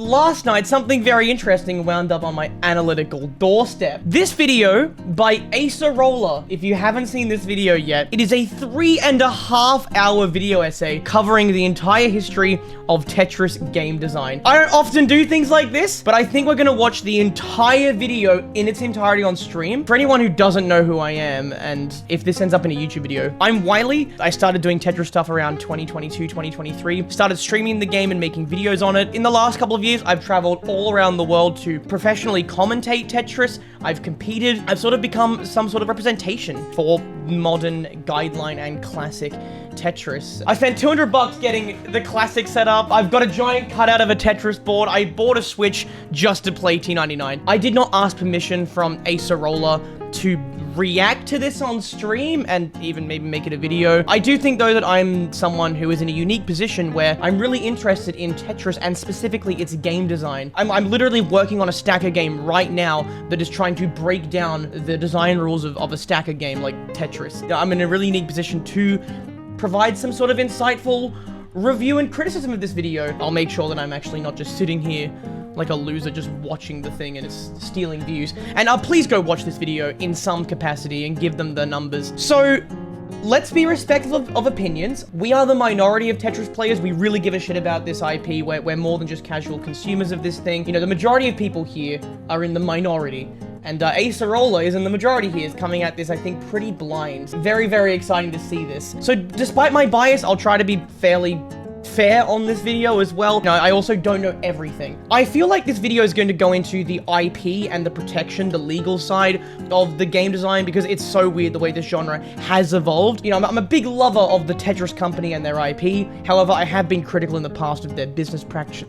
last night, something very interesting wound up on my analytical doorstep. This video by Acerola. If you haven't seen this video yet, it is a 3.5-hour video essay covering the entire history of Tetris game design. I don't often do things like this, but I think we're gonna watch the entire video in its entirety on stream. For anyone who doesn't know who I am, and if this ends up in a YouTube video, I'm Wylie. I started doing Tetris stuff around 2022, 2023. Started streaming the game and making videos on it. In the last couple of years, I've traveled all around the world to professionally commentate Tetris. I've competed. I've sort of become some sort of representation for modern guideline and classic Tetris. I spent 200 bucks getting the classic setup. I've got a giant cutout of a Tetris board. I bought a Switch just to play T99. I did not ask permission from Acerola to react to this on stream and even maybe make it a video. I do think though that I'm someone who is in a unique position where I'm really interested in Tetris and specifically its game design. I'm literally working on a stacker game right now that is trying to break down the design rules of a stacker game like Tetris. I'm in a really unique position to provide some sort of insightful review and criticism of this video. I'll make sure that I'm actually not just sitting here like a loser just watching the thing and it's stealing views. And please go watch this video in some capacity and give them the numbers. So let's be respectful of opinions. We are the minority of Tetris players. We really give a shit about this IP. We're more than just casual consumers of this thing. You know, the majority of people here are in the minority. And Acerola is in the majority here, is coming at this, I think, pretty blind. Very, very exciting to see this. So despite my bias, I'll try to be fairly fair on this video as well. No, I also don't know everything. I feel like this video is going to go into the IP and the protection, the legal side of the game design, because it's so weird the way this genre has evolved. You know, I'm a big lover of the Tetris company and their IP. However, I have been critical in the past of their business practices?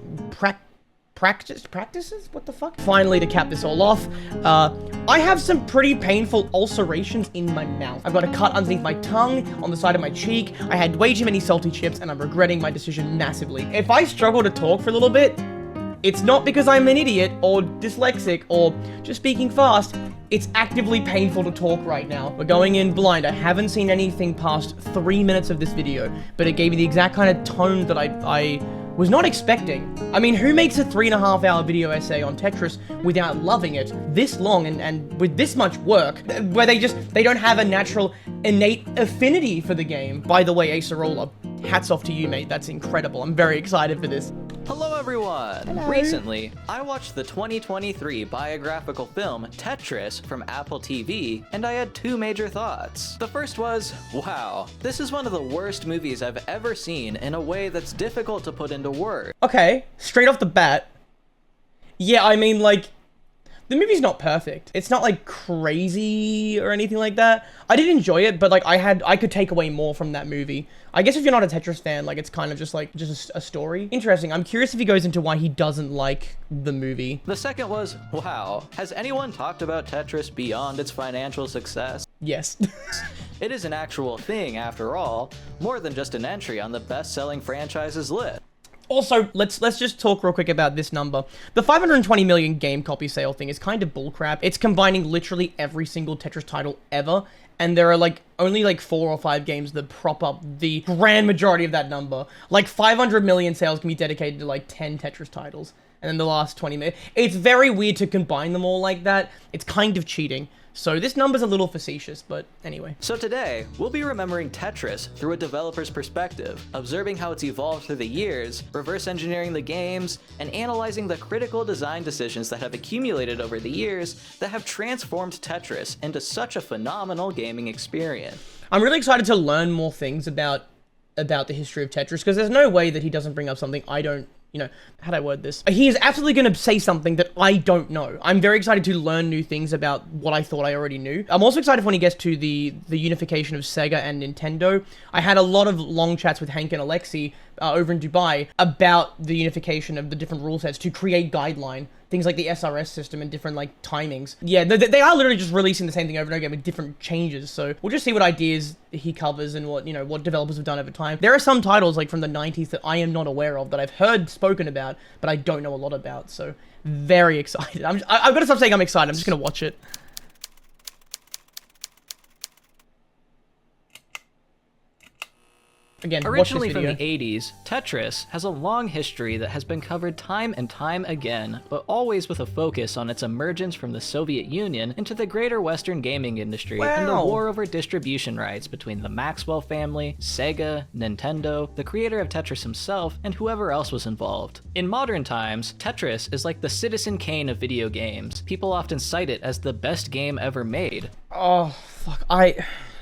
What the fuck? Finally, to cap this all off, I have some pretty painful ulcerations in my mouth. I've got a cut underneath my tongue, on the side of my cheek. I had way too many salty chips, and I'm regretting my decision massively. If I struggle to talk for a little bit, it's not because I'm an idiot, or dyslexic, or just speaking fast. It's actively painful to talk right now. We're going in blind. I haven't seen anything past 3 minutes of this video, but it gave me the exact kind of tone that I was not expecting. I mean, who makes a 3.5-hour video essay on Tetris without loving it this long and with this much work, where they don't have a natural, innate affinity for the game? By the way, Acerola, hats off to you, mate. That's incredible. I'm very excited for this. Hello everyone! Hello. Recently, I watched the 2023 biographical film Tetris from Apple TV, and I had two major thoughts. The first was, wow, this is one of the worst movies I've ever seen in a way that's difficult to put into words. Okay, straight off the bat. Yeah, I mean, like, the movie's not perfect. It's not, like, crazy or anything like that. I did enjoy it, but, like, I could take away more from that movie. I guess if you're not a Tetris fan, like, it's kind of just a story. Interesting. I'm curious if he goes into why he doesn't like the movie. The second was, wow, has anyone talked about Tetris beyond its financial success? Yes. It is an actual thing, after all, more than just an entry on the best-selling franchises list. Also, let's just talk real quick about this number. The 520 million game copy sale thing is kind of bullcrap. It's combining literally every single Tetris title ever, and there are like only like 4 or 5 games that prop up the grand majority of that number. Like 500 million sales can be dedicated to like 10 Tetris titles, and then the last 20 million. It's very weird to combine them all like that. It's kind of cheating. So this number's a little facetious, but anyway. So today, we'll be remembering Tetris through a developer's perspective, observing how it's evolved through the years, reverse engineering the games, and analyzing the critical design decisions that have accumulated over the years that have transformed Tetris into such a phenomenal gaming experience. I'm really excited to learn more things about the history of Tetris, because there's no way that he doesn't bring up something I don't, you know, how'd I word this? He is absolutely going to say something that I don't know. I'm very excited to learn new things about what I thought I already knew. I'm also excited when he gets to the unification of Sega and Nintendo. I had a lot of long chats with Hank and Alexi over in Dubai about the unification of the different rule sets to create guideline. Things like the SRS system and different, like, timings. Yeah, they are literally just releasing the same thing over and over again with different changes, so we'll just see what ideas he covers and what, you know, what developers have done over time. There are some titles, like, from the 90s that I am not aware of, that I've heard spoken about, but I don't know a lot about, so very excited. I've got to stop saying I'm excited, I'm just gonna watch it. Again, Originally watch from this the video. 80s, Tetris has a long history that has been covered time and time again, but always with a focus on its emergence from the Soviet Union into the greater Western gaming industry and the Wow. war over distribution rights between the Maxwell family, Sega, Nintendo, the creator of Tetris himself, and whoever else was involved. In modern times, Tetris is like the Citizen Kane of video games. People often cite it as the best game ever made. Oh, fuck.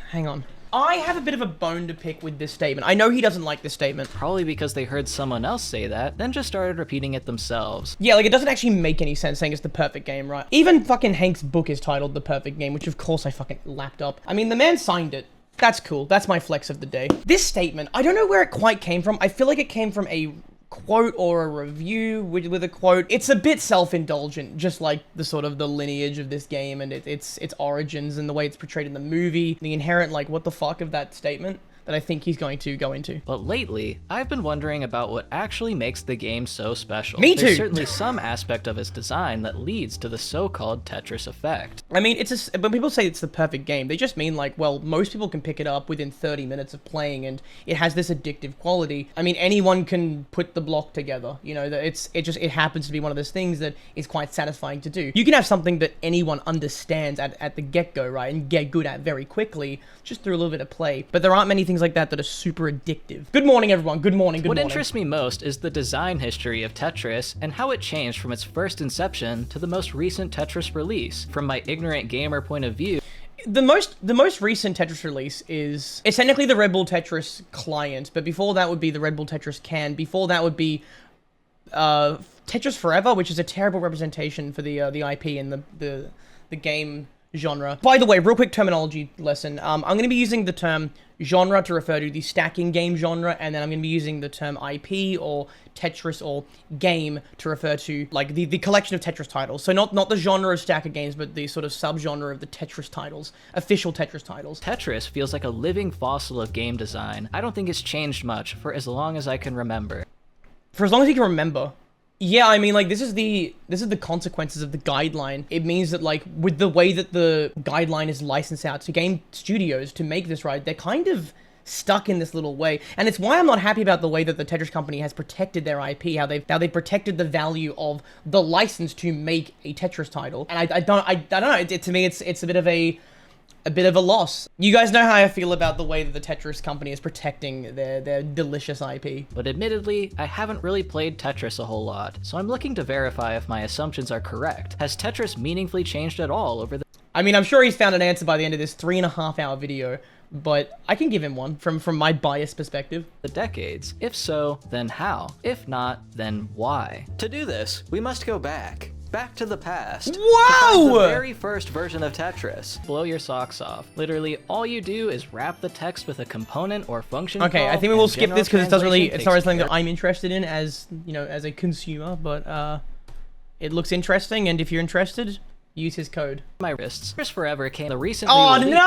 Hang on. I have a bit of a bone to pick with this statement. I know he doesn't like this statement. Probably because they heard someone else say that, then just started repeating it themselves. Yeah, like, it doesn't actually make any sense saying it's the perfect game, right? Even fucking Hank's book is titled The Perfect Game, which of course I fucking lapped up. I mean, the man signed it. That's cool. That's my flex of the day. This statement, I don't know where it quite came from. I feel like it came from a quote or a review with a quote. It's a bit self-indulgent, just like the sort of the lineage of this game and its origins and the way it's portrayed in the movie. The inherent, like, what the fuck of that statement that I think he's going to go into. But lately, I've been wondering about what actually makes the game so special. Me too. There's certainly some aspect of its design that leads to the so-called Tetris effect. I mean, when people say it's the perfect game, they just mean like, well, most people can pick it up within 30 minutes of playing and it has this addictive quality. I mean, anyone can put the block together, you know, that it happens to be one of those things that is quite satisfying to do. You can have something that anyone understands at the get-go, right, and get good at very quickly, just through a little bit of play. But there aren't many things like that are super addictive. Good morning, everyone. Good morning. Good morning. What interests me most is the design history of Tetris and how it changed from its first inception to the most recent Tetris release. From my ignorant gamer point of view, the most recent Tetris release is it's technically the Red Bull Tetris client, but before that would be the Red Bull Tetris can. Before that would be Tetris Forever, which is a terrible representation for the IP and the game genre. By the way, real quick terminology lesson. I'm going to be using the term genre to refer to the stacking game genre, and then I'm going to be using the term IP or Tetris or game to refer to like the collection of Tetris titles. So not the genre of stacker games, but the sort of subgenre of the Tetris titles, official Tetris titles. Tetris feels like a living fossil of game design. I don't think it's changed much for as long as I can remember. For as long as you can remember. Yeah, I mean, like, this is the consequences of the guideline. It means that, like, with the way that the guideline is licensed out to game studios to make this right, they're kind of stuck in this little way. And it's why I'm not happy about the way that the Tetris company has protected their IP, how they've protected the value of the license to make a Tetris title. And I don't know, to me, it's a bit of a loss. You guys know how I feel about the way that the Tetris company is protecting their delicious IP. But admittedly, I haven't really played Tetris a whole lot, so I'm looking to verify if my assumptions are correct. Has Tetris meaningfully changed at all over the... I mean, I'm sure he's found an answer by the end of this 3.5-hour video, but I can give him one from my biased perspective. the decades? If so, then how? If not, then why? To do this, we must go back to the past. Wow! To find the very first version of Tetris. Blow your socks off. Literally, all you do is wrap the text with a component or function. Okay, I call, think we will and skip this because general it's not really something translation that I'm interested in as, you know, as a consumer, but it looks interesting, and if you're interested, use his code. takes my wrists. Tetris Forever came the recently Oh, released- no!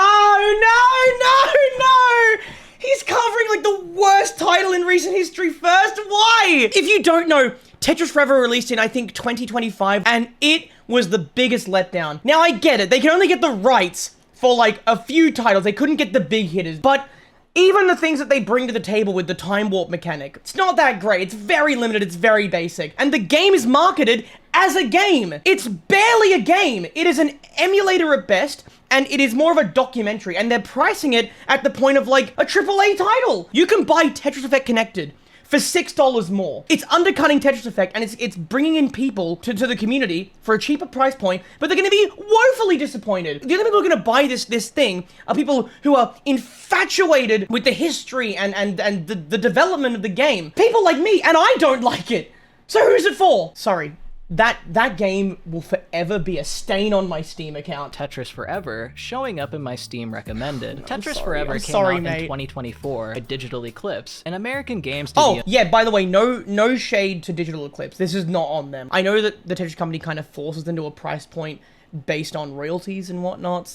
He's covering, like, the worst title in recent history first. Why? If you don't know, Tetris Forever released in, I think, 2025, and it was the biggest letdown. Now, I get it. They can only get the rights for, like, a few titles. They couldn't get the big hitters, but even the things that they bring to the table with the time warp mechanic, it's not that great. It's very limited. It's very basic. And the game is marketed as a game. It's barely a game. It is an emulator at best, and it is more of a documentary, and they're pricing it at the point of, like, a AAA title. You can buy Tetris Effect Connected for $6 more. It's undercutting Tetris Effect, and it's bringing in people to the community for a cheaper price point, but they're gonna be woefully disappointed. The only people who are gonna buy this thing are people who are infatuated with the history and the development of the game. People like me, and I don't like it. So who's it for? Sorry. That game will forever be a stain on my Steam account. Tetris Forever showing up in my Steam recommended. Tetris sorry, Forever I'm came sorry, out mate. in 2024 by Digital Eclipse, an American game studio. Oh, yeah, by the way, no shade to Digital Eclipse. This is not on them. I know that the Tetris company kind of forces them to a price point based on royalties and whatnot,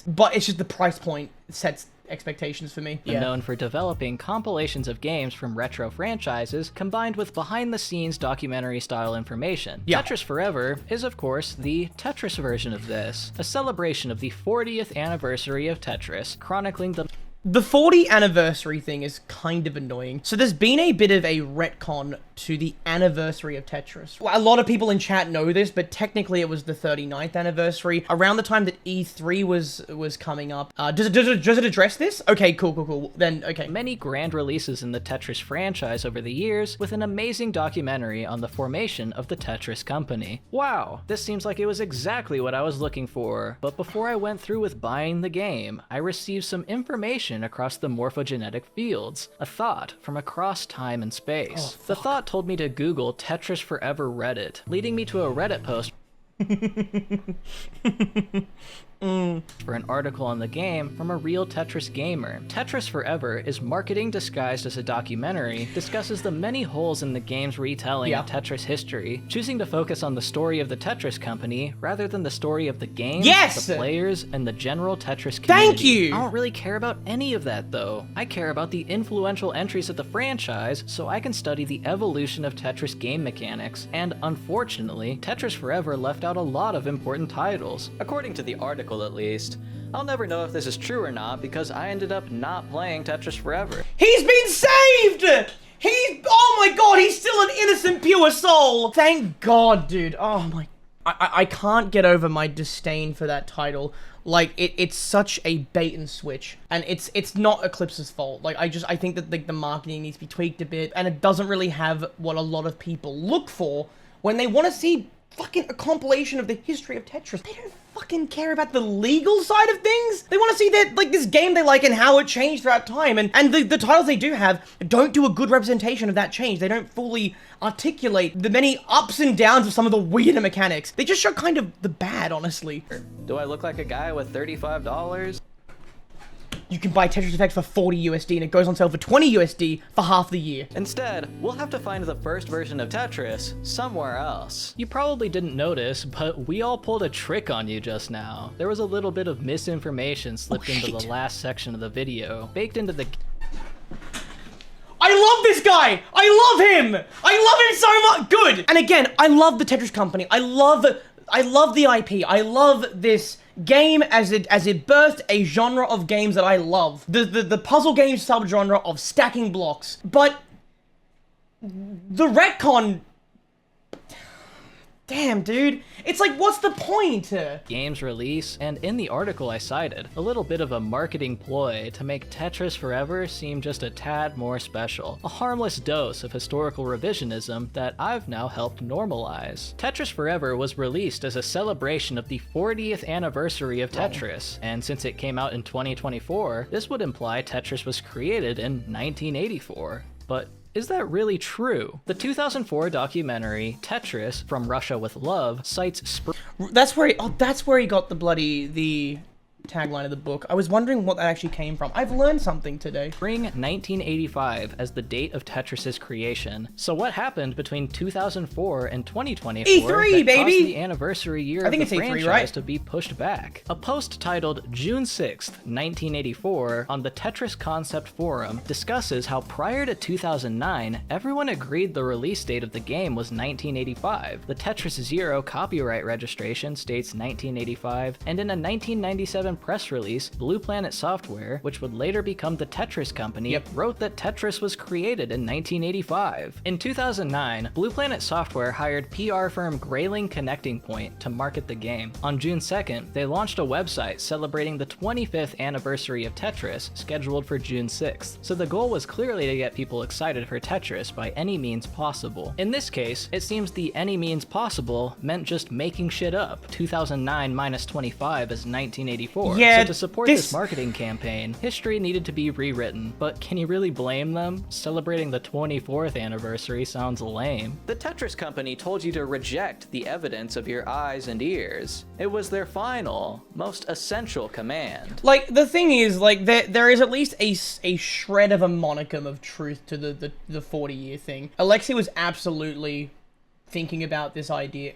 but it's just the price point sets expectations for me. Yeah. Known for developing compilations of games from retro franchises combined with behind-the-scenes documentary-style information. Yeah. Tetris Forever is, of course, the Tetris version of this, a celebration of the 40th anniversary of Tetris, chronicling the The 40 anniversary thing is kind of annoying. So there's been a bit of a retcon to the anniversary of Tetris. Well, a lot of people in chat know this, but technically it was the 39th anniversary. Around the time that E3 was coming up. Does it address this? Okay, cool. Then, okay. Many grand releases in the Tetris franchise over the years, with an amazing documentary on the formation of the Tetris company. Wow, this seems like it was exactly what I was looking for. But before I went through with buying the game, I received some information across the morphogenetic fields, a thought from across time and space. The thought told me to Google Tetris Forever Reddit, leading me to a Reddit post for an article on the game from a real Tetris gamer. Tetris Forever is marketing disguised as a documentary, discusses the many holes in the game's retelling of Tetris history, choosing to focus on the story of the Tetris company rather than the story of the game, the players, and the general Tetris community. Thank you! I don't really care about any of that though. I care about the influential entries of the franchise so I can study the evolution of Tetris game mechanics, and unfortunately, Tetris Forever left out a lot of important titles. According to the article at least. I'll never know if this is true or not because I ended up not playing Tetris Forever. He's been saved! Oh my god, he's still an innocent, pure soul! Thank god, dude. Oh my... I can't get over my disdain for that title. Like, it's such a bait and switch. And it's not Eclipse's fault. Like, I think that the marketing needs to be tweaked a bit, and it doesn't really have what a lot of people look for when they want to see fucking a compilation of the history of Tetris. They don't fucking care about the legal side of things. They want to see that, like, this game they like and how it changed throughout time. And the titles they do have don't do a good representation of that change. They don't fully articulate the many ups and downs of some of the weirder mechanics. They just show kind of the bad, honestly. Do I look like a guy with $35? You can buy Tetris Effect for 40 USD and it goes on sale for 20 USD for half the year. Instead, we'll have to find the first version of Tetris somewhere else. You probably didn't notice, but we all pulled a trick on you just now. There was a little bit of misinformation slipped into the last section of the video, baked into the... I love this guy! I love him! I love him so much! Good! And again, I love the Tetris company. I love the IP. I love this game as it birthed a genre of games that I love. The puzzle game subgenre of stacking blocks. But the retcon... Damn, dude. It's like, what's the point? Game's release, and in the article I cited, a little bit of a marketing ploy to make Tetris Forever seem just a tad more special. A harmless dose of historical revisionism that I've now helped normalize. Tetris Forever was released as a celebration of the 40th anniversary of Tetris, and since it came out in 2024, this would imply Tetris was created in 1984. But is that really true? The 2004 documentary, Tetris, From Russia with Love, cites that's where he got the tagline of the book. I was wondering what that actually came from. I've learned something today. Spring 1985 as the date of Tetris's creation. So what happened between 2004 and 2024 E3, that baby! caused the anniversary year of the franchise right? to be pushed back? A post titled June 6th, 1984 on the Tetris Concept Forum discusses how prior to 2009, everyone agreed the release date of the game was 1985. The Tetris Zero copyright registration states 1985, and in a 1997 press release, Blue Planet Software, which would later become the Tetris Company, wrote that Tetris was created in 1985. In 2009, Blue Planet Software hired PR firm Grayling Connecting Point to market the game. On June 2nd, they launched a website celebrating the 25th anniversary of Tetris, scheduled for June 6th. So the goal was clearly to get people excited for Tetris by any means possible. In this case, it seems the any means possible meant just making shit up. 2009 minus 25 is 1984. Yeah, so to support this marketing campaign, history needed to be rewritten, but can you really blame them? Celebrating the 24th anniversary sounds lame. The Tetris Company told you to reject the evidence of your eyes and ears. It was their final, most essential command. Like, the thing is, like, there is at least a shred of a monicum of truth to the 40-year thing. Alexei was absolutely thinking about this idea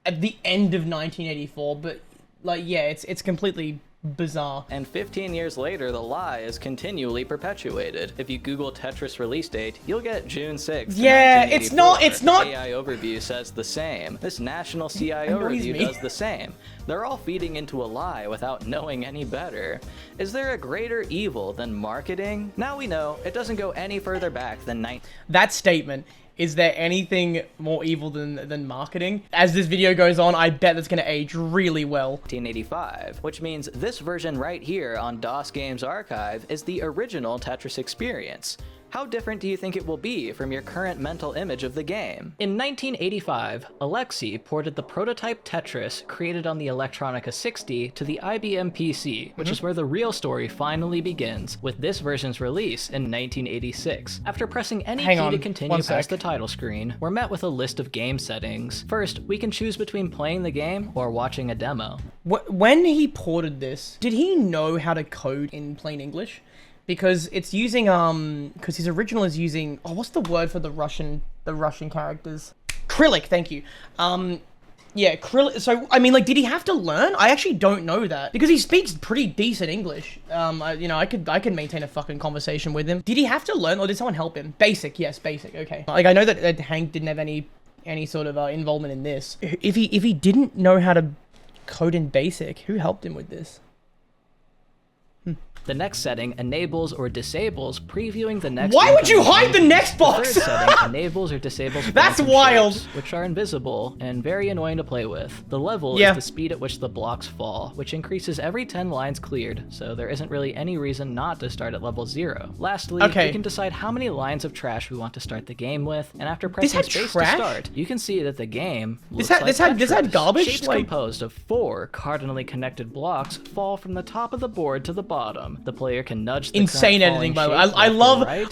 at the end of 1984, but like, yeah, it's completely bizarre. And 15 years later, the lie is continually perpetuated. If you Google Tetris release date, you'll get June 6th. Yeah, it's not. AI Overview says the same. This national CIO Annoys review me. does the same. They're all feeding into a lie without knowing any better. Is there a greater evil than marketing? Now we know it doesn't go any further back than That statement. Is there anything more evil than marketing? As this video goes on, I bet that's gonna age really well. 1985, which means this version right here on DOS Games Archive is the original Tetris experience. How different do you think it will be from your current mental image of the game? In 1985, Alexei ported the prototype Tetris created on the Electronica 60 to the IBM PC, which is where the real story finally begins, with this version's release in 1986. After pressing any key to continue past the title screen, we're met with a list of game settings. First, we can choose between playing the game or watching a demo. When he ported this, did he know how to code in plain English? Because it's using, because his original is using, oh, what's the word for the Russian characters? Cyrillic, thank you. Yeah, Cyrillic. So, I mean, like, did he have to learn? I actually don't know that. Because he speaks pretty decent English. You know, I could maintain a fucking conversation with him. Did he have to learn, or did someone help him? Basic, yes, basic, okay. Like, I know that Hank didn't have any sort of involvement in this. If he didn't know how to code in basic, who helped him with this? The next setting enables or disables previewing the next. Why would you hide the next box? The third setting enables or disables. That's wild. Shapes, which are invisible and very annoying to play with. The level is the speed at which the blocks fall, which increases every 10 lines cleared, so there isn't really any reason not to start at level 0. Lastly, we can decide how many lines of trash we want to start the game with, and after pressing space to start, you can see that the game looks like Tetris. This had garbage? Shapes composed of 4 cardinally connected blocks fall from the top of the board to the bottom. The player can nudge the insane editing, by the way.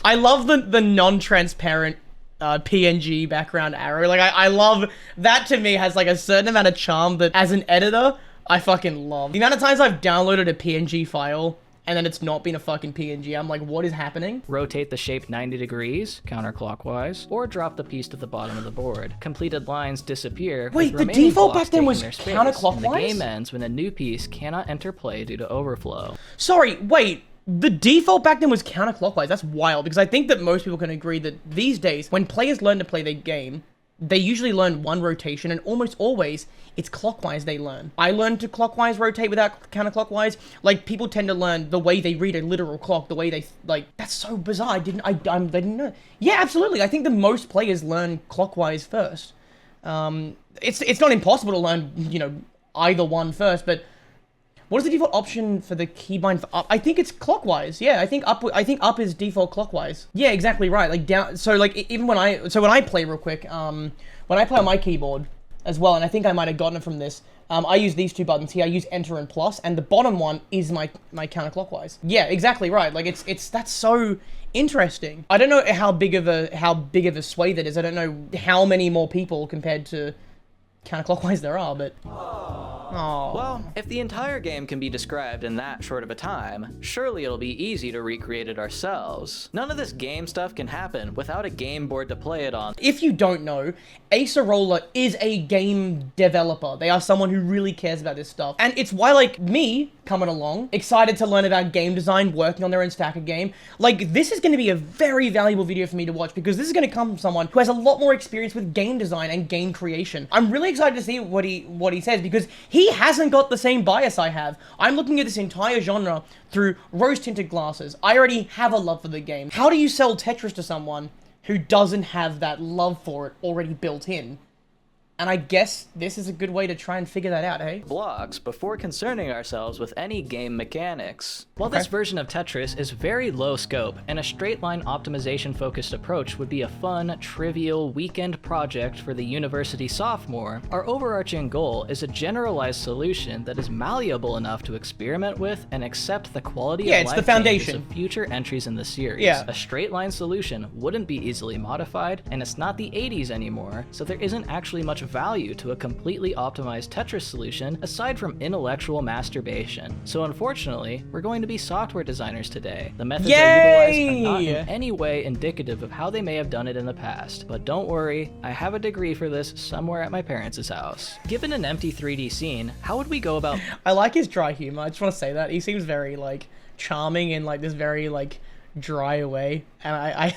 I love the non-transparent PNG background arrow. Like I love that. To me has like a certain amount of charm that as an editor I fucking love. The amount of times I've downloaded a PNG file and then it's not been a fucking PNG, I'm like, what is happening? Rotate the shape 90 degrees, counterclockwise, or drop the piece to the bottom of the board. Completed lines disappear. Wait, the default back then was counterclockwise? The game ends when a new piece cannot enter play due to overflow. Sorry, wait. The default back then was counterclockwise. That's wild, because I think that most people can agree that these days, when players learn to play their game, they usually learn one rotation, and almost always, it's clockwise they learn. I learned to clockwise rotate without counterclockwise. Like, people tend to learn the way they read a literal clock, the way they, like, that's so bizarre. I didn't know. Yeah, absolutely. I think that most players learn clockwise first. It's not impossible to learn, you know, either one first, but what is the default option for the keybind for up? I think it's clockwise. Yeah, I think up is default clockwise. Yeah, exactly right. Like down. So like even when I play real quick, when I play on my keyboard as well, and I think I might have gotten it from this. I use these two buttons here. I use Enter and Plus, and the bottom one is my counterclockwise. Yeah, exactly right. Like that's so interesting. I don't know how big of a sway that is. I don't know how many more people compared to counterclockwise there are, but. Oh. Well, if the entire game can be described in that short of a time, surely it'll be easy to recreate it ourselves. None of this game stuff can happen without a game board to play it on. If you don't know, Acerola is a game developer. They are someone who really cares about this stuff. And it's why, like, me coming along, excited to learn about game design, working on their own stack of game, like, this is going to be a very valuable video for me to watch, because this is going to come from someone who has a lot more experience with game design and game creation. I'm really excited to see what he says, because he hasn't got the same bias I have. I'm looking at this entire genre through rose-tinted glasses. I already have a love for the game. How do you sell Tetris to someone who doesn't have that love for it already built in? And I guess this is a good way to try and figure that out, hey? Blocks before concerning ourselves with any game mechanics. While this version of Tetris is very low scope, and a straight line optimization focused approach would be a fun, trivial weekend project for the university sophomore, our overarching goal is a generalized solution that is malleable enough to experiment with and accept the quality of life changes of future entries in the series. A straight line solution wouldn't be easily modified, and it's not the 80s anymore, so there isn't actually much value to a completely optimized Tetris solution aside from intellectual masturbation. So unfortunately, we're going to be software designers today. The methods I utilize are not in any way indicative of how they may have done it in the past, but don't worry, I have a degree for this somewhere at my parents' house. Given an empty 3D scene, how would we go about— I like his dry humor. I just want to say that. He seems very, like, charming in, like, this very, like, dry way. And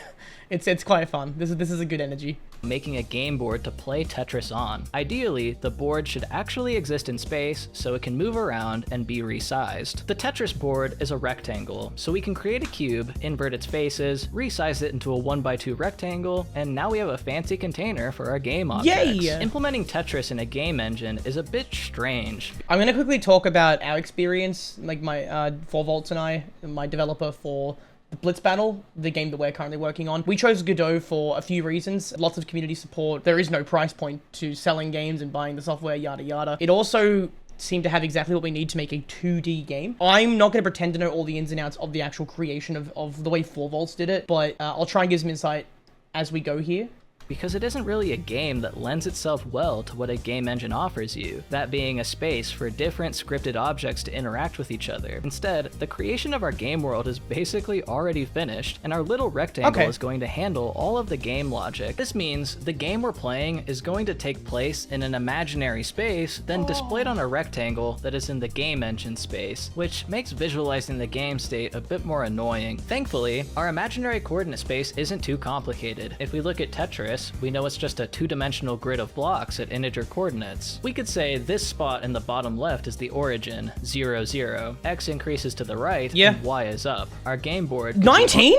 it's quite fun. This is a good energy. Making a game board to play Tetris on. Ideally, the board should actually exist in space so it can move around and be resized. The Tetris board is a rectangle, so we can create a cube, invert its faces, resize it into a 1x2 rectangle, and now we have a fancy container for our game objects. Yay! Implementing Tetris in a game engine is a bit strange. I'm gonna quickly talk about our experience, like my 4 Volts and I, my developer for the Blitz Battle, the game that we're currently working on. We chose Godot for a few reasons. Lots of community support. There is no price point to selling games and buying the software, yada yada. It also seemed to have exactly what we need to make a 2D game. I'm not going to pretend to know all the ins and outs of the actual creation of the way 4 Volts did it, but I'll try and give some insight as we go here. Because it isn't really a game that lends itself well to what a game engine offers you, that being a space for different scripted objects to interact with each other. Instead, the creation of our game world is basically already finished, and our little rectangle is going to handle all of the game logic. This means the game we're playing is going to take place in an imaginary space, then displayed on a rectangle that is in the game engine space, which makes visualizing the game state a bit more annoying. Thankfully, our imaginary coordinate space isn't too complicated. If we look at Tetris, we know it's just a 2-dimensional grid of blocks at integer coordinates. We could say this spot in the bottom left is the origin, 0, 0. X increases to the right, and Y is up. Our game board— 19?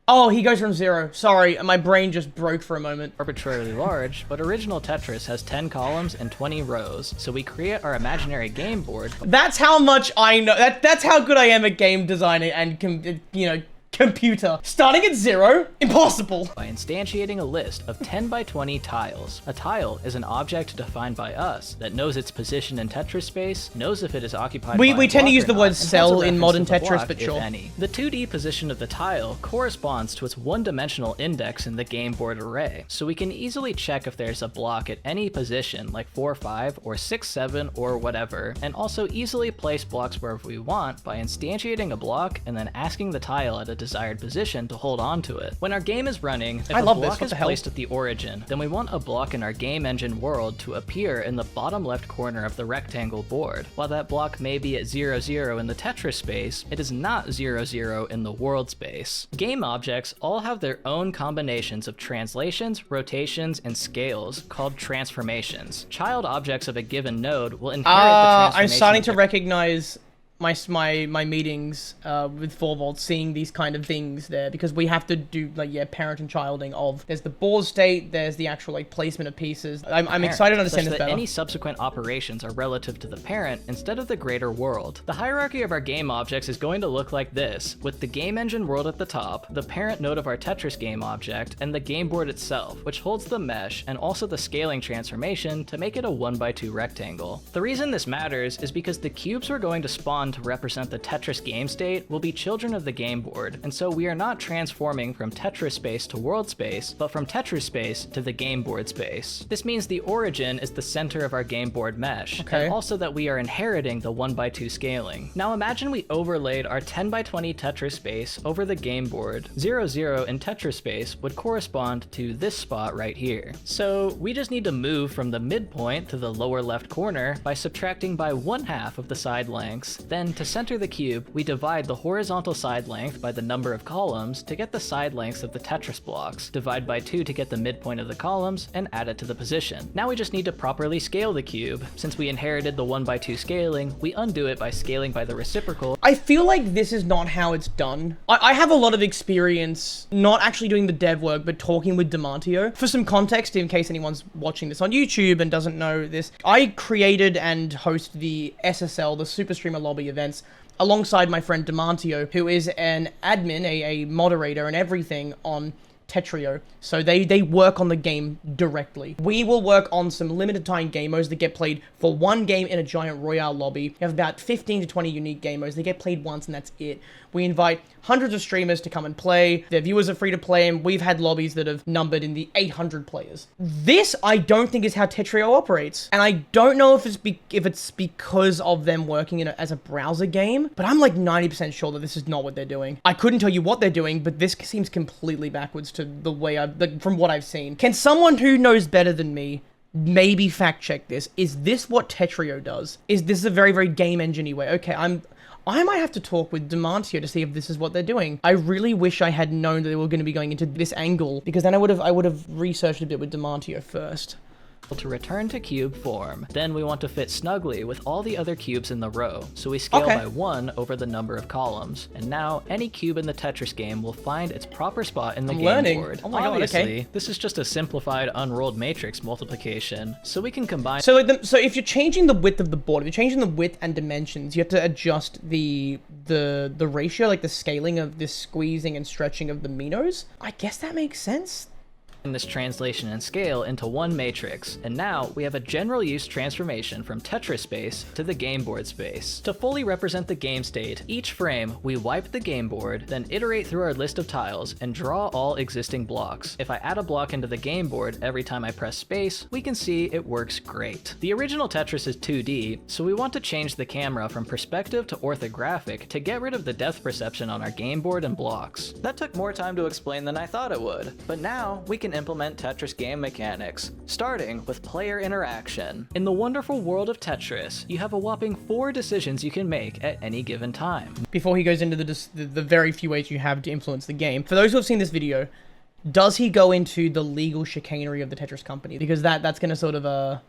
Oh, he goes from 0. Sorry, my brain just broke for a moment. Arbitrarily large, but original Tetris has 10 columns and 20 rows, so we create our imaginary game board— That's how much I know. That's how good I am at game design and, you know, computer. Starting at 0? Impossible. By instantiating a list of 10 by 20 tiles. A tile is an object defined by us that knows its position in Tetris space, knows if it is occupied by We tend to use the word not, cell in modern Tetris, block, but sure. Any. The 2D position of the tile corresponds to its one-dimensional index in the game board array, so we can easily check if there's a block at any position, like 4, 5, or 6, 7, or whatever, and also easily place blocks wherever we want by instantiating a block and then asking the tile at a desired position to hold on to it. When our game is running, if a block is placed at the origin, then we want a block in our game engine world to appear in the bottom left corner of the rectangle board. While that block may be at 0, 0 in the Tetris space, it is not 0, 0 in the world space. Game objects all have their own combinations of translations, rotations, and scales called transformations. Child objects of a given node will inherit the transformation. I'm starting to recognize my meetings with 4 Volts, seeing these kind of things there, because we have to do, like, parent and childing of, there's the board state, there's the actual, like, placement of pieces. I'm excited to understand this better. Any subsequent operations are relative to the parent instead of the greater world. The hierarchy of our game objects is going to look like this, with the game engine world at the top, the parent node of our Tetris game object, and the game board itself, which holds the mesh and also the scaling transformation to make it a 1x2 rectangle. The reason this matters is because the cubes we're going to spawn to represent the Tetris game state will be children of the game board, and so we are not transforming from Tetris space to world space, but from Tetris space to the game board space. This means the origin is the center of our game board mesh, and also that we are inheriting the 1x2 scaling. Now imagine we overlaid our 10 by 20 Tetris space over the game board. 0, 0 in Tetris space would correspond to this spot right here. So we just need to move from the midpoint to the lower left corner by subtracting by 1/2 of the side lengths. Then to center the cube, we divide the horizontal side length by the number of columns to get the side lengths of the Tetris blocks, divide by 2 to get the midpoint of the columns, and add it to the position. Now we just need to properly scale the cube. Since we inherited the 1x2 scaling, we undo it by scaling by the reciprocal. I feel like this is not how it's done. I have a lot of experience not actually doing the dev work, but talking with Demantio. For some context, in case anyone's watching this on YouTube and doesn't know this, I created and host the SSL, the Super Streamer Lobby events, alongside my friend Demantio, who is an admin, a moderator and everything on Tetrio. So they work on the game directly. We will work on some limited time game modes that get played for one game in a giant Royale lobby. You have about 15 to 20 unique game modes. They get played once and that's it. We invite hundreds of streamers to come and play. Their viewers are free to play, and we've had lobbies that have numbered in the 800 players. This, I don't think, is how Tetrio operates. And I don't know if it's because of them working in as a browser game, but I'm like 90% sure that this is not what they're doing. I couldn't tell you what they're doing, but this seems completely backwards to the way from what I've seen. Can someone who knows better than me maybe fact check this? Is this what Tetrio does? Is this a very, very game engine-y way? Okay, I might have to talk with Demantio to see if this is what they're doing. I really wish I had known that they were going to be going into this angle, because then I would have researched a bit with Demantio first. To return to cube form. Then we want to fit snugly with all the other cubes in the row, so we scale by 1 over the number of columns. And now any cube in the Tetris game will find its proper spot in the game board. Oh my god, okay. This is just a simplified unrolled matrix multiplication, so we can combine. So if you're changing the width of the board, if you're changing the width and dimensions, you have to adjust the ratio, like the scaling of this squeezing and stretching of the minos. I guess that makes sense. This translation and scale into one matrix, and now we have a general use transformation from Tetris space to the game board space. To fully represent the game state, each frame we wipe the game board, then iterate through our list of tiles and draw all existing blocks. If I add a block into the game board every time I press space, we can see it works great. The original Tetris is 2D, so we want to change the camera from perspective to orthographic to get rid of the depth perception on our game board and blocks. That took more time to explain than I thought it would, but now we can implement Tetris game mechanics, starting with player interaction. In the wonderful world of Tetris, you have a whopping 4 decisions you can make at any given time. Before he goes into the very few ways you have to influence the game, for those who have seen this video, does he go into the legal chicanery of the Tetris company? Because that's going to sort of,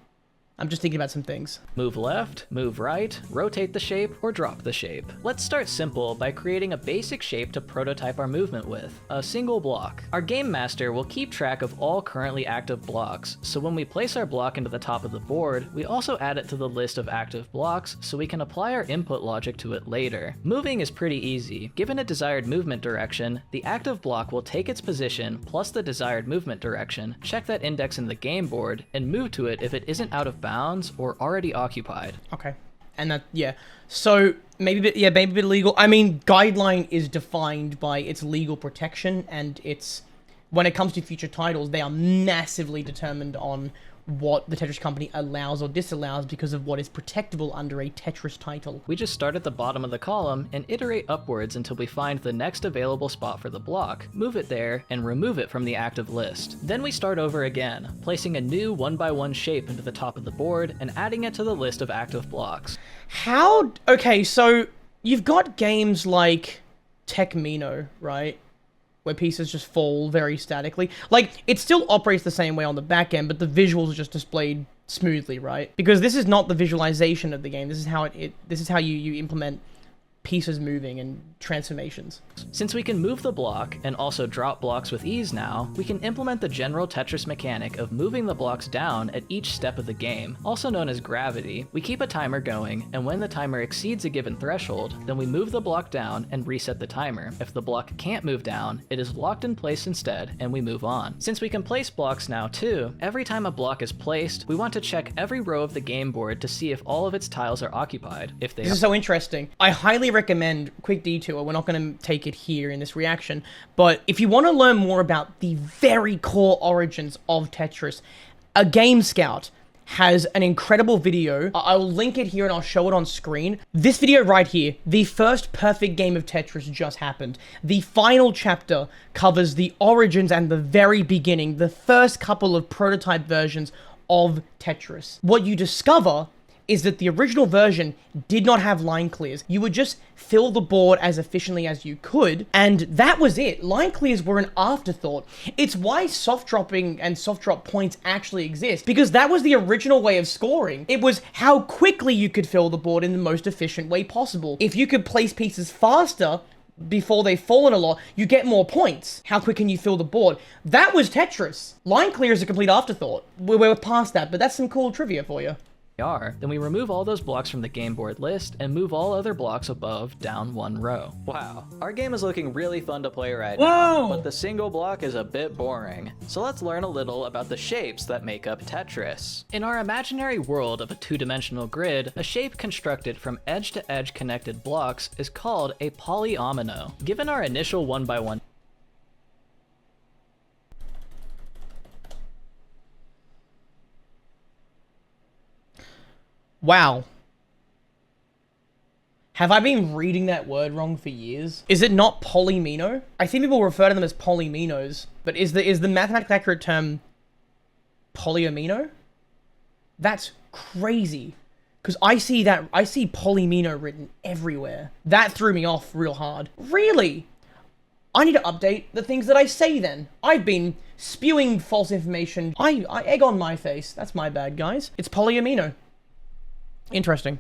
I'm just thinking about some things. Move left, move right, rotate the shape, or drop the shape. Let's start simple by creating a basic shape to prototype our movement with, a single block. Our game master will keep track of all currently active blocks, so when we place our block into the top of the board, we also add it to the list of active blocks so we can apply our input logic to it later. Moving is pretty easy. Given a desired movement direction, the active block will take its position plus the desired movement direction, check that index in the game board, and move to it if it isn't out of bounds or already occupied. Okay. And that, yeah. So maybe a bit illegal. I mean, guideline is defined by its legal protection, and it's, when it comes to future titles, they are massively determined on what the Tetris company allows or disallows because of what is protectable under a Tetris title. We just start at the bottom of the column and iterate upwards until we find the next available spot for the block, move it there, and remove it from the active list. Then we start over again, placing a new 1x1 shape into the top of the board and adding it to the list of active blocks. Okay, so you've got games like Techmino, right? Where pieces just fall very statically. Like, it still operates the same way on the back end, but the visuals are just displayed smoothly, right? Because this is not the visualization of the game. This is how this is how you implement pieces moving and transformations. Since we can move the block and also drop blocks with ease now, we can implement the general Tetris mechanic of moving the blocks down at each step of the game, also known as gravity. We keep a timer going, and when the timer exceeds a given threshold, then we move the block down and reset the timer. If the block can't move down, it is locked in place instead, and we move on. Since we can place blocks now too, every time a block is placed, we want to check every row of the game board to see if all of its tiles are occupied. If they This is so interesting. I highly recommend, quick detour, we're not going to take it here in this reaction, but if you want to learn more about the very core origins of Tetris, a Game Scout has an incredible video. I'll link it here and I'll show it on screen. This video right here, the first perfect game of Tetris just happened. The final chapter covers the origins and the very beginning, the first couple of prototype versions of Tetris. What you discover is that the original version did not have line clears. You would just fill the board as efficiently as you could, and that was it. Line clears were an afterthought. It's why soft dropping and soft drop points actually exist, because that was the original way of scoring. It was how quickly you could fill the board in the most efficient way possible. If you could place pieces faster before they've fallen a lot, you get more points. How quick can you fill the board? That was Tetris. Line clear is a complete afterthought. We're past that, but that's some cool trivia for you. are, then we remove all those blocks from the game board list and move all other blocks above down one row. Wow, our game is looking really fun to play right now, but the single block is a bit boring. So let's learn a little about the shapes that make up Tetris. In our imaginary world of a two-dimensional grid, a shape constructed from edge-to-edge connected blocks is called a polyomino. Given our initial 1x1 Wow. Have I been reading that word wrong for years? Is it not polymino? I think people refer to them as polyminos, but is the mathematically accurate term polyomino? That's crazy. Because I see polymino written everywhere. That threw me off real hard. Really? I need to update the things that I say then. I've been spewing false information. I egg on my face. That's my bad, guys. It's polyomino. Interesting.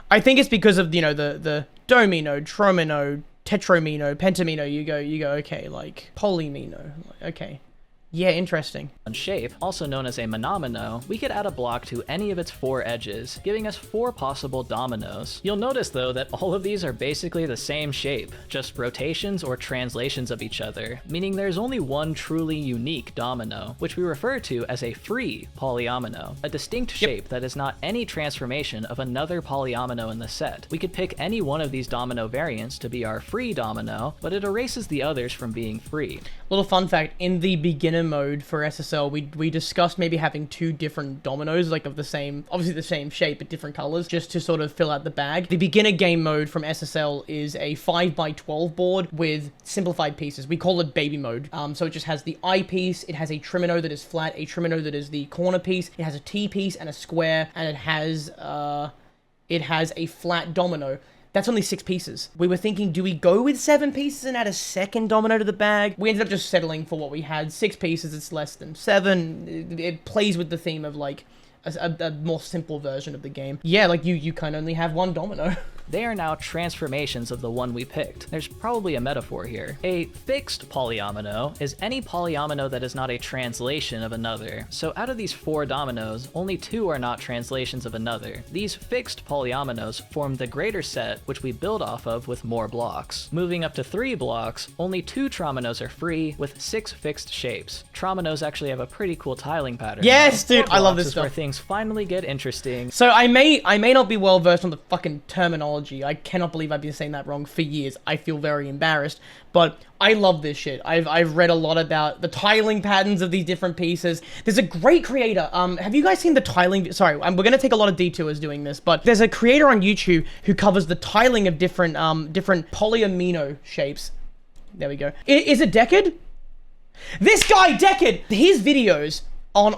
I think it's because of, you know, the domino, tromino, tetromino, pentamino. You go, okay, like, polymino. Okay. Yeah, interesting. Shape, also known as a monomino, we could add a block to any of its four edges, giving us four possible dominoes. You'll notice though that all of these are basically the same shape, just rotations or translations of each other, meaning there's only one truly unique domino, which we refer to as a free polyomino, a distinct shape that is not any transformation of another polyomino in the set. We could pick any one of these domino variants to be our free domino, but it erases the others from being free. Little fun fact, in the beginner mode for SSL, we discussed maybe having two different dominoes, like of the same, obviously the same shape, but different colors, just to sort of fill out the bag. The beginner game mode from SSL is a 5x12 board with simplified pieces. We call it baby mode. So it just has the eye piece, it has a trimino that is flat, a trimino that is the corner piece, it has a T piece and a square, and it has a flat domino. That's only 6 pieces. We were thinking, do we go with 7 pieces and add a second domino to the bag? We ended up just settling for what we had. 6 pieces, it's less than 7. It plays with the theme of like a more simple version of the game. Yeah, like you can only have one domino. They are now transformations of the one we picked. There's probably a metaphor here. A fixed polyomino is any polyomino that is not a translation of another. So out of these 4 dominoes, only 2 are not translations of another. These fixed polyominoes form the greater set, which we build off of with more blocks. Moving up to 3 blocks, only 2 trominos are free, with 6 fixed shapes. Trominos actually have a pretty cool tiling pattern. Yes, dude, I love this stuff. Where things finally get interesting. So I may not be well versed on the fucking terminology. I cannot believe I've been saying that wrong for years. I feel very embarrassed, but I love this shit. I've read a lot about the tiling patterns of these different pieces. There's a great creator. Have you guys seen the tiling? Sorry, we're gonna take a lot of detours doing this, but there's a creator on YouTube who covers the tiling of different polyomino shapes. There we go. Is it Decad? This guy Decad. His videos on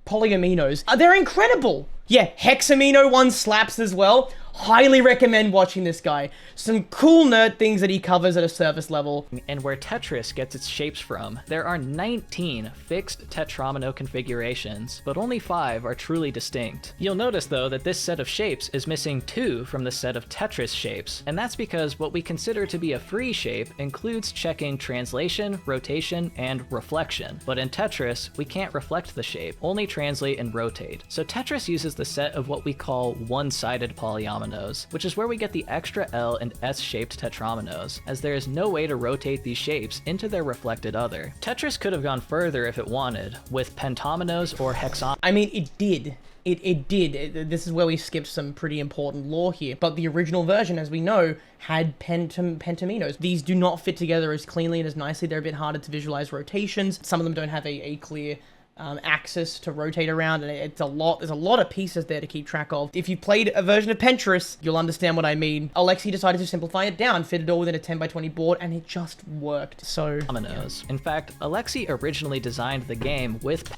polyominoes, they're incredible. Yeah, hexamino one slaps as well. Highly recommend watching this guy. Some cool nerd things that he covers at a surface level. And where Tetris gets its shapes from, there are 19 fixed tetromino configurations, but only 5 are truly distinct. You'll notice though that this set of shapes is missing 2 from the set of Tetris shapes, and that's because what we consider to be a free shape includes checking translation, rotation, and reflection. But in Tetris, we can't reflect the shape, only translate and rotate. So Tetris uses the set of what we call one-sided polyominoes, which is where we get the extra L and S-shaped tetrominos, as there is no way to rotate these shapes into their reflected other. Tetris could have gone further if it wanted, with pentominoes or hexominoes. I mean, it did. It did. This is where we skipped some pretty important lore here. But the original version, as we know, had pentaminos. These do not fit together as cleanly and as nicely. They're a bit harder to visualize rotations. Some of them don't have a clear axis to rotate around, and there's a lot of pieces there to keep track of. If you played a version of Tetris, you'll understand what I mean. Alexi decided to simplify it down, fit it all within a 10x20 board, and it just worked. So, dominoes. In fact, Alexi originally designed the game with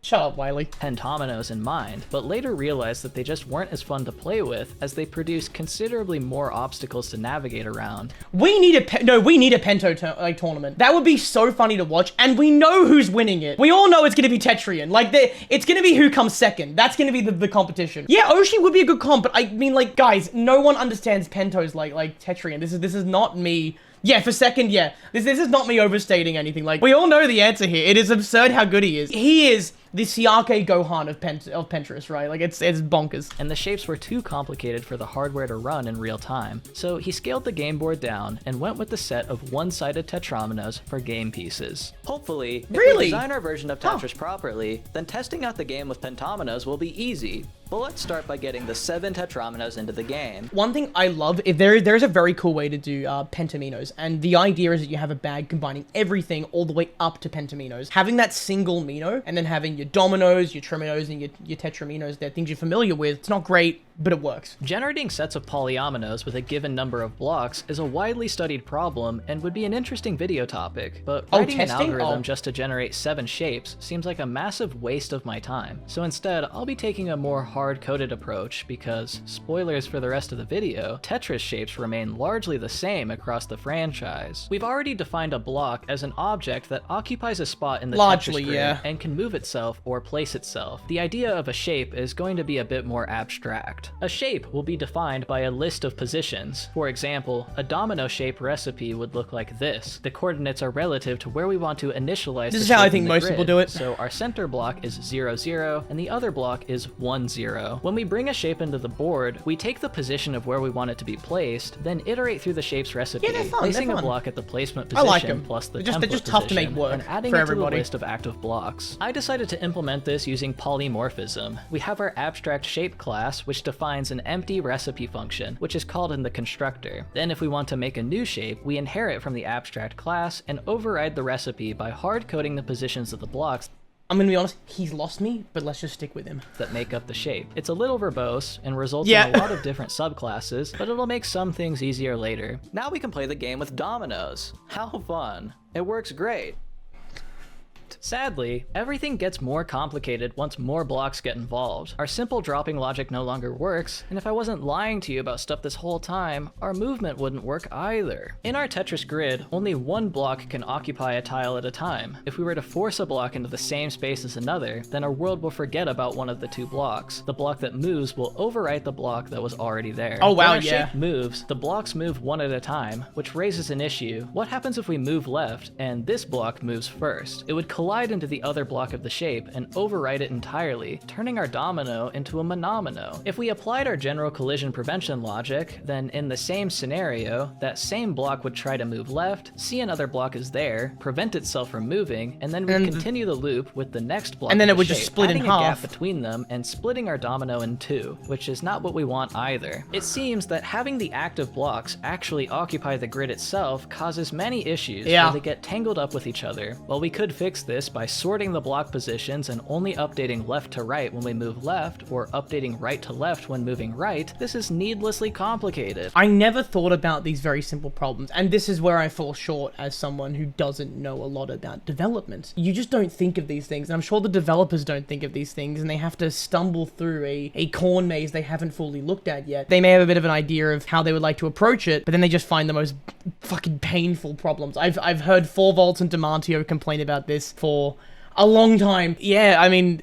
shut up, Wylie. pentominoes in mind, but later realized that they just weren't as fun to play with, as they produce considerably more obstacles to navigate around. We need a pento tournament. That would be so funny to watch, and we know who's winning it. We all know it's gonna be Tetrian. Like, it's gonna be who comes second. That's gonna be the competition. Yeah, Oshi would be a good comp, but I mean, like, guys, no one understands pentos like Tetrian. This is not me. Yeah, for second, yeah. This is not me overstating anything. Like, we all know the answer here. It is absurd how good he is. He is the Siake Gohan of Tetris, right? Like, it's bonkers. And the shapes were too complicated for the hardware to run in real time. So he scaled the game board down and went with the set of one-sided tetrominoes for game pieces. Hopefully, if we design our version of Tetris properly, then testing out the game with pentominoes will be easy. But let's start by getting the 7 tetrominoes into the game. One thing I love, if there's a very cool way to do pentaminos, and the idea is that you have a bag combining everything all the way up to pentaminos. Having that single mino, and then having your dominoes, your triminos, and your tetraminos, they're things you're familiar with. It's not great, but it works. Generating sets of polyominoes with a given number of blocks is a widely studied problem and would be an interesting video topic, but writing an algorithm just to generate 7 shapes seems like a massive waste of my time. So instead, I'll be taking a more hard-coded approach because, spoilers for the rest of the video, Tetris shapes remain largely the same across the franchise. We've already defined a block as an object that occupies a spot in the Tetris grid and can move itself or place itself. The idea of a shape is going to be a bit more abstract. A shape will be defined by a list of positions. For example, a domino shape recipe would look like this. The coordinates are relative to where we want to initialize This is how I think most people do it. So our center block is 0, 0, and the other block is 1, 0. When we bring a shape into the board, we take the position of where we want it to be placed, then iterate through the shape's recipe, placing a block at the placement position plus the template they're just tough to make work and adding it to the list of active blocks. I decided to implement this using polymorphism. We have our abstract shape class, which defines an empty recipe function, which is called in the constructor. Then if we want to make a new shape, we inherit from the abstract class and override the recipe by hard-coding the positions of the blocks. I'm gonna be honest, he's lost me, but let's just stick with him. That make up the shape. It's a little verbose and results in a lot of different subclasses, but it'll make some things easier later. Now we can play the game with dominoes. How fun. It works great. Sadly, everything gets more complicated once more blocks get involved. Our simple dropping logic no longer works, and if I wasn't lying to you about stuff this whole time, our movement wouldn't work either. In our Tetris grid, only one block can occupy a tile at a time. If we were to force a block into the same space as another, then our world will forget about one of the 2 blocks. The block that moves will overwrite the block that was already there. Oh wow, when our shape moves, the blocks move one at a time, which raises an issue. What happens if we move left, and this block moves first? It would collide into the other block of the shape and overwrite it entirely, turning our domino into a monomino. If we applied our general collision prevention logic, then in the same scenario, that same block would try to move left, see another block is there, prevent itself from moving, and then we'd continue the loop with the next block and then of it would shape, just split in adding half. a gap between them and splitting our domino in 2, which is not what we want either. It seems that having the active blocks actually occupy the grid itself causes many issues where they get tangled up with each other. While we could fix this by sorting the block positions and only updating left to right when we move left, or updating right to left when moving right, this is needlessly complicated. I never thought about these very simple problems, and this is where I fall short as someone who doesn't know a lot about development. You just don't think of these things, and I'm sure the developers don't think of these things, and they have to stumble through a corn maze they haven't fully looked at yet. They may have a bit of an idea of how they would like to approach it, but then they just find the most fucking painful problems. I've heard 4volts and Demantio complain about this for a long time. Yeah, I mean,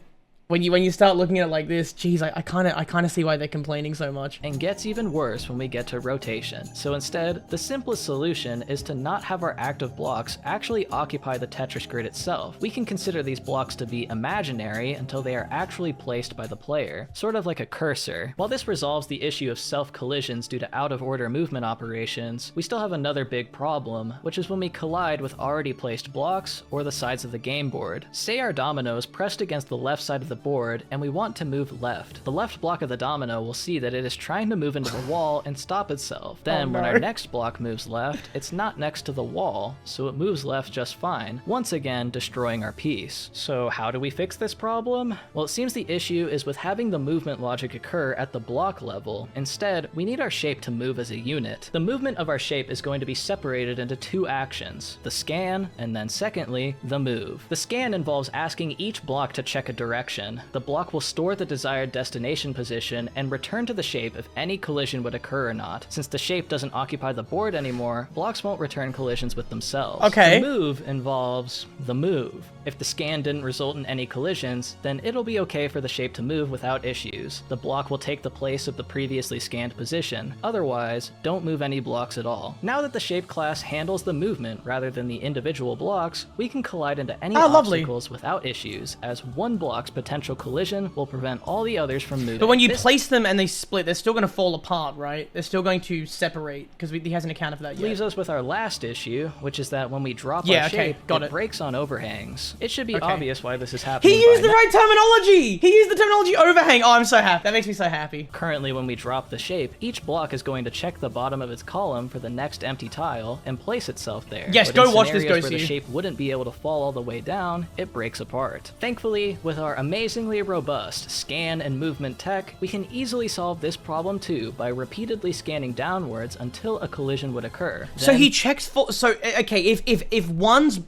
when you start looking at it like this, geez, I kind of see why they're complaining so much. And gets even worse when we get to rotation. So instead, the simplest solution is to not have our active blocks actually occupy the Tetris grid itself. We can consider these blocks to be imaginary until they are actually placed by the player, sort of like a cursor. While this resolves the issue of self-collisions due to out-of-order movement operations, we still have another big problem, which is when we collide with already placed blocks or the sides of the game board. Say our domino is pressed against the left side of the board and we want to move left. The left block of the domino will see that it is trying to move into the wall and stop itself. Then when our next block moves left, it's not next to the wall, so it moves left just fine, once again destroying our piece. So how do we fix this problem? Well, it seems the issue is with having the movement logic occur at the block level. Instead, we need our shape to move as a unit. The movement of our shape is going to be separated into 2 actions, the scan, and then secondly, the move. The scan involves asking each block to check a direction. collision. The block will store the desired destination position and return to the shape if any collision would occur or not. Since the shape doesn't occupy the board anymore, blocks won't return collisions with themselves. Okay. The move involves the move. If the scan didn't result in any collisions, then it'll be okay for the shape to move without issues. The block will take the place of the previously scanned position. Otherwise, don't move any blocks at all. Now that the shape class handles the movement rather than the individual blocks, we can collide into any obstacles without issues, as one block's potential collision will prevent all the others from moving. But when you place them and they split, they're still going to fall apart, right? They're still going to separate, because he hasn't accounted for that yet. Leaves us with our last issue, which is that when we drop our shape, it breaks on overhangs. It should be obvious why this is happening. He used the right terminology! He used the terminology overhang! Oh, I'm so happy. That makes me so happy. Currently, when we drop the shape, each block is going to check the bottom of its column for the next empty tile and place itself there. Yes, go watch this, where the shape wouldn't be able to fall all the way down, it breaks apart. Thankfully, with our amazingly robust scan and movement tech, we can easily solve this problem too by repeatedly scanning downwards until a collision would occur. So he checks for, so, okay, if one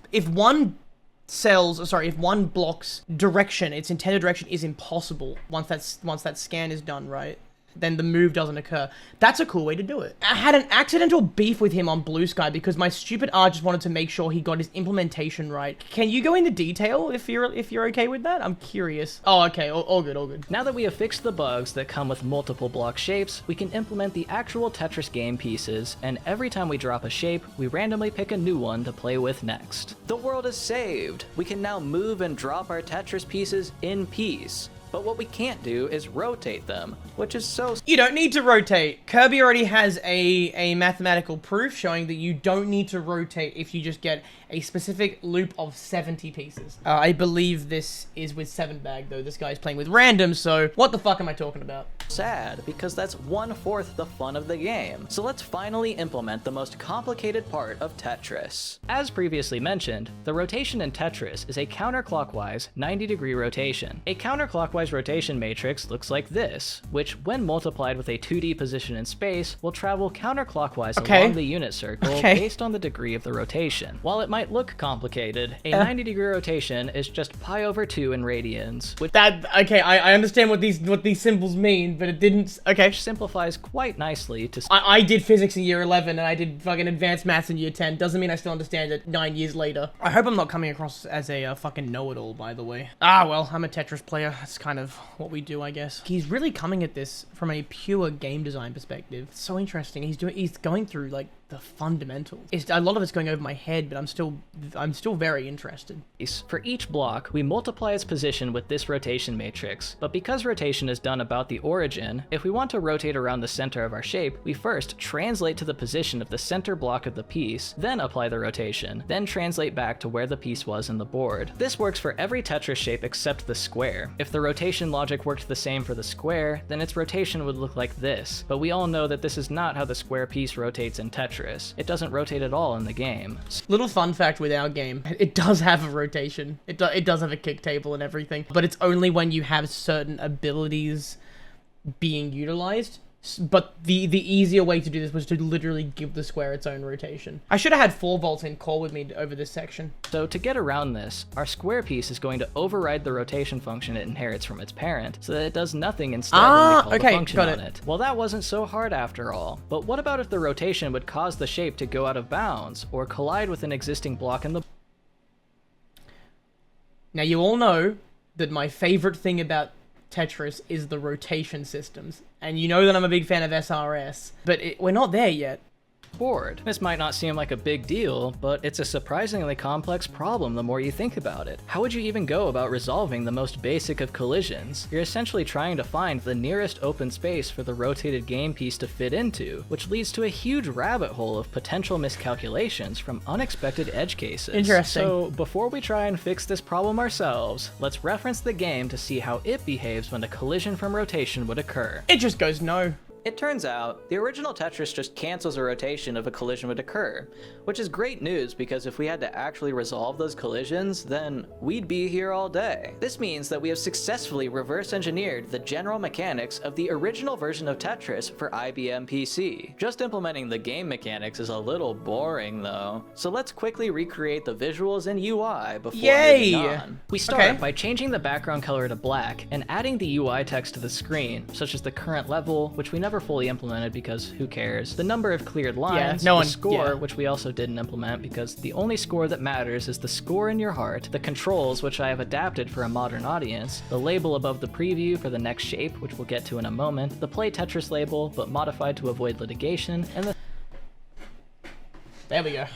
block's direction, its intended direction is impossible once that scan is done, right? Then the move doesn't occur. That's a cool way to do it. I had an accidental beef with him on Blue Sky because my stupid art just wanted to make sure he got his implementation right. Can you go into detail if you're okay with that? I'm curious. Oh, okay. All good, all good. Now that we have fixed the bugs that come with multiple block shapes, we can implement the actual Tetris game pieces, and every time we drop a shape, we randomly pick a new one to play with next. The world is saved! We can now move and drop our Tetris pieces in peace. But what we can't do is rotate them, which is so... You don't need to rotate. Kirby already has a mathematical proof showing that you don't need to rotate if you just get a specific loop of 70 pieces. I believe this is with 7-bag, though. This guy's playing with random, so what the fuck am I talking about? Sad, because that's 1/4 the fun of the game. So let's finally implement the most complicated part of Tetris. As previously mentioned, the rotation in Tetris is a counterclockwise 90-degree rotation. A counterclockwise rotation matrix looks like this, which when multiplied with a 2D position in space will travel counterclockwise along the unit circle based on the degree of the rotation. While it might look complicated, a 90-degree rotation is just pi over 2 in radians. With that, I understand what these symbols mean, but it didn't, which simplifies quite nicely to... I did physics in year 11 and I did fucking advanced maths in year 10. Doesn't mean I still understand it 9 years later. I hope I'm not coming across as a fucking know-it-all, by the way. Ah, well, I'm a Tetris player. That's kind of what we do, I guess. He's really coming at this from a pure game design perspective. It's so interesting. He's going through, like, the fundamentals. A lot of it's going over my head, but I'm still very interested. For each block, we multiply its position with this rotation matrix, but because rotation is done about the origin, if we want to rotate around the center of our shape, we first translate to the position of the center block of the piece, then apply the rotation, then translate back to where the piece was in the board. This works for every Tetris shape except the square. If the rotation logic worked the same for the square, then its rotation would look like this, but we all know that this is not how the square piece rotates in Tetris. It doesn't rotate at all in the game. Little fun fact with our game, it does have a rotation. It does have a kick table and everything, but it's only when you have certain abilities being utilized. But the easier way to do this was to literally give the square its own rotation. I should have had 4 volts in core with me over this section. So to get around this, our square piece is going to override the rotation function it inherits from its parent, so that it does nothing instead when we call the function on it. Well, that wasn't so hard after all. But what about if the rotation would cause the shape to go out of bounds, or collide with an existing block in the... Now you all know that my favorite thing about Tetris is the rotation systems, and you know that I'm a big fan of SRS, but we're not there yet. Board. This might not seem like a big deal, but it's a surprisingly complex problem the more you think about it. How would you even go about resolving the most basic of collisions? You're essentially trying to find the nearest open space for the rotated game piece to fit into, which leads to a huge rabbit hole of potential miscalculations from unexpected edge cases. Interesting. So before we try and fix this problem ourselves, let's reference the game to see how it behaves when a collision from rotation would occur. It just goes no. It turns out, the original Tetris just cancels a rotation if a collision would occur, which is great news because if we had to actually resolve those collisions, then we'd be here all day. This means that we have successfully reverse engineered the general mechanics of the original version of Tetris for IBM PC. Just implementing the game mechanics is a little boring though, so let's quickly recreate the visuals and UI before moving on. We start by changing the background color to black and adding the UI text to the screen, such as the current level, which we never fully implemented because who cares, the number of cleared lines, the score, which we also didn't implement because the only score that matters is the score in your heart, the controls, which I have adapted for a modern audience, the label above the preview for the next shape, which we'll get to in a moment, the Play Tetris label, but modified to avoid litigation, and the... There we go.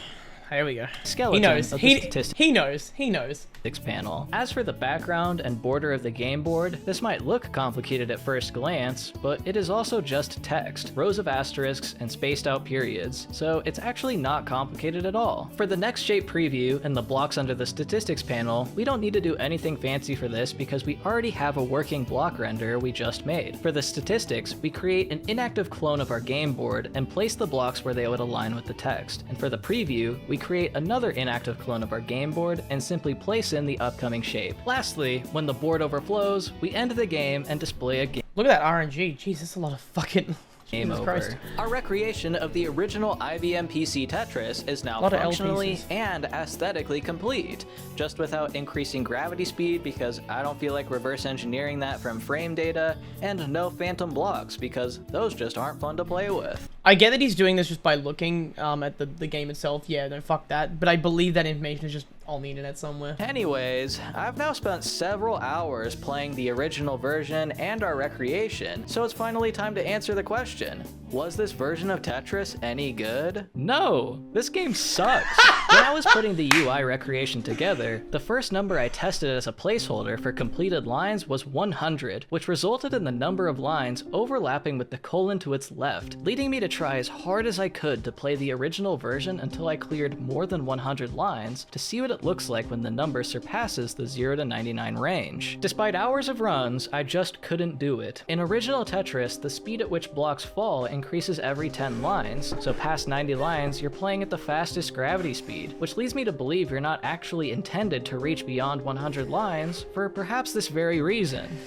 There we go. Skeleton. He knows. He knows. He knows. Panel. As for the background and border of the game board, this might look complicated at first glance, but it is also just text, rows of asterisks, and spaced out periods, so it's actually not complicated at all. For the next shape preview and the blocks under the statistics panel, we don't need to do anything fancy for this because we already have a working block render we just made. For the statistics, we create an inactive clone of our game board and place the blocks where they would align with the text. And for the preview, we create another inactive clone of our game board and simply place in the upcoming shape. Lastly, when the board overflows, we end the game and display a game. Look at that RNG. Jeez, that's a lot of fucking... Game over. Christ. Our recreation of the original IBM PC Tetris is now functionally and aesthetically complete, just without increasing gravity speed because I don't feel like reverse engineering that from frame data, and no phantom blocks because those just aren't fun to play with. I get that he's doing this just by looking at the game itself. Yeah, no, fuck that. But I believe that information is just on the internet somewhere. Anyways, I've now spent several hours playing the original version and our recreation, so it's finally time to answer the question. Was this version of Tetris any good? No, this game sucks. When I was putting the UI recreation together, the first number I tested as a placeholder for completed lines was 100, which resulted in the number of lines overlapping with the colon to its left, leading me to try as hard as I could to play the original version until I cleared more than 100 lines to see what it looks like when the number surpasses the 0 to 99 range. Despite hours of runs, I just couldn't do it. In original Tetris, the speed at which blocks fall increases every 10 lines, so past 90 lines, you're playing at the fastest gravity speed, which leads me to believe you're not actually intended to reach beyond 100 lines for perhaps this very reason.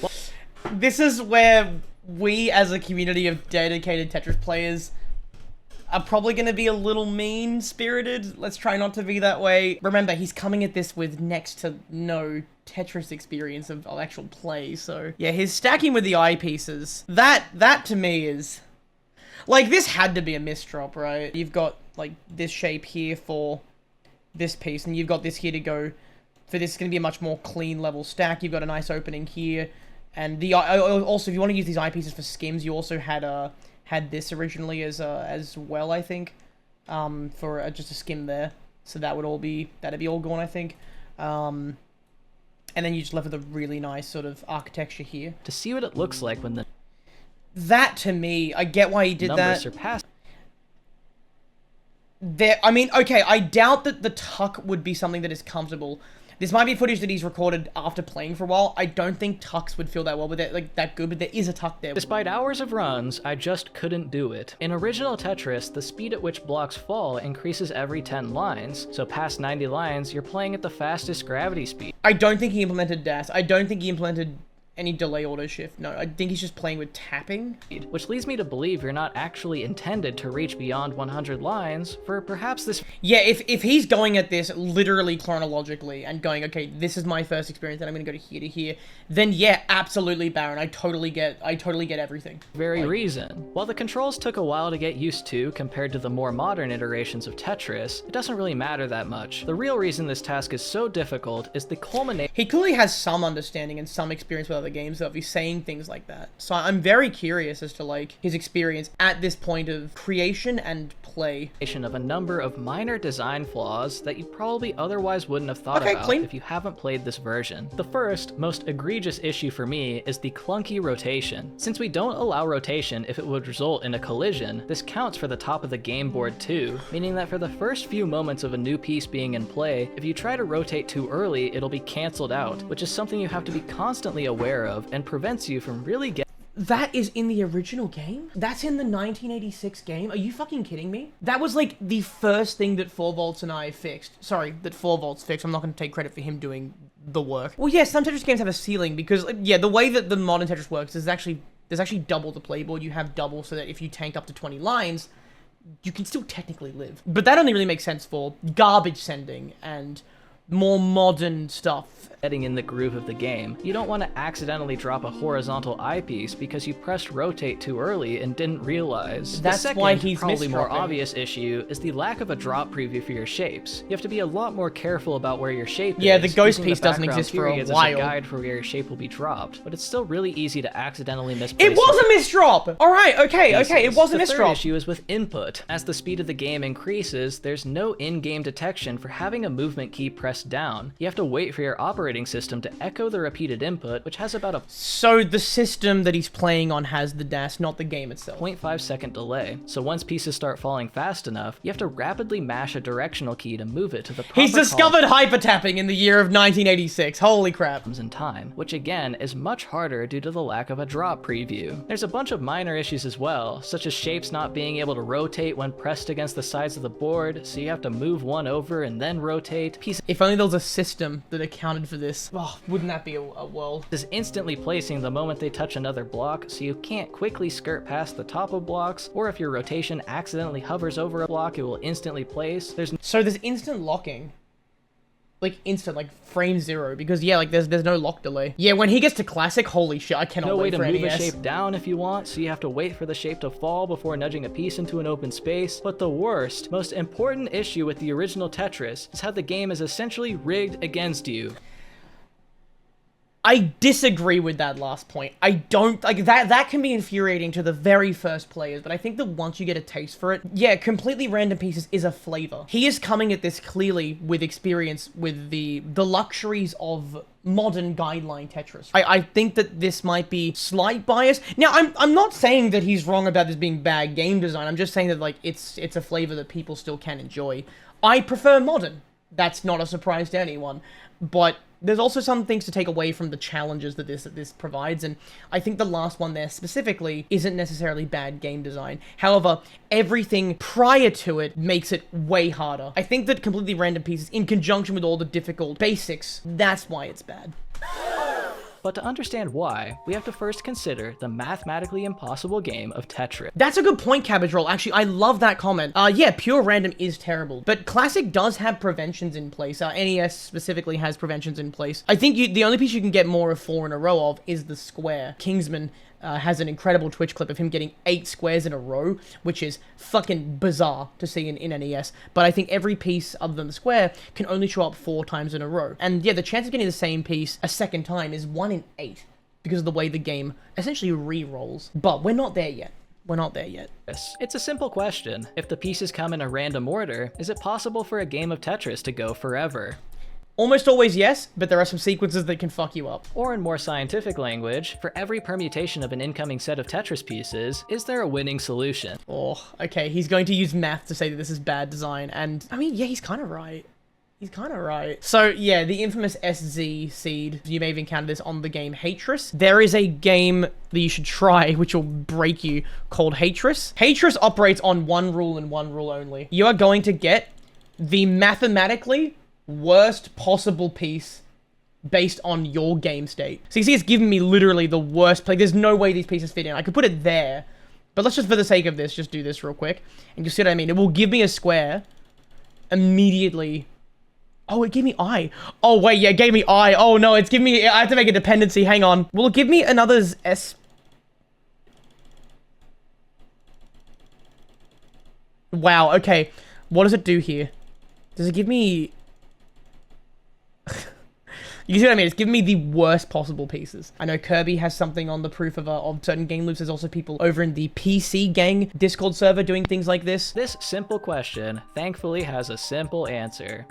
This is where we, as a community of dedicated Tetris players, are probably going to be a little mean-spirited. Let's try not to be that way. Remember, he's coming at this with next to no Tetris experience of actual play, so... Yeah, his stacking with the eyepieces, that to me is... Like, this had to be a misdrop, right? You've got, like, this shape here for this piece, and you've got this here to go for this. It's going to be a much more clean level stack. You've got a nice opening here, and the also, if you want to use these eyepieces for skims, you also had this originally as well, I think, for just a skim there. So that'd be all gone, I think. And then you just left with a really nice sort of architecture here. To see what it looks like when the... That, to me, I get why he did that. Surpassed. I mean, okay, I doubt that the tuck would be something that is comfortable. This might be footage that he's recorded after playing for a while. I don't think tucks would feel that well with it, like, that good, but there is a tuck there. Despite hours of runs, I just couldn't do it. In original Tetris, the speed at which blocks fall increases every 10 lines, so past 90 lines, you're playing at the fastest gravity speed. I don't think he implemented DAS. I don't think he implemented any delay auto shift. No, I think he's just playing with tapping. Which leads me to believe you're not actually intended to reach beyond 100 lines for perhaps this... Yeah, if he's going at this literally chronologically and going, okay, this is my first experience and I'm gonna go to here, then yeah, absolutely, Baron. I totally get everything. Very reason. While the controls took a while to get used to compared to the more modern iterations of Tetris, it doesn't really matter that much. The real reason this task is so difficult is the culmination... He clearly has some understanding and some experience with other games, though, if he's saying things like that. So I'm very curious as to, like, his experience at this point of creation and play. Of a number of minor design flaws that you probably otherwise wouldn't have thought about if you haven't played this version. The first, most egregious issue for me is the clunky rotation. Since we don't allow rotation if it would result in a collision, this counts for the top of the game board too, meaning that for the first few moments of a new piece being in play, if you try to rotate too early, it'll be cancelled out, which is something you have to be constantly aware of and prevents you from really getting... That is in the original game? That's in the 1986 game? Are you fucking kidding me? That was like the first thing that 4volts and I fixed. Sorry, that 4volts fixed. I'm not going to take credit for him doing the work. Well, yeah, some Tetris games have a ceiling because, yeah, the way that the modern Tetris works is there's actually double the playboard. You have double so that if you tank up to 20 lines, you can still technically live. But that only really makes sense for garbage sending and more modern stuff. Getting in the groove of the game. You don't want to accidentally drop a horizontal eyepiece because you pressed rotate too early and didn't realize. That's the second, why he's probably more misdropping. obvious issue is the lack of a drop preview for your shapes. You have to be a lot more careful about where your shape is. Yeah, the ghost using piece doesn't exist for a periods while. as a guide for where your shape will be dropped, but it's still really easy to accidentally misplace. It was a misdrop! Alright, okay, it was a The third misdrop. issue is with input. As the speed of the game increases, there's no in-game detection for having a movement key pressed down. You have to wait for your operating system to echo the repeated input, which has about a So the system that he's playing on has the DAS, not the game itself. 0.5 second delay. So once pieces start falling fast enough, you have to rapidly mash a directional key to move it to the proper He's discovered hyper-tapping in the year of 1986. Holy crap. columns in time, which again is much harder due to the lack of a drop preview. There's a bunch of minor issues as well, such as shapes not being able to rotate when pressed against the sides of the board, so you have to move one over and then rotate. If only there was a system that accounted for this. Oh, wouldn't that be a world? Is instantly placing the moment they touch another block, so you can't quickly skirt past the top of blocks, or if your rotation accidentally hovers over a block, it will instantly place. So there's instant locking. Like instant, like frame zero, because yeah, like there's no lock delay. Yeah, when he gets to classic, holy shit, I cannot no way wait to for move a NES. shape down if you want, so you have to wait for the shape to fall before nudging a piece into an open space. But the worst, most important issue with the original Tetris is how the game is essentially rigged against you. I disagree with that last point. I don't, like, that can be infuriating to the very first players, but I think that once you get a taste for it, yeah, completely random pieces is a flavor. He is coming at this clearly with experience with the luxuries of modern guideline Tetris. I think that this might be slight bias. Now, I'm not saying that he's wrong about this being bad game design. I'm just saying that, like, it's a flavor that people still can enjoy. I prefer modern. That's not a surprise to anyone, but there's also some things to take away from the challenges that this provides, and I think the last one there specifically isn't necessarily bad game design. However, everything prior to it makes it way harder. I think that completely random pieces, in conjunction with all the difficult basics, that's why it's bad. But to understand why, we have to first consider the mathematically impossible game of Tetris. That's a good point, Cabbage Roll. Actually, I love that comment. Yeah, pure random is terrible, but Classic does have preventions in place. NES specifically has preventions in place. I think the only piece you can get more of 4 in a row of is the square. Kingsman has an incredible Twitch clip of him getting 8 squares in a row, which is fucking bizarre to see in NES. But I think every piece other than the square can only show up 4 times in a row. And yeah, the chance of getting the same piece a second time is 1 in 8 because of the way the game essentially re-rolls. But we're not there yet. We're not there yet. It's a simple question. If the pieces come in a random order, is it possible for a game of Tetris to go forever? Almost always yes, but there are some sequences that can fuck you up. Or in more scientific language, for every permutation of an incoming set of Tetris pieces, is there a winning solution? Oh, okay, he's going to use math to say that this is bad design, and I mean, yeah, he's kind of right. He's kind of right. So, yeah, the infamous SZ seed, you may have encountered this on the game Tetris. There is a game that you should try, which will break you, called Tetris. Tetris operates on one rule and one rule only. You are going to get the mathematically worst possible piece based on your game state. So you see it's giving me literally the worst play. There's no way these pieces fit in. I could put it there, but let's just, for the sake of this, just do this real quick. And you see what I mean? It will give me a square immediately. Oh, it gave me I. Oh, wait, yeah, it gave me I. Oh, no, it's giving me... I have to make a dependency. Hang on. Will it give me another S? Wow, okay. What does it do here? Does it give me... You see what I mean? It's giving me the worst possible pieces. I know Kirby has something on the proof of certain game loops. There's also people over in the PC gang Discord server doing things like this. This simple question, thankfully, has a simple answer.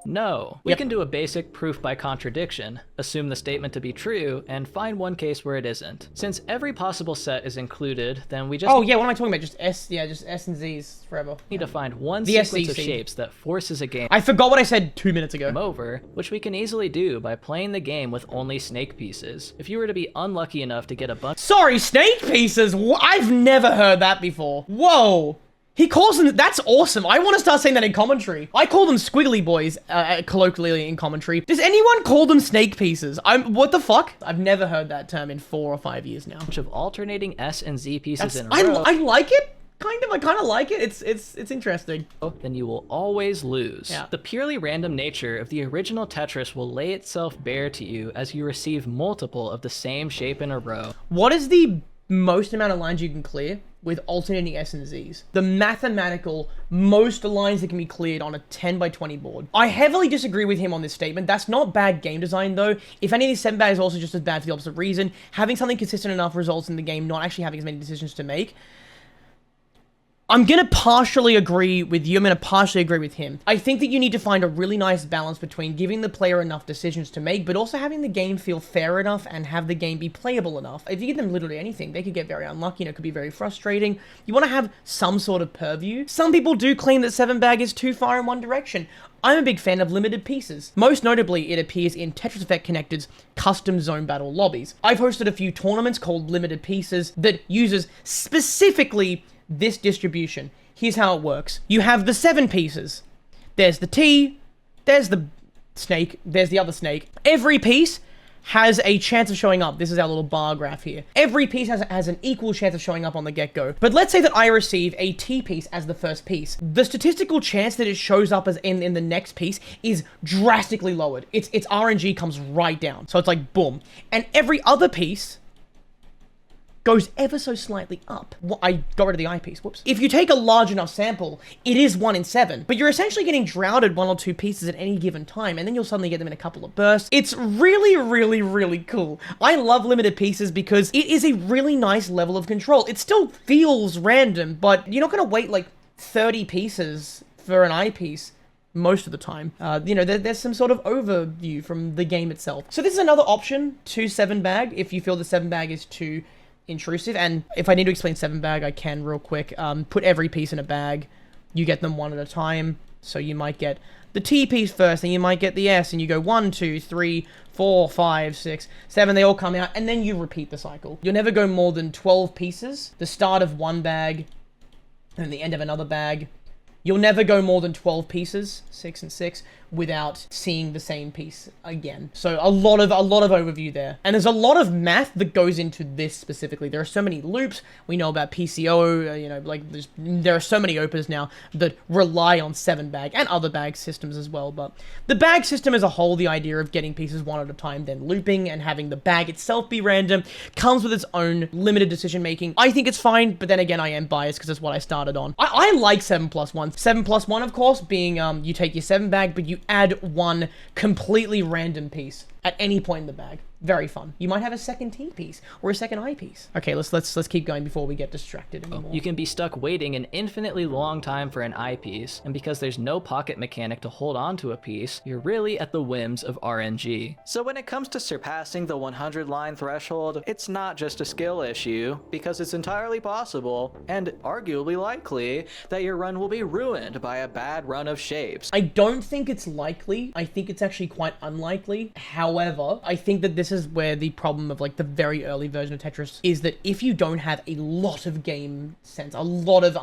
No. We can do a basic proof by contradiction, assume the statement to be true, and find one case where it isn't. Since every possible set is included, then we just Oh yeah, what am I talking about? Just S, yeah, just S and Z's forever. need to find one The sequence of SCC. shapes that forces a game I forgot what I said 2 minutes ago. over, which we can easily do by playing the game with only snake pieces. If you were to be unlucky enough to get a bunch Sorry, snake pieces? I've never heard that before. Whoa. He calls them, that's awesome. I want to start saying that in commentary. I call them squiggly boys, colloquially in commentary. Does anyone call them snake pieces? What the fuck? I've never heard that term in 4 or 5 years now. of alternating S and Z pieces in a row, I like it. I kind of like it. It's interesting. then you will always lose. Yeah. The purely random nature of the original Tetris will lay itself bare to you as you receive multiple of the same shape in a row. What is the most amount of lines you can clear with alternating S and Zs? The mathematical most lines that can be cleared on a 10 by 20 board. I heavily disagree with him on this statement. That's not bad game design though. If any of these 7 bags is also just as bad for the opposite reason, having something consistent enough results in the game not actually having as many decisions to make. I'm going to partially agree with you. I'm going to partially agree with him. I think that you need to find a really nice balance between giving the player enough decisions to make, but also having the game feel fair enough and have the game be playable enough. If you give them literally anything, they could get very unlucky and it could be very frustrating. You want to have some sort of purview. Some people do claim that 7-bag is too far in one direction. I'm a big fan of limited pieces. Most notably, it appears in Tetris Effect Connected's custom zone battle lobbies. I've hosted a few tournaments called limited pieces that uses specifically this distribution. Here's how it works. You have the 7 pieces. There's the T, there's the snake, there's the other snake. Every piece has a chance of showing up. This is our little bar graph here. Every piece has an equal chance of showing up on the get-go. But let's say that I receive a T piece as the first piece. The statistical chance that it shows up as in the next piece is drastically lowered. Its RNG comes right down. So it's like boom. And every other piece goes ever so slightly up. I got rid of the eyepiece, whoops. If you take a large enough sample, it is 1 in 7, but you're essentially getting droughted 1 or 2 pieces at any given time, and then you'll suddenly get them in a couple of bursts. It's really, really, really cool. I love limited pieces because it is a really nice level of control. It still feels random, but you're not gonna wait like 30 pieces for an eyepiece most of the time. You know, there's some sort of overview from the game itself. So this is another option to 7-bag if you feel the 7-bag is too intrusive. And if I need to explain 7-bag, I can real quick. Put every piece in a bag. You get them one at a time. So you might get the T piece first, and you might get the S, and you go 1, 2, 3, 4, 5, 6, 7. They all come out, and then you repeat the cycle. You'll never go more than 12 pieces. The start of one bag, and the end of another bag. You'll never go more than 12 pieces, 6 and 6, without seeing the same piece again. So a lot of overview there. And there's a lot of math that goes into this specifically. There are so many loops. We know about PCO, you know, like there are so many opers now that rely on 7-bag and other bag systems as well. But the bag system as a whole, the idea of getting pieces one at a time, then looping and having the bag itself be random, comes with its own limited decision making. I think it's fine, but then again, I am biased because it's what I started on. I like 7+1. 7+1, of course, being you take your 7-bag, but you add 1 completely random piece at any point in the bag. Very fun. You might have a second T piece or a second I piece. Okay, let's keep going before we get distracted anymore. You can be stuck waiting an infinitely long time for an eyepiece, and because there's no pocket mechanic to hold on to a piece, you're really at the whims of RNG. So when it comes to surpassing the 100 line threshold, it's not just a skill issue, because it's entirely possible, and arguably likely, that your run will be ruined by a bad run of shapes. I don't think it's likely. I think it's actually quite unlikely. However, I think that this is where the problem of like the very early version of Tetris is that if you don't have a lot of game sense, a lot of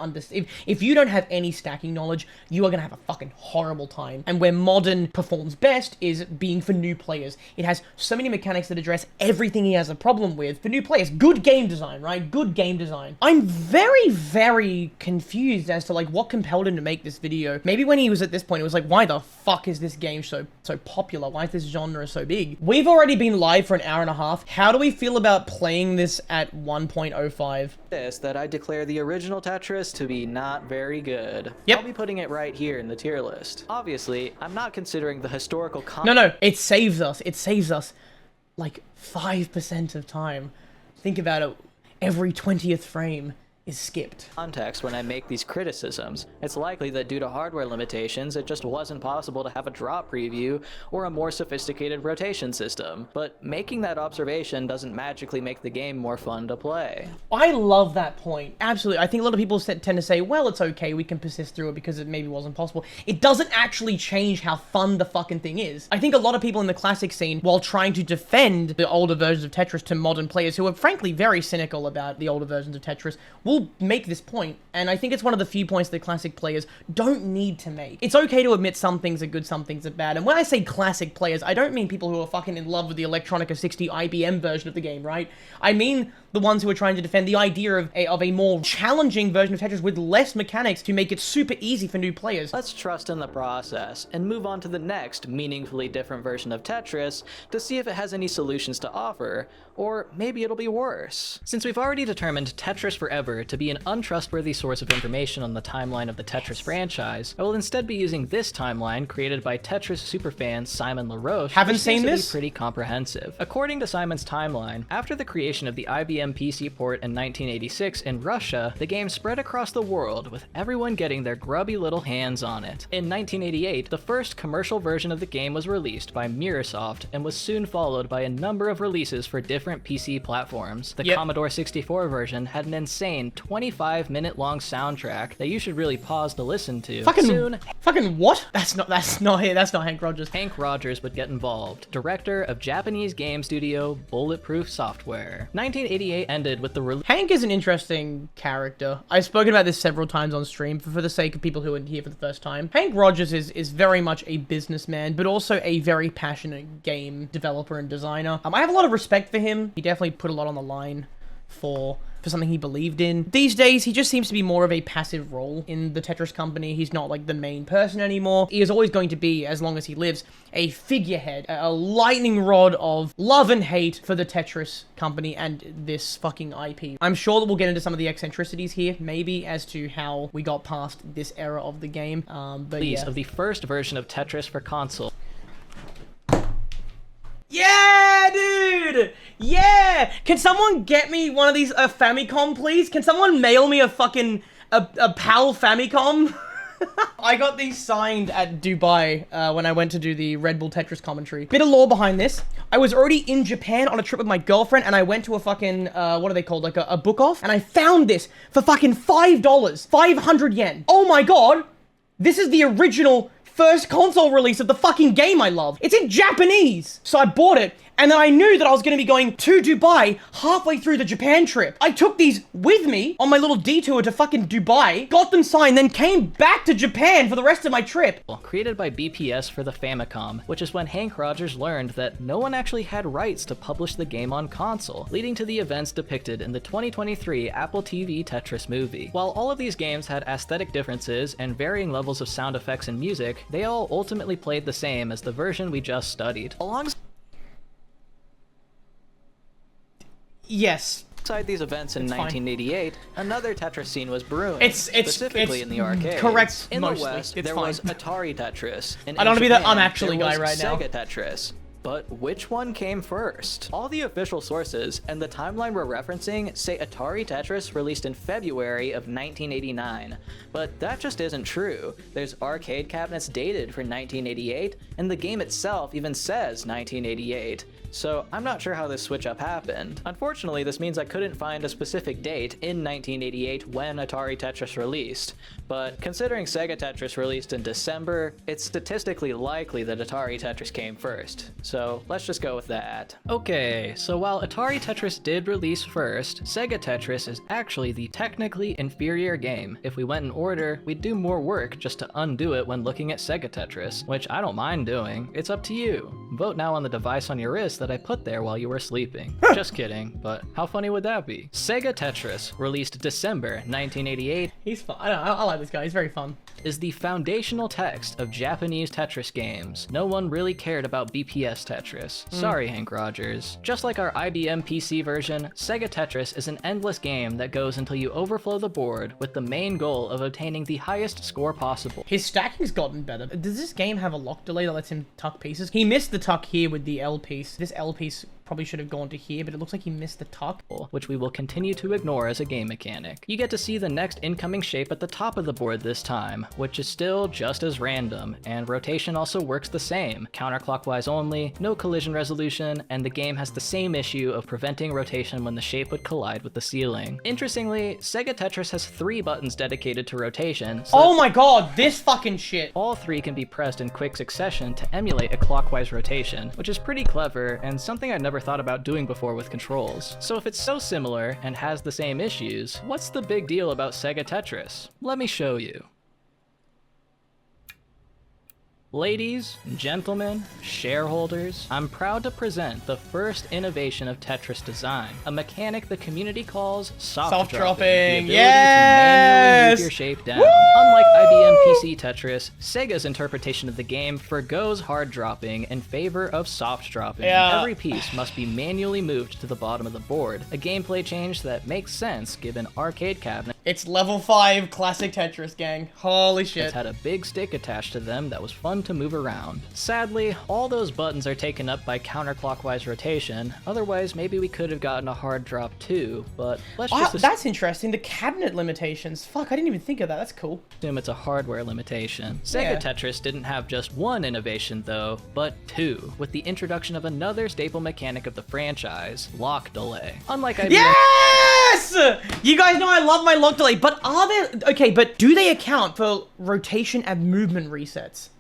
if you don't have any stacking knowledge, you are gonna have a fucking horrible time. And where modern performs best is being for new players. It has so many mechanics that address everything he has a problem with for new players. Good game design, right? Good game design. I'm very, very confused as to like what compelled him to make this video. Maybe when he was at this point, it was like, why the fuck is this game so popular? Why is this genre so big? We've already been live for an hour and a half. How do we feel about playing this at 1.05? That I declare the original Tetris to be not very good. Yep. I'll be putting it right here in the tier list. Obviously, I'm not considering the historical No, it saves us. It saves us like 5% of time. Think about it. Every 20th frame is skipped. Context when I make these criticisms. It's likely that due to hardware limitations, it just wasn't possible to have a drop preview or a more sophisticated rotation system. But making that observation doesn't magically make the game more fun to play. I love that point. Absolutely. I think a lot of people tend to say, well, it's okay, we can persist through it because it maybe wasn't possible. It doesn't actually change how fun the fucking thing is. I think a lot of people in the classic scene, while trying to defend the older versions of Tetris to modern players who are frankly very cynical about the older versions of Tetris, will make this point, and I think it's one of the few points that classic players don't need to make. It's okay to admit some things are good, some things are bad, and when I say classic players, I don't mean people who are fucking in love with the Electronica 60 IBM version of the game, right? I mean the ones who are trying to defend the idea of a more challenging version of Tetris with less mechanics to make it super easy for new players. Let's trust in the process and move on to the next meaningfully different version of Tetris to see if it has any solutions to offer, or maybe it'll be worse. Since we've already determined Tetris Forever to be an untrustworthy source of information on the timeline of the Tetris franchise, I will instead be using this timeline created by Tetris superfan Simon LaRoche. Haven't seen this? Pretty comprehensive. According to Simon's timeline, after the creation of the IBM PC port in 1986 in Russia, the game spread across the world with everyone getting their grubby little hands on it. In 1988, the first commercial version of the game was released by Microsoft and was soon followed by a number of releases for different PC platforms. The Commodore 64 version had an insane 25-minute long soundtrack that you should really pause to listen to. Fucking what? That's not Hank Rogers. Hank Rogers would get involved, director of Japanese game studio Bulletproof Software. 1988 ended with the release. Hank is an interesting character. I've spoken about this several times on stream for the sake of people who are here for the first time. Hank Rogers is very much a businessman, but also a very passionate game developer and designer. I have a lot of respect for him. He definitely put a lot on the line for something he believed in. These days, he just seems to be more of a passive role in the Tetris company. He's not like the main person anymore. He is always going to be, as long as he lives, a figurehead, a lightning rod of love and hate for the Tetris company and this fucking IP. I'm sure that we'll get into some of the eccentricities here, maybe, as to how we got past this era of the game. But yeah. Of the first version of Tetris for console. Yeah, dude! Yeah! Can someone get me one of these, a Famicom, please? Can someone mail me a fucking, a PAL Famicom? I got these signed at Dubai when I went to do the Red Bull Tetris commentary. Bit of lore behind this. I was already in Japan on a trip with my girlfriend, and I went to a fucking, what are they called? Like a book off? And I found this for fucking $5. 500 yen. Oh my god! This is the original first console release of the fucking game I love. It's in Japanese. So I bought it, and then I knew that I was going to be going to Dubai halfway through the Japan trip. I took these with me on my little detour to fucking Dubai, got them signed, then came back to Japan for the rest of my trip. Created by BPS for the Famicom, which is when Hank Rogers learned that no one actually had rights to publish the game on console, leading to the events depicted in the 2023 Apple TV Tetris movie. While all of these games had aesthetic differences and varying levels of sound effects and music, they all ultimately played the same as the version we just studied. Yes. Alongside these events in 1988, another Tetris scene was brewing, it's specifically in the arcades. Correct. In mostly. the West, it's there fine. was Atari Tetris. And I don't want to be Japan, the I'm actually there guy was right now. Sega Tetris. But which one came first? All the official sources and the timeline we're referencing say Atari Tetris released in February of 1989. But that just isn't true. There's arcade cabinets dated for 1988, and the game itself even says 1988. So I'm not sure how this switch up happened. Unfortunately, this means I couldn't find a specific date in 1988 when Atari Tetris released. But considering Sega Tetris released in December, it's statistically likely that Atari Tetris came first. So let's just go with that. Okay, so while Atari Tetris did release first, Sega Tetris is actually the technically inferior game. If we went in order, we'd do more work just to undo it when looking at Sega Tetris, which I don't mind doing. It's up to you. Vote now on the device on your wrist that I put there while you were sleeping. Just kidding, but how funny would that be? Sega Tetris, released December 1988, He's fun. I like this guy. He's very fun. is the foundational text of Japanese Tetris games. No one really cared about BPS Tetris. Sorry, Hank Rogers. Just like our IBM PC version, Sega Tetris is an endless game that goes until you overflow the board with the main goal of obtaining the highest score possible. His stacking's gotten better. Does this game have a lock delay that lets him tuck pieces? He missed the tuck here with the L piece. This L piece probably should have gone to here, but it looks like he missed the tuck. Which we will continue to ignore as a game mechanic. You get to see the next incoming shape at the top of the board this time, which is still just as random, and rotation also works the same. Counterclockwise only, no collision resolution, and the game has the same issue of preventing rotation when the shape would collide with the ceiling. Interestingly, Sega Tetris has 3 buttons dedicated to rotation, so oh my god, this fucking shit. all 3 can be pressed in quick succession to emulate a clockwise rotation, which is pretty clever and something I'd never thought about doing before with controls. So if it's so similar and has the same issues, what's the big deal about Sega Tetris? Let me show you. Ladies, gentlemen, shareholders, I'm proud to present the first innovation of Tetris design, a mechanic the community calls soft dropping. The ability to manually move your shape down. Woo! Unlike IBM PC Tetris, Sega's interpretation of the game forgoes hard dropping in favor of soft dropping. Yeah. Every piece must be manually moved to the bottom of the board, a gameplay change that makes sense given arcade cabinets. It's level 5 classic Tetris, gang. Holy shit. It's had a big stick attached to them that was fun to move around. Sadly, all those buttons are taken up by counterclockwise rotation, otherwise maybe we could have gotten a hard drop too, but let's just that's interesting, the cabinet limitations. Fuck, I didn't even think of that, that's cool. assume it's a hardware limitation. Sega Tetris didn't have just one innovation though, but 2, with the introduction of another staple mechanic of the franchise, lock delay. Unlike IBM Yes! You guys know I love my lock delay, but are there... Okay, but do they account for rotation and movement resets?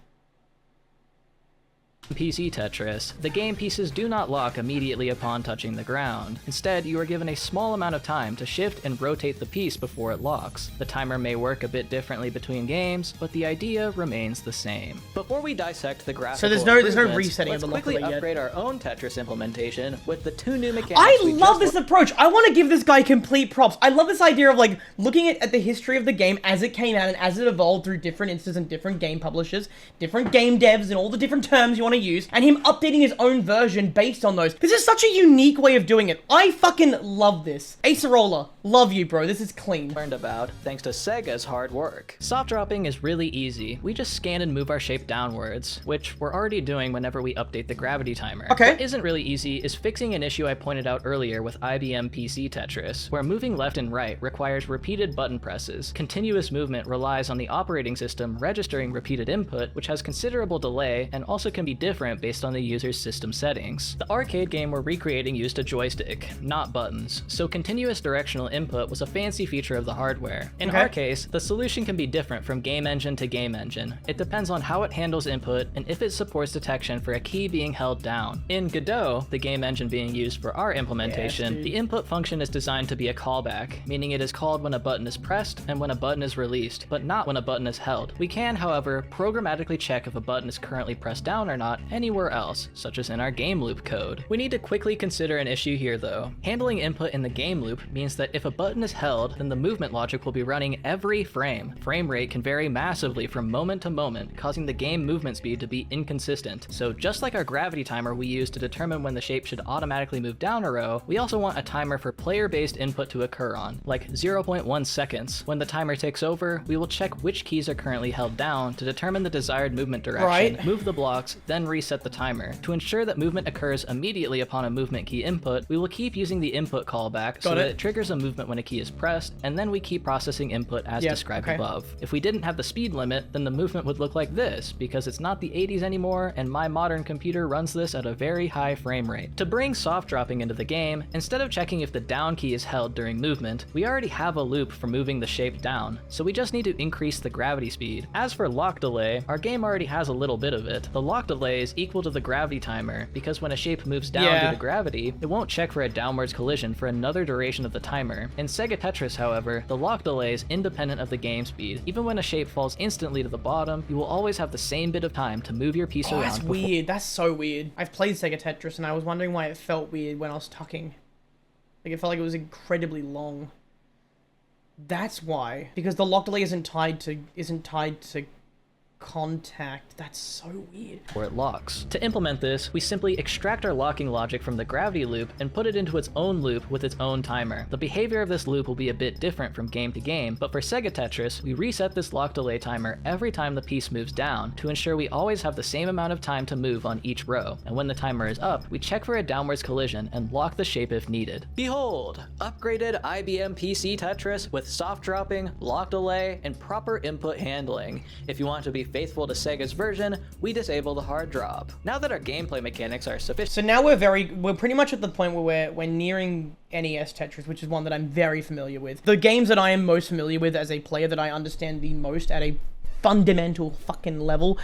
PC Tetris, the game pieces do not lock immediately upon touching the ground. Instead, you are given a small amount of time to shift and rotate the piece before it locks. The timer may work a bit differently between games, but the idea remains the same. Before we dissect the graphical there's no resetting of the lock delay yet. Let's quickly upgrade our own Tetris implementation with the 2 new mechanics. I love this approach. I want to give this guy complete props. I love this idea of like looking at the history of the game as it came out and as it evolved through different instances and different game publishers, different game devs, and all the different terms you want to use, and him updating his own version based on those. This is such a unique way of doing it. I fucking love this. Acerola, love you, bro. This is clean. Learned about thanks to Sega's hard work. Soft dropping is really easy. We just scan and move our shape downwards, which we're already doing whenever we update the gravity timer. Okay. What isn't really easy is fixing an issue I pointed out earlier with IBM PC Tetris, where moving left and right requires repeated button presses. Continuous movement relies on the operating system registering repeated input, which has considerable delay and also can be different based on the user's system settings. The arcade game we're recreating used a joystick, not buttons, so continuous directional input was a fancy feature of the hardware. In our case, the solution can be different from game engine to game engine. It depends on how it handles input and if it supports detection for a key being held down. In Godot, the game engine being used for our implementation, the input function is designed to be a callback, meaning it is called when a button is pressed and when a button is released, but not when a button is held. We can, however, programmatically check if a button is currently pressed down or not anywhere else, such as in our game loop code. We need to quickly consider an issue here though. Handling input in the game loop means that if a button is held, then the movement logic will be running every frame. Frame rate can vary massively from moment to moment, causing the game movement speed to be inconsistent. So just like our gravity timer we use to determine when the shape should automatically move down a row, we also want a timer for player-based input to occur on, like 0.1 seconds. When the timer takes over, we will check which keys are currently held down to determine the desired movement direction, move the blocks, then reset the timer. To ensure that movement occurs immediately upon a movement key input, we will keep using the input callback so that it triggers a movement when a key is pressed, and then we keep processing input as described above. If we didn't have the speed limit, then the movement would look like this, because it's not the 80s anymore, and my modern computer runs this at a very high frame rate. To bring soft dropping into the game, instead of checking if the down key is held during movement, we already have a loop for moving the shape down, so we just need to increase the gravity speed. As for lock delay, our game already has a little bit of it. The lock delay is equal to the gravity timer, because when a shape moves down due to gravity, it won't check for a downwards collision for another duration of the timer. In Sega Tetris, however, the lock delay is independent of the game speed. Even when a shape falls instantly to the bottom, you will always have the same bit of time to move your piece around. That's weird. That's so weird. I've played Sega Tetris and I was wondering why it felt weird when I was tucking. Like, it felt like it was incredibly long. That's why. Because the lock delay isn't tied to contact. That's so weird. Where it locks. To implement this, we simply extract our locking logic from the gravity loop and put it into its own loop with its own timer. The behavior of this loop will be a bit different from game to game, but for Sega Tetris, we reset this lock delay timer every time the piece moves down to ensure we always have the same amount of time to move on each row. And when the timer is up, we check for a downwards collision and lock the shape if needed. Behold, upgraded IBM PC Tetris with soft dropping, lock delay, and proper input handling. If you want to be faithful to Sega's version, we disable the hard drop. Now that our gameplay mechanics are sufficient. So now we're pretty much at the point where we're nearing NES Tetris, which is one that I'm very familiar with. The games that I am most familiar with as a player, that I understand the most at a fundamental fucking level.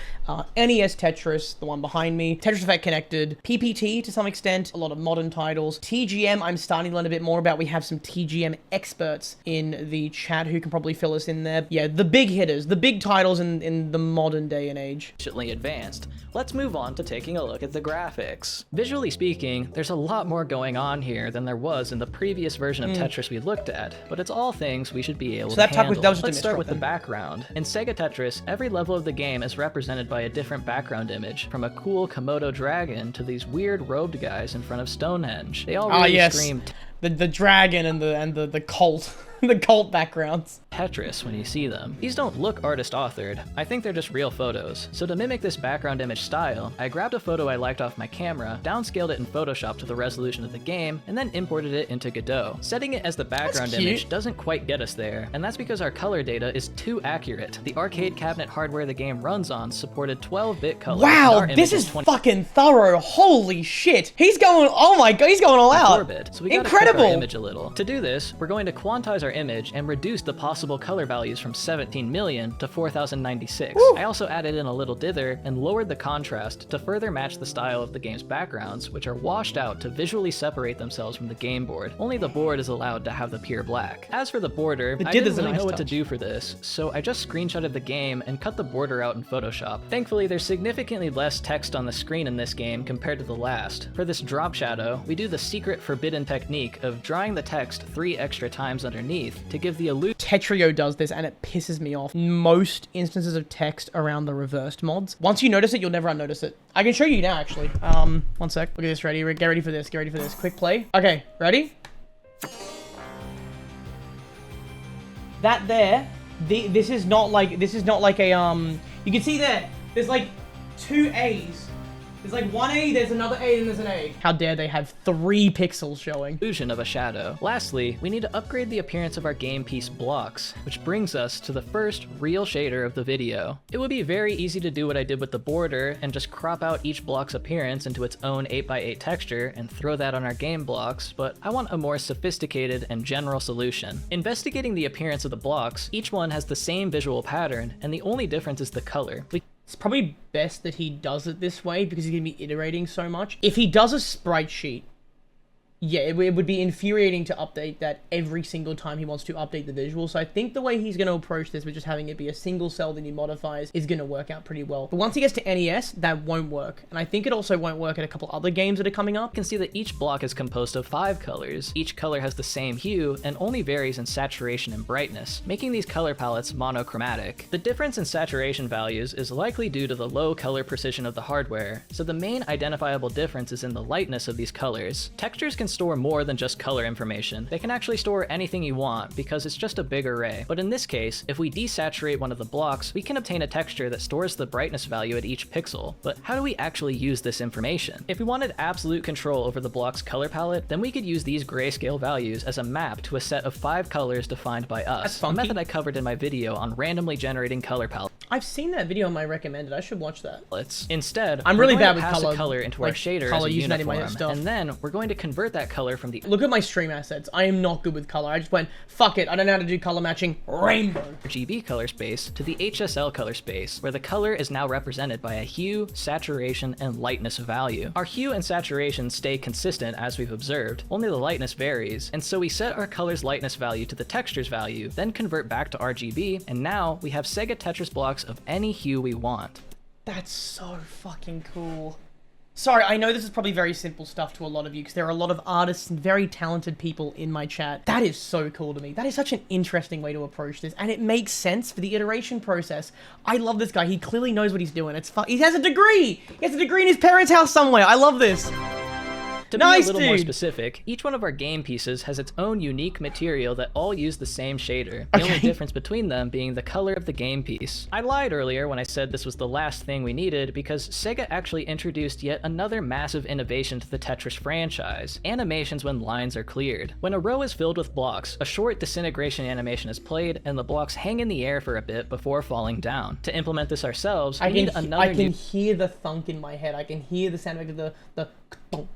NES Tetris, the one behind me, Tetris Effect Connected, PPT to some extent, a lot of modern titles. TGM, I'm starting to learn a bit more about. We have some TGM experts in the chat who can probably fill us in there. Yeah, the big hitters, the big titles in the modern day and age. Advanced. Let's move on to taking a look at the graphics. Visually speaking, there's a lot more going on here than there was in the previous version of Tetris we looked at, but it's all things we should be able to handle. Let's start with the background. In Sega Tetris, every level of the game is represented by a different background image, from a cool Komodo dragon to these weird robed guys in front of Stonehenge. They all really scream the dragon and the cult. The cult backgrounds. Tetris when you see them. These don't look artist authored. I think they're just real photos. So to mimic this background image style, I grabbed a photo I liked off my camera, downscaled it in Photoshop to the resolution of the game, and then imported it into Godot. Setting it as the background image doesn't quite get us there, and that's because our color data is too accurate. The arcade cabinet hardware the game runs on supported 12-bit color. Wow, this is fucking thorough. Holy shit. He's going, oh my god, he's going all out. 4-bit. So we gotta trick our image a little. To do this, we're going to quantize our image and reduce the possible color values from 17 million to 4096. Woo! I also added in a little dither and lowered the contrast to further match the style of the game's backgrounds, which are washed out to visually separate themselves from the game board. Only the board is allowed to have the pure black. As for the border, I didn't really know what to do for this, so I just screenshotted the game and cut the border out in Photoshop. Thankfully, there's significantly less text on the screen in this game compared to the last. For this drop shadow, we do the secret forbidden technique of drawing the text 3 extra times underneath to give the illusion. Tetrio does this and it pisses me off. Most instances of text around the reversed mods. Once you notice it, you'll never unnotice it. I can show you now, actually. One sec. Look at this, ready? Get ready for this, get ready for this. Quick play. Okay, ready? That there, this is not like a, you can see there's like 2 A's. There's like 1 A, there's another A, and there's an A. How dare they have 3 pixels showing? Illusion of a shadow. Lastly, we need to upgrade the appearance of our game piece blocks, which brings us to the first real shader of the video. It would be very easy to do what I did with the border and just crop out each block's appearance into its own 8x8 texture and throw that on our game blocks, but I want a more sophisticated and general solution. Investigating the appearance of the blocks, each one has the same visual pattern, and the only difference is the color. It's probably best that he does it this way because he's going to be iterating so much. If he does a sprite sheet, yeah, it would be infuriating to update that every single time he wants to update the visual. So I think the way he's going to approach this with just having it be a single cell that he modifies is going to work out pretty well. But once he gets to NES, that won't work. And I think it also won't work at a couple other games that are coming up. You can see that each block is composed of 5 colors. Each color has the same hue and only varies in saturation and brightness, making these color palettes monochromatic. The difference in saturation values is likely due to the low color precision of the hardware, so the main identifiable difference is in the lightness of these colors. Textures can store more than just color information. They can actually store anything you want because it's just a big array. But in this case, if we desaturate one of the blocks, we can obtain a texture that stores the brightness value at each pixel. But how do we actually use this information? If we wanted absolute control over the block's color palette, then we could use these grayscale values as a map to a set of 5 colors defined by us. A method I covered in my video on randomly generating color palettes. I've seen that video on my recommended. I should watch that. Instead, I'm really bad with color into our shader as a uniform, and then we're going to convert that color from the... Look at my stream assets. I am not good with color. I just went, fuck it, I don't know how to do color matching. Rainbow. RGB color space to the HSL color space, where the color is now represented by a hue, saturation, and lightness value. Our hue and saturation stay consistent as we've observed, only the lightness varies, and so we set our color's lightness value to the texture's value, then convert back to RGB, and now we have Sega Tetris blocks of any hue we want. That's so fucking cool. Sorry, I know this is probably very simple stuff to a lot of you, because there are a lot of artists and very talented people in my chat. That is so cool to me. That is such an interesting way to approach this, and it makes sense for the iteration process. I love this guy. He clearly knows what he's doing. It's fun. He has a degree! He has a degree in his parents' house somewhere. I love this. To be a little more specific, each one of our game pieces has its own unique material that all use the same shader. The only difference between them being the color of the game piece. I lied earlier when I said this was the last thing we needed because Sega actually introduced yet another massive innovation to the Tetris franchise: animations when lines are cleared. When a row is filled with blocks, a short disintegration animation is played and the blocks hang in the air for a bit before falling down. To implement this ourselves, we need another I can hear the thunk in my head. I can hear the sound of the thunk.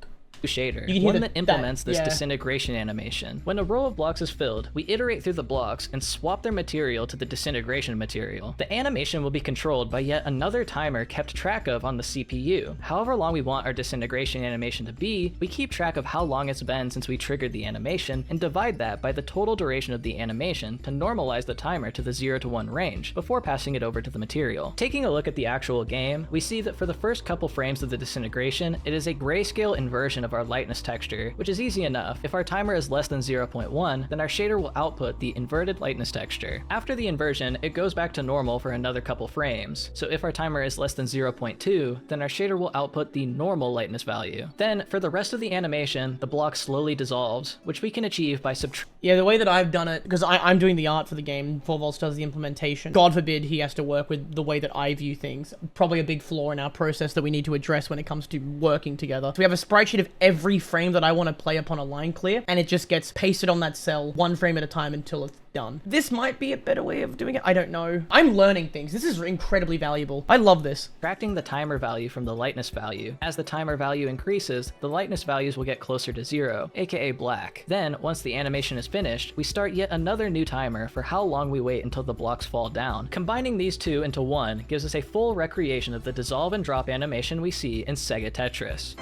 Shader, one that implements this disintegration animation. When a row of blocks is filled, we iterate through the blocks and swap their material to the disintegration material. The animation will be controlled by yet another timer kept track of on the CPU. However long we want our disintegration animation to be, we keep track of how long it's been since we triggered the animation and divide that by the total duration of the animation to normalize the timer to the 0 to 1 range before passing it over to the material. Taking a look at the actual game, we see that for the first couple frames of the disintegration, it is a grayscale inversion of our lightness texture, which is easy enough. If our timer is less than 0.1, then our shader will output the inverted lightness texture. After the inversion, it goes back to normal for another couple frames. So if our timer is less than 0.2, then our shader will output the normal lightness value. Then, for the rest of the animation, the block slowly dissolves, which we can achieve by Yeah, the way that I've done it, because I'm doing the art for the game, 4volts does the implementation. God forbid he has to work with the way that I view things. Probably a big flaw in our process that we need to address when it comes to working together. So we have a sprite sheet of every frame that I want to play upon a line clear, and it just gets pasted on that cell one frame at a time until it's done. This might be a better way of doing it. I don't know. I'm learning things. This is incredibly valuable. I love this. Subtracting the timer value from the lightness value. As the timer value increases, the lightness values will get closer to 0, aka black. Then, once the animation is finished, we start yet another new timer for how long we wait until the blocks fall down. Combining these two into one gives us a full recreation of the dissolve and drop animation we see in Sega Tetris.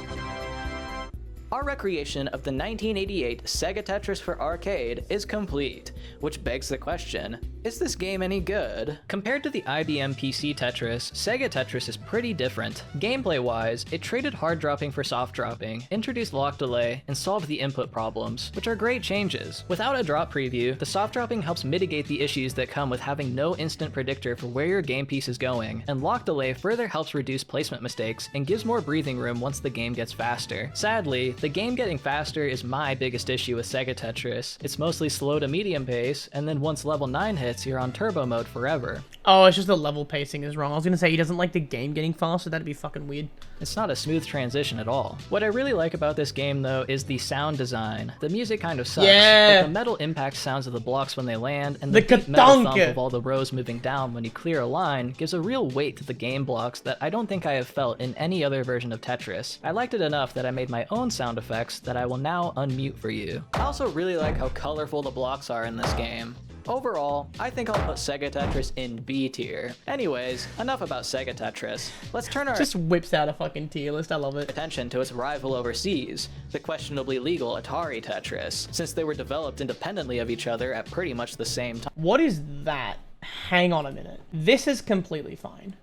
Our recreation of the 1988 Sega Tetris for arcade is complete, which begs the question, is this game any good? Compared to the IBM PC Tetris, Sega Tetris is pretty different. Gameplay-wise, it traded hard dropping for soft dropping, introduced lock delay, and solved the input problems, which are great changes. Without a drop preview, the soft dropping helps mitigate the issues that come with having no instant predictor for where your game piece is going, and lock delay further helps reduce placement mistakes and gives more breathing room once the game gets faster. Sadly, the game getting faster is my biggest issue with Sega Tetris. It's mostly slow to medium pace, and then once level 9 hits, you're on turbo mode forever. Oh, it's just the level pacing is wrong. I was gonna say he doesn't like the game getting faster. That'd be fucking weird. It's not a smooth transition at all. What I really like about this game, though, is the sound design. The music kind of sucks, but the metal impact sounds of the blocks when they land, and the deep metal thump of all the rows moving down when you clear a line gives a real weight to the game blocks that I don't think I have felt in any other version of Tetris. I liked it enough that I made my own sound effects that I will now unmute for you. I also really like how colorful the blocks are in this game. Overall, I think I'll put Sega Tetris in B tier. Anyways, enough about Sega Tetris. Let's turn our just whips out a fucking tier list. I love it. Attention to its rival overseas, the questionably legal Atari Tetris, since they were developed independently of each other at pretty much the same time. What is that? Hang on a minute. This is completely fine.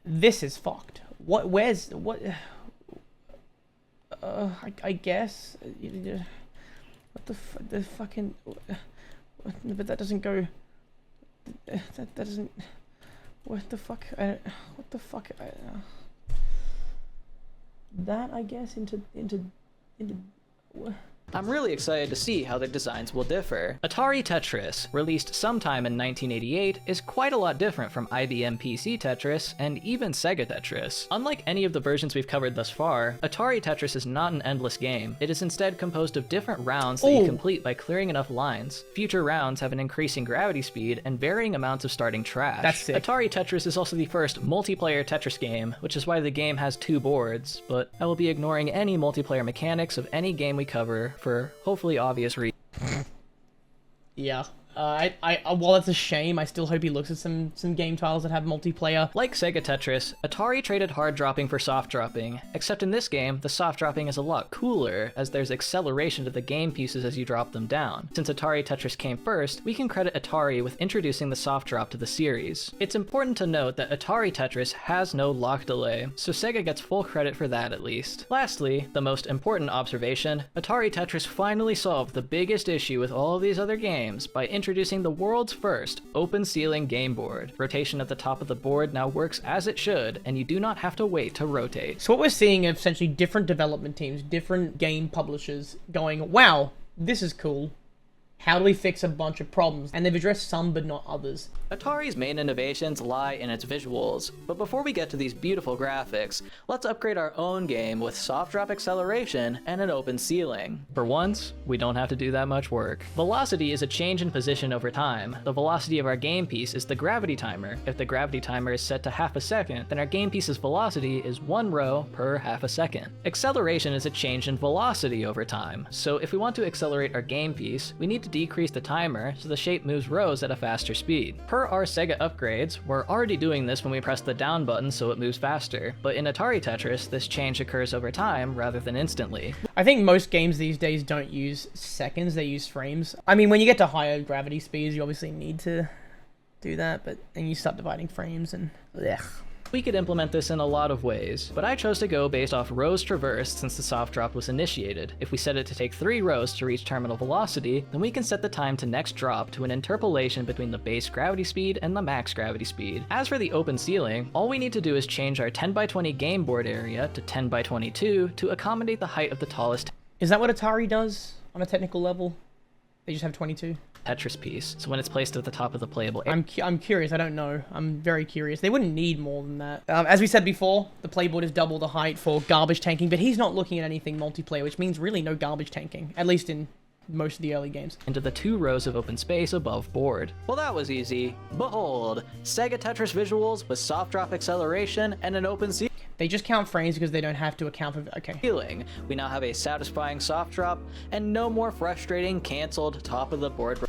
This is fucked. What? Where's what? I guess. What the fucking? But that doesn't go. That doesn't. What the fuck? What the fuck? That I guess into. I'm really excited to see how their designs will differ. Atari Tetris, released sometime in 1988, is quite a lot different from IBM PC Tetris and even Sega Tetris. Unlike any of the versions we've covered thus far, Atari Tetris is not an endless game. It is instead composed of different rounds that you complete by clearing enough lines. Future rounds have an increasing gravity speed and varying amounts of starting trash. That's sick. Atari Tetris is also the first multiplayer Tetris game, which is why the game has 2 boards, but I will be ignoring any multiplayer mechanics of any game we cover for hopefully obvious reasons. Yeah. While that's a shame, I still hope he looks at some game tiles that have multiplayer. Like Sega Tetris, Atari traded hard dropping for soft dropping, except in this game, the soft dropping is a lot cooler, as there's acceleration to the game pieces as you drop them down. Since Atari Tetris came first, we can credit Atari with introducing the soft drop to the series. It's important to note that Atari Tetris has no lock delay, so Sega gets full credit for that at least. Lastly, the most important observation, Atari Tetris finally solved the biggest issue with all of these other games by introducing the world's first open ceiling game board. Rotation at the top of the board now works as it should, and you do not have to wait to rotate. So what we're seeing are essentially different development teams, different game publishers going, wow, this is cool. How do we fix a bunch of problems? And they've addressed some but not others. Atari's main innovations lie in its visuals, but before we get to these beautiful graphics, let's upgrade our own game with soft drop acceleration and an open ceiling. For once, we don't have to do that much work. Velocity is a change in position over time. The velocity of our game piece is the gravity timer. If the gravity timer is set to half a second, then our game piece's velocity is 1 row per half a second. Acceleration is a change in velocity over time. So if we want to accelerate our game piece, we need to decrease the timer so the shape moves rows at a faster speed. Per our Sega upgrades, we're already doing this when we press the down button so it moves faster, but in Atari Tetris, this change occurs over time rather than instantly. I think most games these days don't use seconds, they use frames. I mean, when you get to higher gravity speeds, you obviously need to do that, but then you start dividing frames and ugh. We could implement this in a lot of ways, but I chose to go based off rows traversed since the soft drop was initiated. If we set it to take 3 rows to reach terminal velocity, then we can set the time to next drop to an interpolation between the base gravity speed and the max gravity speed. As for the open ceiling, all we need to do is change our 10x20 game board area to 10x22 to accommodate the height of the tallest Is that what Atari does on a technical level? They just have 22? Tetris piece, so when it's placed at the top of the playable area. I'm curious, I don't know. I'm very curious. They wouldn't need more than that. As we said before, the playboard is double the height for garbage tanking, but he's not looking at anything multiplayer, which means really no garbage tanking, at least in most of the early games. Into the 2 rows of open space above board. Well, that was easy. Behold, Sega Tetris visuals with soft drop acceleration and an open ceiling. They just count frames because they don't have to account for... Okay. We now have a satisfying soft drop and no more frustrating canceled top of the board.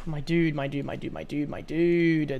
My dude.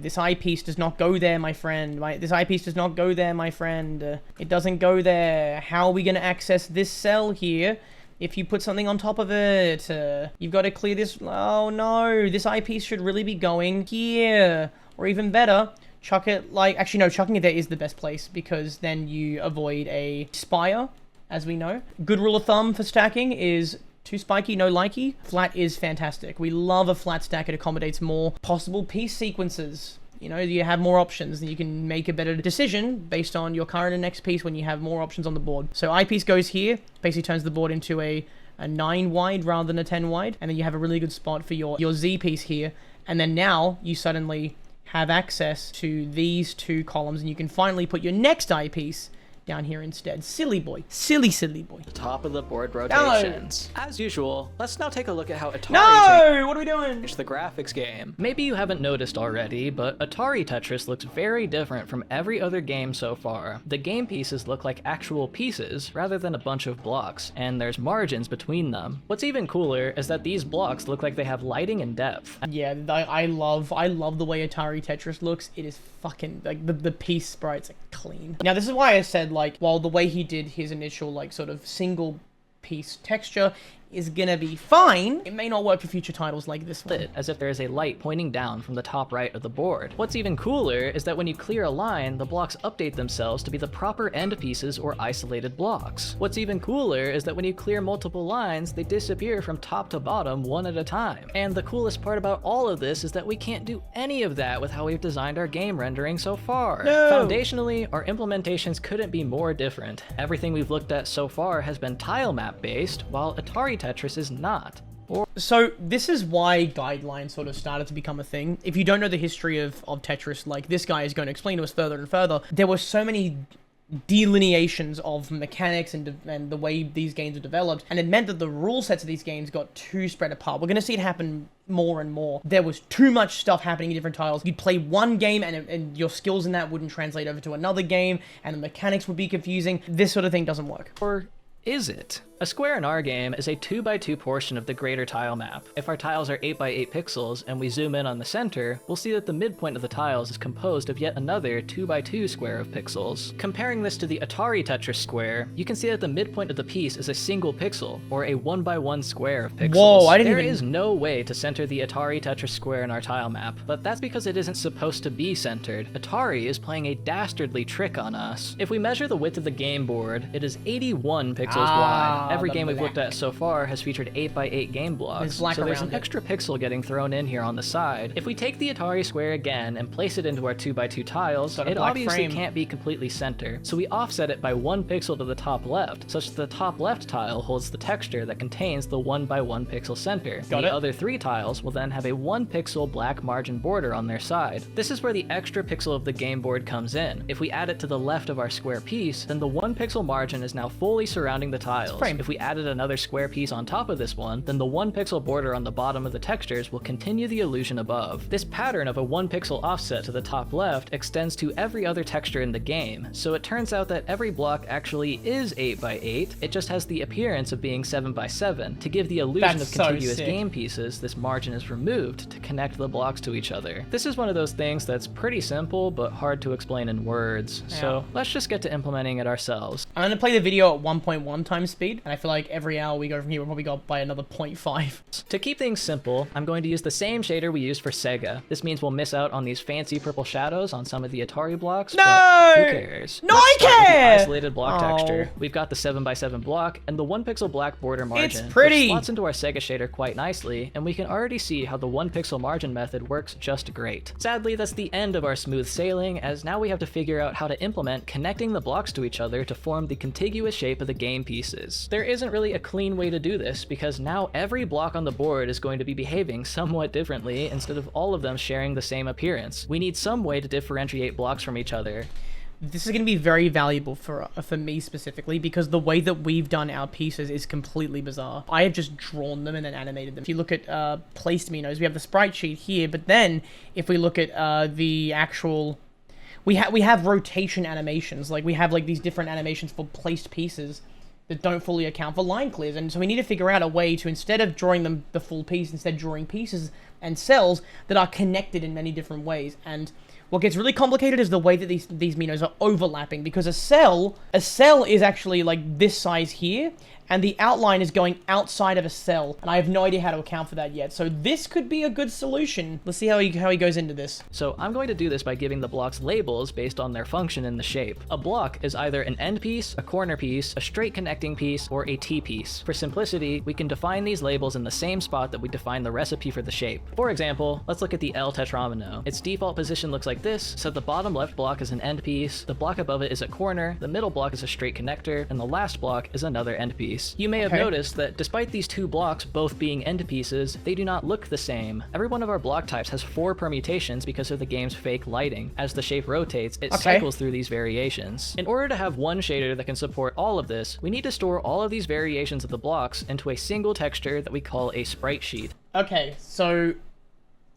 This eyepiece does not go there, my friend. This eyepiece does not go there, my friend. It doesn't go there. How are we going to access this cell here if you put something on top of it? You've got to clear this... Oh, no. This eyepiece should really be going here. Or even better, chuck it like... Actually, no, chucking it there is the best place because then you avoid a spire, as we know. Good rule of thumb for stacking is... Too spiky, no likey. Flat is fantastic. We love a flat stack. It accommodates more possible piece sequences. You know, you have more options and you can make a better decision based on your current and next piece when you have more options on the board. So eyepiece goes here, basically turns the board into a 9 wide rather than a 10 wide. And then you have a really good spot for your Z piece here. And then now you suddenly have access to these 2 columns and you can finally put your next eyepiece down here instead. Silly boy. Silly boy. Top of the board rotations. No. As usual, let's now take a look at how Atari what are we doing? changed the graphics game. Maybe you haven't noticed already, but Atari Tetris looks very different from every other game so far. The game pieces look like actual pieces rather than a bunch of blocks, and there's margins between them. What's even cooler is that these blocks look like they have lighting and depth. Yeah, I love the way Atari Tetris looks. It is fucking, like, the piece sprites are clean. Now, this is why I said, like, while the way he did his initial, like, sort of single piece texture is gonna be fine, it may not work for future titles like this one. As if there is a light pointing down from the top right of the board. What's even cooler is that when you clear a line, the blocks update themselves to be the proper end pieces or isolated blocks. What's even cooler is that when you clear multiple lines, they disappear from top to bottom one at a time. And the coolest part about all of this is that we can't do any of that with how we've designed our game rendering so far. No. Foundationally, our implementations couldn't be more different. Everything we've looked at so far has been tile map based, while Atari Tetris is not. So this is why guidelines sort of started to become a thing. If you don't know the history of Tetris, like this guy is going to explain to us further and further, there were so many delineations of mechanics and the way these games are developed, and it meant that the rule sets of these games got too spread apart. We're going to see it happen more and more. There was too much stuff happening in different titles. You'd play one game and your skills in that wouldn't translate over to another game, and the mechanics would be confusing. This sort of thing doesn't work. Or is it? A square in our game is a 2x2 portion of the greater tile map. If our tiles are 8x8 pixels and we zoom in on the center, we'll see that the midpoint of the tiles is composed of yet another 2x2 square of pixels. Comparing this to the Atari Tetris square, you can see that the midpoint of the piece is a single pixel, or a 1x1 square of pixels. Whoa, I didn't There even... is no way to center the Atari Tetris square in our tile map, but that's because it isn't supposed to be centered. Atari is playing a dastardly trick on us. If we measure the width of the game board, it is 81 pixels wide. Every game we've looked at so far has featured 8x8 game blocks, so there's an extra pixel getting thrown in here on the side. If we take the Atari square again and place it into our 2x2 tiles, it obviously can't be completely center, so we offset it by 1 pixel to the top left, such that the top left tile holds the texture that contains the 1x1 pixel center. The other 3 tiles will then have a 1 pixel black margin border on their side. This is where the extra pixel of the game board comes in. If we add it to the left of our square piece, then the 1 pixel margin is now fully surrounding the tiles. If we added another square piece on top of this one, then the 1 pixel border on the bottom of the textures will continue the illusion above. This pattern of a 1 pixel offset to the top left extends to every other texture in the game, so it turns out that every block actually is 8x8, it just has the appearance of being 7x7. To give the illusion of contiguous game pieces, this margin is removed to connect the blocks to each other. This is one of those things that's pretty simple but hard to explain in words, so let's just get to implementing it ourselves. I'm gonna play the video at 1.1 times speed, and I feel like every hour we go from here, we'll probably go up by another 0.5. To keep things simple, I'm going to use the same shader we used for Sega. This means we'll miss out on these fancy purple shadows on some of the Atari blocks, but who cares? No, I care! Isolated block texture. We've got the 7x7 block and the 1 pixel black border margin. It's pretty! Which slots into our Sega shader quite nicely, and we can already see how the 1 pixel margin method works just great. Sadly, that's the end of our smooth sailing, as now we have to figure out how to implement connecting the blocks to each other to form the contiguous shape of the game pieces. There isn't really a clean way to do this, because now every block on the board is going to be behaving somewhat differently instead of all of them sharing the same appearance. We need some way to differentiate blocks from each other. This is going to be very valuable for me specifically, because the way that we've done our pieces is completely bizarre. I have just drawn them and then animated them. If you look at placed minos, we have the sprite sheet here, but then if we look at the actual... We have rotation animations, like we have like these different animations for placed pieces that don't fully account for line clears, and so we need to figure out a way to, instead of drawing them the full piece, instead drawing pieces and cells that are connected in many different ways. And what gets really complicated is the way that these minos are overlapping, because a cell is actually like this size here, and the outline is going outside of a cell, and I have no idea how to account for that yet. So this could be a good solution. Let's see how he goes into this. So I'm going to do this by giving the blocks labels based on their function in the shape. A block is either an end piece, a corner piece, a straight connecting piece, or a T-piece. For simplicity, we can define these labels in the same spot that we define the recipe for the shape. For example, let's look at the L tetramino. Its default position looks like this, so the bottom left block is an end piece, the block above it is a corner, the middle block is a straight connector, and the last block is another end piece. You may have noticed that despite these two blocks both being end pieces, they do not look the same. Every one of our block types has 4 permutations because of the game's fake lighting. As the shape rotates, it cycles through these variations. In order to have one shader that can support all of this, we need to store all of these variations of the blocks into a single texture that we call a sprite sheet. Okay, so...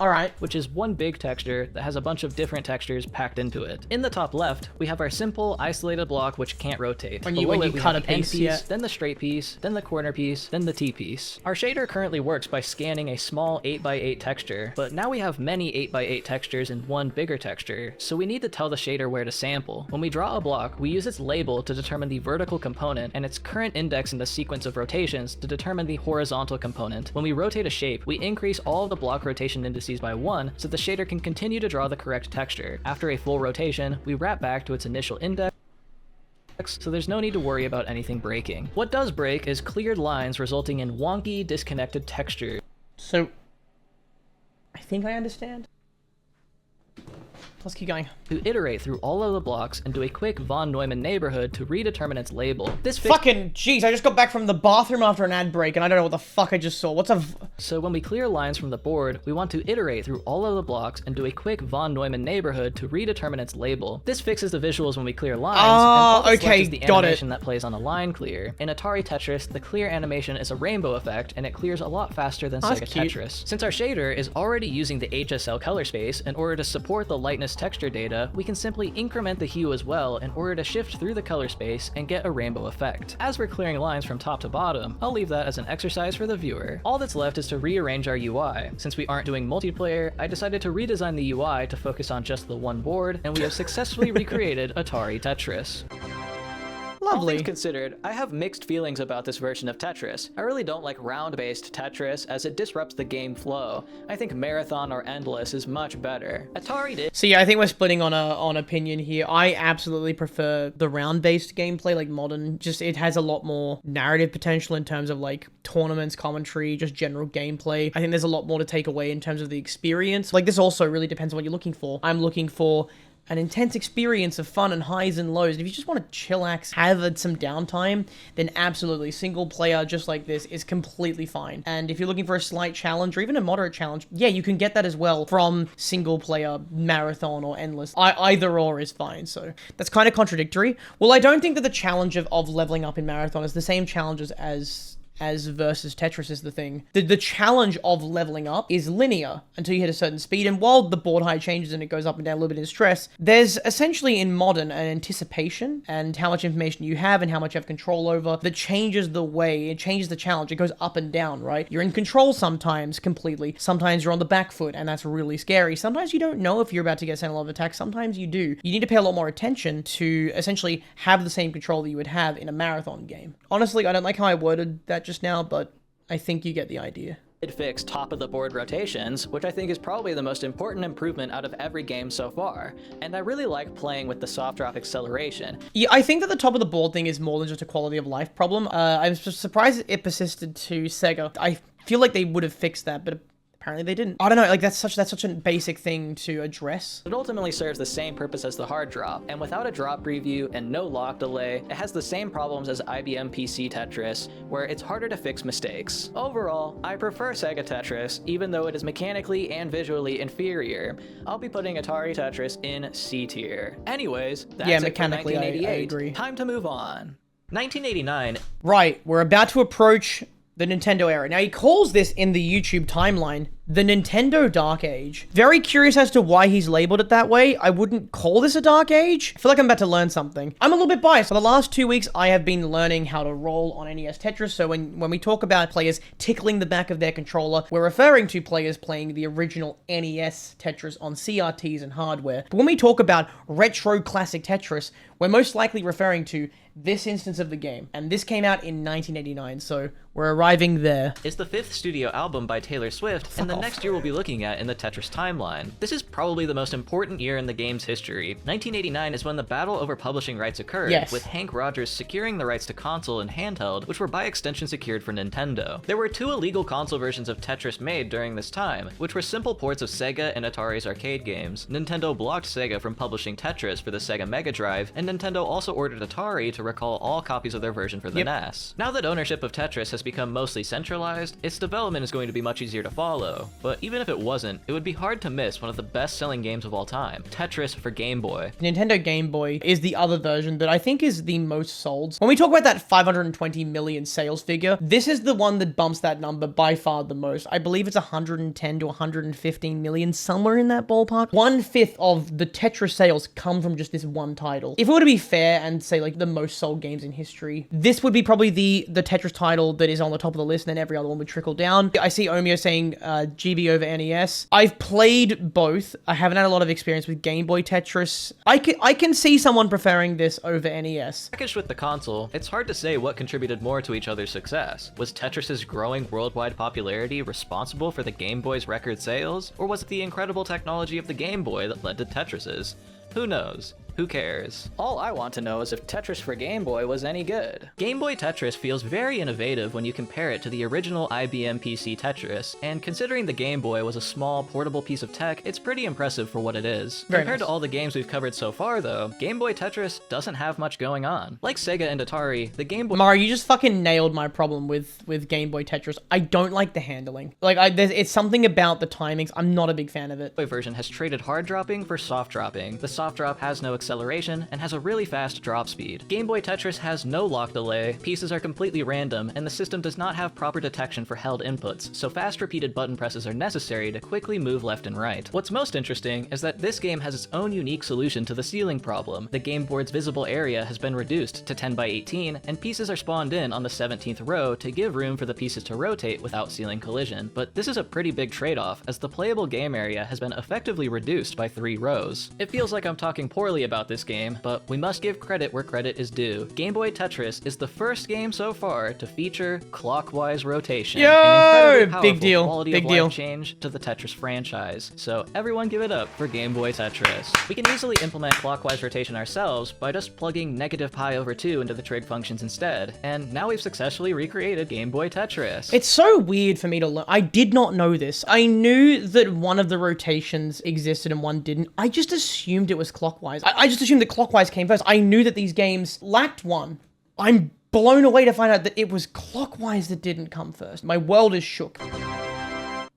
Alright. Which is one big texture that has a bunch of different textures packed into it. In the top left, we have our simple isolated block which can't rotate. When you cut a piece, then the straight piece, then the corner piece, then the T-piece. Our shader currently works by scanning a small 8x8 texture, but now we have many 8x8 textures in one bigger texture, so we need to tell the shader where to sample. When we draw a block, we use its label to determine the vertical component and its current index in the sequence of rotations to determine the horizontal component. When we rotate a shape, we increase all of the block rotation indices by 1 so the shader can continue to draw the correct texture. After a full rotation, we wrap back to its initial index, so there's no need to worry about anything breaking. What does break is cleared lines resulting in wonky, disconnected texture. So, I think I understand. Let's keep going. To iterate through all of the blocks and do a quick von Neumann neighborhood to redetermine its label. This fucking jeez, I just got back from the bathroom after an ad break and I don't know what the fuck I just saw. So when we clear lines from the board, we want to iterate through all of the blocks and do a quick von Neumann neighborhood to redetermine its label. This fixes the visuals when we clear lines, and all that's left is the animation that plays on a line clear. In Atari Tetris, the clear animation is a rainbow effect, and it clears a lot faster than Sega Tetris. Since our shader is already using the HSL color space in order to support the lightness brightness texture data, we can simply increment the hue as well in order to shift through the color space and get a rainbow effect. As we're clearing lines from top to bottom, I'll leave that as an exercise for the viewer. All that's left is to rearrange our UI. Since we aren't doing multiplayer, I decided to redesign the UI to focus on just the one board, and we have successfully recreated Atari Tetris. All Lovely. things considered, I have mixed feelings about this version of Tetris. I really don't like round-based Tetris, as it disrupts the game flow. I think Marathon or Endless is much better. Atari did. So yeah, I think we're splitting on opinion here. I absolutely prefer the round-based gameplay, like modern. Just it has a lot more narrative potential in terms of like tournaments, commentary, just general gameplay. I think there's a lot more to take away in terms of the experience. Like this also really depends on what you're looking for. I'm looking for an intense experience of fun and highs and lows. If you just want to chillax, have some downtime, then absolutely single player just like this is completely fine. And if you're looking for a slight challenge or even a moderate challenge, yeah, you can get that as well from single player, marathon, or endless. Either or is fine. So that's kind of contradictory. Well, I don't think that the challenge of leveling up in marathon is the same challenges as versus Tetris is the thing. The challenge of leveling up is linear until you hit a certain speed, and while the board height changes and it goes up and down a little bit in stress, there's essentially in modern an anticipation and how much information you have and how much you have control over that changes the way, it changes the challenge. It goes up and down, right? You're in control sometimes completely. Sometimes you're on the back foot and that's really scary. Sometimes you don't know if you're about to get sent a lot of attacks. Sometimes you do. You need to pay a lot more attention to essentially have the same control that you would have in a marathon game. Honestly, I don't like how I worded that just now, but I think you get the idea. It fixed top-of-the-board rotations, which I think is probably the most important improvement out of every game so far, and I really like playing with the soft drop acceleration. Yeah, I think that the top of the board thing is more than just a quality of life problem. I'm surprised it persisted to Sega. I feel like they would have fixed that, but apparently they didn't. I don't know, like that's such a basic thing to address. It ultimately serves the same purpose as the hard drop, and without a drop preview and no lock delay, it has the same problems as IBM PC Tetris, where it's harder to fix mistakes. Overall, I prefer Sega Tetris, even though it is mechanically and visually inferior. I'll be putting Atari Tetris in C tier. Anyways, that's Yeah, it for mechanically, I 1988. agree. Time to move on. 1989. Right, we're about to approach the Nintendo era. Now, he calls this in the YouTube timeline the Nintendo Dark Age. Very curious as to why he's labeled it that way. I wouldn't call this a Dark Age. I feel like I'm about to learn something. I'm a little bit biased. For the last 2 weeks, I have been learning how to roll on NES Tetris. So when we talk about players tickling the back of their controller, we're referring to players playing the original NES Tetris on CRTs and hardware. But when we talk about retro classic Tetris, we're most likely referring to this instance of the game. And this came out in 1989, so we're arriving there. Is the fifth studio album by Taylor Swift, and the next year we'll be looking at in the Tetris timeline. This is probably the most important year in the game's history. 1989 is when the battle over publishing rights occurred, Yes. with Hank Rogers securing the rights to console and handheld, which were by extension secured for Nintendo. There were two illegal console versions of Tetris made during this time, which were simple ports of Sega and Atari's arcade games. Nintendo blocked Sega from publishing Tetris for the Sega Mega Drive, and Nintendo also ordered Atari to recall all copies of their version for the NES. Now that ownership of Tetris has become mostly centralized, its development is going to be much easier to follow. But even if it wasn't, it would be hard to miss one of the best-selling games of all time, Tetris for Game Boy. Nintendo Game Boy is the other version that I think is the most sold. When we talk about that 520 million sales figure, this is the one that bumps that number by far the most. I believe it's 110 to 115 million, somewhere in that ballpark. 1/5 of the Tetris sales come from just this one title. If it were to be fair and say like the most sold games in history, this would be probably the Tetris title that is on the top of the list, and then every other one would trickle down. I see Omeo saying GB over NES. I've played both. I haven't had a lot of experience with Game Boy Tetris. I can see someone preferring this over NES. Packaged with the console, it's hard to say what contributed more to each other's success. Was Tetris's growing worldwide popularity responsible for the Game Boy's record sales? Or was it the incredible technology of the Game Boy that led to Tetris's? Who knows? Who cares? All I want to know is if Tetris for Game Boy was any good. Game Boy Tetris feels very innovative when you compare it to the original IBM PC Tetris, and considering the Game Boy was a small, portable piece of tech, it's pretty impressive for what it is. Very Compared nice. to all the games we've covered so far, though, Game Boy Tetris doesn't have much going on. Like Sega and Atari, the Game Boy Mario, you just fucking nailed my problem with Game Boy Tetris. I don't like the handling. Like, it's something about the timings. I'm not a big fan of it. version has traded hard dropping for soft dropping. The soft drop has no acceleration and has a really fast drop speed. Game Boy Tetris has no lock delay, pieces are completely random, and the system does not have proper detection for held inputs, so fast repeated button presses are necessary to quickly move left and right. What's most interesting is that this game has its own unique solution to the ceiling problem. The game board's visible area has been reduced to 10 by 18, and pieces are spawned in on the 17th row to give room for the pieces to rotate without ceiling collision. But this is a pretty big trade-off, as the playable game area has been effectively reduced by 3 rows. It feels like I'm talking poorly about this game, but we must give credit where credit is due. Game Boy Tetris is the first game so far to feature clockwise rotation. Yo! An incredibly powerful Big deal. quality Big of deal. life change to the Tetris franchise. So everyone give it up for Game Boy Tetris. We can easily implement clockwise rotation ourselves by just plugging -pi/2 into the trig functions instead, and now we've successfully recreated Game Boy Tetris. It's so weird for me to learn. I did not know this. I knew that one of the rotations existed and one didn't. I just assumed it was clockwise. I just assumed that clockwise came first. I knew that these games lacked one. I'm blown away to find out that it was clockwise that didn't come first. My world is shook.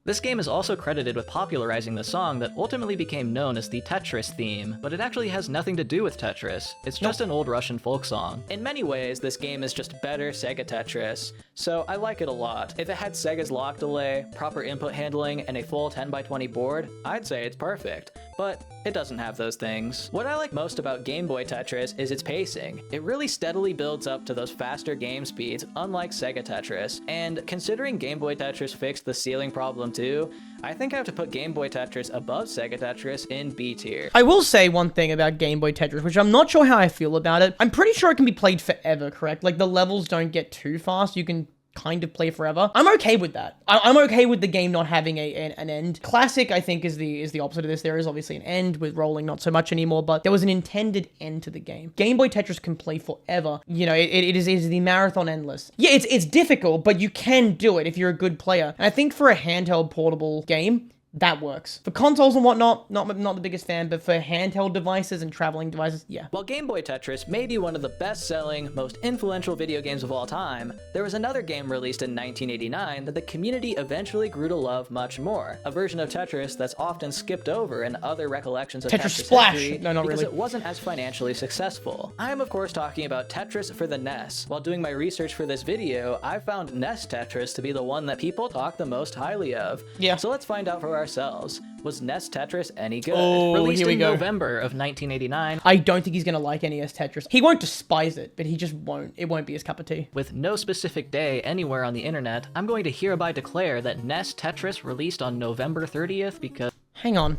This game is also credited with popularizing the song that ultimately became known as the Tetris theme, but it actually has nothing to do with Tetris. It's just an old Russian folk song. In many ways, this game is just better Sega Tetris, so I like it a lot. If it had Sega's lock delay, proper input handling, and a full 10 by 20 board, I'd say it's perfect. But it doesn't have those things. What I like most about Game Boy Tetris is its pacing. It really steadily builds up to those faster game speeds, unlike Sega Tetris. And considering Game Boy Tetris fixed the ceiling problem too, I think I have to put Game Boy Tetris above Sega Tetris in B tier. I will say one thing about Game Boy Tetris, which I'm not sure how I feel about it. I'm pretty sure it can be played forever, correct? Like, the levels don't get too fast. You can kind of play forever. I'm okay with that. I'm okay with the game not having an end. Classic, I think, is the opposite of this. There is obviously an end, with rolling not so much anymore, but there was an intended end to the game. Game Boy Tetris can play forever. You know, it is the marathon endless. Yeah, it's difficult, but you can do it if you're a good player. And I think for a handheld portable game, that works. For consoles and whatnot, not the biggest fan, but for handheld devices and traveling devices, yeah. While Game Boy Tetris may be one of the best-selling, most influential video games of all time, there was another game released in 1989 that the community eventually grew to love much more. A version of Tetris that's often skipped over in other recollections of Tetris Tetris Splash! history No, not because really. it wasn't as financially successful. I am of course talking about Tetris for the NES. While doing my research for this video, I found NES Tetris to be the one that people talk the most highly of. Yeah. So let's find out for ourselves. Was NES Tetris any good? Oh, Released here we in go. November of 1989, I don't think he's gonna like NES Tetris. He won't despise it, but he just won't. It won't be his cup of tea. with no specific day anywhere on the internet, I'm going to hereby declare that NES Tetris released on November 30th because Hang on.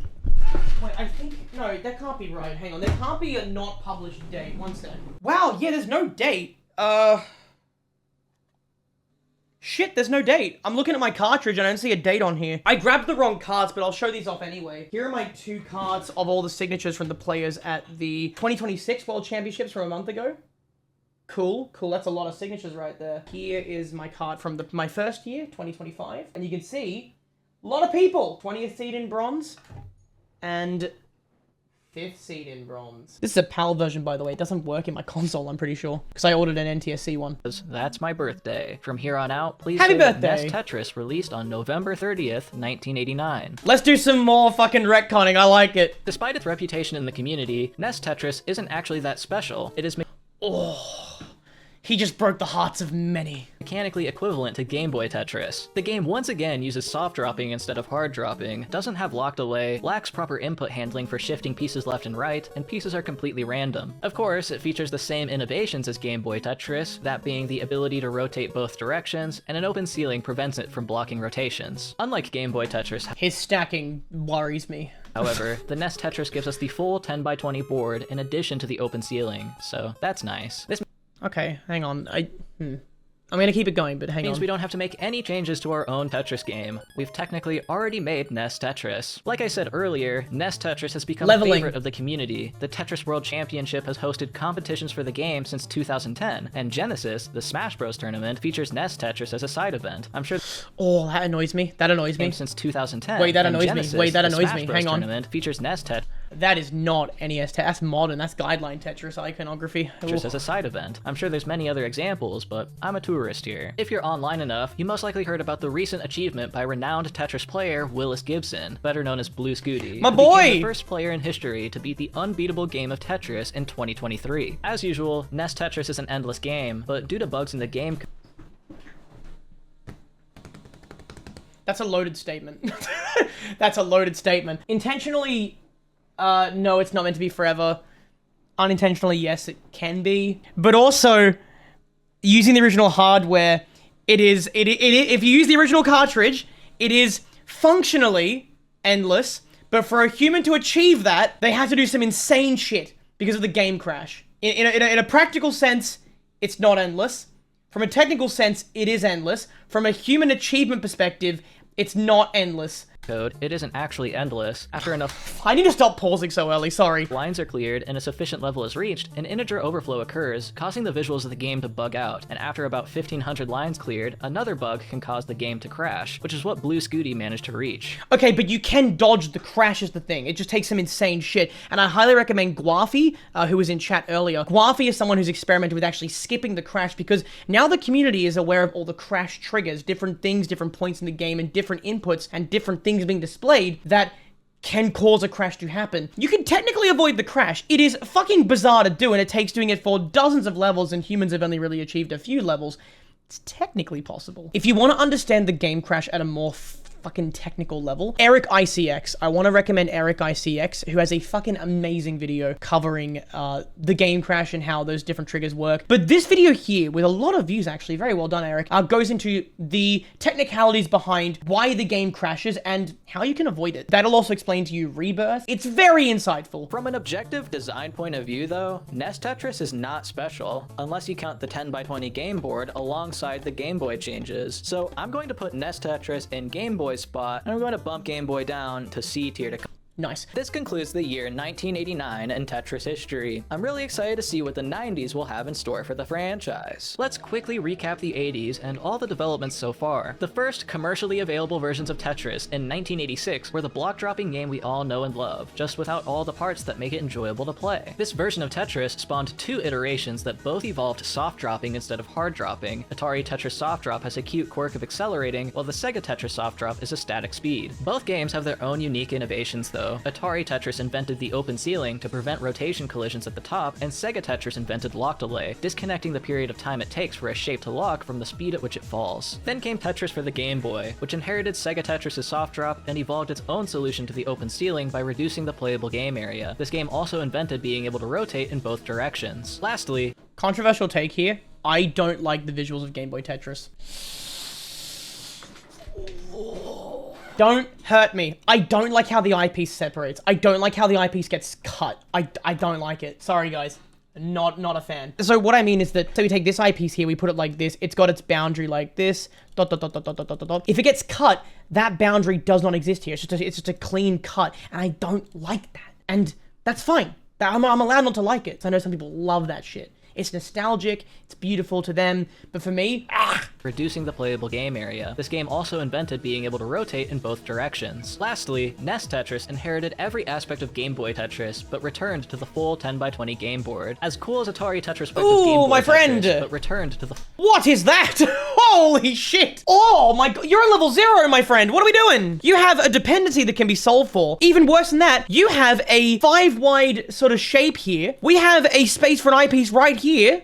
Wait, I think... No, that can't be right. Hang on. There can't be a not published date. One sec. Wow, yeah, there's no date. Shit, there's no date. I'm looking at my cartridge and I don't see a date on here. I grabbed the wrong cards, but I'll show these off anyway. Here are my 2 cards of all the signatures from the players at the 2026 World Championships from a month ago. Cool, cool. That's a lot of signatures right there. Here is my card from my first year, 2025. And you can see, a lot of people. 20th seed in bronze and 5th seed in bronze. This is a PAL version, by the way. It doesn't work in my console, I'm pretty sure. Because I ordered an NTSC one. that's my birthday. From here on out, please Happy say that birthday. NES Tetris released on November 30th, 1989. Let's do some more fucking retconning. I like it. Despite its reputation in the community, NES Tetris isn't actually that special. It is Oh, he just broke the hearts of many. mechanically equivalent to Game Boy Tetris. The game once again uses soft dropping instead of hard dropping, doesn't have lock delay, lacks proper input handling for shifting pieces left and right, and pieces are completely random. Of course, it features the same innovations as Game Boy Tetris, that being the ability to rotate both directions, and an open ceiling prevents it from blocking rotations. Unlike Game Boy Tetris, His stacking worries me. however, the NES Tetris gives us the full 10 by 20 board in addition to the open ceiling, so that's nice. This Okay, hang on. I'm gonna keep it going, but hang means on. we don't have to make any changes to our own Tetris game. We've technically already made NES Tetris. Like I said earlier, NES Tetris has become Leveling. a favorite of the community. The Tetris World Championship has hosted competitions for the game since 2010, and Genesis, the Smash Bros. Tournament, features NES Tetris as a side event. I'm sure Oh, that annoys me. That annoys me. since 2010. Wait, that and annoys me. Genesis, Wait, that the annoys Smash me. Bros. Hang on. Tournament features NES Tetris. That is not NES Tetris. That's modern. That's guideline Tetris iconography. Tetris Ooh. as a side event. I'm sure there's many other examples, but I'm a tourist here. If you're online enough, you most likely heard about the recent achievement by renowned Tetris player Willis Gibson, better known as Blue Scooty. My who boy! became the first player in history to beat the unbeatable game of Tetris in 2023. As usual, NES Tetris is an endless game, but due to bugs in the game... That's a loaded statement. That's a loaded statement. Intentionally, no, it's not meant to be forever. Unintentionally, yes, it can be. But also, using the original hardware, if you use the original cartridge, it is functionally endless. But for a human to achieve that, they have to do some insane shit because of the game crash. In a practical sense, it's not endless. From a technical sense, it is endless. From a human achievement perspective, it's not endless. code, it isn't actually endless. After enough I need to stop pausing so early, sorry. lines are cleared and a sufficient level is reached, an integer overflow occurs, causing the visuals of the game to bug out, and after about 1500 lines cleared, another bug can cause the game to crash, which is what Blue Scooty managed to reach. Okay, but you can dodge the crash is the thing. It just takes some insane shit. And I highly recommend Guafi, who was in chat earlier. Guafi is someone who's experimented with actually skipping the crash because now the community is aware of all the crash triggers, different things, different points in the game, and different inputs, and different things being displayed that can cause a crash to happen. You can technically avoid the crash. It is fucking bizarre to do, and it takes doing it for dozens of levels, and humans have only really achieved a few levels. It's technically possible. If you want to understand the game crash at a more fucking technical level, Eric ICX. I want to recommend Eric ICX, who has a fucking amazing video covering the game crash and how those different triggers work. But this video here, with a lot of views actually, very well done, Eric, goes into the technicalities behind why the game crashes and how you can avoid it. That'll also explain to you rebirth. It's very insightful. From an objective design point of view though, NES Tetris is not special, unless you count the 10x20 game board alongside the Game Boy changes. So I'm going to put NES Tetris in Game Boy spot, and I'm going to bump Game Boy down to C tier to Nice. This concludes the year 1989 in Tetris history. I'm really excited to see what the 90s will have in store for the franchise. Let's quickly recap the 80s and all the developments so far. The first commercially available versions of Tetris in 1986 were the block-dropping game we all know and love, just without all the parts that make it enjoyable to play. This version of Tetris spawned two iterations that both evolved soft-dropping instead of hard-dropping. Atari Tetris Soft Drop has a cute quirk of accelerating, while the Sega Tetris Soft Drop is a static speed. Both games have their own unique innovations though. Atari Tetris invented the open ceiling to prevent rotation collisions at the top, and Sega Tetris invented lock delay, disconnecting the period of time it takes for a shape to lock from the speed at which it falls. Then came Tetris for the Game Boy, which inherited Sega Tetris' soft drop and evolved its own solution to the open ceiling by reducing the playable game area. This game also invented being able to rotate in both directions. Lastly, Controversial take here. I don't like the visuals of Game Boy Tetris. Don't hurt me. I don't like how the eyepiece separates. I don't like how the eyepiece gets cut. I don't like it. Sorry, guys. Not a fan. So what I mean is that, so we take this eyepiece here, we put it like this, it's got its boundary like this, dot, dot, dot, dot, dot, dot, dot, dot. If it gets cut, that boundary does not exist here. It's just a clean cut, and I don't like that. And that's fine. I'm allowed not to like it. So I know some people love that shit. It's nostalgic, it's beautiful to them, but for me, reducing the playable game area. This game also invented being able to rotate in both directions. Lastly, NES Tetris inherited every aspect of Game Boy Tetris, but returned to the full 10x20 game board. As cool as Atari Tetris was with Game Boy my friend! Tetris, but returned to the... What is that? Holy shit! Oh my god, you're on level 0, my friend. What are we doing? You have a dependency that can be solved for. Even worse than that, you have a 5-wide sort of shape here. We have a space for an eyepiece right here.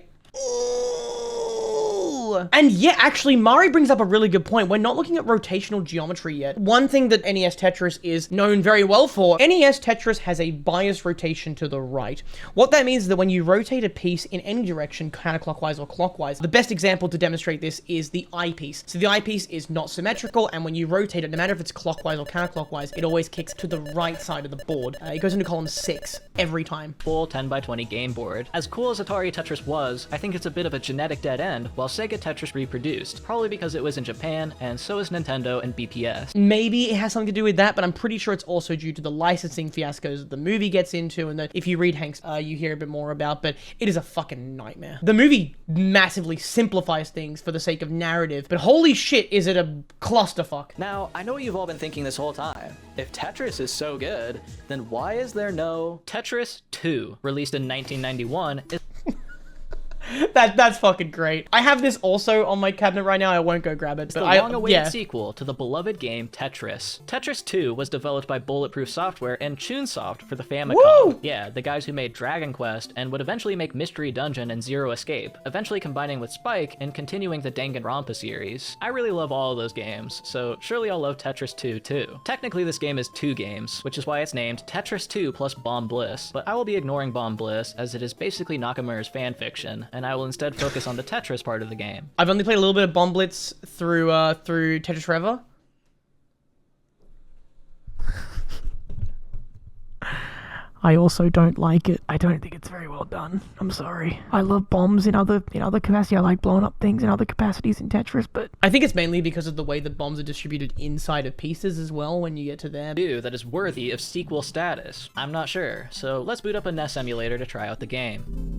And yeah, actually, Mari brings up a really good point. We're not looking at rotational geometry yet. One thing that NES Tetris is known very well for, NES Tetris has a biased rotation to the right. What that means is that when you rotate a piece in any direction, counterclockwise or clockwise, the best example to demonstrate this is the eyepiece. So the eyepiece is not symmetrical, and when you rotate it, no matter if it's clockwise or counterclockwise, it always kicks to the right side of the board. It goes into column 6 every time. Full 10x20 game board. As cool as Atari Tetris was, I think it's a bit of a genetic dead end. While Sega Tetris reproduced, probably because it was in Japan, and so is Nintendo and BPS. Maybe it has something to do with that, but I'm pretty sure it's also due to the licensing fiascos that the movie gets into, and that if you read Hank's, you hear a bit more about, but it is a fucking nightmare. The movie massively simplifies things for the sake of narrative, but holy shit, is it a clusterfuck. Now, I know what you've all been thinking this whole time. If Tetris is so good, then why is there no... Tetris 2, released in 1991, is... That's fucking great. I have this also on my cabinet right now. I won't go grab it. It's the long-awaited sequel to the beloved game Tetris. Tetris 2 was developed by Bulletproof Software and Chunsoft for the Famicom. Woo! Yeah, the guys who made Dragon Quest and would eventually make Mystery Dungeon and Zero Escape, eventually combining with Spike and continuing the Danganronpa series. I really love all of those games, so surely I'll love Tetris 2 too. Technically this game is 2 games, which is why it's named Tetris 2 plus Bomb Bliss, but I will be ignoring Bomb Bliss as it is basically Nakamura's fanfiction, and I will instead focus on the Tetris part of the game. I've only played a little bit of Bomb Blitz through Tetris Forever. I also don't like it. I don't think it's very well done. I'm sorry. I love bombs in other capacity. I like blowing up things in other capacities in Tetris, but I think it's mainly because of the way that bombs are distributed inside of pieces as well when you get to them. That is worthy of sequel status. I'm not sure, so let's boot up a NES emulator to try out the game.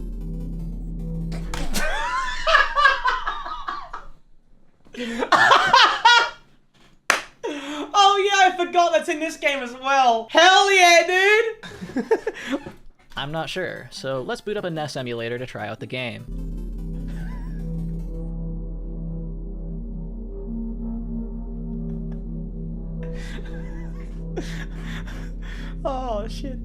Oh yeah, I forgot that's in this game as well. Hell yeah, dude! I'm not sure, so let's boot up a NES emulator to try out the game. Oh shit.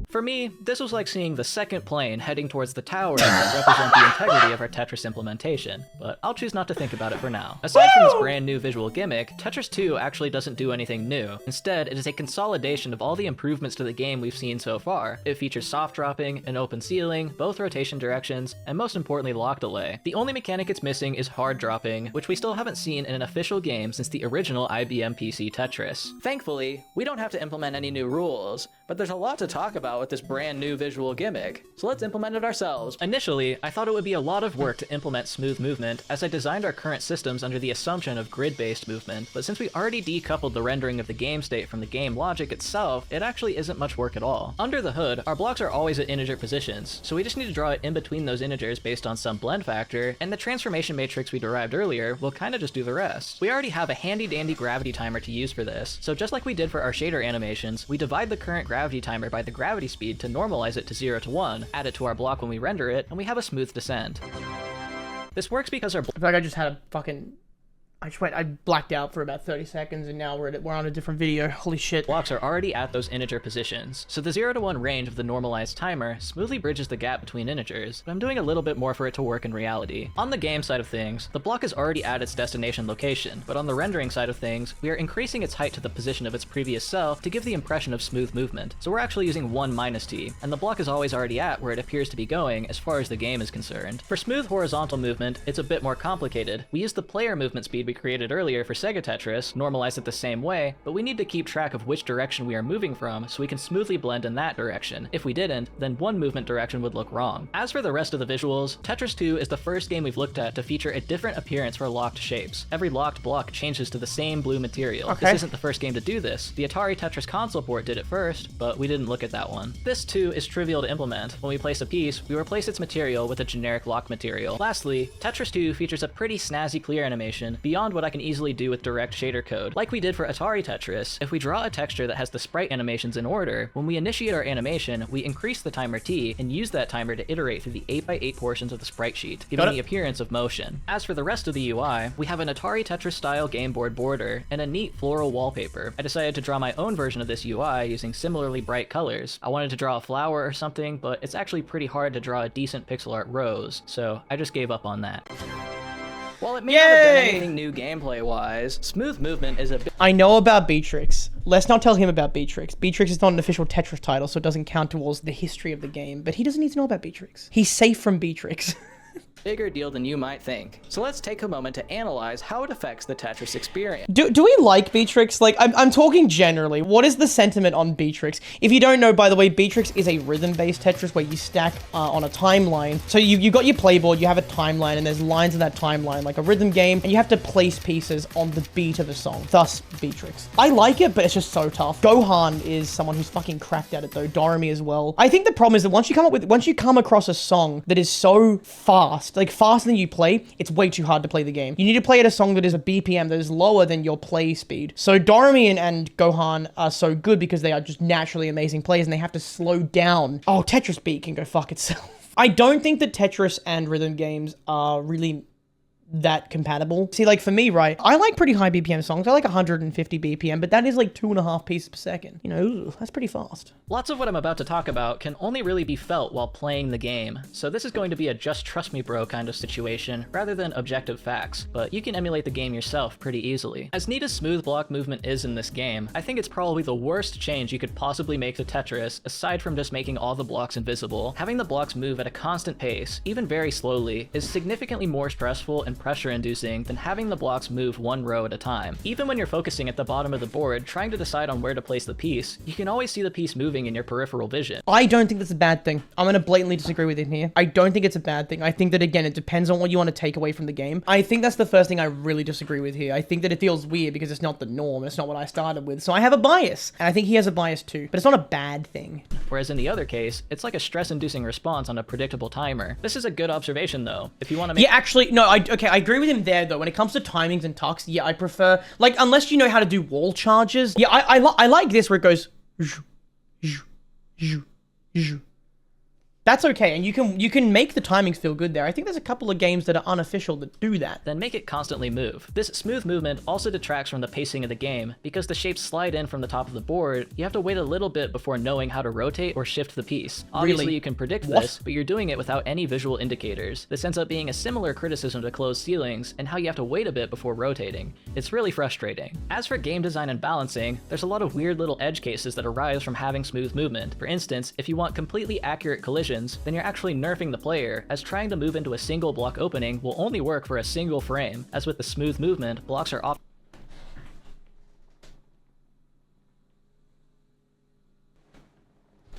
For me, this was like seeing the second plane heading towards the towers that represent the integrity of our Tetris implementation, but I'll choose not to think about it for now. Aside from this brand new visual gimmick, Tetris 2 actually doesn't do anything new. Instead, it is a consolidation of all the improvements to the game we've seen so far. It features soft dropping, an open ceiling, both rotation directions, and most importantly lock delay. The only mechanic it's missing is hard dropping, which we still haven't seen in an official game since the original IBM PC Tetris. Thankfully, we don't have to implement any new rules, but there's a lot to talk about with this brand new visual gimmick, so let's implement it ourselves. Initially, I thought it would be a lot of work to implement smooth movement, as I designed our current systems under the assumption of grid-based movement, but since we already decoupled the rendering of the game state from the game logic itself, it actually isn't much work at all. Under the hood, our blocks are always at integer positions, so we just need to draw it in between those integers based on some blend factor, and the transformation matrix we derived earlier will kinda just do the rest. We already have a handy-dandy gravity timer to use for this, so just like we did for our shader animations, we divide the current gravity timer by the gravity speed to normalize it to 0 to 1, add it to our block when we render it, and we have a smooth descent. This works because our... I feel like I just had a fucking... I blacked out for about 30 seconds and now we're on a different video. Holy shit. Blocks are already at those integer positions, so the 0 to 1 range of the normalized timer smoothly bridges the gap between integers, but I'm doing a little bit more for it to work in reality. On the game side of things, the block is already at its destination location, but on the rendering side of things, we are increasing its height to the position of its previous self to give the impression of smooth movement. So we're actually using 1 minus t, and the block is always already at where it appears to be going as far as the game is concerned. For smooth horizontal movement, it's a bit more complicated. We use the player movement speed we created earlier for Sega Tetris, normalized it the same way, but we need to keep track of which direction we are moving from so we can smoothly blend in that direction. If we didn't, then one movement direction would look wrong. As for the rest of the visuals, Tetris 2 is the first game we've looked at to feature a different appearance for locked shapes. Every locked block changes to the same blue material. Okay. This isn't the first game to do this. The Atari Tetris console port did it first, but we didn't look at that one. This too is trivial to implement. When we place a piece, we replace its material with a generic lock material. Lastly, Tetris 2 features a pretty snazzy clear animation beyond what I can easily do with direct shader code. Like we did for Atari Tetris, if we draw a texture that has the sprite animations in order, when we initiate our animation, we increase the timer t and use that timer to iterate through the 8x8 portions of the sprite sheet, giving the appearance of motion. As for the rest of the UI, we have an Atari Tetris style game board border and a neat floral wallpaper. I decided to draw my own version of this UI using similarly bright colors. I wanted to draw a flower or something, but it's actually pretty hard to draw a decent pixel art rose, so I just gave up on that. While it may not have done anything new gameplay-wise, smooth movement is a bit... I know about Beatrix. Let's not tell him about Beatrix. Beatrix is not an official Tetris title, so it doesn't count towards the history of the game, but he doesn't need to know about Beatrix. He's safe from Beatrix. bigger deal than you might think. So let's take a moment to analyze how it affects the Tetris experience. Do we like Beatrix? Like, I'm talking generally. What is the sentiment on Beatrix? If you don't know, by the way, Beatrix is a rhythm-based Tetris where you stack on a timeline. So you got your playboard, you have a timeline, and there's lines in that timeline, like a rhythm game, and you have to place pieces on the beat of the song. Thus, Beatrix. I like it, but it's just so tough. Gohan is someone who's fucking cracked at it, though. Doremi as well. I think the problem is that once you come across a song that is so fast, like faster than you play, it's way too hard to play the game. You need to play at a song that is a BPM that is lower than your play speed. So Doremi and Gohan are so good because they are just naturally amazing players and they have to slow down. Oh, Tetris Beat can go fuck itself. I don't think that Tetris and rhythm games are really that compatible. See, like for me, right, I like pretty high BPM songs. I like 150 BPM, but that is like 2.5 pieces per second. You know, ooh, that's pretty fast. Lots of what I'm about to talk about can only really be felt while playing the game, so this is going to be a just trust me bro kind of situation, rather than objective facts, but you can emulate the game yourself pretty easily. As neat as smooth block movement is in this game, I think it's probably the worst change you could possibly make to Tetris, aside from just making all the blocks invisible. Having the blocks move at a constant pace, even very slowly, is significantly more stressful and pressure-inducing than having the blocks move one row at a time. Even when you're focusing at the bottom of the board, trying to decide on where to place the piece, you can always see the piece moving in your peripheral vision. I don't think that's a bad thing. I'm gonna blatantly disagree with him here. I don't think it's a bad thing. I think that, again, it depends on what you want to take away from the game. I think that's the first thing I really disagree with here. I think that it feels weird because it's not the norm. It's not what I started with. So I have a bias. And I think he has a bias too. But it's not a bad thing. Whereas in the other case, it's like a stress-inducing response on a predictable timer. This is a good observation though. If you want to make— Yeah, actually, no, okay, I agree with him there though. When it comes to timings and tucks, yeah, I prefer, like, unless you know how to do wall charges. Yeah, I like this where it goes, that's okay, and you can make the timings feel good there. I think there's a couple of games that are unofficial that do that. Then make it constantly move. This smooth movement also detracts from the pacing of the game, because the shapes slide in from the top of the board, you have to wait a little bit before knowing how to rotate or shift the piece. Obviously Really? you can predict this, but you're doing it without any visual indicators. This ends up being a similar criticism to closed ceilings, and how you have to wait a bit before rotating. It's really frustrating. As for game design and balancing, there's a lot of weird little edge cases that arise from having smooth movement. For instance, if you want completely accurate collisions, then you're actually nerfing the player, as trying to move into a single block opening will only work for a single frame. As with the smooth movement, blocks are often—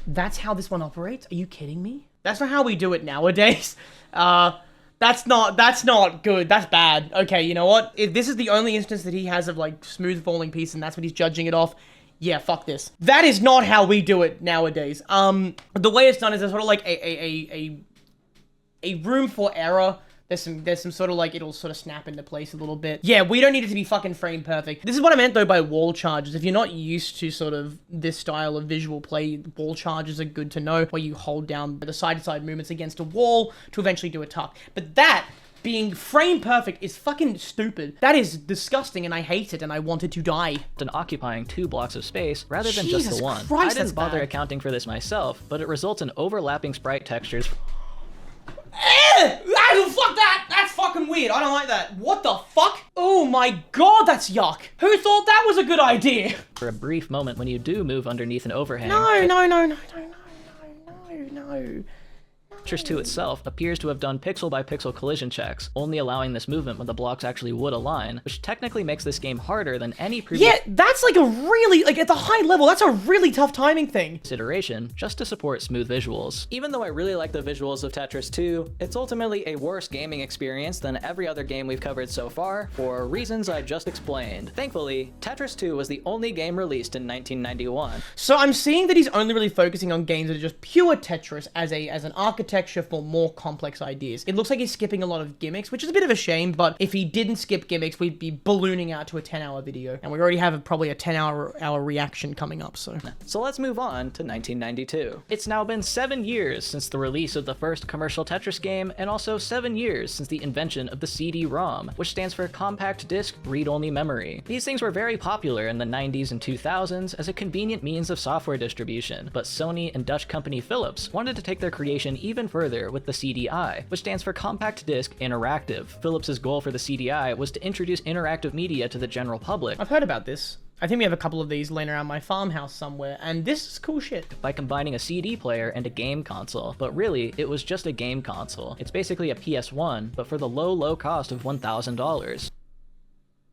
That's how this one operates? Are you kidding me? That's not how we do it nowadays. That's not good. That's bad. Okay, you know what? If this is the only instance that he has of, like, smooth falling piece and that's what he's judging it off, yeah, fuck this. That is not how we do it nowadays. The way it's done is there's sort of like a room for error. There's some sort of like, it'll sort of snap into place a little bit. Yeah, we don't need it to be fucking frame perfect. This is what I meant though by wall charges. If you're not used to sort of this style of visual play, wall charges are good to know, where you hold down the side-to-side movements against a wall to eventually do a tuck. But that being frame perfect is fucking stupid. That is disgusting and I hate it and I want it to die. occupying 2 blocks of space rather than Jesus just the one. Christ, I that's didn't bother bad. accounting for this myself, but it results in overlapping sprite textures. Fuck that! That's fucking weird. I don't like that. What the fuck? Oh my god, that's yuck. Who thought that was a good idea? For a brief moment when you do move underneath an overhang. No. Tetris 2 itself appears to have done pixel-by-pixel collision checks, only allowing this movement when the blocks actually would align, which technically makes this game harder than any previous— Yeah, that's like a really, like at the high level, that's a really tough timing thing. iteration, just to support smooth visuals. Even though I really like the visuals of Tetris 2, it's ultimately a worse gaming experience than every other game we've covered so far, for reasons I just explained. Thankfully, Tetris 2 was the only game released in 1991. So I'm seeing that he's only really focusing on games that are just pure Tetris as an architecture for more complex ideas. It looks like he's skipping a lot of gimmicks, which is a bit of a shame, but if he didn't skip gimmicks, we'd be ballooning out to a 10-hour video. And we already have probably a 10-hour reaction coming up, so. So let's move on to 1992. It's now been 7 years since the release of the first commercial Tetris game, and also 7 years since the invention of the CD-ROM, which stands for Compact Disc Read-Only Memory. These things were very popular in the 90s and 2000s as a convenient means of software distribution, but Sony and Dutch company Philips wanted to take their creation even further with the CDI, which stands for Compact Disc Interactive. Philips's goal for the CDI was to introduce interactive media to the general public. I've heard about this. I think we have a couple of these laying around my farmhouse somewhere, and this is cool shit. by combining a CD player and a game console. But really, it was just a game console. It's basically a PS1, but for the low cost of $1,000.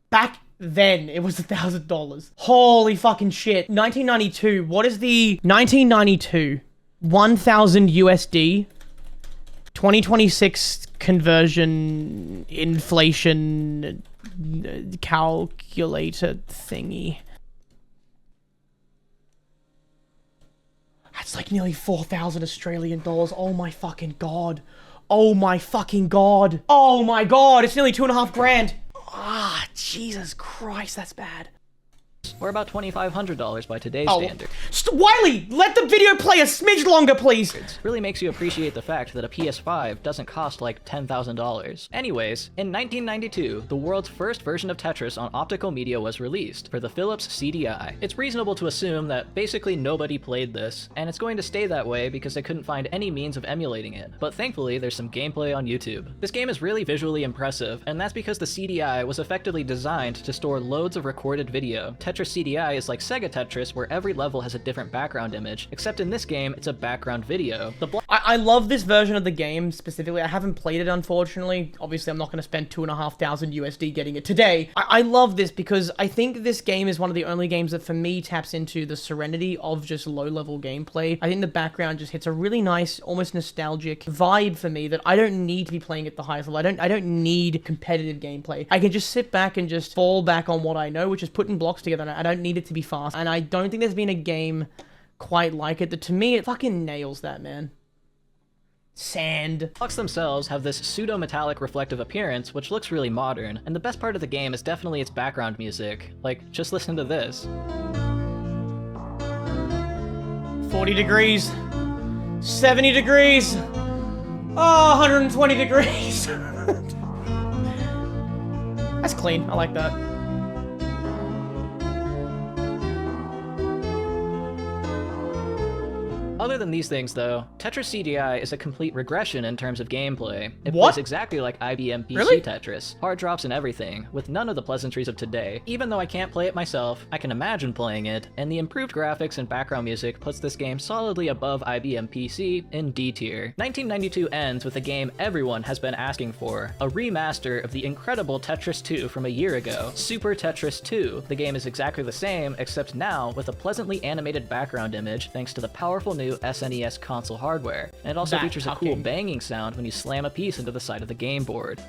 Back then, it was $1,000. Holy fucking shit. 1992, what is the 1992 1,000 USD 2026 conversion inflation calculator thingy? That's like nearly 4,000 Australian dollars. Oh my fucking god. Oh my fucking god. Oh my god, it's nearly 2.5 grand. Ah, Jesus Christ, that's bad. Or about $2,500 by today's Oh, standard. Wiley, let the video play a smidge longer, please. Really makes you appreciate the fact that a PS5 doesn't cost like $10,000. Anyways, in 1992, the world's first version of Tetris on optical media was released for the Philips CDI. It's reasonable to assume that basically nobody played this, and it's going to stay that way because they couldn't find any means of emulating it. But thankfully, there's some gameplay on YouTube. This game is really visually impressive, and that's because the CDI was effectively designed to store loads of recorded video. Tetris CDI is like Sega Tetris, where every level has a different background image, except in this game, it's a background video. I love this version of the game specifically. I haven't played it, unfortunately. Obviously, I'm not going to spend 2,500 USD getting it today. I love this because I think this game is one of the only games that, for me, taps into the serenity of just low-level gameplay. I think the background just hits a really nice, almost nostalgic vibe for me that I don't need to be playing at the highest level. I don't need competitive gameplay. I can just sit back and just fall back on what I know, which is putting blocks together. I don't need it to be fast, and I don't think there's been a game quite like it that, to me, it fucking nails that, man. Sand. Blocks themselves have this pseudo-metallic reflective appearance, which looks really modern, and the best part of the game is definitely its background music. Like, just listen to this. 40 degrees. 70 degrees. Oh, 120 degrees. That's clean. I like that. Other than these things, though, Tetris CDI is a complete regression in terms of gameplay. It What? plays exactly like IBM PC Really? Tetris, hard drops and everything, with none of the pleasantries of today. Even though I can't play it myself, I can imagine playing it, and the improved graphics and background music puts this game solidly above IBM PC in D tier. 1992 ends with a game everyone has been asking for, a remaster of the incredible Tetris 2 from a year ago, Super Tetris 2. The game is exactly the same, except now with a pleasantly animated background image thanks to the powerful new SNES console hardware, and it also features a cool banging sound when you slam a piece into the side of the game board.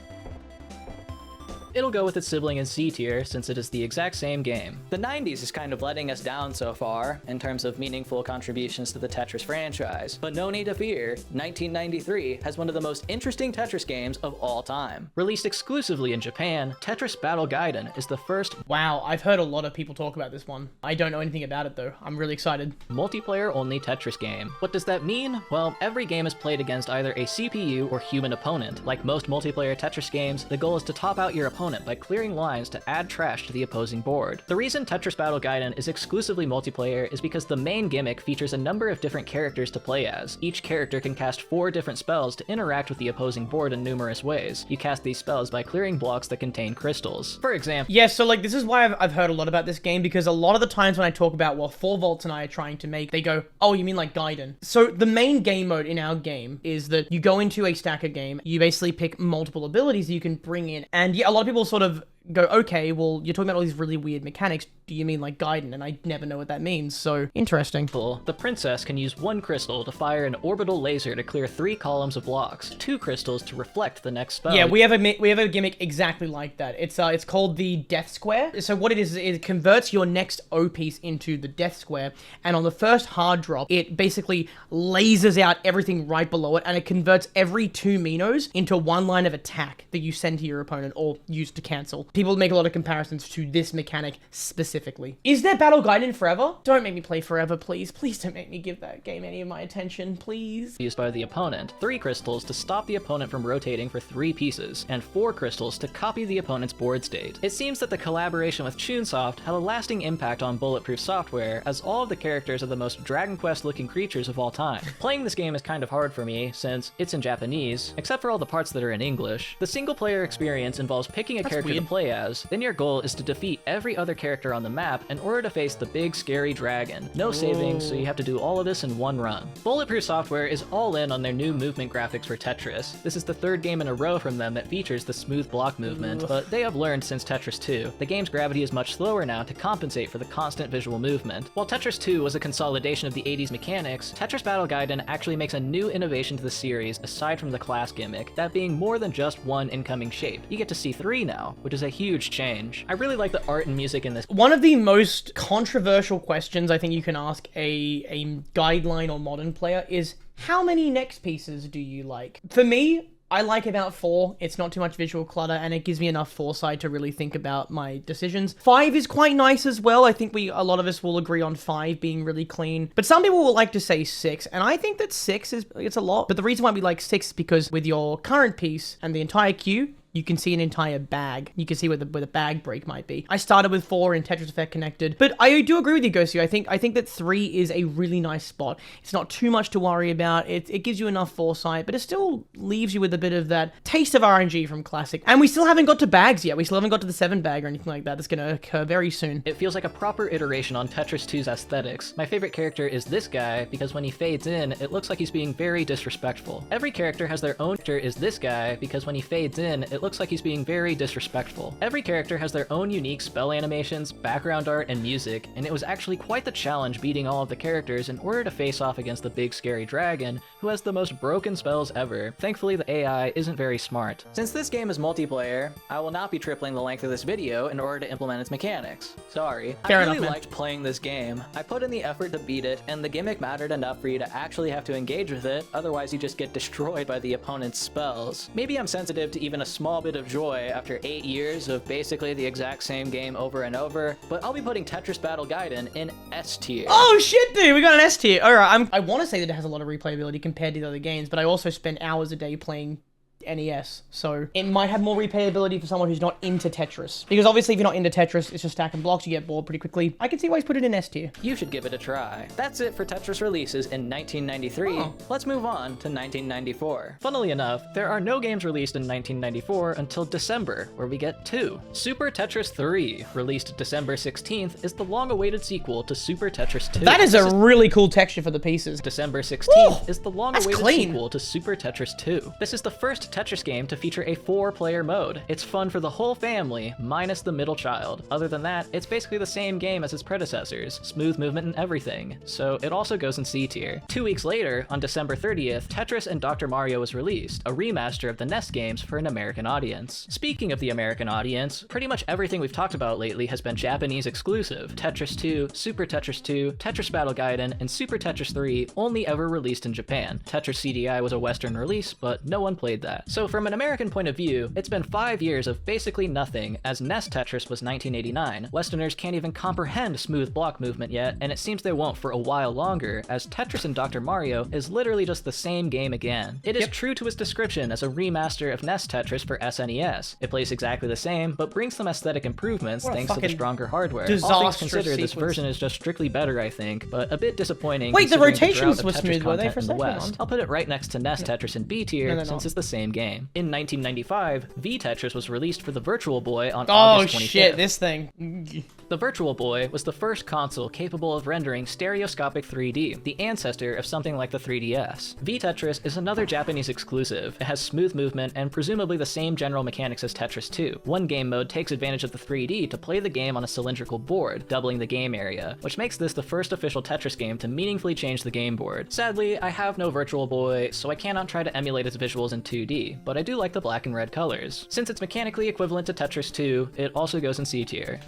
It'll go with its sibling in C tier, since it is the exact same game. The 90s is kind of letting us down so far, in terms of meaningful contributions to the Tetris franchise. But no need to fear, 1993 has one of the most interesting Tetris games of all time. Released exclusively in Japan, Tetris Battle Gaiden is the first Wow, I've heard a lot of people talk about this one. I don't know anything about it, though. I'm really excited. multiplayer-only Tetris game. What does that mean? Well, every game is played against either a CPU or human opponent. Like most multiplayer Tetris games, the goal is to top out your opponent by clearing lines to add trash to the opposing board. The reason Tetris Battle Gaiden is exclusively multiplayer is because the main gimmick features a number of different characters to play as. Each character can cast 4 different spells to interact with the opposing board in numerous ways. You cast these spells by clearing blocks that contain crystals. For example, Yeah, so like this is why I've heard a lot about this game, because a lot of the times when I talk about what 4Volts and I are trying to make, they go, oh, you mean like Gaiden. So the main game mode in our game is that you go into a stacker game, you basically pick multiple abilities that you can bring in, and yeah, a lot of people sort of go, okay, well, you're talking about all these really weird mechanics. Do you mean like Gaiden? And I never know what that means, so interesting. the princess can use 1 crystal to fire an orbital laser to clear 3 columns of blocks, 2 crystals to reflect the next spell. Yeah, we have a gimmick exactly like that. It's called the Death Square. So what it is it converts your next O piece into the Death Square, and on the first hard drop, it basically lasers out everything right below it, and it converts every 2 Minos into 1 line of attack that you send to your opponent or use to cancel. People make a lot of comparisons to this mechanic specifically. Is there Battle Gaiden Forever? Don't make me play Forever, please. Please don't make me give that game any of my attention, please. Used by the opponent, 3 crystals to stop the opponent from rotating for 3 pieces, and 4 crystals to copy the opponent's board state. It seems that the collaboration with Chunsoft had a lasting impact on Bulletproof Software, as all of the characters are the most Dragon Quest looking creatures of all time. Playing this game is kind of hard for me, since it's in Japanese, except for all the parts that are in English. The single player experience involves picking a character to play as, then your goal is to defeat every other character on around the map in order to face the big scary dragon. No savings, so you have to do all of this in one run. Bulletproof Software is all in on their new movement graphics for Tetris. This is the third game in a row from them that features the smooth block movement, but they have learned since Tetris 2. The game's gravity is much slower now to compensate for the constant visual movement. While Tetris 2 was a consolidation of the 80s mechanics, Tetris Battle Gaiden actually makes a new innovation to the series aside from the class gimmick, that being more than just one incoming shape. You get to see 3 now, which is a huge change. I really like the art and music in this. One of the most controversial questions I think you can ask a guideline or modern player is, how many next pieces do you like? For me, I like about 4. It's not too much visual clutter, and it gives me enough foresight to really think about my decisions. 5 is quite nice as well. I think a lot of us will agree on 5 being really clean. But some people will like to say 6, and I think that 6 it's a lot. But the reason why we like 6 is because with your current piece and the entire queue, you can see an entire bag. You can see where the bag break might be. I started with 4 in Tetris Effect Connected, but I do agree with you, Ghosty. I think that 3 is a really nice spot. It's not too much to worry about. It gives you enough foresight, but it still leaves you with a bit of that taste of RNG from Classic. And we still haven't got to bags yet. We still haven't got to the 7 bag or anything like that. That's going to occur very soon. It feels like a proper iteration on Tetris 2's aesthetics. My favorite character is this guy because when he fades in, it looks like he's being very disrespectful. Every character has their own character is this guy because when he fades in, it looks like he's being very disrespectful. Every character has their own unique spell animations, background art, and music, and it was actually quite the challenge beating all of the characters in order to face off against the big scary dragon, who has the most broken spells ever. Thankfully, the AI isn't very smart. Since this game is multiplayer, I will not be tripling the length of this video in order to implement its mechanics. Sorry. Fair I enough, really man. liked playing this game. I put in the effort to beat it, and the gimmick mattered enough for you to actually have to engage with it, otherwise you just get destroyed by the opponent's spells. Maybe I'm sensitive to even a small bit of joy after 8 years of basically the exact same game over and over, but I'll be putting Tetris Battle Gaiden in S tier. Oh shit, dude, we got an S tier. All right, I want to say that it has a lot of replayability compared to the other games, but I also spend hours a day playing NES, so it might have more replayability for someone who's not into Tetris. Because obviously if you're not into Tetris, it's just stacking blocks, you get bored pretty quickly. I can see why he's put it in S tier. You should give it a try. That's it for Tetris releases in 1993. Oh. Let's move on to 1994. Funnily enough, there are no games released in 1994 until December, where we get 2. Super Tetris 3, released December 16th, is the long-awaited sequel to Super Tetris 2. That is a really cool texture for the pieces. December 16th Woo! is the That's long-awaited clean. sequel to Super Tetris 2. This is the first Tetris game to feature a 4-player mode. It's fun for the whole family, minus the middle child. Other than that, it's basically the same game as its predecessors, smooth movement and everything, so it also goes in C tier. 2 weeks later, on December 30th, Tetris and Dr. Mario was released, a remaster of the NES games for an American audience. Speaking of the American audience, pretty much everything we've talked about lately has been Japanese exclusive. Tetris 2, Super Tetris 2, Tetris Battle Gaiden, and Super Tetris 3 only ever released in Japan. Tetris CDI was a Western release, but no one played that. So from an American point of view, it's been 5 years of basically nothing, as NES Tetris was 1989. Westerners can't even comprehend smooth block movement yet, and it seems they won't for a while longer, as Tetris and Dr. Mario is literally just the same game again. It is true to its description as a remaster of NES Tetris for SNES. It plays exactly the same, but brings some aesthetic improvements What a thanks to the fucking stronger hardware. All disastrous things considered, this sequence. version is just strictly better, I think, but a bit disappointing. Wait, the considering rotations drought were of Tetris smooth, were they, content for a in the second? West. I'll put it right next to NES Tetris in B tier, No, they're since not. it's the same game. In 1995, V Tetris was released for the Virtual Boy on Oh August 25th. shit, this thing. The Virtual Boy was the first console capable of rendering stereoscopic 3D, the ancestor of something like the 3DS. V Tetris is another Japanese exclusive. It has smooth movement and presumably the same general mechanics as Tetris 2. One game mode takes advantage of the 3D to play the game on a cylindrical board, doubling the game area, which makes this the first official Tetris game to meaningfully change the game board. Sadly, I have no Virtual Boy, so I cannot try to emulate its visuals in 2D, but I do like the black and red colors. Since it's mechanically equivalent to Tetris 2, it also goes in C tier.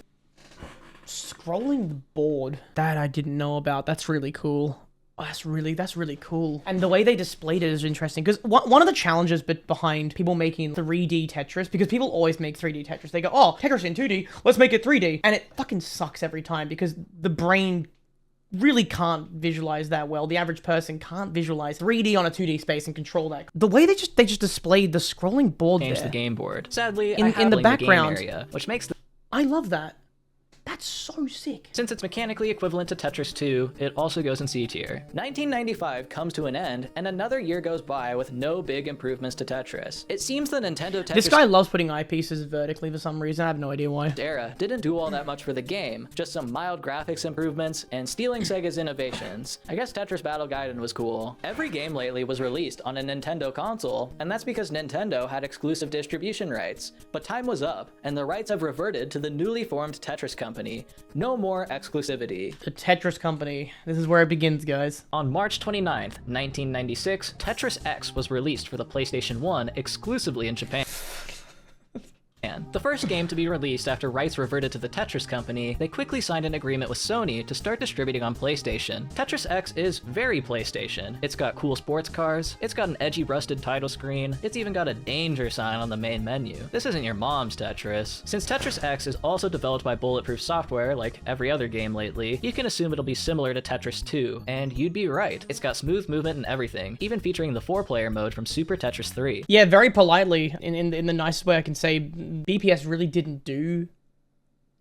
Scrolling the board. That I didn't know about. That's really cool. Oh, that's really cool. And the way they displayed it is interesting, because one of the challenges behind people making 3D Tetris, because people always make 3D Tetris, they go, oh, Tetris in 2D, let's make it 3D. And it fucking sucks every time, because the brain really can't visualize that well. The average person can't visualize 3D on a 2D space and control that. The way they just displayed the scrolling board Change there. the game board. Sadly, In I the have the background. game area, which makes the I love that. That's so sick. Since it's mechanically equivalent to Tetris 2, it also goes in C tier. 1995 comes to an end, and another year goes by with no big improvements to Tetris. It seems the Nintendo Tetris This guy loves putting eyepieces vertically for some reason. I have no idea why. era didn't do all that much for the game, just some mild graphics improvements and stealing Sega's innovations. I guess Tetris Battle Gaiden was cool. Every game lately was released on a Nintendo console, and that's because Nintendo had exclusive distribution rights. But time was up, and the rights have reverted to the newly formed Tetris Company. No more exclusivity. The Tetris Company. This is where it begins, guys. On March 29th, 1996, Tetris X was released for the PlayStation 1 exclusively in Japan. The first game to be released after rights reverted to the Tetris Company, they quickly signed an agreement with Sony to start distributing on PlayStation. Tetris X is very PlayStation. It's got cool sports cars, it's got an edgy rusted title screen, it's even got a danger sign on the main menu. This isn't your mom's Tetris. Since Tetris X is also developed by Bulletproof Software, like every other game lately, you can assume it'll be similar to Tetris 2, and you'd be right. It's got smooth movement and everything, even featuring the 4-player mode from Super Tetris 3. Yeah, very politely, in the nicest way I can say, BPS really didn't do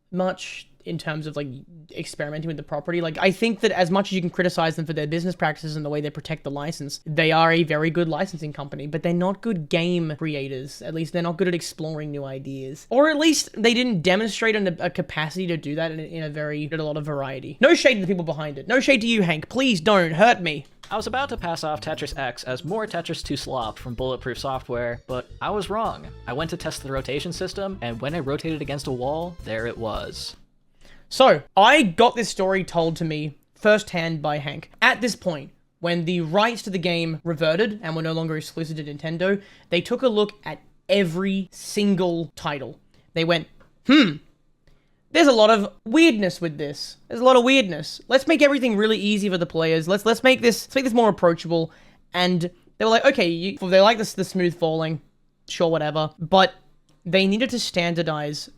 much in terms of like experimenting with the property. Like, I think that as much as you can criticize them for their business practices and the way they protect the license, they are a very good licensing company, but they're not good game creators. At least they're not good at exploring new ideas, or at least they didn't demonstrate a capacity to do that in a lot of variety. No shade to the people behind it. No shade to you, Hank. Please don't hurt me. I was about to pass off Tetris X as more Tetris 2 slop from Bulletproof Software, but I was wrong. I went to test the rotation system, and when I rotated against a wall, there it was. So, I got this story told to me firsthand by Hank. At this point, when the rights to the game reverted and were no longer exclusive to Nintendo, they took a look at every single title. They went, there's a lot of weirdness with this. There's a lot of weirdness. Let's make everything really easy for the players. Let's make this more approachable. And they were like, okay, they like the smooth falling, sure, whatever. But they needed to standardize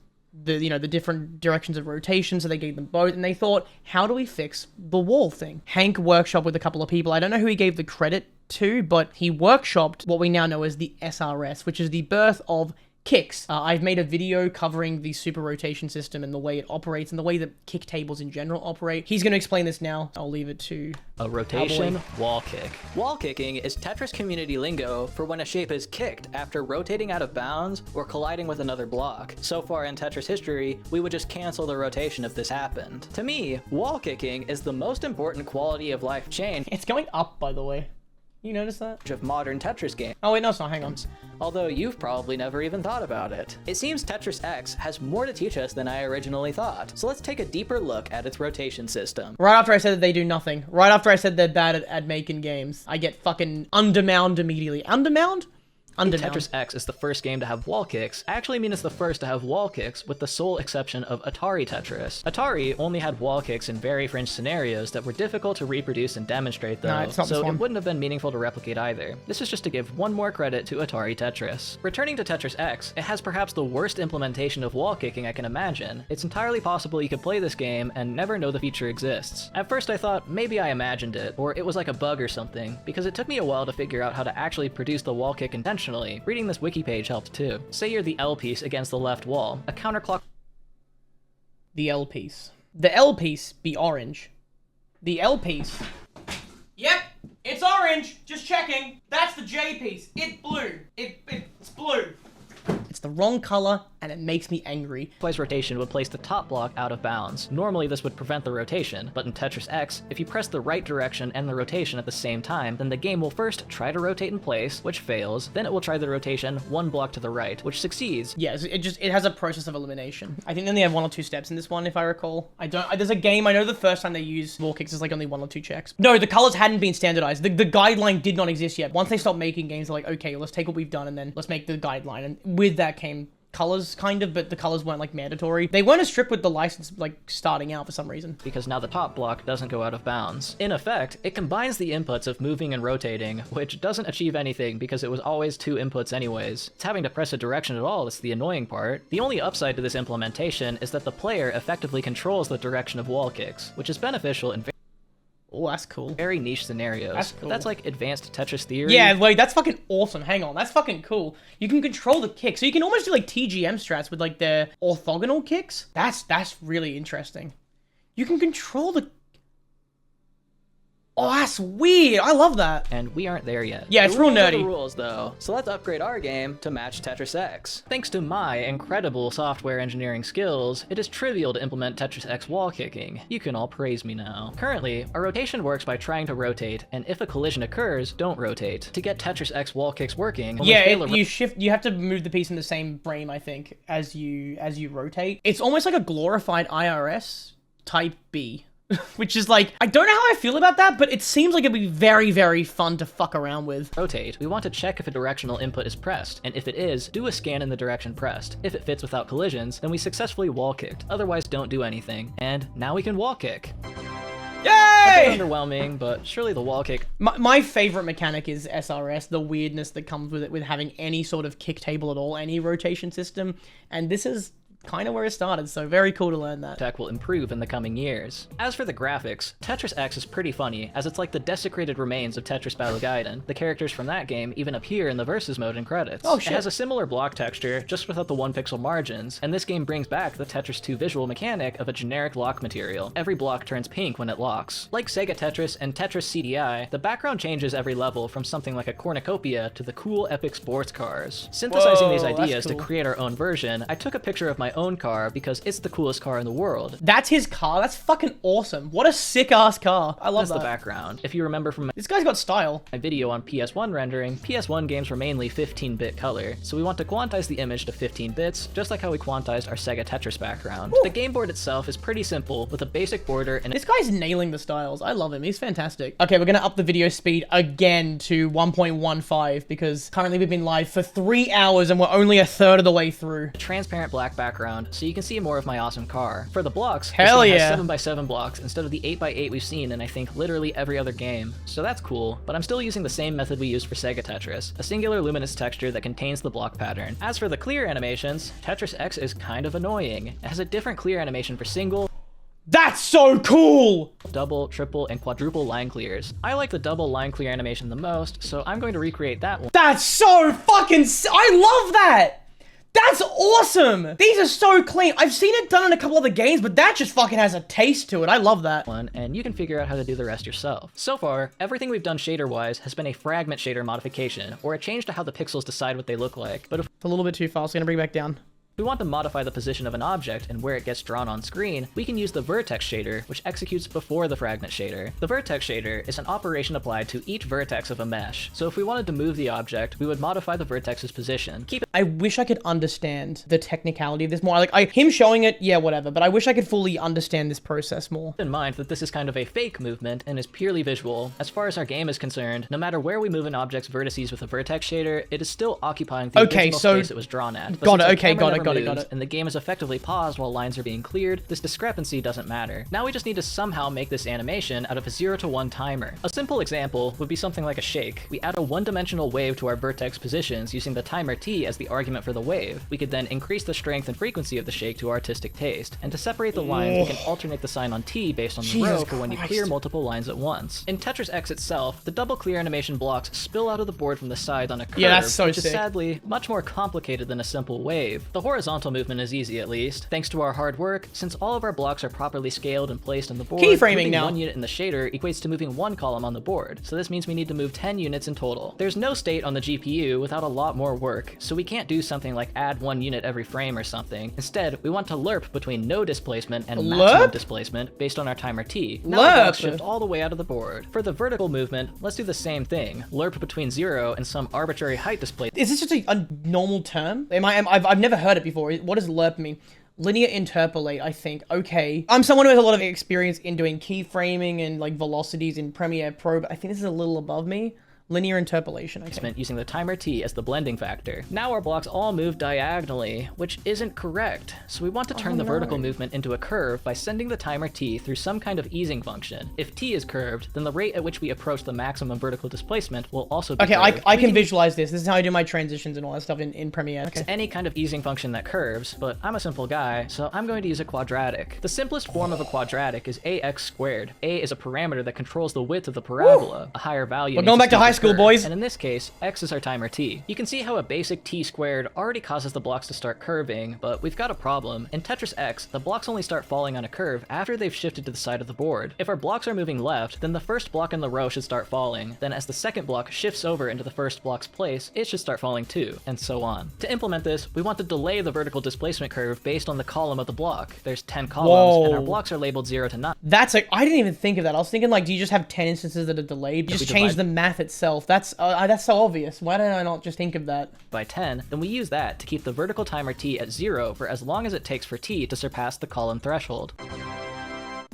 the different directions of rotation, so they gave them both, and they thought, how do we fix the wall thing? Hank workshopped with a couple of people. I don't know who he gave the credit to, but he workshopped what we now know as the SRS, which is the birth of kicks. I've made a video covering the super rotation system and the way it operates and the way that kick tables in general operate. He's going to explain this now. I'll leave it to a rotation wall kick. Wall kicking is Tetris community lingo for when a shape is kicked after rotating out of bounds or colliding with another block. So far in Tetris history, we would just cancel the rotation if this happened. To me, wall kicking is the most important quality of life change. It's going up, by the way. You notice that? Of modern Tetris games. Oh wait, no, it's not. Hang on. Although you've probably never even thought about it. It seems Tetris X has more to teach us than I originally thought. So let's take a deeper look at its rotation system. Right after I said that they do nothing. Right after I said they're bad at making games. I get fucking undermound immediately. Undermound? Tetris X is the first game to have wall kicks. I actually mean it's the first to have wall kicks, with the sole exception of Atari Tetris. Atari only had wall kicks in very fringe scenarios that were difficult to reproduce and demonstrate though, so it wouldn't have been meaningful to replicate either. This is just to give one more credit to Atari Tetris. Returning to Tetris X, it has perhaps the worst implementation of wall kicking I can imagine. It's entirely possible you could play this game and never know the feature exists. At first I thought maybe I imagined it, or it was like a bug or something, because it took me a while to figure out how to actually produce the wall kick intentionally. Reading this wiki page helped too. Say you're the L piece against the left wall. A counterclock. The L piece. The L piece be orange. The L piece. Yep, it's orange. Just checking. That's the J piece. It's blue. It's blue. It's the wrong color, and it makes me angry. Clockwise rotation would place the top block out of bounds. Normally this would prevent the rotation, but in Tetris X, if you press the right direction and the rotation at the same time, then the game will first try to rotate in place, which fails, then it will try the rotation one block to the right, which succeeds. Yes, it has a process of elimination. I think then they have 1 or 2 steps in this one, if I recall. There's a game, I know the first time they use wall kicks is like only 1 or 2 checks. No, the colors hadn't been standardized. The guideline did not exist yet. Once they stopped making games, they're like, okay, let's take what we've done and then let's make the guideline. And with that came colors, kind of, but the colors weren't like mandatory. They weren't as strict with the license like starting out for some reason. Because now the top block doesn't go out of bounds. In effect, it combines the inputs of moving and rotating, which doesn't achieve anything because it was always 2 inputs anyways. It's having to press a direction at all that's the annoying part. The only upside to this implementation is that the player effectively controls the direction of wall kicks, which is beneficial in Oh, that's cool. Very niche scenarios. That's cool. But that's like advanced Tetris theory. Yeah, wait, that's fucking awesome. Hang on, that's fucking cool. You can control the kick, so you can almost do like TGM strats with like the orthogonal kicks. That's really interesting. You can control the... Oh, that's weird. I love that. And we aren't there yet. Yeah, it's real Rules are the nerdy. rules, though. So let's upgrade our game to match Tetris X. Thanks to my incredible software engineering skills, it is trivial to implement Tetris X wall kicking. You can all praise me now. Currently, our rotation works by trying to rotate, and if a collision occurs, don't rotate. To get Tetris X wall kicks working, when we Yeah, fail a you have to move the piece in the same frame, I think, as you rotate. It's almost like a glorified IRS type B. Which is like, I don't know how I feel about that, but it seems like it'd be very, very fun to fuck around with. rotate, we want to check if a directional input is pressed, and if it is, do a scan in the direction pressed. If it fits without collisions, then we successfully wall kicked. Otherwise, don't do anything. And now we can wall kick. Yay! Underwhelming, but surely the wall kick. My favorite mechanic is SRS, the weirdness that comes with it, with having any sort of kick table at all, any rotation system, and this is kind of where it started, so very cool to learn that. Tech will improve in the coming years. As for the graphics, Tetris X is pretty funny, as it's like the desecrated remains of Tetris Battle Gaiden. The characters from that game even appear in the Versus mode in credits. Oh shit. It has a similar block texture, just without the 1-pixel margins, and this game brings back the Tetris 2 visual mechanic of a generic lock material. Every block turns pink when it locks. Like Sega Tetris and Tetris CDI, the background changes every level from something like a cornucopia to the cool epic sports cars. Synthesizing these Whoa, ideas that's to cool. create our own version, I took a picture of my own car because it's the coolest car in the world. That's his car? That's fucking awesome. What a sick-ass car. I love That's that. the background. If you remember from This guy's got style. my video on PS1 rendering, PS1 games were mainly 15-bit color, so we want to quantize the image to 15 bits, just like how we quantized our Sega Tetris background. The game board itself is pretty simple, with a basic border and This guy's nailing the styles. I love him. He's fantastic. Okay, we're gonna up the video speed again to 1.15 because currently we've been live for 3 hours and we're only a third of the way through. a transparent black background, so you can see more of my awesome car. For the blocks, Hell this game yeah. has 7x7 blocks instead of the 8x8 we've seen in I think literally every other game, so that's cool, but I'm still using the same method we used for Sega Tetris, a singular luminous texture that contains the block pattern. As for the clear animations, Tetris X is kind of annoying. It has a different clear animation for single, That's so cool! double, triple, and quadruple line clears. I like the double line clear animation the most, so I'm going to recreate that one. That's so fucking I love that! That's awesome! These are so clean. I've seen it done in a couple other games, but that just fucking has a taste to it. I love that. And you can figure out how to do the rest yourself. So far, everything we've done shader-wise has been a fragment shader modification, or a change to how the pixels decide what they look like. But if It's a little bit too fast. Gonna bring it back down. we want to modify the position of an object and where it gets drawn on screen, we can use the vertex shader, which executes before the fragment shader. The vertex shader is an operation applied to each vertex of a mesh, so if we wanted to move the object, we would modify the vertex's position. Keep I wish I could understand the technicality of this more. Like, him showing it, yeah, whatever, but I wish I could fully understand this process more. in mind that this is kind of a fake movement and is purely visual. As far as our game is concerned, no matter where we move an object's vertices with a vertex shader, it is still occupying the Okay, original so- space it was drawn at. But Got since it, our okay, camera got it, never got it, got moves, it. and the game is effectively paused while lines are being cleared, this discrepancy doesn't matter. Now we just need to somehow make this animation out of a 0 to 1 timer. A simple example would be something like a shake. We add a one-dimensional wave to our vertex positions using the timer t as the argument for the wave. We could then increase the strength and frequency of the shake to artistic taste. And to separate the lines, we can alternate the sign on t based on the Jesus row for when you Christ. clear multiple lines at once. In Tetris X itself, the double clear animation blocks spill out of the board from the side on a curve, Yeah, that's so which is sick. sadly much more complicated than a simple wave. The horizontal movement is easy at least, thanks to our hard work, since all of our blocks are properly scaled and placed on the board. Keyframing moving now. one unit in the shader equates to moving one column on the board, so this means we need to move 10 units in total. There's no state on the GPU without a lot more work, so we can't do something like add 1 unit every frame or something. Instead, we want to lerp between no displacement and maximum Lerp? displacement based on our timer t. Now the blocks Lerp? shift all the way out of the board. For the vertical movement, let's do the same thing. Lerp between 0 and some arbitrary height displacement. Is this just a normal term? I've never heard it before. What does lerp mean? Linear interpolate, I think. Okay. I'm someone who has a lot of experience in doing keyframing and like velocities in Premiere Pro, but I think this is a little above me. Linear interpolation, okay. Using the timer t as the blending factor. Now our blocks all move diagonally, which isn't correct. So we want to turn the vertical movement into a curve by sending the timer t through some kind of easing function. If t is curved, then the rate at which we approach the maximum vertical displacement will also be curved. I can visualize this. This is how I do my transitions and all that stuff in Premiere. It's any kind of easing function that curves, but I'm a simple guy, so I'm going to use a quadratic. The simplest form of a quadratic is ax squared. A is a parameter that controls the width of the parabola. A higher value. We're going back to high school, boys. And in this case, x is our timer t. You can see how a basic t squared already causes the blocks to start curving, but we've got a problem. In Tetris X, the blocks only start falling on a curve after they've shifted to the side of the board. If our blocks are moving left, then the first block in the row should start falling. Then as the second block shifts over into the first block's place, it should start falling too, and so on. To implement this, we want to delay the vertical displacement curve based on the column of the block. There's 10 columns, and our blocks are labeled 0 to 9. That's like, I didn't even think of that. I was thinking like, do you just have 10 instances that are delayed? You just change the math itself. That's so obvious. Why did I not just think of that? By 10, then we use that to keep the vertical timer t at 0 for as long as it takes for t to surpass the column threshold.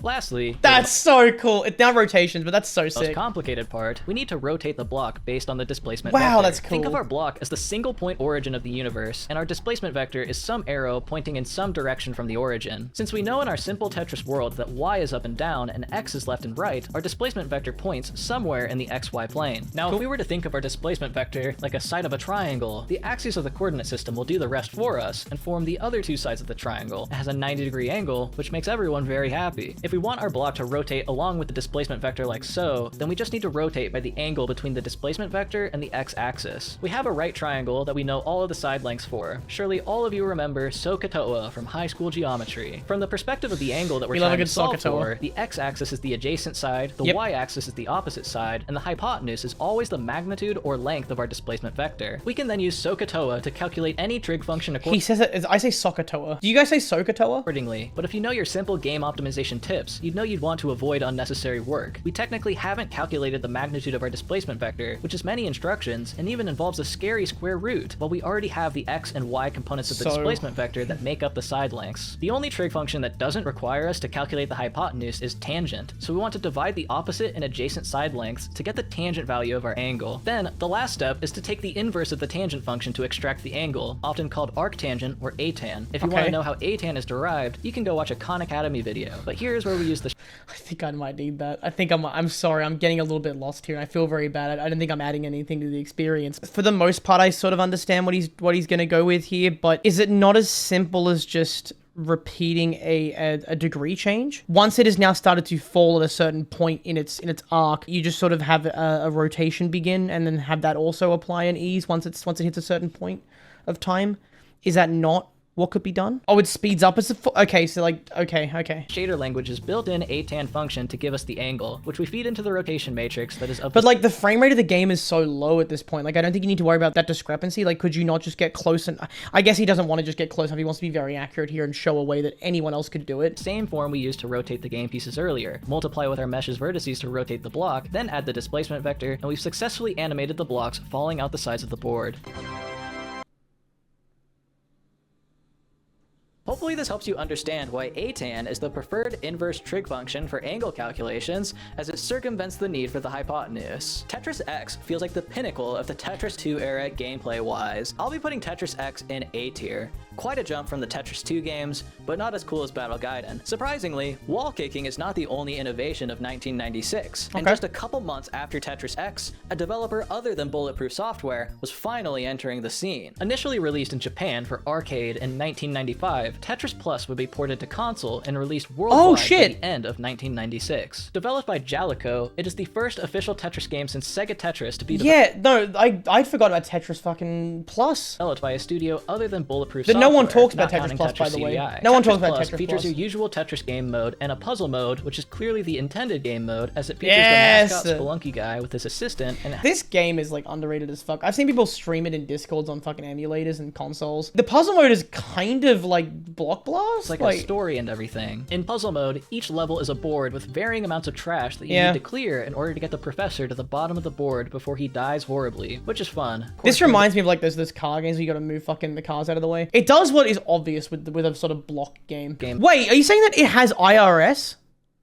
Lastly, that's so cool. It's now rotations, but that's so sick. The most complicated part, we need to rotate the block based on the displacement vector. Wow, that's cool. Think of our block as the single point origin of the universe, and our displacement vector is some arrow pointing in some direction from the origin. Since we know in our simple Tetris world that y is up and down and x is left and right, our displacement vector points somewhere in the xy plane. Now, if we were to think of our displacement vector like a side of a triangle, the axes of the coordinate system will do the rest for us and form the other two sides of the triangle. It has a 90-degree angle, which makes everyone very happy. If we want our block to rotate along with the displacement vector like so, then we just need to rotate by the angle between the displacement vector and the x-axis. We have a right triangle that we know all of the side lengths for. Surely all of you remember SOHCAHTOA from high school geometry. From the perspective of the angle that we're trying to solve for, the x-axis is the adjacent side, the y-axis is the opposite side, and the hypotenuse is always the magnitude or length of our displacement vector. We can then use SOHCAHTOA to calculate any trig function accordingly. He says it, I say SOHCAHTOA. Do you guys say SOHCAHTOA? But if you know your simple game optimization tips, you'd know you'd want to avoid unnecessary work. We technically haven't calculated the magnitude of our displacement vector, which is many instructions and even involves a scary square root, while we already have the x and y components of the displacement vector that make up the side lengths. The only trig function that doesn't require us to calculate the hypotenuse is tangent, so we want to divide the opposite and adjacent side lengths to get the tangent value of our angle. Then, the last step is to take the inverse of the tangent function to extract the angle, often called arctangent or atan. If you want to know how atan is derived, you can go watch a Khan Academy video, but here's where we use the I think I might need that. I think I'm sorry, I'm getting a little bit lost here and I feel very bad. I don't think I'm adding anything to the experience. For the most part, I sort of understand what he's gonna go with here, but is it not as simple as just repeating a degree change? Once it has now started to fall at a certain point in its arc, you just sort of have a rotation begin and then have that also apply an ease once it hits a certain point of time. Is that not what could be done? Oh, it speeds up as a okay, so like, okay. Shader language's built-in atan function to give us the angle, which we feed into the rotation matrix that is up. But like the frame rate of the game is so low at this point. Like I don't think you need to worry about that discrepancy. Like could you not just get close? And I guess he doesn't want to just get close enough. He wants to be very accurate here and show a way that anyone else could do it. Same form we used to rotate the game pieces earlier. Multiply with our mesh's vertices to rotate the block, then add the displacement vector, and we've successfully animated the blocks falling out the sides of the board. Hopefully this helps you understand why atan is the preferred inverse trig function for angle calculations, as it circumvents the need for the hypotenuse. Tetris X feels like the pinnacle of the Tetris 2 era gameplay-wise. I'll be putting Tetris X in A tier. Quite a jump from the Tetris 2 games, but not as cool as Battle Gaiden. Surprisingly, wall kicking is not the only innovation of 1996, and just a couple months after Tetris X, a developer other than Bulletproof Software was finally entering the scene. Initially released in Japan for arcade in 1995, Tetris Plus would be ported to console and released worldwide at the end of 1996. Developed by Jalico, it is the first official Tetris game since Sega Tetris to be I forgot about Tetris fucking Plus. Developed by a studio other than Bulletproof Software. No one talks about Tetris Plus, by the way. No one talks about Tetris Plus. Features your usual Tetris game mode and a puzzle mode, which is clearly the intended game mode, as it features the mascot Spelunky guy with his assistant. And this game is like underrated as fuck. I've seen people stream it in Discords on fucking emulators and consoles. The puzzle mode is kind of like Block Blast. It's like a story and everything. In puzzle mode, each level is a board with varying amounts of trash that you need to clear in order to get the professor to the bottom of the board before he dies horribly, which is fun. This reminds me of like those car games where you gotta move fucking the cars out of the way. It does what is obvious with a sort of block game. Wait, are you saying that it has IRS?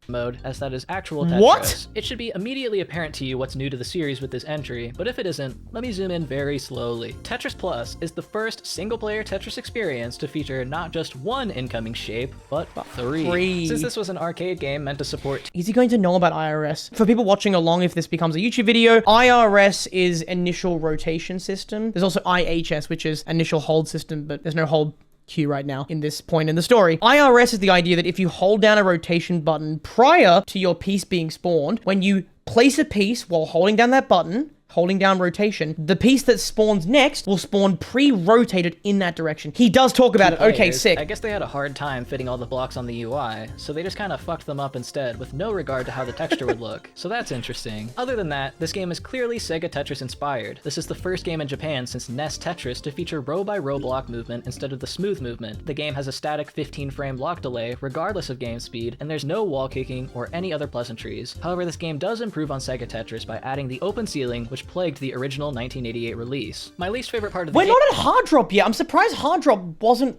mode, as that is actual Tetris. What? It should be immediately apparent to you what's new to the series with this entry, but if it isn't, let me zoom in very slowly. Tetris Plus is the first single-player Tetris experience to feature not just one incoming shape, but three. Since this was an arcade game meant to support... Is he going to know about IRS? For people watching along, if this becomes a YouTube video, IRS is initial rotation system. There's also IHS, which is initial hold system, but there's no hold cue right now in this point in the story. IRS is the idea that if you hold down a rotation button prior to your piece being spawned, when you place a piece while holding down that button, holding down rotation, the piece that spawns next will spawn pre-rotated in that direction. He does talk about it. Okay, sick. I guess they had a hard time fitting all the blocks on the UI, so they just kind of fucked them up instead with no regard to how the texture would look. So that's interesting. Other than that, this game is clearly Sega Tetris inspired. This is the first game in Japan since NES Tetris to feature row-by-row block movement instead of the smooth movement. The game has a static 15-frame block delay regardless of game speed, and there's no wall kicking or any other pleasantries. However, this game does improve on Sega Tetris by adding the open ceiling, which plagued the original 1988 release. My least favorite part of the game... We're not at Hard Drop yet. I'm surprised Hard Drop wasn't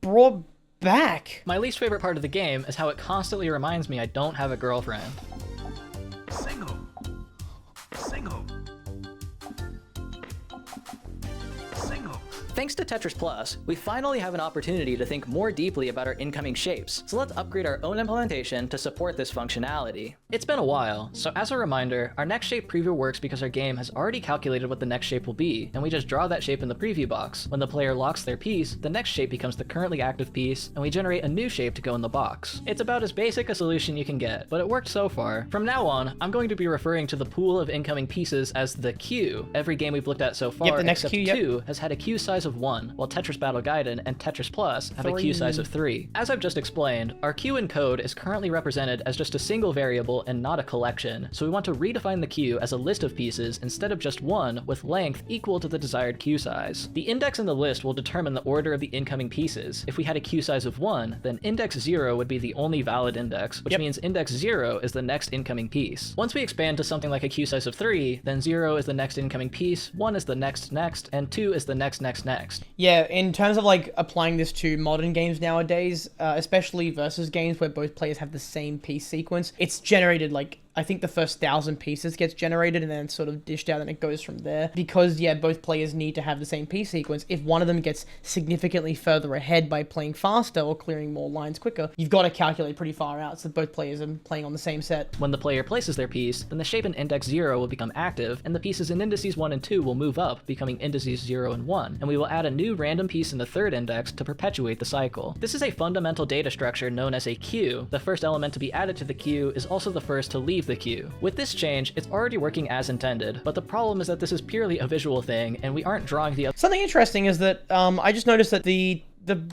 brought back. My least favorite part of the game is how it constantly reminds me I don't have a girlfriend. Single. Single. Single. Thanks to Tetris Plus, we finally have an opportunity to think more deeply about our incoming shapes, so let's upgrade our own implementation to support this functionality. It's been a while, so as a reminder, our next shape preview works because our game has already calculated what the next shape will be, and we just draw that shape in the preview box. When the player locks their piece, the next shape becomes the currently active piece, and we generate a new shape to go in the box. It's about as basic a solution you can get, but it worked so far. From now on, I'm going to be referring to the pool of incoming pieces as the queue. Every game we've looked at so far, the next except queue, 2, has had a queue size of 1, while Tetris Battle Gaiden and Tetris Plus have a queue size of 3. As I've just explained, our queue in code is currently represented as just a single variable and not a collection, so we want to redefine the queue as a list of pieces instead of just one with length equal to the desired queue size. The index in the list will determine the order of the incoming pieces. If we had a queue size of 1, then index 0 would be the only valid index, which means index 0 is the next incoming piece. Once we expand to something like a queue size of 3, then 0 is the next incoming piece, 1 is the next, and 2 is the next. Yeah, in terms of like applying this to modern games nowadays, especially versus games where both players have the same piece sequence, it's generated like, I think the first 1,000 pieces gets generated and then sort of dished out and it goes from there. Because, yeah, both players need to have the same piece sequence. If one of them gets significantly further ahead by playing faster or clearing more lines quicker, you've got to calculate pretty far out so both players are playing on the same set. When the player places their piece, then the shape in index 0 will become active, and the pieces in indices 1 and 2 will move up, becoming indices 0 and 1, and we will add a new random piece in the third index to perpetuate the cycle. This is a fundamental data structure known as a queue. The first element to be added to the queue is also the first to leave the queue. With this change, it's already working as intended, but the problem is that this is purely a visual thing, and we aren't drawing the... Something interesting is that I just noticed that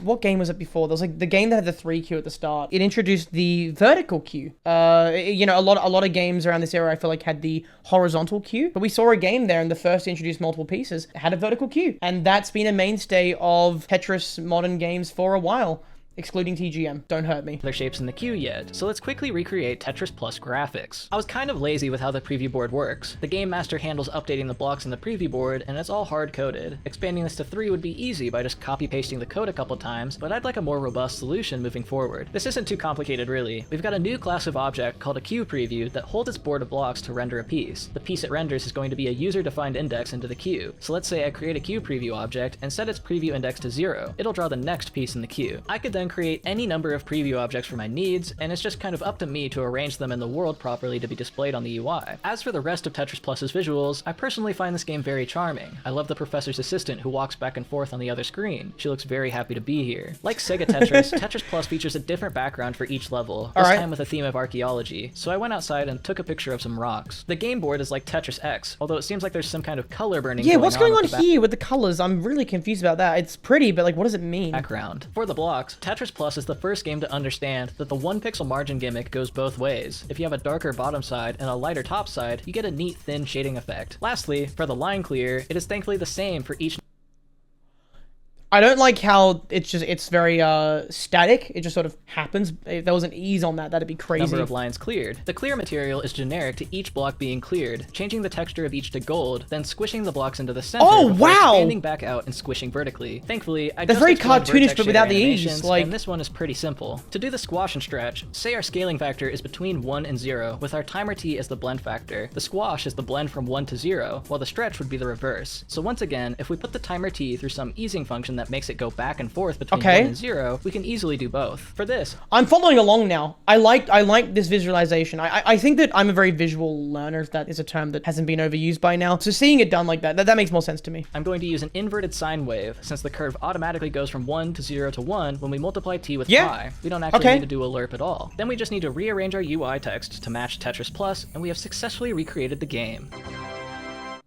what game was it before? There was like the game that had the 3 queue at the start. It introduced the vertical queue. You know, a lot of games around this era I feel like had the horizontal queue, but we saw a game there and the first to introduce multiple pieces had a vertical queue, and that's been a mainstay of Tetris modern games for a while. Excluding TGM. Don't hurt me. Their shapes in the queue yet, so let's quickly recreate Tetris Plus graphics. I was kind of lazy with how the preview board works. The Game Master handles updating the blocks in the preview board, and it's all hard-coded. Expanding this to 3 would be easy by just copy-pasting the code a couple times, but I'd like a more robust solution moving forward. This isn't too complicated, really. We've got a new class of object called a queue preview that holds its board of blocks to render a piece. The piece it renders is going to be a user-defined index into the queue. So let's say I create a queue preview object and set its preview index to 0. It'll draw the next piece in the queue. I could then create any number of preview objects for my needs, and it's just kind of up to me to arrange them in the world properly to be displayed on the UI. As for the rest of Tetris Plus's visuals, I personally find this game very charming. I love the professor's assistant who walks back and forth on the other screen. She looks very happy to be here. Like Sega Tetris, Tetris Plus features a different background for each level, this time with a theme of archaeology, so I went outside and took a picture of some rocks. The game board is like Tetris X, although it seems like there's some kind of color burning going on. Yeah, what's going on here with the colors? I'm really confused about that. It's pretty, but like, what does it mean? Background. For the blocks, Tetris Plus is the first game to understand that the 1 pixel margin gimmick goes both ways. If you have a darker bottom side and a lighter top side, you get a neat thin shading effect. Lastly, for the line clear, it is thankfully the same for each... I don't like how it's very static. It just sort of happens. If there was an ease on that, that'd be crazy. Number of lines cleared. The clear material is generic to each block being cleared, changing the texture of each to gold, then squishing the blocks into the center before expanding back out and squishing vertically. Thankfully, I That's just very explained cartoonish, vertex but without shader the ease, animations, like- and this one is pretty simple. To do the squash and stretch, say our scaling factor is between 1 and 0, with our timer t as the blend factor. The squash is the blend from 1 to 0, while the stretch would be the reverse. So once again, if we put the timer t through some easing function that makes it go back and forth between 1 and 0, we can easily do both. For this, I'm following along now. I like this visualization. I think that I'm a very visual learner, if that is a term that hasn't been overused by now. So seeing it done like that makes more sense to me. I'm going to use an inverted sine wave, since the curve automatically goes from 1 to 0 to 1 when we multiply t with pi. We don't actually need to do a lerp at all. Then we just need to rearrange our UI text to match Tetris Plus, and we have successfully recreated the game.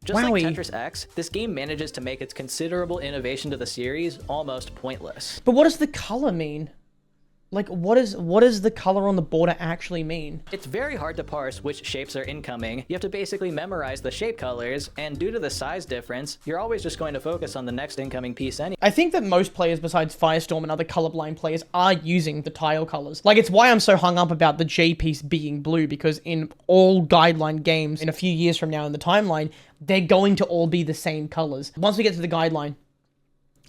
Just like Tetris X, this game manages to make its considerable innovation to the series almost pointless. But what does the color mean? Like, what does the color on the border actually mean? It's very hard to parse which shapes are incoming. You have to basically memorize the shape colors, and due to the size difference, you're always just going to focus on the next incoming piece anyway. I think that most players besides Firestorm and other colorblind players are using the tile colors. Like, it's why I'm so hung up about the J piece being blue, because in all guideline games, in a few years from now in the timeline, they're going to all be the same colors. Once we get to the guideline,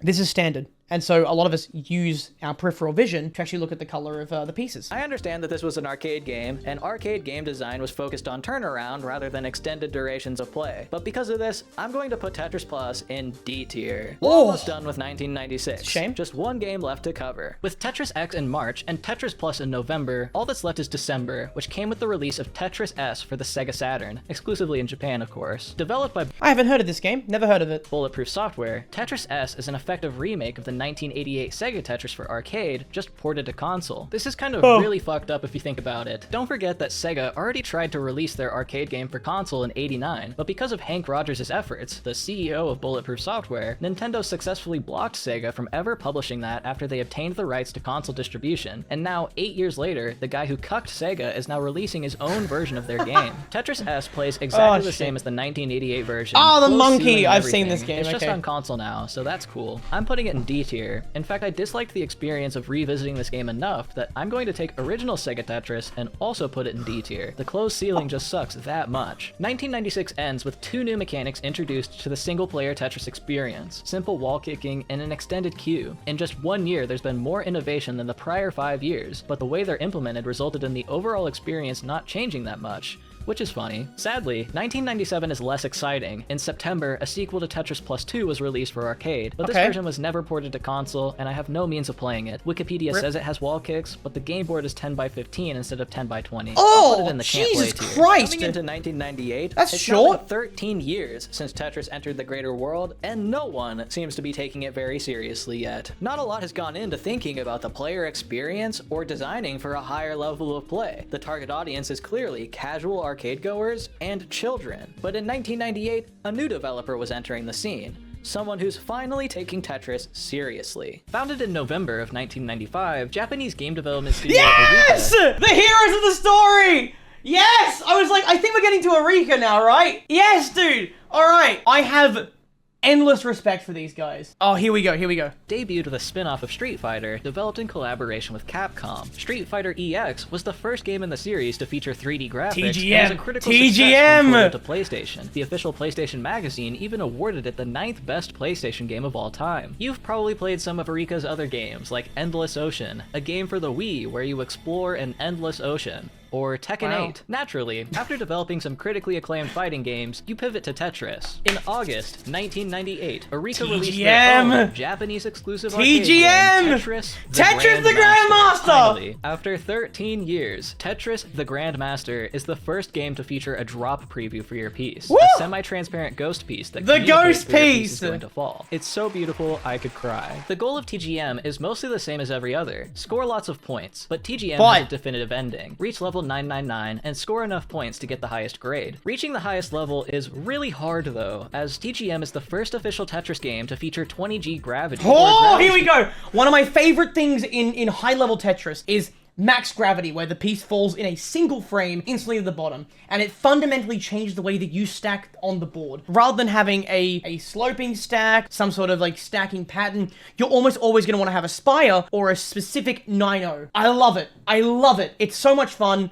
this is standard. And so a lot of us use our peripheral vision to actually look at the color of the pieces. I understand that this was an arcade game, and arcade game design was focused on turnaround rather than extended durations of play. But because of this, I'm going to put Tetris Plus in D tier. We're almost done with 1996. Shame. Just one game left to cover. With Tetris X in March and Tetris Plus in November, all that's left is December, which came with the release of Tetris S for the Sega Saturn, exclusively in Japan, of course. Developed by I haven't heard of this game. Never heard of it. Bulletproof Software, Tetris S is an effective remake of the 1988 Sega Tetris for arcade, just ported to console. This is kind of really fucked up if you think about it. Don't forget that Sega already tried to release their arcade game for console in '89, but because of Hank Rogers' efforts, the CEO of Bulletproof Software, Nintendo successfully blocked Sega from ever publishing that after they obtained the rights to console distribution, and now, 8 years later, the guy who cucked Sega is now releasing his own version of their game. Tetris S plays exactly the same as the 1988 version. Oh, the Full monkey! ceiling and I've seen everything. this game, It's just okay. on console now, so that's cool. I'm putting it in D tier. In fact, I disliked the experience of revisiting this game enough that I'm going to take original Sega Tetris and also put it in D tier. The closed ceiling just sucks that much. 1996 ends with 2 new mechanics introduced to the single-player Tetris experience: simple wall kicking and an extended queue. In just 1 year, there's been more innovation than the prior 5 years, but the way they're implemented resulted in the overall experience not changing that much, which is funny. Sadly, 1997 is less exciting. In September, a sequel to Tetris Plus 2 was released for arcade, but this version was never ported to console, and I have no means of playing it. Wikipedia says it has wall kicks, but the game board is 10x15 instead of 10x20. I'll put it in the can't play Jesus tier. Christ! Coming into 1998, That's it's short. now been 13 years since Tetris entered the greater world, and no one seems to be taking it very seriously yet. Not a lot has gone into thinking about the player experience or designing for a higher level of play. The target audience is clearly casual arcade goers and children. But in 1998, a new developer was entering the scene. Someone who's finally taking Tetris seriously. Founded in November of 1995, Japanese game development studio Yes! Eureka. The heroes of the story! Yes! I was like, I think we're getting to Eureka now, right? Yes, dude! Alright, I have endless respect for these guys. Oh, here we go, here we go. Debuted with a spin-off of Street Fighter, developed in collaboration with Capcom. Street Fighter EX was the first game in the series to feature 3D graphics and was a critical success when ported to PlayStation. The official PlayStation magazine even awarded it the 9th best PlayStation game of all time. You've probably played some of Eureka's other games, like Endless Ocean, a game for the Wii where you explore an endless ocean. Or Tekken 8. Naturally, after developing some critically acclaimed fighting games, you pivot to Tetris. In August 1998, Eureka released their own Japanese exclusive arcade game, Tetris the Grandmaster! Finally, after 13 years, Tetris the Grandmaster is the first game to feature a drop preview for your piece. Woo! A semi-transparent ghost piece that The communicates ghost where your piece piece! is going to fall. It's so beautiful, I could cry. The goal of TGM is mostly the same as every other. Score lots of points, but TGM has a definitive ending. Reach level 999 and score enough points to get the highest grade. Reaching the highest level is really hard though, as TGM is the first official Tetris game to feature 20G gravity. Oh, here we go! One of my favorite things in high-level Tetris is max gravity, where the piece falls in a single frame instantly to the bottom, and it fundamentally changed the way that you stack on the board. Rather than having a sloping stack, some sort of like stacking pattern, you're almost always going to want to have a spire or a specific 9-0. I love it. I love it. It's so much fun.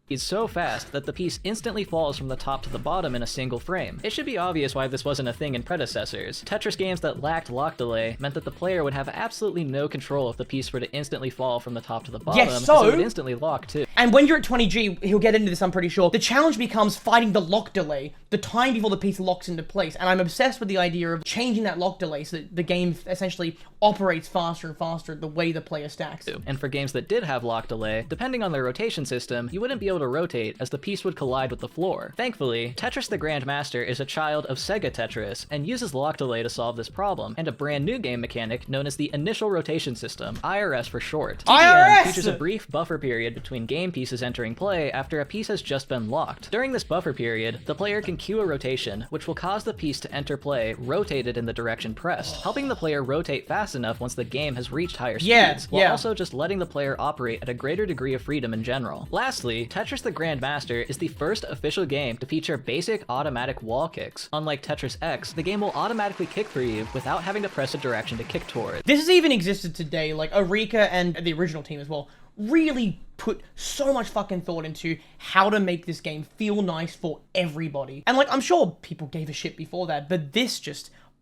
Is so fast that the piece instantly falls from the top to the bottom in a single frame. It should be obvious why this wasn't a thing in predecessors. Tetris games that lacked lock delay meant that the player would have absolutely no control if the piece were to instantly fall from the top to the bottom, Yes, so it would instantly lock too. And when you're at 20G, he'll get into this, I'm pretty sure, the challenge becomes fighting the lock delay, the time before the piece locks into place, and I'm obsessed with the idea of changing that lock delay so that the game essentially operates faster and faster the way the player stacks. And for games that did have lock delay, depending on their rotation system, you wouldn't be able to rotate as the piece would collide with the floor. Thankfully, Tetris the Grandmaster is a child of Sega Tetris and uses lock delay to solve this problem, and a brand new game mechanic known as the Initial Rotation System, IRS for short. TDM features a brief buffer period between game pieces entering play after a piece has just been locked. During this buffer period, the player can cue a rotation, which will cause the piece to enter play rotated in the direction pressed, helping the player rotate fast enough once the game has reached higher speeds, while also just letting the player operate at a greater degree of freedom in general. Lastly, Tetris the Grandmaster is the first official game to feature basic automatic wall kicks. Unlike Tetris X, the game will automatically kick for you without having to press a direction to kick toward. This has even existed today, like Eureka and the original team as well really put so much fucking thought into how to make this game feel nice for everybody. And like, I'm sure people gave a shit before that, but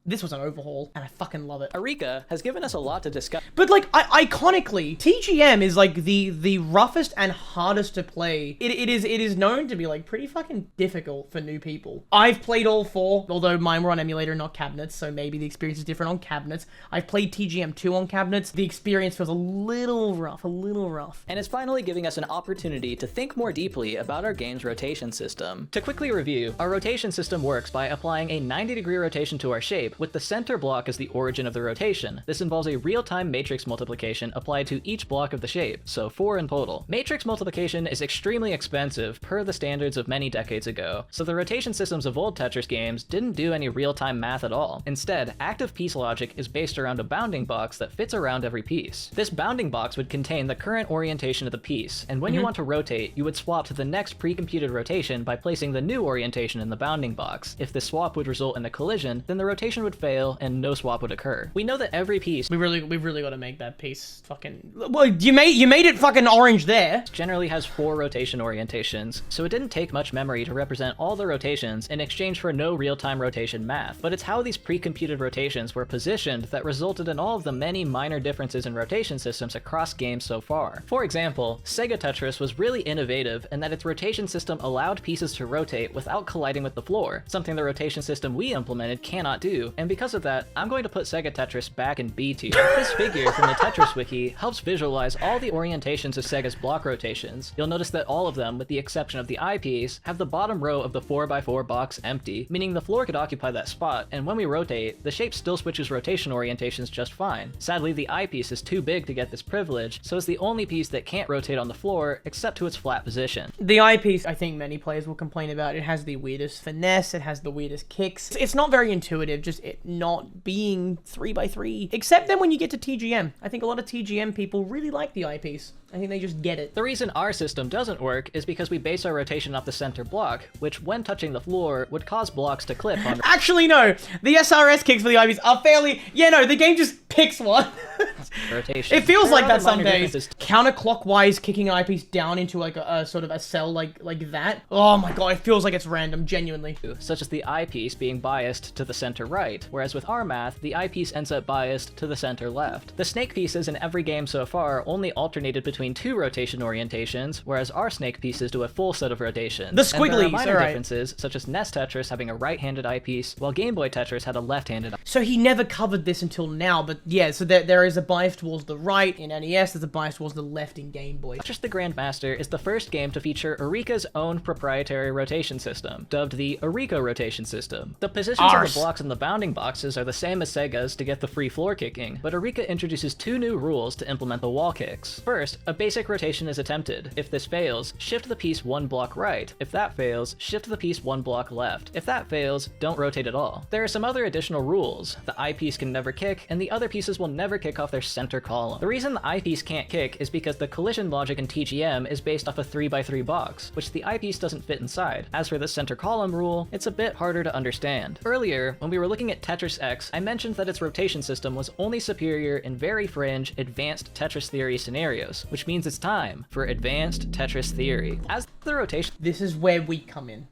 this was an overhaul, and I fucking love it. Eureka has given us a lot to discuss. But like, iconically, TGM is like the roughest and hardest to play. It is known to be like pretty fucking difficult for new people. I've played all 4, although mine were on emulator, not cabinets, so maybe the experience is different on cabinets. I've played TGM 2 on cabinets. The experience feels a little rough. And it's finally giving us an opportunity to think more deeply about our game's rotation system. To quickly review, our rotation system works by applying a 90-degree rotation to our shape, with the center block as the origin of the rotation. This involves a real-time matrix multiplication applied to each block of the shape, so 4 in total. Matrix multiplication is extremely expensive per the standards of many decades ago, so the rotation systems of old Tetris games didn't do any real-time math at all. Instead, active piece logic is based around a bounding box that fits around every piece. This bounding box would contain the current orientation of the piece, and when you want to rotate, you would swap to the next pre-computed rotation by placing the new orientation in the bounding box. If this swap would result in a collision, then the rotation would fail and no swap would occur. We know that every piece we really got to make that piece fucking, well, you made it fucking orange there. Generally has 4 rotation orientations, so it didn't take much memory to represent all the rotations in exchange for no real-time rotation math. But it's how these pre-computed rotations were positioned that resulted in all of the many minor differences in rotation systems across games so far. For example, Sega Tetris was really innovative in that its rotation system allowed pieces to rotate without colliding with the floor, something the rotation system we implemented cannot do, and because of that, I'm going to put Sega Tetris back in B tier. This figure from the Tetris wiki helps visualize all the orientations of Sega's block rotations. You'll notice that all of them, with the exception of the eyepiece, have the bottom row of the 4x4 box empty, meaning the floor could occupy that spot, and when we rotate, the shape still switches rotation orientations just fine. Sadly, the eyepiece is too big to get this privilege, so it's the only piece that can't rotate on the floor except to its flat position. The eyepiece, I think many players will complain about. It has the weirdest finesse, it has the weirdest kicks. It's not very intuitive, just it not being 3x3. Except then when you get to TGM. I think a lot of TGM people really like the eyepiece. I think they just get it. The reason our system doesn't work is because we base our rotation off the center block, which when touching the floor would cause blocks to clip on. Actually, no. The SRS kicks for the eyepiece are fairly... Yeah, no, the game just picks one. Rotation. It feels like that some days. differences. Counterclockwise kicking an eyepiece down into like a sort of a cell like that. Oh my god, it feels like it's random, genuinely. Such as the eyepiece being biased to the center right, whereas with our math, the eyepiece ends up biased to the center left. The snake pieces in every game so far only alternated between 2 rotation orientations, whereas our snake pieces do a full set of rotations. The squigglies, and there are minor alright. differences, such as NES Tetris having a right-handed eyepiece, while Game Boy Tetris had a left-handed. So he never covered this until now, but yeah, so there is a bias towards the right in NES, there's a bias towards the left in Game Boy. Tetris the Grandmaster is the first game to feature Eureka's own proprietary rotation system, dubbed the Eureka rotation system. The positions of the blocks in the bounding boxes are the same as Sega's to get the free floor kicking, but Eureka introduces 2 new rules to implement the wall kicks. First, a basic rotation is attempted. If this fails, shift the piece 1 block right. If that fails, shift the piece 1 block left. If that fails, don't rotate at all. There are some other additional rules. The eyepiece can never kick, and the other pieces will never kick off their center column. The reason the eyepiece can't kick is because the collision logic in TGM is based off a 3x3 box, which the eyepiece doesn't fit inside. As for the center column rule, it's a bit harder to understand. Earlier, when we were looking at Tetris X, I mentioned that its rotation system was only superior in very fringe, advanced Tetris theory scenarios, which means it's time for advanced Tetris theory. As the rotation This is where we come in.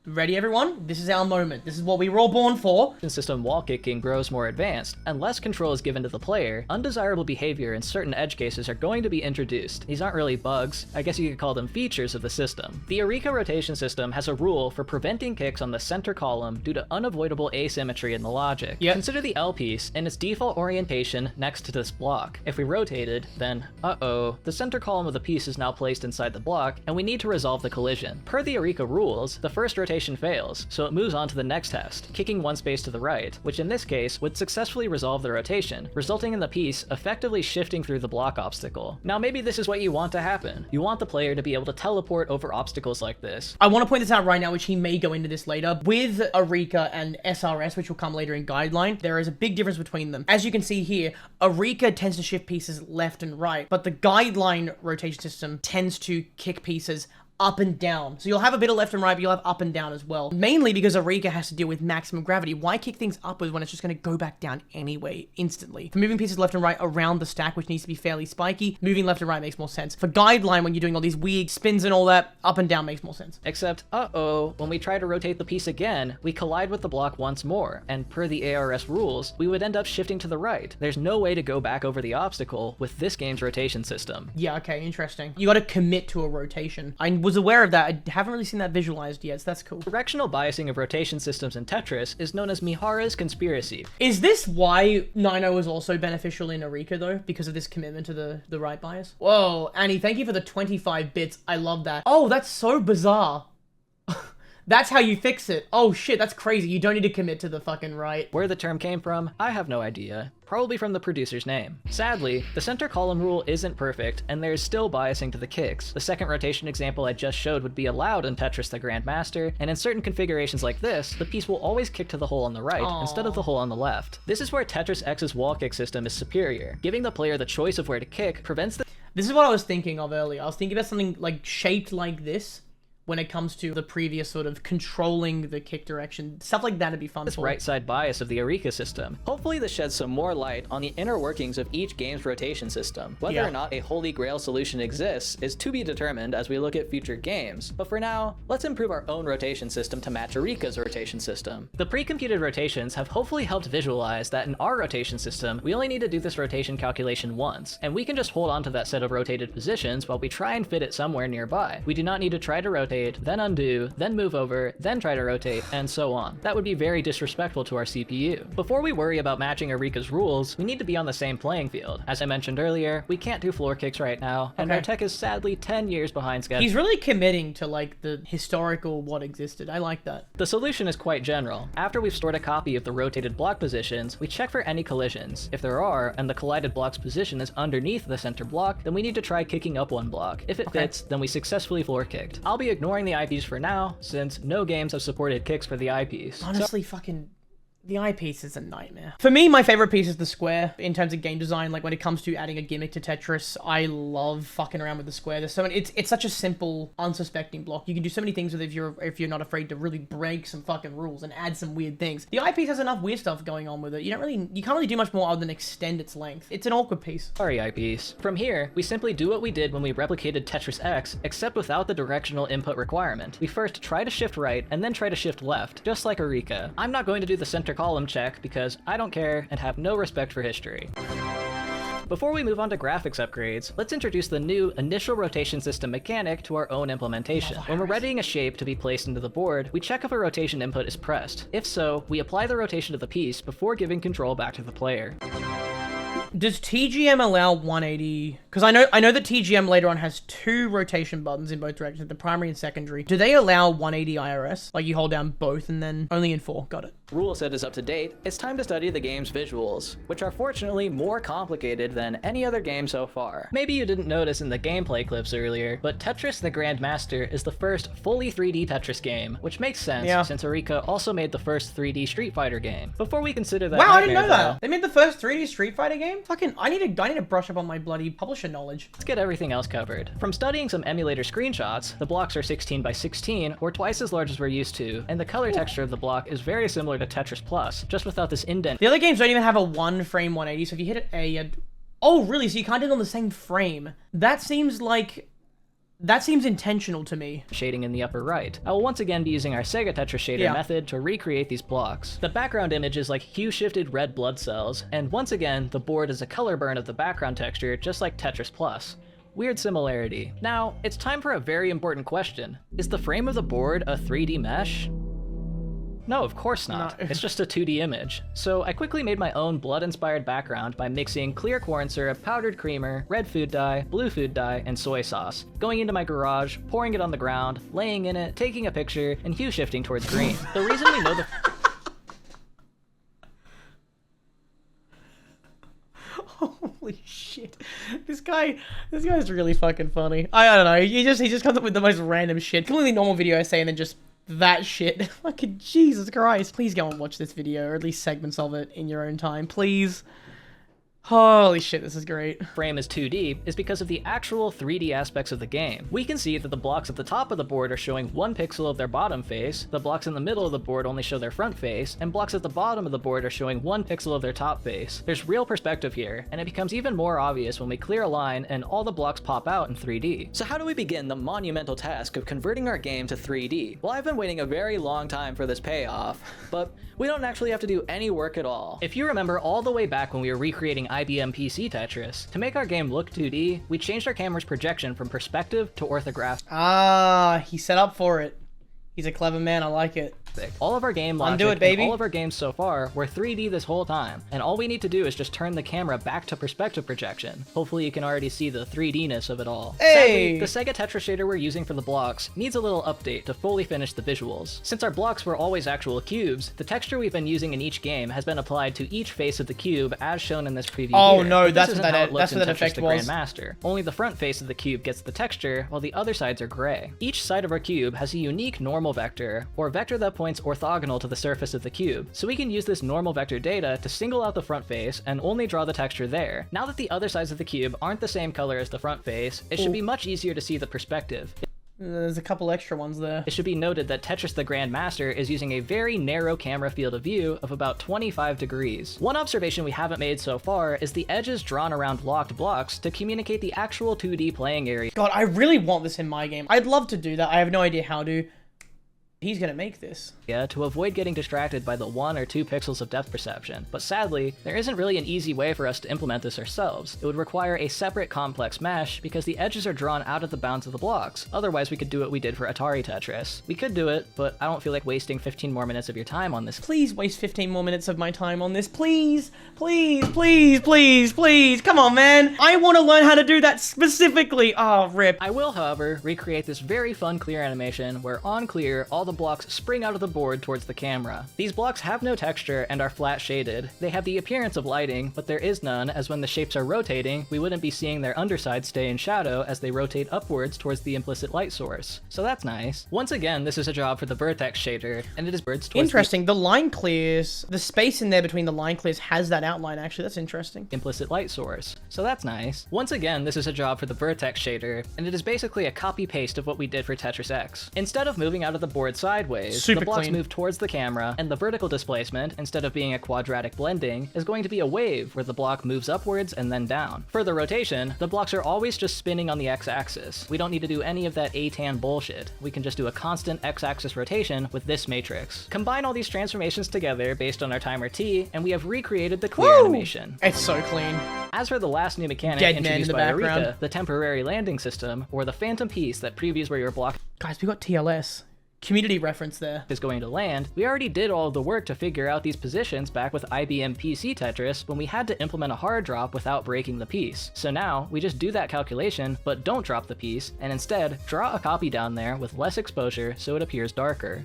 Ready, everyone? This is our moment. This is what we were all born for. system wall kicking grows more advanced, and less control is given to the player, undesirable behavior in certain edge cases are going to be introduced. These aren't really bugs, I guess you could call them features of the system. The Eureka rotation system has a rule for preventing kicks on the center column due to unavoidable asymmetry in the logic. Yep. Consider the L piece in its default orientation next to this block. If we rotate it, then, the center column of the piece is now placed inside the block, and we need to resolve the collision. Per the Eureka rules, the first rotation fails, so it moves on to the next test, kicking one space to the right, which in this case would successfully resolve the rotation, resulting in the piece effectively shifting through the block obstacle. Now maybe this is what you want to happen. You want the player to be able to teleport over obstacles like this. I want to point this out right now, which he may go into this later. With Eureka and SRS, which will come later in Guideline, there is a big difference between them. As you can see here, Eureka tends to shift pieces left and right, but the Guideline rotation system tends to kick pieces up and down. So you'll have a bit of left and right, but you'll have up and down as well. Mainly because Eureka has to deal with maximum gravity. Why kick things upwards when it's just going to go back down anyway, instantly? For moving pieces left and right around the stack, which needs to be fairly spiky, moving left and right makes more sense. For Guideline, when you're doing all these weird spins and all that, up and down makes more sense. Except, when we try to rotate the piece again, we collide with the block once more, and per the ARS rules, we would end up shifting to the right. There's no way to go back over the obstacle with this game's rotation system. Yeah, okay, interesting. You got to commit to a rotation. I was aware of that. I haven't really seen that visualized yet, so that's cool. Directional biasing of rotation systems in Tetris is known as Mihara's conspiracy. Is this why Nino was also beneficial in Eureka, though? Because of this commitment to the right bias? Whoa, Annie, thank you for the 25 bits. I love that. Oh, that's so bizarre. That's how you fix it. Oh shit, that's crazy. You don't need to commit to the fucking right. Where the term came from, I have no idea. Probably from the producer's name. Sadly, the center column rule isn't perfect, and there's still biasing to the kicks. The second rotation example I just showed would be allowed in Tetris the Grandmaster, and in certain configurations like this, the piece will always kick to the hole on the right instead of the hole on the left. This is where Tetris X's wall kick system is superior. Giving the player the choice of where to kick prevents the— This is what I was thinking of earlier. I was thinking about something like shaped like this, when it comes to the previous sort of controlling the kick direction. Stuff like that would be fun. this right side bias of the Eureka system. Hopefully this sheds some more light on the inner workings of each game's rotation system. Whether or not a holy grail solution exists is to be determined as we look at future games, but for now, let's improve our own rotation system to match Eureka's rotation system. The pre-computed rotations have hopefully helped visualize that in our rotation system, we only need to do this rotation calculation once, and we can just hold on to that set of rotated positions while we try and fit it somewhere nearby. We do not need to try to rotate, then undo, then move over, then try to rotate, and so on. That would be very disrespectful to our CPU. Before we worry about matching Eureka's rules, we need to be on the same playing field. As I mentioned earlier, we can't do floor kicks right now, and our tech is sadly 10 years behind schedule. He's really committing to like the historical what existed. I like that. The solution is quite general. After we've stored a copy of the rotated block positions, we check for any collisions. If there are, and the collided block's position is underneath the center block, then we need to try kicking up one block. If it fits, then we successfully floor kicked. I'll be ignoring the eyepiece for now, since no games have supported kicks for the eyepiece. Honestly, the eyepiece is a nightmare. For me, my favorite piece is the square in terms of game design. Like when it comes to adding a gimmick to Tetris, I love fucking around with the square. There's so many, it's such a simple, unsuspecting block. You can do so many things with it if you're not afraid to really break some fucking rules and add some weird things. The eyepiece has enough weird stuff going on with it. You can't really do much more other than extend its length. It's an awkward piece. Sorry, eyepiece. From here, we simply do what we did when we replicated Tetris X, except without the directional input requirement. We first try to shift right, and then try to shift left, just like Eureka. I'm not going to do the center column check because I don't care and have no respect for history. Before we move on to graphics upgrades, let's introduce the new initial rotation system mechanic to our own implementation. When we're readying a shape to be placed into the board, we check if a rotation input is pressed. If so, we apply the rotation to the piece before giving control back to the player. Does TGM allow 180? Because I know that TGM later on has 2 rotation buttons in both directions, the primary and secondary. Do they allow 180 IRS? Like you hold down both and then only in 4. Got it. rule set is up to date, it's time to study the game's visuals, which are fortunately more complicated than any other game so far. Maybe you didn't notice in the gameplay clips earlier, but Tetris the Grandmaster is the first fully 3D Tetris game, which makes sense since Arika also made the first 3D Street Fighter game. Before we consider that Wow, I didn't know though, that. They made the first 3D Street Fighter game? Fucking, I need to brush up on my bloody publisher knowledge. let's get everything else covered. From studying some emulator screenshots, the blocks are 16 by 16, or twice as large as we're used to, and the color texture of the block is very similar to Tetris Plus, just without this indent. The other games don't even have a 1 frame 180, so if you hit it oh, really? So you can't do it on the same frame? That seems intentional to me. Shading in the upper right. I will once again be using our Sega Tetris shader method to recreate these blocks. The background image is like hue-shifted red blood cells, and once again, the board is a color burn of the background texture, just like Tetris Plus. Weird similarity. Now, it's time for a very important question. Is the frame of the board a 3D mesh? No, of course not. No. It's just a 2D image. So I quickly made my own blood-inspired background by mixing clear corn syrup, powdered creamer, red food dye, blue food dye, and soy sauce. Going into my garage, pouring it on the ground, laying in it, taking a picture, and hue shifting towards green. The reason we know the... Holy shit. This guy's really fucking funny. I don't know, he just comes up with the most random shit. Completely normal video essay and then just that shit. Fucking Jesus Christ. Please go and watch this video, or at least segments of it in your own time, please. Holy shit, this is great. Frame is 2D is because of the actual 3D aspects of the game. We can see that the blocks at the top of the board are showing 1 pixel of their bottom face, the blocks in the middle of the board only show their front face, and blocks at the bottom of the board are showing 1 pixel of their top face. There's real perspective here, and it becomes even more obvious when we clear a line and all the blocks pop out in 3D. So how do we begin the monumental task of converting our game to 3D? Well, I've been waiting a very long time for this payoff, but we don't actually have to do any work at all. If you remember all the way back when we were recreating IBM PC Tetris, to make our game look 2D, we changed our camera's projection from perspective to orthographic. Ah, he set up for it. He's a clever man, I like it. All of our game logic and all of our games so far were 3D this whole time, and all we need to do is just turn the camera back to perspective projection. Hopefully you can already see the 3D-ness of it all. Hey! Sadly, the Sega Tetris shader we're using for the blocks needs a little update to fully finish the visuals. Since our blocks were always actual cubes, the texture we've been using in each game has been applied to each face of the cube as shown in this preview Oh here. no, That's what that effect the was. Grandmaster. Only the front face of the cube gets the texture, while the other sides are gray. Each side of our cube has a unique normal vector, or vector that points orthogonal to the surface of the cube, so we can use this normal vector data to single out the front face and only draw the texture there. Now that the other sides of the cube aren't the same color as the front face, it should be much easier to see the perspective. There's a couple extra ones there. It should be noted that Tetris the Grandmaster is using a very narrow camera field of view of about 25 degrees. One observation we haven't made so far is the edges drawn around locked blocks to communicate the actual 2D playing area. God, I really want this in my game. I'd love to do that. I have no idea how to. He's gonna make this. To avoid getting distracted by the 1 or 2 pixels of depth perception, but sadly, there isn't really an easy way for us to implement this ourselves. It would require a separate complex mesh because the edges are drawn out of the bounds of the blocks. Otherwise, we could do what we did for Atari Tetris. We could do it, but I don't feel like wasting 15 more minutes of your time on this. Please waste 15 more minutes of my time on this. Please, please, please, please, please. Come on, man. I want to learn how to do that specifically. Oh, rip. I will, however, recreate this very fun clear animation where on clear, all the blocks spring out of the board towards the camera. These blocks have no texture and are flat shaded. They have the appearance of lighting, but there is none, as when the shapes are rotating, we wouldn't be seeing their undersides stay in shadow as they rotate upwards towards the implicit light source. So that's nice. Once again, this is a job for the vertex shader, and it is birds towards interesting. The line clears, the space in there between the line clears has that outline, actually. That's interesting. Implicit light source. So that's nice. Once again, this is a job for the vertex shader, and it is basically a copy-paste of what we did for Tetris X. Instead of moving out of the board sideways, the blocks move towards the camera, and the vertical displacement, instead of being a quadratic blending, is going to be a wave where the block moves upwards and then down. For the rotation, the blocks are always just spinning on the x-axis. We don't need to do any of that A-tan bullshit. We can just do a constant x-axis rotation with this matrix. Combine all these transformations together based on our timer T, and we have recreated the clear animation. It's so clean. As for the last new mechanic introduced by Arika, the temporary landing system, or the phantom piece that previews where your block Guys, we got TLS. Community reference there. Is going to land, we already did all of the work to figure out these positions back with IBM PC Tetris when we had to implement a hard drop without breaking the piece. So now, we just do that calculation, but don't drop the piece, and instead, draw a copy down there with less exposure so it appears darker.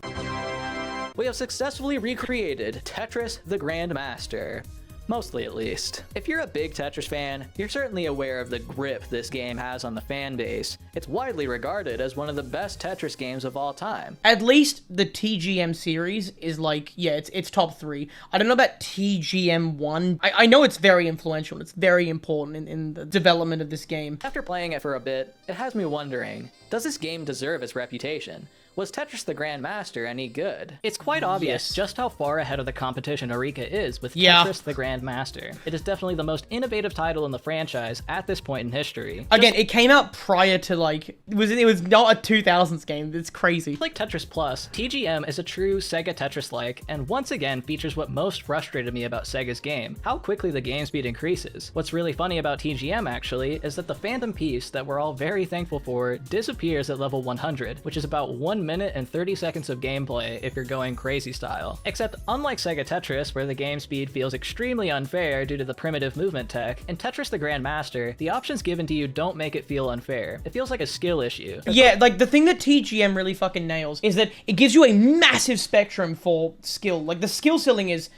We have successfully recreated Tetris the Grandmaster. Mostly at least. If you're a big Tetris fan, you're certainly aware of the grip this game has on the fan base. It's widely regarded as one of the best Tetris games of all time. At least the TGM series is like, yeah, it's top 3. I don't know about TGM1. I know it's very influential. It's very important in the development of this game. After playing it for a bit, it has me wondering, does this game deserve its reputation? Was Tetris the Grandmaster any good? It's quite obvious Yes. just how far ahead of the competition Eureka is with Yeah. Tetris the Grandmaster. It is definitely the most innovative title in the franchise at this point in history. Again, it came out prior to like, it was not a 2000s game. It's crazy. Like Tetris Plus, TGM is a true Sega Tetris-like, and once again features what most frustrated me about Sega's game, how quickly the game speed increases. What's really funny about TGM, actually, is that the Phantom piece that we're all very thankful for disappears at level 100, which is about 1 minute and 30 seconds of gameplay if you're going crazy style. Except, unlike Sega Tetris, where the game speed feels extremely unfair due to the primitive movement tech, in Tetris the Grandmaster, the options given to you don't make it feel unfair. It feels like a skill issue. Yeah, like the thing that TGM really fucking nails is that it gives you a massive spectrum for skill. Like the skill ceiling is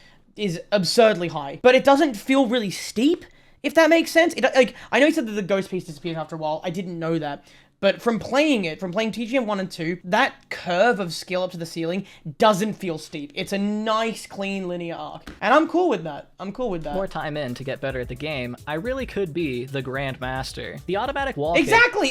absurdly high, but it doesn't feel really steep, if that makes sense. Like, I know you said that the ghost piece disappears after a while. I didn't know that. But from playing TGM 1 and 2, that curve of skill up to the ceiling doesn't feel steep. It's a nice, clean, linear arc. And I'm cool with that. More time in to get better at the game, I really could be the Grandmaster. The automatic wall Exactly.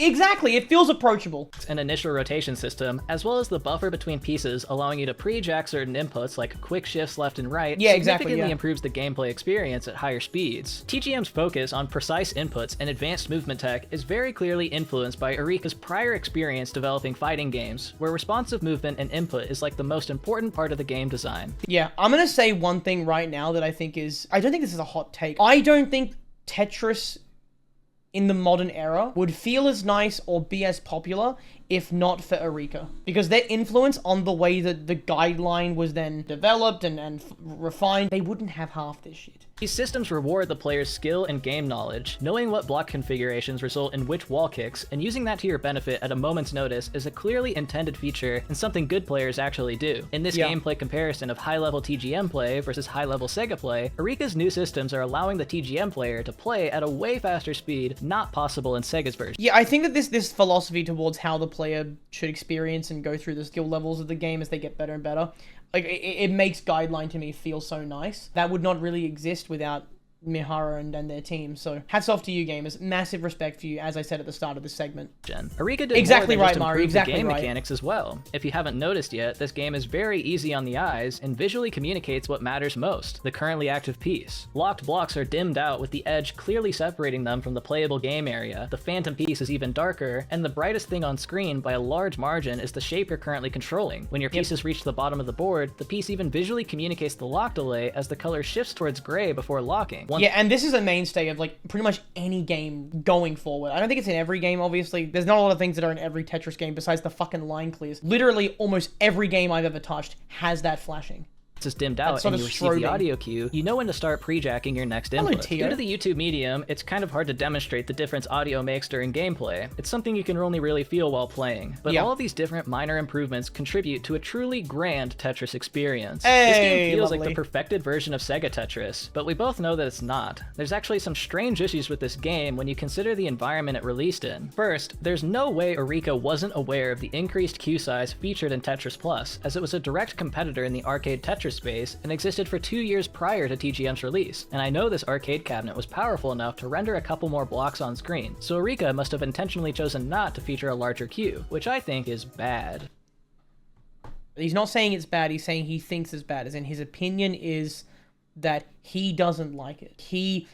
It feels approachable. kick, an initial rotation system, as well as the buffer between pieces allowing you to pre-jack certain inputs like quick shifts left and right, Yeah, exactly, significantly yeah. improves the gameplay experience at higher speeds. TGM's focus on precise inputs and advanced movement tech is very clearly influenced by Eureka's prior experience developing fighting games, where responsive movement and input is like the most important part of the game design. Yeah, I'm gonna say one thing right now that I don't think this is a hot take. I don't think Tetris in the modern era would feel as nice or be as popular if not for Eureka. Because their influence on the way that the guideline was then developed and refined, they wouldn't have half this shit. These systems reward the player's skill and game knowledge. Knowing what block configurations result in which wall kicks, and using that to your benefit at a moment's notice is a clearly intended feature and something good players actually do. In this gameplay comparison of high-level TGM play versus high-level Sega play, Eureka's new systems are allowing the TGM player to play at a way faster speed not possible in Sega's version. Yeah, I think that this philosophy towards how the player should experience and go through the skill levels of the game as they get better and better, like it makes Guideline to me feel so nice. That would not really exist without Mihara and their team. So hats off to you gamers. Massive respect for you, as I said at the start of this segment. Eureka did Exactly more than right, just Mario, improve exactly the game right. mechanics as well. If you haven't noticed yet, this game is very easy on the eyes and visually communicates what matters most, the currently active piece. Locked blocks are dimmed out with the edge clearly separating them from the playable game area, the phantom piece is even darker, and the brightest thing on screen by a large margin is the shape you're currently controlling. When your pieces reach the bottom of the board, the piece even visually communicates the lock delay as the color shifts towards gray before locking. Yeah, and this is a mainstay of like pretty much any game going forward. I don't think it's in every game, obviously. There's not a lot of things that are in every Tetris game besides the fucking line clears. Literally almost every game I've ever touched has that flashing. Is dimmed out sort and of you receive the strobing. audio cue, you know when to start pre-jacking your next Hello, input. Tio. Due to the YouTube medium, it's kind of hard to demonstrate the difference audio makes during gameplay. It's something you can only really feel while playing. But Yeah. all of these different minor improvements contribute to a truly grand Tetris experience. This Hey, game feels like lovely. the perfected version of Sega Tetris, but we both know that it's not. There's actually some strange issues with this game when you consider the environment it released in. First, there's no way Eureka wasn't aware of the increased queue size featured in Tetris Plus, as it was a direct competitor in the arcade Tetris space and existed for 2 years prior to TGM's release, and I know this arcade cabinet was powerful enough to render a couple more blocks on screen, so Eureka must have intentionally chosen not to feature a larger queue, which I think is bad. He's not saying it's bad, he's saying he thinks it's bad, as in his opinion is that he doesn't like it. He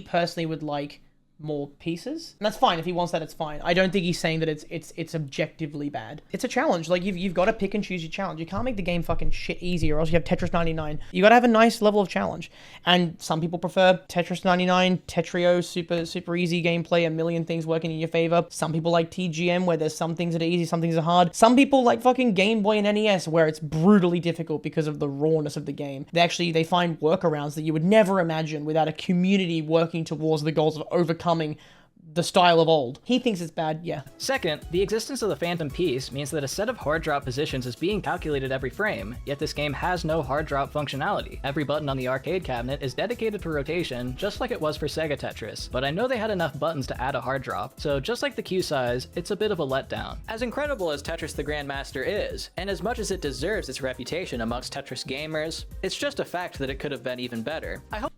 personally would like more pieces, and that's fine. If he wants that, it's fine. I don't think he's saying that it's objectively bad. It's a challenge. Like you've got to pick and choose your challenge. You can't make the game fucking shit easy, or else you have Tetris 99. You got to have a nice level of challenge. And some people prefer Tetris 99, Tetrio, super easy gameplay, a million things working in your favor. Some people like TGM, where there's some things that are easy, some things are hard. Some people like fucking Game Boy and NES, where it's brutally difficult because of the rawness of the game. They find workarounds that you would never imagine without a community working towards the goals of overcoming the style of old. He thinks it's bad, yeah. Second, the existence of the phantom piece means that a set of hard drop positions is being calculated every frame, yet this game has no hard drop functionality. Every button on the arcade cabinet is dedicated to rotation, just like it was for Sega Tetris, but I know they had enough buttons to add a hard drop, so just like the queue size, it's a bit of a letdown. As incredible as Tetris the Grandmaster is, and as much as it deserves its reputation amongst Tetris gamers, it's just a fact that it could have been even better. I hope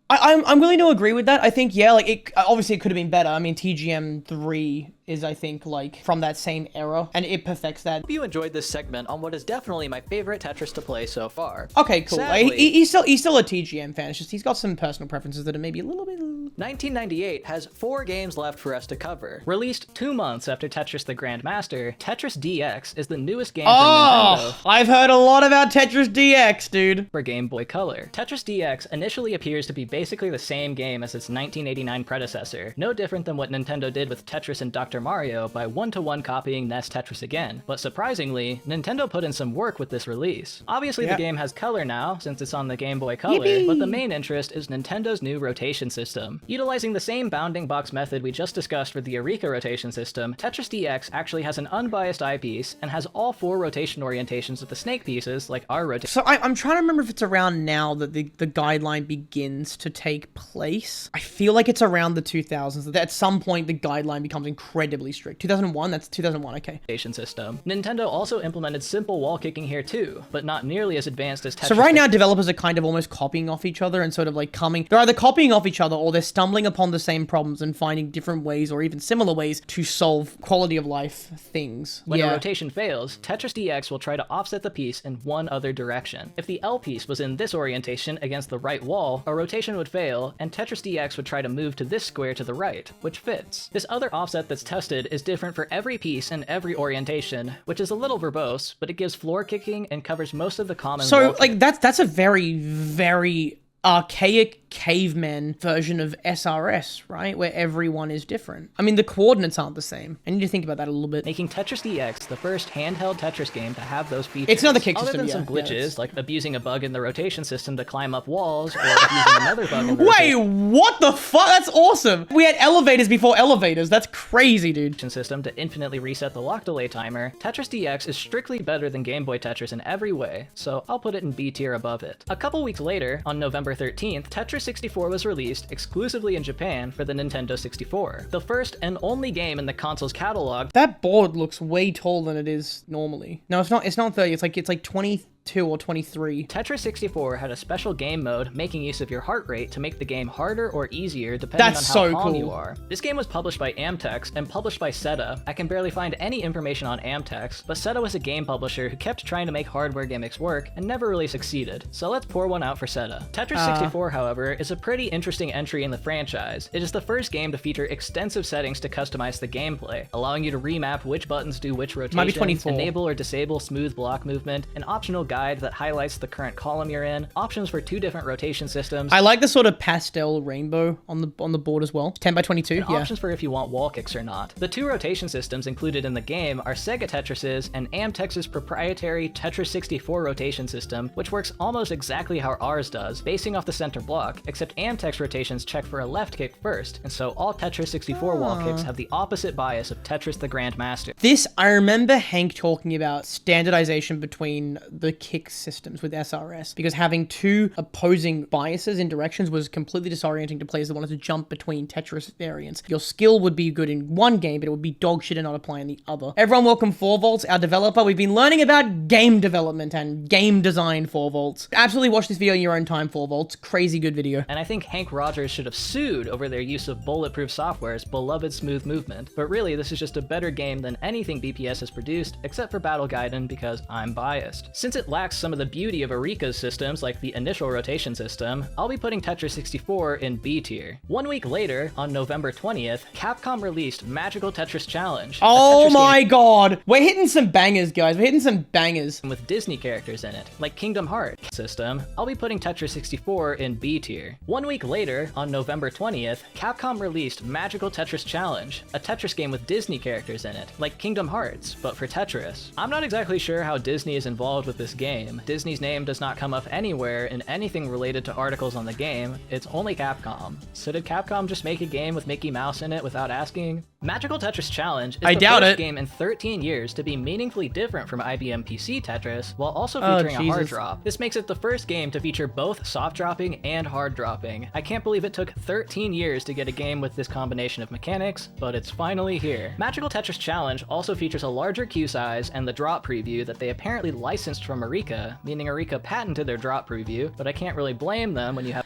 I'm willing to agree with that. I think, yeah, like, it obviously it could have been better. I mean, TGM3 is, I think, like, from that same era, and it perfects that. hope you enjoyed this segment on what is definitely my favorite Tetris to play so far. Okay, cool. Sadly, He's still a TGM fan. It's just he's got some personal preferences that are maybe a little bit... 1998 has 4 games left for us to cover. Released 2 months after Tetris the Grandmaster, Tetris DX is the newest game from Oh, Nintendo I've heard a lot about Tetris DX, dude. for Game Boy Color. Tetris DX initially appears to be basically the same game as its 1989 predecessor, no different than what Nintendo did with Tetris and Dr. Mario by one-to-one copying NES Tetris again. But surprisingly, Nintendo put in some work with this release. Obviously, Yeah. the game has color now, since it's on the Game Boy Color, Yippee! but the main interest is Nintendo's new rotation system. Utilizing the same bounding box method we just discussed for the Eureka rotation system, Tetris DX actually has an unbiased eyepiece and has all 4 rotation orientations with the snake pieces, like our rotation. So I'm trying to remember if it's around now that the guideline begins to take place. I feel like it's around the 2000s. That at some point the guideline becomes incredibly strict. 2001? That's 2001, okay. System. Nintendo also implemented simple wall kicking here too, but not nearly as advanced as Tetris. So right now developers are kind of almost copying off each other and sort of like they're either copying off each other or they're stumbling upon the same problems and finding different ways or even similar ways to solve quality of life things. When yeah. a rotation fails, Tetris DX will try to offset the piece in one other direction. If the L piece was in this orientation against the right wall, a rotation would fail, and Tetris DX would try to move to this square to the right, which fits. This other offset that's tested is different for every piece and every orientation, which is a little verbose, but it gives floor kicking and covers most of the common So wall like that's a very, very archaic caveman version of SRS, right? Where everyone is different. I mean, the coordinates aren't the same. I need to think about that a little bit. making Tetris DX the first handheld Tetris game to have those features. It's another kick Other system, than some yeah. Yeah, glitches, it's- like abusing a bug in the rotation system to climb up walls, or abusing another bug in the Wait, what the fuck? That's awesome. We had elevators before elevators. That's crazy, dude. rotation system to infinitely reset the lock delay timer, Tetris DX is strictly better than Game Boy Tetris in every way, so I'll put it in B tier above it. A couple weeks later, on November 13th, Tetris 64 was released exclusively in Japan for the Nintendo 64. The first and only game in the console's catalog That board looks way taller than it is normally. No, it's not. It's not 30. It's like 22 or 23. Tetris 64 had a special game mode making use of your heart rate to make the game harder or easier depending That's on how so calm cool. you are. This game was published by Amtex and published by Seta. I can barely find any information on Amtex, but Seta was a game publisher who kept trying to make hardware gimmicks work and never really succeeded. So let's pour one out for Seta. Tetris 64, however, is a pretty interesting entry in the franchise. It is the first game to feature extensive settings to customize the gameplay, allowing you to remap which buttons do which rotations, Might be 24. enable or disable smooth block movement, an optional guide that highlights the current column you're in, options for 2 different rotation systems, I like the sort of pastel rainbow on the board as well. 10 by 22. and Yeah. options for if you want wall kicks or not. The 2 rotation systems included in the game are Sega Tetris's and Amtex's proprietary Tetris 64 rotation system, which works almost exactly how ours does, basing off the center block, except Amtex rotations check for a left kick first, and so all Tetris 64 wall kicks have the opposite bias of Tetris the Grandmaster. This, I remember Hank talking about standardization between the kick systems with SRS, because having 2 opposing biases in directions was completely disorienting to players that wanted to jump between Tetris variants. Your skill would be good in one game, but it would be dog shit and not apply in the other. Everyone welcome 4Volts, our developer. We've been learning about game development and game design, 4Volts. Absolutely watch this video in your own time, 4Volts. Crazy good video. And I think Hank Rogers should have sued over their use of Bulletproof Software's beloved smooth movement. But really, this is just a better game than anything BPS has produced, except for Battle Gaiden, because I'm biased. Since it lacks some of the beauty of Eureka's systems, like the initial rotation system, I'll be putting Tetris 64 in B tier. 1 week later, on November 20th, Capcom released Magical Tetris Challenge. a Oh Tetris my god. We're hitting some bangers, guys. We're hitting some bangers. game with Disney characters in it, like Kingdom Hearts system, I'll be putting Tetris 64 in B tier. 1 week later, on November 20th, Capcom released Magical Tetris Challenge, a Tetris game with Disney characters in it, like Kingdom Hearts, but for Tetris. I'm not exactly sure how Disney is involved with this game. Disney's name does not come up anywhere in anything related to articles on the game, it's only Capcom. So did Capcom just make a game with Mickey Mouse in it without asking? Magical Tetris Challenge is the first game in 13 years to be meaningfully different from IBM PC Tetris, while also featuring a hard drop. This makes it the first game to feature both soft dropping and hard dropping. I can't believe it took 13 years to get a game with this combination of mechanics, but it's finally here. Magical Tetris Challenge also features a larger queue size and the drop preview that they apparently licensed from Arika, meaning Arika patented their drop preview, but I can't really blame them when you have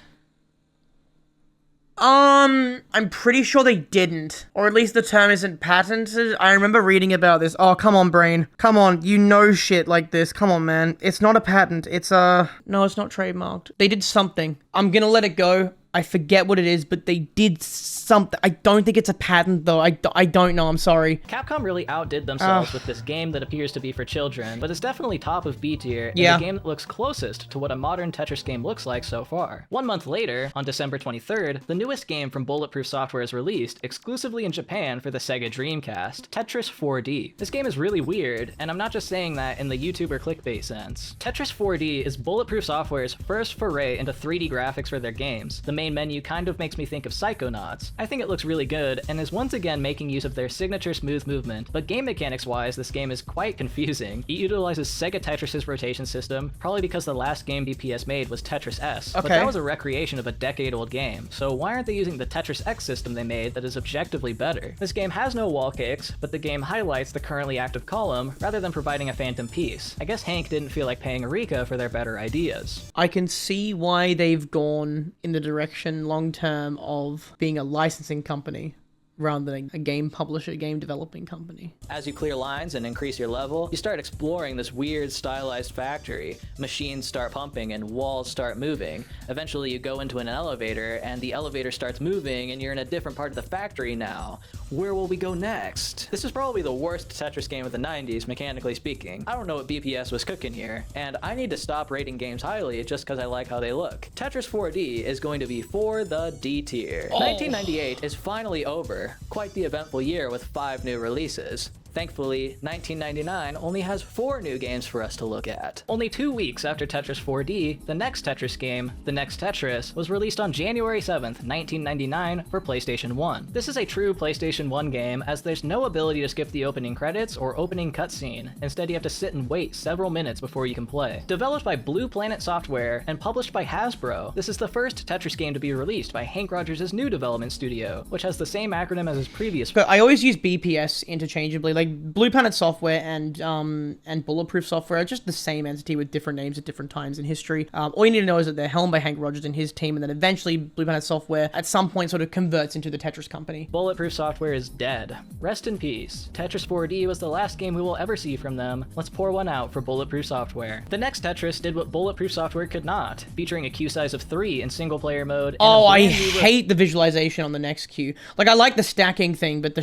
I'm pretty sure they didn't. Or at least the term isn't patented. I remember reading about this. Oh, come on, brain. Come on, you know shit like this. Come on, man. It's not a patent. It's no, it's not trademarked. They did something. I'm gonna let it go. I forget what it is, but they did something. I don't think it's a patent, though. I don't know. I'm sorry. Capcom really outdid themselves with this game that appears to be for children, but it's definitely top of B tier, and the game that looks closest to what a modern Tetris game looks like so far. 1 month later, on December 23rd, the newest game from Bulletproof Software is released exclusively in Japan for the Sega Dreamcast, Tetris 4D. This game is really weird, and I'm not just saying that in the YouTuber clickbait sense. Tetris 4D is Bulletproof Software's first foray into 3D graphics for their games. The main menu kind of makes me think of Psychonauts. I think it looks really good, and is once again making use of their signature smooth movement, but game mechanics wise, this game is quite confusing. It utilizes Sega Tetris' rotation system, probably because the last game BPS made was Tetris S, but that was a recreation of a decade-old game, so why aren't they using the Tetris X system they made that is objectively better? This game has no wall kicks, but the game highlights the currently active column, rather than providing a phantom piece. I guess Hank didn't feel like paying Arika for their better ideas. I can see why they've gone in the direction long term of being a licensing company rather than a game publisher, game developing company. As you clear lines and increase your level, you start exploring this weird stylized factory. Machines start pumping and walls start moving. Eventually you go into an elevator and the elevator starts moving and you're in a different part of the factory now. Where will we go next? This is probably the worst Tetris game of the 90s, mechanically speaking. I don't know what BPS was cooking here, and I need to stop rating games highly just because I like how they look. Tetris 4D is going to be for the D tier. 1998 is finally over. Quite the eventful year with 5 new releases. Thankfully, 1999 only has 4 new games for us to look at. Only 2 weeks after Tetris 4D, the next Tetris game, The Next Tetris, was released on January 7th, 1999 for PlayStation 1. This is a true PlayStation 1 game, as there's no ability to skip the opening credits or opening cutscene. Instead, you have to sit and wait several minutes before you can play. Developed by Blue Planet Software and published by Hasbro, this is the first Tetris game to be released by Hank Rogers' new development studio, which has the same acronym as his previous. But I always use BPS interchangeably. Like, Blue Planet Software and Bulletproof Software are just the same entity with different names at different times in history. All you need to know is that they're helmed by Hank Rogers and his team, and then eventually Blue Planet Software at some point sort of converts into the Tetris company. Bulletproof Software is dead. Rest in peace. Tetris 4D was the last game we will ever see from them. Let's pour one out for Bulletproof Software. The next Tetris did what Bulletproof Software could not, featuring a queue size of 3 in single player mode. And I hate the visualization on the next queue. Like, I like the stacking thing, but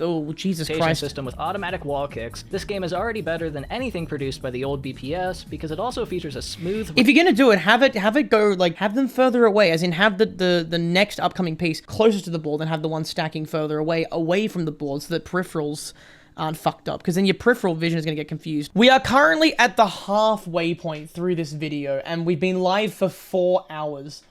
oh, Jesus Christ. System with automatic wall kicks. This game is already better than anything produced by the old BPS because it also features a smooth. If you're gonna do it, have it go, like, have them further away, as in have the next upcoming piece closer to the board than have the one stacking further away from the board, so that peripherals aren't fucked up, because then your peripheral vision is going to get confused. We are currently at the halfway point through this video, and we've been live for 4 hours.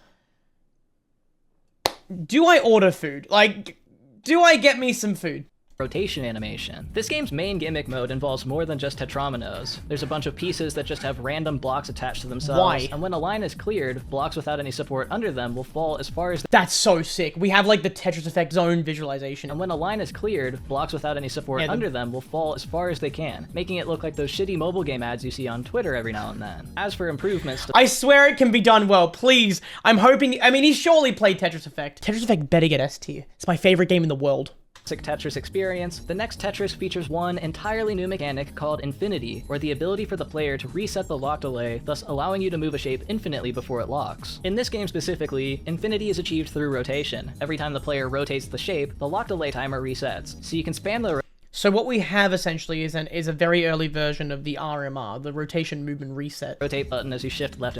Do I order food? Like, do I get me some food? Rotation animation. This game's main gimmick mode involves more than just tetrominos. There's a bunch of pieces that just have random blocks attached to themselves. Why? And when a line is cleared, blocks without any support under them will fall as far as That's so sick. We have like the Tetris Effect zone visualization. And when a line is cleared, blocks without any support under them will fall as far as they can, making it look like those shitty mobile game ads you see on Twitter every now and then. As for improvements to I swear it can be done well, please. I'm hoping, I mean, he surely played Tetris Effect. Tetris Effect better get S tier. It's my favorite game in the world. Tetris experience, the next Tetris features one entirely new mechanic called Infinity, or the ability for the player to reset the lock delay, thus allowing you to move a shape infinitely before it locks. In this game specifically, Infinity is achieved through rotation. Every time the player rotates the shape, the lock delay timer resets, so you can span the So what we have essentially is a very early version of the RMR, the rotation movement reset. rotate button as you shift left.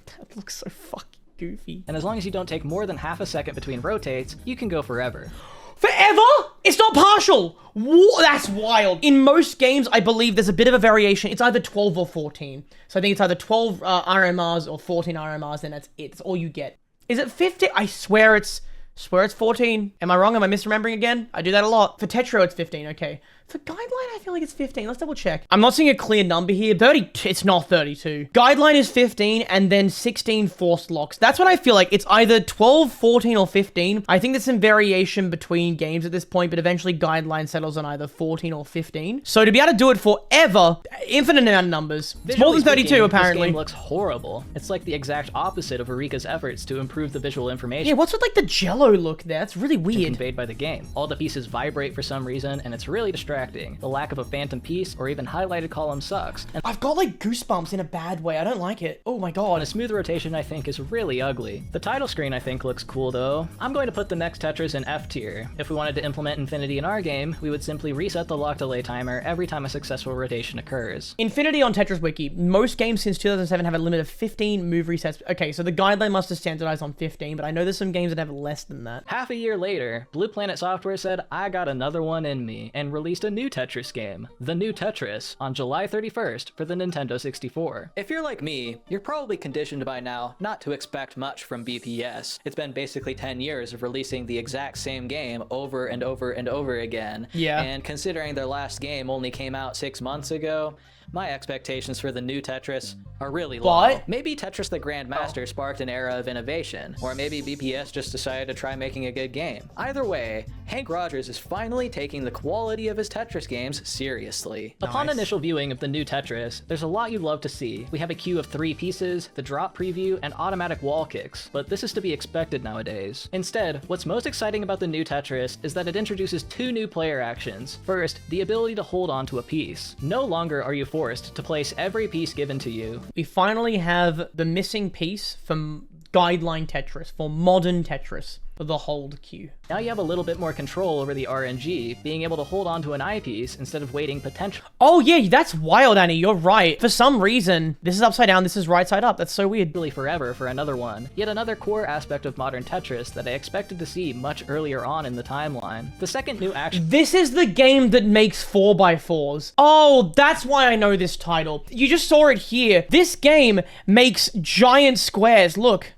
That looks so fucking goofy. And as long as you don't take more than half a second between rotates, you can go forever. Forever? It's not partial! That's wild. In most games, I believe there's a bit of a variation. It's either 12 or 14. So I think it's either 12 RMRs or 14 RMRs, and that's it. That's all you get. Is it 50? I swear it's 14. Am I wrong? Am I misremembering again? I do that a lot. For Tetro, it's 15. Okay. For Guideline, I feel like it's 15. Let's double check. I'm not seeing a clear number here. 32. It's not 32. Guideline is 15 and then 16 forced locks. That's what I feel like. It's either 12, 14, or 15. I think there's some variation between games at this point, but eventually Guideline settles on either 14 or 15. So to be able to do it forever, infinite amount of numbers. It's more than 32, apparently. This game looks horrible. It's like the exact opposite of Eureka's efforts to improve the visual information. Yeah, what's with like the jello look there? That's really weird. Conveyed by the game. All the pieces vibrate for some reason, and it's really distracting. The lack of a phantom piece or even highlighted column sucks. And I've got like goosebumps in a bad way. I don't like it. Oh my god. the smooth rotation, I think, is really ugly. The title screen, I think, looks cool though. I'm going to put the next Tetris in F tier. If we wanted to implement Infinity in our game, we would simply reset the lock delay timer every time a successful rotation occurs. Infinity on Tetris Wiki. Most games since 2007 have a limit of 15 move resets. Okay, so the guideline must have standardized on 15, but I know there's some games that have less than that. Half a year later, Blue Planet Software said, I got another one in me, and released a new Tetris game, The New Tetris, on July 31st for the Nintendo 64. If you're like me, you're probably conditioned by now not to expect much from BPS. It's been basically 10 years of releasing the exact same game over and over and over again. Yeah. And considering their last game only came out 6 months ago, my expectations for the new Tetris are really low. What? Maybe Tetris the Grandmaster sparked an era of innovation, or maybe BPS just decided to try making a good game. Either way, Hank Rogers is finally taking the quality of his Tetris games seriously. Upon initial viewing of the new Tetris, there's a lot you'd love to see. We have a queue of 3 pieces, the drop preview, and automatic wall kicks, but this is to be expected nowadays. Instead, what's most exciting about the new Tetris is that it introduces 2 new player actions. First, the ability to hold on to a piece. No longer are you forced to place every piece given to you. We finally have the missing piece from Guideline Tetris, for modern Tetris, for the hold queue. Now you have a little bit more control over the RNG, being able to hold on to an eyepiece instead of waiting potential. Oh yeah, that's wild, Annie. You're right. For some reason, this is upside down, this is right side up. That's so weird. Forever for another one. Yet another core aspect of modern Tetris that I expected to see much earlier on in the timeline. The second new action. This is the game that makes 4x4s. Oh, that's why I know this title. You just saw it here. This game makes giant squares. Look.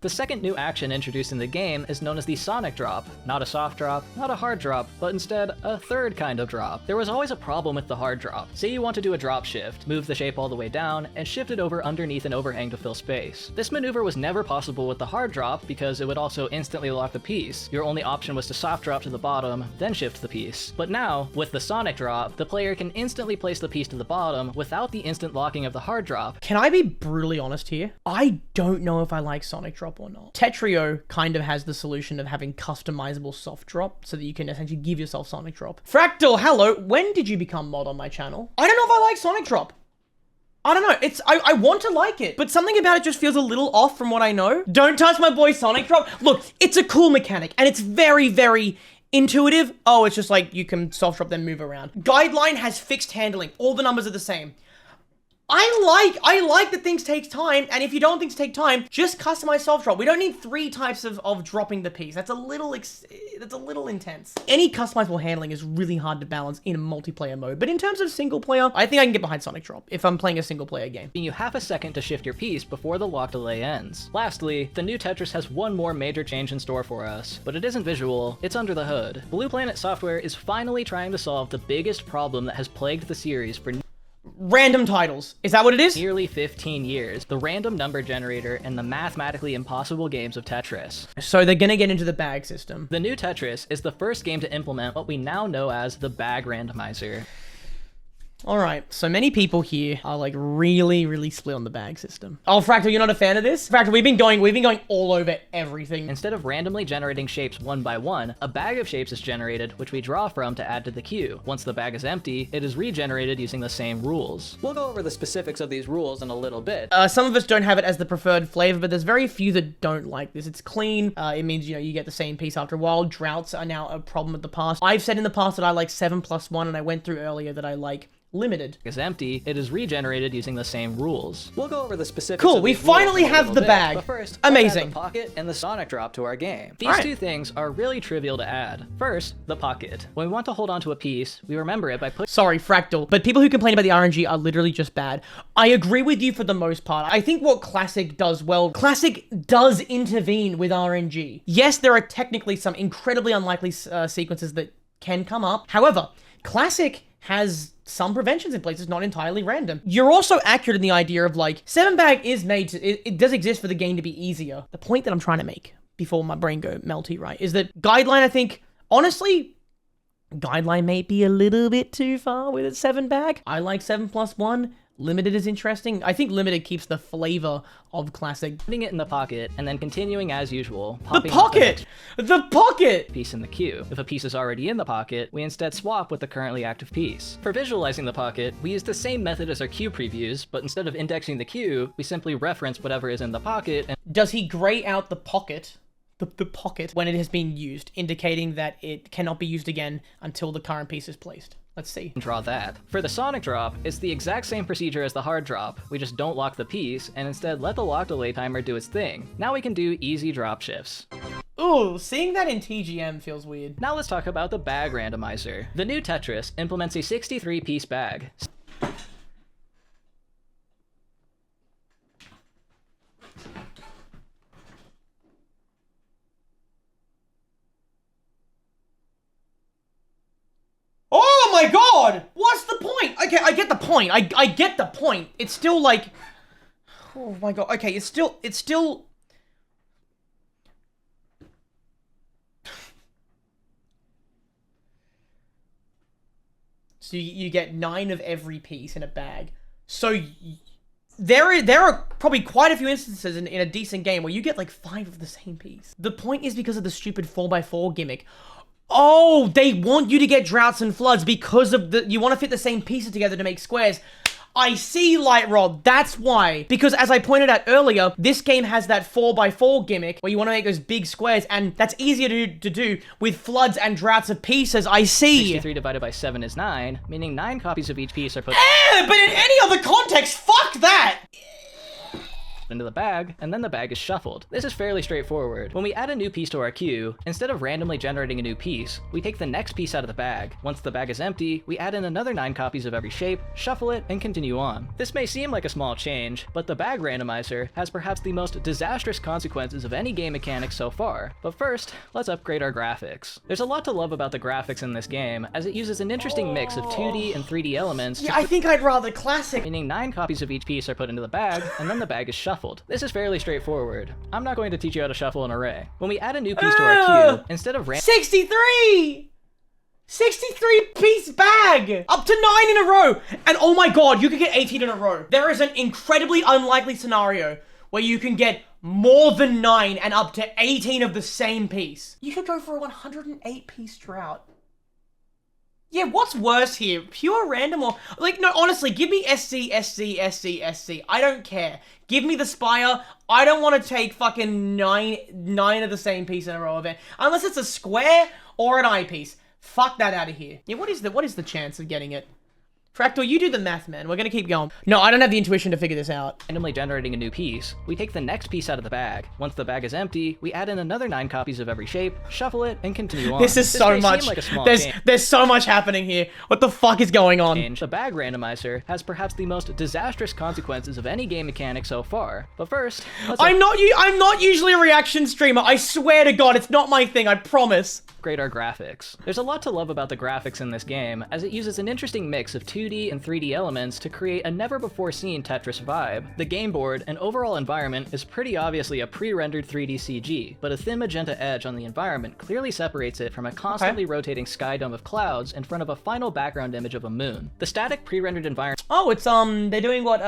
The second new action introduced in the game is known as the Sonic Drop. Not a soft drop, not a hard drop, but instead a third kind of drop. There was always a problem with the hard drop. Say you want to do a drop shift, move the shape all the way down, and shift it over underneath an overhang to fill space. This maneuver was never possible with the hard drop because it would also instantly lock the piece. Your only option was to soft drop to the bottom, then shift the piece. But now, with the Sonic Drop, the player can instantly place the piece to the bottom without the instant locking of the hard drop. Can I be brutally honest here? I don't know if I like Sonic Drop or not. Tetrio kind of has the solution of having customizable soft drop so that you can essentially give yourself Sonic Drop. Fractal, hello. When did you become mod on my channel? I don't know if I like Sonic Drop. I don't know. I want to like it, but something about it just feels a little off from what I know. Don't touch my boy Sonic Drop. Look, it's a cool mechanic and it's very, very intuitive. Oh, it's just like you can soft drop then move around. Guideline has fixed handling. All the numbers are the same. I like that things take time, and if you don't think things take time, just customize soft drop. We don't need 3 types of dropping the piece. That's a little intense. Any customizable handling is really hard to balance in a multiplayer mode, but in terms of single player, I think I can get behind Sonic Drop if I'm playing a single player game. Giving you half a second to shift your piece before the lock delay ends. Lastly, the new Tetris has one more major change in store for us, but it isn't visual, it's under the hood. Blue Planet Software is finally trying to solve the biggest problem that has plagued the series for random titles. Is that what it is? nearly 15 years, the random number generator and the mathematically impossible games of Tetris. So they're gonna get into the bag system. The new Tetris is the first game to implement what we now know as the bag randomizer. Alright, so many people here are like really split on the bag system. Oh, Fractal, you're not a fan of this? Fractal, we've been going all over everything. Instead of randomly generating shapes one by one, a bag of shapes is generated, which we draw from to add to the queue. Once the bag is empty, it is regenerated using the same rules. We'll go over the specifics of these rules in a little bit. Some of us don't have it as the preferred flavor, but there's very few that don't like this. It's clean. It means, you know, you get the same piece after a while. Droughts are now a problem of the past. I've said in the past that I like 7+1, and I went through earlier that I like limited. Is empty, it is regenerated using the same rules. We'll go over the specifics. Cool, of we these rules finally in a have little the bit, bag. But first, Amazing. let's add the pocket and the sonic drop to our game. These two things are really trivial to add. First, the pocket. When we want to hold onto a piece, we remember it by putting Sorry, Fractal, but people who complain about the RNG are literally just bad. I agree with you for the most part. I think what Classic does well, Classic does intervene with RNG. Yes, there are technically some incredibly unlikely sequences that can come up. However, Classic has some preventions in place. It's not entirely random. You're also accurate in the idea of like, 7-bag is made to, it does exist for the game to be easier. The point that I'm trying to make before my brain go melty, right, is that Guideline, I think, honestly, Guideline may be a little bit too far with its 7-bag. I like 7+1. Limited is interesting. I think Limited keeps the flavor of Classic. putting it in the pocket and then continuing as usual. The Popping pocket! The pocket! piece in the queue. If a piece is already in the pocket, we instead swap with the currently active piece. For visualizing the pocket, we use the same method as our queue previews, but instead of indexing the queue, we simply reference whatever is in the pocket and Does he gray out the pocket? The pocket when it has been used, indicating that it cannot be used again until the current piece is placed. Let's see. draw that. For the sonic drop, it's the exact same procedure as the hard drop. We just don't lock the piece, and instead let the lock delay timer do its thing. Now we can do easy drop shifts. Ooh, seeing that in TGM feels weird. Now let's talk about the bag randomizer. The new Tetris implements a 63-piece bag. Oh my god! What's the point? Okay, I get the point. I get the point. It's still like... Oh my god. Okay, it's still... So you get 9 of every piece in a bag. So there are probably quite a few instances in a decent game where you get like 5 of the same piece. The point is because of the stupid 4x4 gimmick. Oh, they want you to get droughts and floods because of you want to fit the same pieces together to make squares. I see, Light Rod. That's why. Because as I pointed out earlier, this game has that 4x4 gimmick where you want to make those big squares, and that's easier to do with floods and droughts of pieces. I see. 63 divided by 7 is 9, meaning 9 copies of each piece are put But in any other context, fuck that! into the bag, and then the bag is shuffled. This is fairly straightforward. When we add a new piece to our queue, instead of randomly generating a new piece, we take the next piece out of the bag. Once the bag is empty, we add in another 9 copies of every shape, shuffle it, and continue on. This may seem like a small change, but the bag randomizer has perhaps the most disastrous consequences of any game mechanic so far. But first, let's upgrade our graphics. There's a lot to love about the graphics in this game, as it uses an interesting mix of 2D and 3D elements, Yeah, I think I'd rather Classic. meaning 9 copies of each piece are put into the bag, and then the bag is shuffled. This is fairly straightforward. I'm not going to teach you how to shuffle an array. When we add a new piece to our queue, instead of 63 piece bag! Up to 9 in a row! And oh my god, you could get 18 in a row. There is an incredibly unlikely scenario where you can get more than 9 and up to 18 of the same piece. You could go for a 108 piece drought. Yeah, what's worse here? Pure random or... Like, no, honestly, give me SC. I don't care. Give me the Spire. I don't want to take fucking 9 of the same piece in a row of it. Unless it's a square or an eyepiece. Fuck that out of here. Yeah, what is the chance of getting it? Fractal, you do the math, man. We're gonna keep going. No, I don't have the intuition to figure this out. randomly generating a new piece, we take the next piece out of the bag. Once the bag is empty, we add in another 9 copies of every shape, shuffle it, and continue on. This is so may much. seem like a small There's so much happening here. What the fuck is going on? change. The bag randomizer has perhaps the most disastrous consequences of any game mechanic so far. But first, let's I'm not usually a reaction streamer. I swear to God, it's not my thing. I promise. upgrade our graphics. There's a lot to love about the graphics in this game, as it uses an interesting mix of 2D and 3D elements to create a never-before-seen Tetris vibe. The game board and overall environment is pretty obviously a pre-rendered 3D CG, but a thin magenta edge on the environment clearly separates it from a constantly rotating sky dome of clouds in front of a final background image of a moon. The static pre-rendered environment Oh, it's they're doing what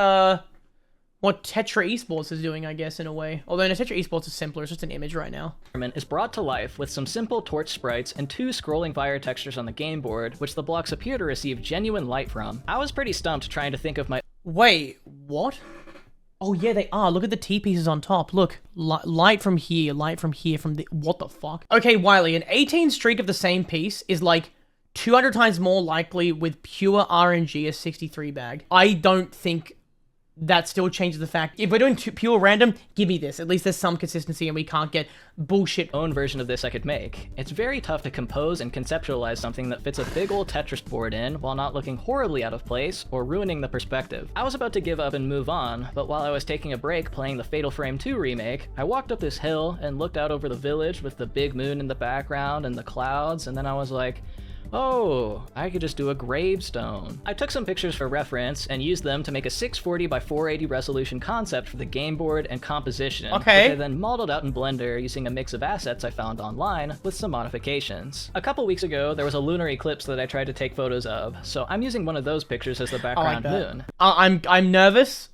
Tetra Esports is doing, I guess, in a way. Although no, Tetra Esports is simpler, it's just an image right now. is brought to life with some simple torch sprites and 2 scrolling fire textures on the game board, which the blocks appear to receive genuine light from. I was pretty stumped trying to think of my Wait, what? Oh yeah, they are. Look at the T-pieces on top. Look, light from here, from the... What the fuck? Okay, Wylie, an 18 streak of the same piece is like 200 times more likely with pure RNG a 63 bag. I don't think that still changes the fact, if we're doing pure random, give me this. At least there's some consistency and we can't get bullshit. Own version of this I could make. It's very tough to compose and conceptualize something that fits a big old Tetris board in while not looking horribly out of place or ruining the perspective. I was about to give up and move on, but while I was taking a break playing the Fatal Frame 2 remake, I walked up this hill and looked out over the village with the big moon in the background and the clouds, and then I was like, oh, I could just do a gravestone. I took some pictures for reference and used them to make a 640 by 480 resolution concept for the game board and composition, okay, which I then modeled out in Blender using a mix of assets I found online with some modifications. A couple weeks ago, there was a lunar eclipse that I tried to take photos of, so I'm using one of those pictures as the background moon. I'm nervous.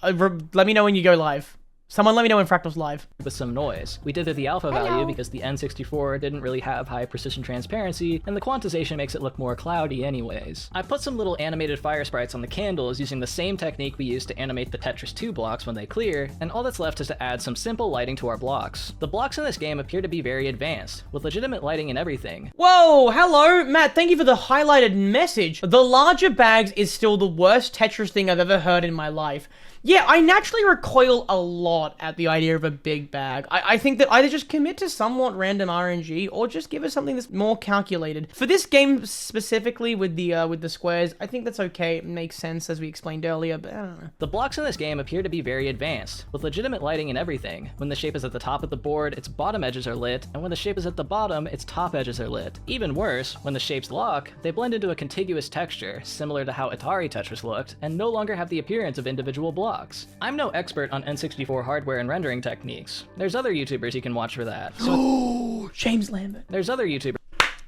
Let me know when you go live. Someone let me know when Fractal's live. With some noise. We did the alpha value because the N64 didn't really have high precision transparency, and the quantization makes it look more cloudy anyways. I put some little animated fire sprites on the candles using the same technique we used to animate the Tetris 2 blocks when they clear, and all that's left is to add some simple lighting to our blocks. The blocks in this game appear to be very advanced, with legitimate lighting and everything. Whoa, hello, Matt, thank you for the highlighted message. The larger bags is still the worst Tetris thing I've ever heard in my life. Yeah, I naturally recoil a lot at the idea of a big bag. I think that either just commit to somewhat random RNG or just give us something that's more calculated. For this game specifically with the squares, I think that's okay. It makes sense as we explained earlier, but I don't know. The blocks in this game appear to be very advanced, with legitimate lighting and everything. When the shape is at the top of the board, its bottom edges are lit, and when the shape is at the bottom, its top edges are lit. Even worse, when the shapes lock, they blend into a contiguous texture, similar to how Atari Tetris looked, and no longer have the appearance of individual blocks. I'm no expert on N64 hardware and rendering techniques. There's other YouTubers you can watch for that. Oh, James Lambert. There's other YouTubers.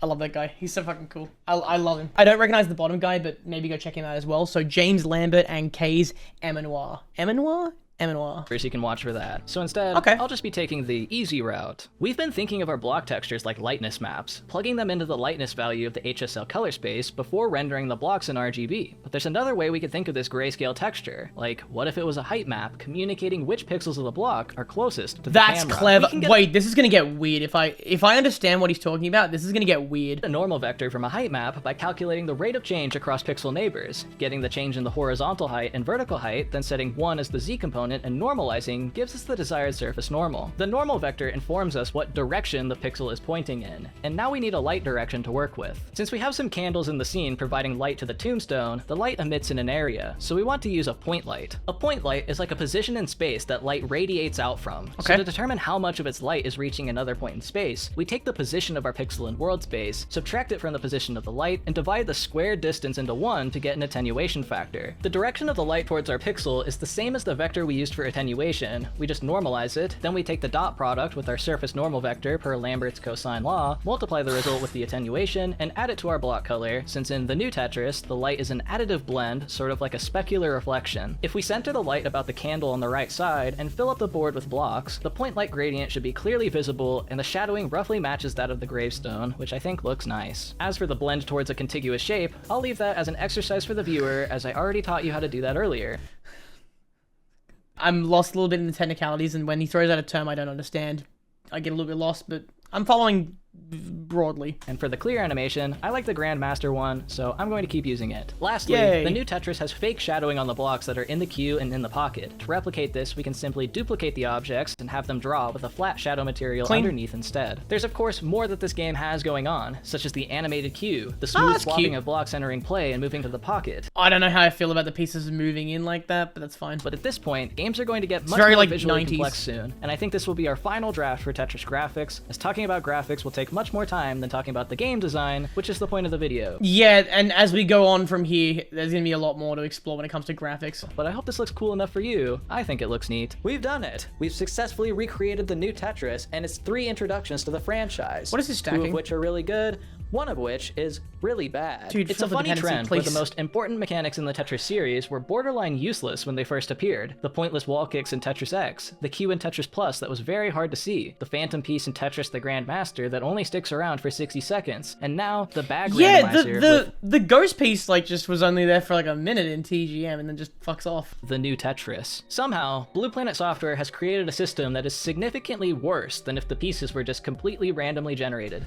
I love that guy. He's so fucking cool. I love him. I don't recognize the bottom guy, but maybe go check him out as well. So James Lambert and Kay's Emmanuel. Emmanuel? You can watch for that. So instead, okay, I'll just be taking the easy route. We've been thinking of our block textures like lightness maps, plugging them into the lightness value of the HSL color space before rendering the blocks in RGB. But there's another way we could think of this grayscale texture. Like, what if it was a height map communicating which pixels of the block are closest to the camera? That's clever. Wait, this is gonna get weird. If I understand what he's talking about, this is gonna get weird. A normal vector from a height map by calculating the rate of change across pixel neighbors, getting the change in the horizontal height and vertical height, then setting 1 as the z component and normalizing gives us the desired surface normal. The normal vector informs us what direction the pixel is pointing in, and now we need a light direction to work with. Since we have some candles in the scene providing light to the tombstone, the light emits in an area, so we want to use a point light. A point light is like a position in space that light radiates out from. Okay. So to determine how much of its light is reaching another point in space, we take the position of our pixel in world space, subtract it from the position of the light, and divide the squared distance into 1 to get an attenuation factor. The direction of the light towards our pixel is the same as the vector we used for attenuation. We just normalize it, then we take the dot product with our surface normal vector per Lambert's cosine law, multiply the result with the attenuation, and add it to our block color, since in the new Tetris, the light is an additive blend, sort of like a specular reflection. If we center the light about the candle on the right side and fill up the board with blocks, the point light gradient should be clearly visible, and the shadowing roughly matches that of the gravestone, which I think looks nice. As for the blend towards a contiguous shape, I'll leave that as an exercise for the viewer, as I already taught you how to do that earlier. I'm lost a little bit in the technicalities, and when he throws out a term I don't understand, I get a little bit lost, but I'm following broadly. And for the clear animation, I like the Grandmaster one, so I'm going to keep using it. Lastly, Yay. The new Tetris has fake shadowing on the blocks that are in the queue and in the pocket. To replicate this, we can simply duplicate the objects and have them draw with a flat shadow material underneath instead. There's of course more that this game has going on, such as the animated queue, the smooth swapping of blocks entering play and moving to the pocket. I don't know how I feel about the pieces moving in like that, but that's fine. But at this point, games are going to get much very more like visually 90s. complex soon, and I think this will be our final draft for Tetris graphics, as talking about graphics will take much more time than talking about the game design, which is the point of the video. Yeah, and as we go on from here, there's gonna be a lot more to explore when it comes to graphics. But I hope this looks cool enough for you. I think it looks neat. We've done it! We've successfully recreated the new Tetris and its 3 introductions to the franchise. What is this stacking? 2 of which are really good, 1 of which is really bad. Dude, It's a fill the funny dependency, trend where please. the most important mechanics in the Tetris series were borderline useless when they first appeared. The pointless wall kicks in Tetris X, the Q in Tetris Plus that was very hard to see, the phantom piece in Tetris the Grandmaster that only sticks around for 60 seconds, and now the bag randomizer the ghost piece like just was only there for like a minute in TGM and then just fucks off. the new Tetris. Somehow, Blue Planet Software has created a system that is significantly worse than if the pieces were just completely randomly generated.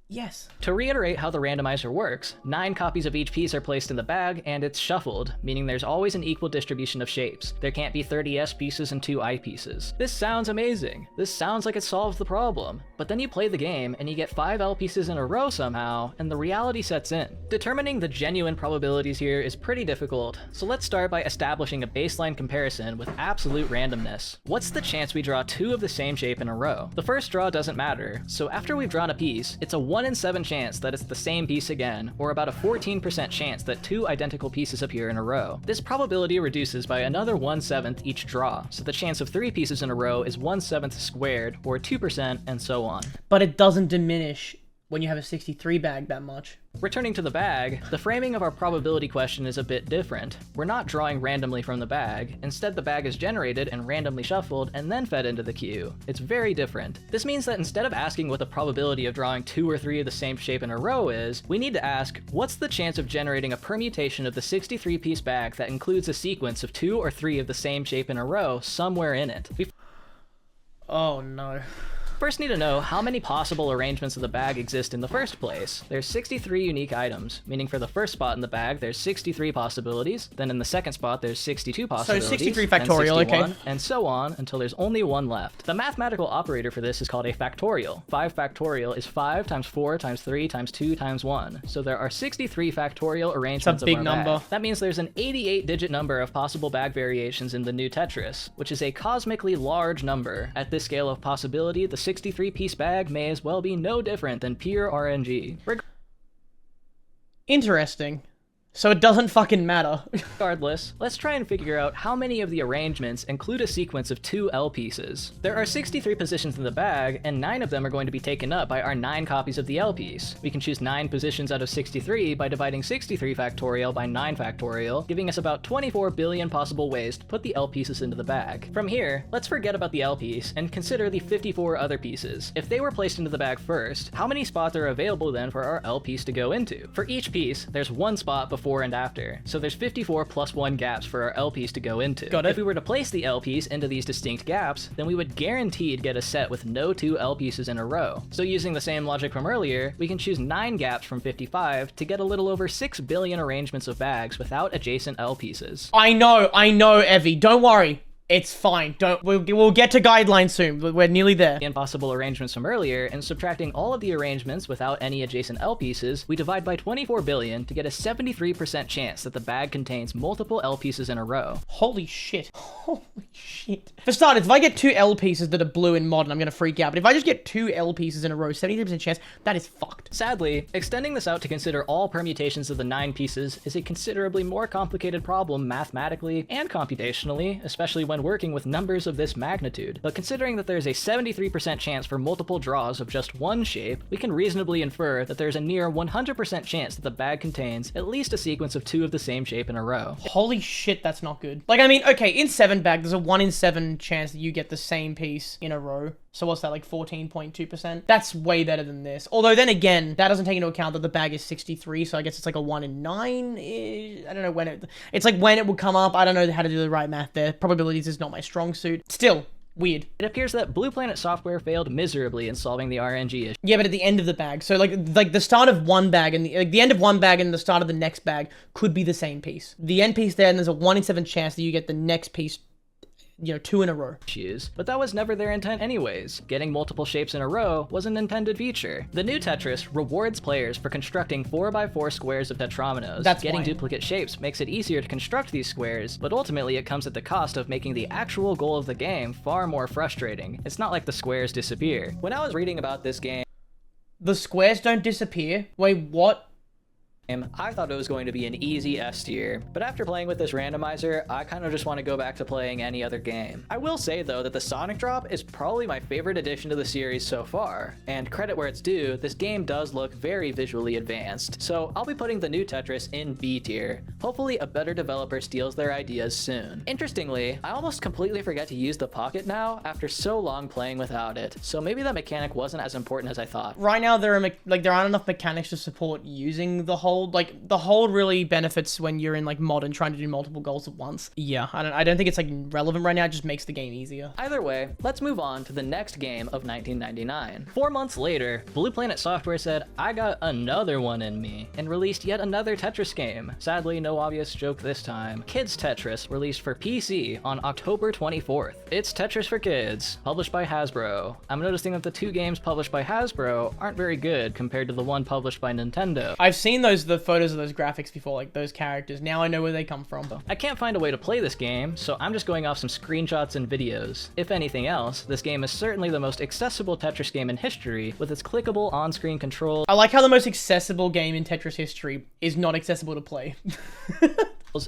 Yes. To reiterate how the randomizer works, 9 copies of each piece are placed in the bag, and it's shuffled, meaning there's always an equal distribution of shapes. There can't be 30 S pieces and 2 I pieces. This sounds amazing. This sounds like it solves the problem. But then you play the game, and you get 5 L pieces in a row somehow, and the reality sets in. Determining the genuine probabilities here is pretty difficult, so let's start by establishing a baseline comparison with absolute randomness. What's the chance we draw 2 of the same shape in a row? The first draw doesn't matter, so after we've drawn a piece, it's a 1 in 7 chance that it's the same piece again, or about a 14% chance that 2 identical pieces appear in a row. This probability reduces by another 1/7 each draw, so the chance of 3 pieces in a row is 1/7 squared, or 2%, and so on. But it doesn't diminish when you have a 63 bag that much. Returning to the bag, the framing of our probability question is a bit different. We're not drawing randomly from the bag. Instead, the bag is generated and randomly shuffled and then fed into the queue. It's very different. This means that instead of asking what the probability of drawing 2 or 3 of the same shape in a row is, we need to ask, what's the chance of generating a permutation of the 63-piece bag that includes a sequence of 2 or 3 of the same shape in a row somewhere in it? Oh no. First need to know how many possible arrangements of the bag exist in the first place. There's 63 unique items, meaning for the first spot in the bag there's 63 possibilities, then in the second spot there's 62 possibilities, So 63 then factorial, 61, okay. and so on until there's only 1 left. The mathematical operator for this is called a factorial. 5 factorial is 5 times 4 times 3 times 2 times 1. So there are 63 factorial arrangements big of our number. bag. That means there's an 88-digit number of possible bag variations in the new Tetris, which is a cosmically large number. At this scale of possibility, the 63-piece bag may as well be no different than pure RNG. Interesting. So it doesn't fucking matter. Regardless, let's try and figure out how many of the arrangements include a sequence of 2 L pieces. There are 63 positions in the bag, and 9 of them are going to be taken up by our 9 copies of the L piece. We can choose 9 positions out of 63 by dividing 63 factorial by 9 factorial, giving us about 24 billion possible ways to put the L pieces into the bag. From here, let's forget about the L piece and consider the 54 other pieces. If they were placed into the bag first, how many spots are available then for our L piece to go into? For each piece, there's 1 spot before and after, so there's 54 plus 1 gaps for our L piece to go into. Got it. If we were to place the L piece into these distinct gaps, then we would guaranteed get a set with no 2 L pieces in a row. So using the same logic from earlier, we can choose 9 gaps from 55 to get a little over 6 billion arrangements of bags without adjacent L pieces. I know, Evie. Don't worry. It's fine. We'll get to guidelines soon. We're nearly there. Impossible arrangements from earlier, and subtracting all of the arrangements without any adjacent L pieces, we divide by 24 billion to get a 73% chance that the bag contains multiple L pieces in a row. Holy shit. Holy shit. For starters, if I get 2 L pieces that are blue in modern, I'm gonna freak out. But if I just get 2 L pieces in a row, 73% chance, that is fucked. Sadly, extending this out to consider all permutations of the 9 pieces is a considerably more complicated problem mathematically and computationally, especially when working with numbers of this magnitude. But considering that there's a 73% chance for multiple draws of just 1 shape, we can reasonably infer that there's a near 100% chance that the bag contains at least a sequence of 2 of the same shape in a row. Holy shit, that's not good. Like, I mean, okay, in 7 bag, there's a 1 in 7 chance that you get the same piece in a row. So what's that, like 14.2%? That's way better than this. Although then again, that doesn't take into account that the bag is 63, so I guess it's like a 1 in 9. I don't know when it's like when it would come up. I don't know how to do the right math there. Probabilities is not my strong suit. Still, weird. It appears that Blue Planet Software failed miserably in solving the RNG issue. Yeah, but at the end of the bag. So like the start of one bag and the end of one bag and the start of the next bag could be the same piece. The end piece there, and there's a 1 in 7 chance that you get the next piece, you know, 2 in a row. But that was never their intent anyways. Getting multiple shapes in a row was an intended feature. The new Tetris rewards players for constructing 4x4 squares of tetrominoes. That's Getting fine. duplicate shapes makes it easier to construct these squares, but ultimately it comes at the cost of making the actual goal of the game far more frustrating. It's not like the squares disappear. When I was reading about this game, The squares don't disappear? Wait, what? I thought it was going to be an easy S tier, but after playing with this randomizer, I kind of just want to go back to playing any other game. I will say though that the Sonic Drop is probably my favorite addition to the series so far, and credit where it's due, this game does look very visually advanced, so I'll be putting the new Tetris in B tier. Hopefully a better developer steals their ideas soon. Interestingly, I almost completely forget to use the pocket now after so long playing without it, so maybe that mechanic wasn't as important as I thought. Right now there aren't enough mechanics to support using the whole hold. Like, the hold really benefits when you're in, like, modern trying to do multiple goals at once. Yeah, I don't think it's, like, relevant right now. It just makes the game easier. Either way, let's move on to the next game of 1999. 4 months later, Blue Planet Software said, I got another one in me, and released yet another Tetris game. Sadly, no obvious joke this time. Kids Tetris released for PC on October 24th. It's Tetris for Kids, published by Hasbro. I'm noticing that the 2 games published by Hasbro aren't very good compared to the one published by Nintendo. I've seen the photos of those graphics before, like those characters. Now I know where they come from. I can't find a way to play this game, so I'm just going off some screenshots and videos. If anything else, this game is certainly the most accessible Tetris game in history, with its clickable on-screen controls. I like how the most accessible game in Tetris history is not accessible to play.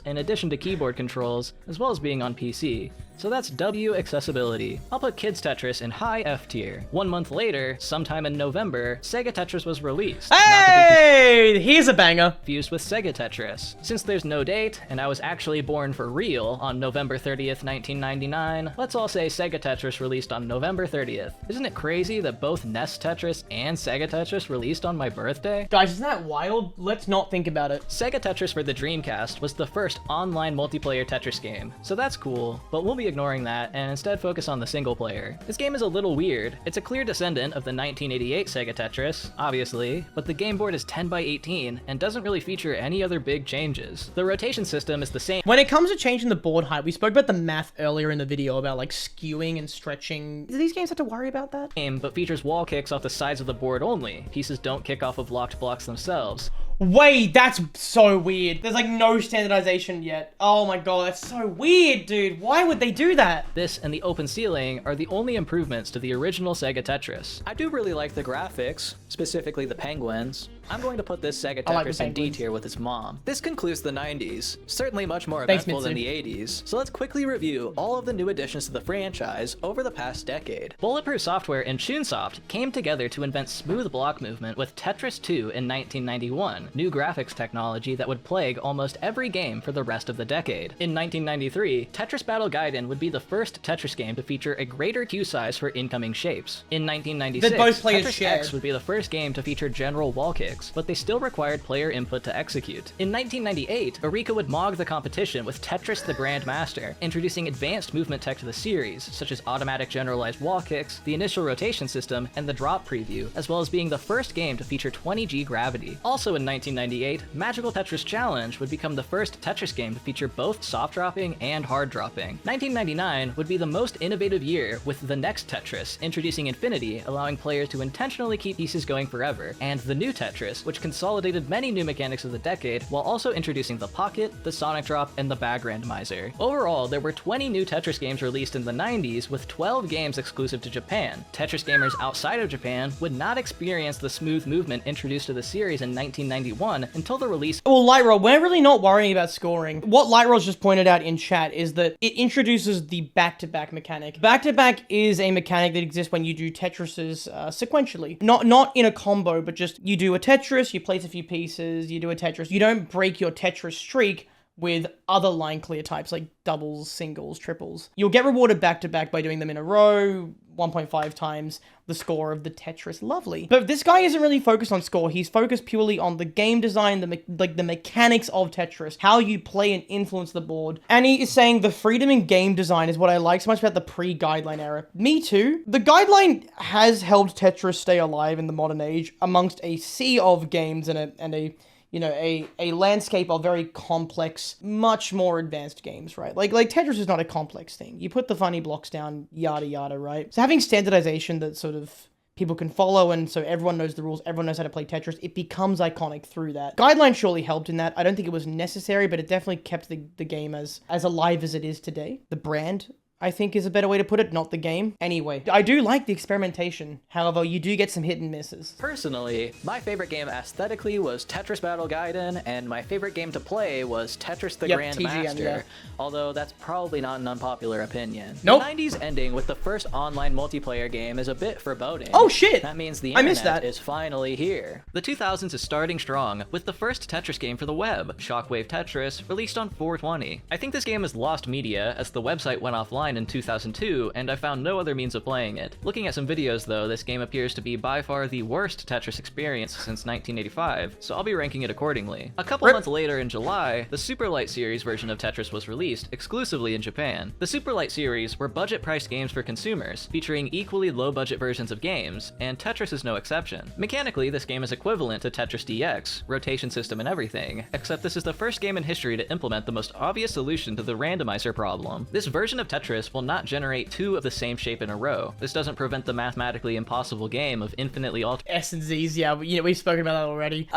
In addition to keyboard controls, as well as being on PC. So that's W accessibility. I'll put Kids Tetris in high F tier. 1 month later, sometime in November, Sega Tetris was released. Hey! Here's a banger. Confused with Sega Tetris. Since there's no date, and I was actually born for real on November 30th, 1999, let's all say Sega Tetris released on November 30th. Isn't it crazy that both NES Tetris and Sega Tetris released on my birthday? Guys, isn't that wild? Let's not think about it. Sega Tetris for the Dreamcast was the first online multiplayer Tetris game, so that's cool, but we'll be ignoring that and instead focus on the single player. This game is a little weird. It's a clear descendant of the 1988 Sega Tetris, obviously, but the game board is 10x18 and doesn't really feature any other big changes. The rotation system is the same. When it comes to changing the board height, we spoke about the math earlier in the video about like skewing and stretching. Do these games have to worry about that? But features wall kicks off the sides of the board only. Pieces don't kick off of locked blocks themselves. Wait, that's so weird. There's like no standardization yet. Oh my god, that's so weird, dude. Why would they do that? This and the open ceiling are the only improvements to the original Sega Tetris. I do really like the graphics, specifically the penguins. I'm going to put this Sega Tetris in D tier with its mom. This concludes the 90s, certainly much more eventful than the 80s, so let's quickly review all of the new additions to the franchise over the past decade. Bulletproof Software and Chunsoft came together to invent smooth block movement with Tetris 2 in 1991, new graphics technology that would plague almost every game for the rest of the decade. In 1993, Tetris Battle Gaiden would be the first Tetris game to feature a greater cue size for incoming shapes. In 1996, Tetris X would be the first game to feature general wall kicks, but they still required player input to execute. In 1998, Eureka would mog the competition with Tetris the Grandmaster, introducing advanced movement tech to the series, such as automatic generalized wall kicks, the initial rotation system, and the drop preview, as well as being the first game to feature 20G gravity. Also in 1998, Magical Tetris Challenge would become the first Tetris game to feature both soft dropping and hard dropping. 1999 would be the most innovative year, with the next Tetris, introducing Infinity, allowing players to intentionally keep pieces going forever, and the new Tetris, which consolidated many new mechanics of the decade while also introducing the Pocket, the Sonic Drop, and the Bag Randomizer. Overall, there were 20 new Tetris games released in the 90s, with 12 games exclusive to Japan. Tetris gamers outside of Japan would not experience the smooth movement introduced to the series in 1991 until the release. Well, Lightroll, we're really not worrying about scoring. What Lightroll's just pointed out in chat is that it introduces the back-to-back mechanic. Back-to-back is a mechanic that exists when you do Tetrises sequentially. Not in a combo, but just you do a Tetris, you place a few pieces, you do a Tetris. You don't break your Tetris streak with other line clear types like doubles, singles, triples. You'll get rewarded back-to-back by doing them in a row, 1.5 times the score of the Tetris. Lovely. But this guy isn't really focused on score. He's focused purely on the game design, the mechanics of Tetris, how you play and influence the board. And he is saying the freedom in game design is what I like so much about the pre-guideline era. Me too. The guideline has helped Tetris stay alive in the modern age amongst a sea of games and a landscape of very complex, much more advanced games, right? Like Tetris is not a complex thing. You put the funny blocks down, yada yada, right? So having standardization that sort of people can follow, and so everyone knows the rules, everyone knows how to play Tetris, it becomes iconic through that. Guideline surely helped in that. I don't think it was necessary, but it definitely kept the game as alive as it is today. The brand, I think, is a better way to put it, not the game. Anyway, I do like the experimentation. However, you do get some hit and misses. Personally, my favorite game aesthetically was Tetris Battle Gaiden, and my favorite game to play was Tetris the Grandmaster, yeah. Although that's probably not an unpopular opinion. Nope. The 90s ending with the first online multiplayer game is a bit foreboding. Oh shit! That means the I missed internet that. is finally here. The 2000s is starting strong, with the first Tetris game for the web, Shockwave Tetris, released on 4/20. I think this game has lost media as the website went offline online in 2002, and I found no other means of playing it. Looking at some videos though, this game appears to be by far the worst Tetris experience since 1985, so I'll be ranking it accordingly. A couple months later in July, the Super Light series version of Tetris was released, exclusively in Japan. The Super Light series were budget-priced games for consumers, featuring equally low-budget versions of games, and Tetris is no exception. Mechanically, this game is equivalent to Tetris DX, rotation system and everything, except this is the first game in history to implement the most obvious solution to the randomizer problem. This version of Tetris will not generate two of the same shape in a row. This doesn't prevent the mathematically impossible game of infinitely S and Z's, yeah, we've spoken about that already.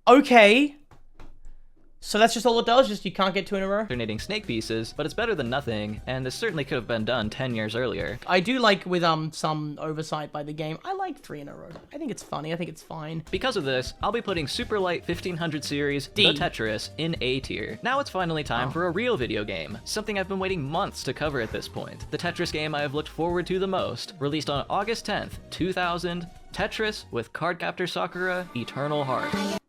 Okay. So that's just all it does? Just you can't get two in a row? alternating snake pieces, but it's better than nothing, and this certainly could have been done 10 years earlier. I do like with some oversight by the game. I like 3 in a row. I think it's funny. I think it's fine. Because of this, I'll be putting Super Light 1500 series, D. The Tetris, in A tier. Now it's finally time for a real video game, something I've been waiting months to cover at this point. The Tetris game I have looked forward to the most, released on August 10th, 2000, Tetris with Cardcaptor Sakura Eternal Heart.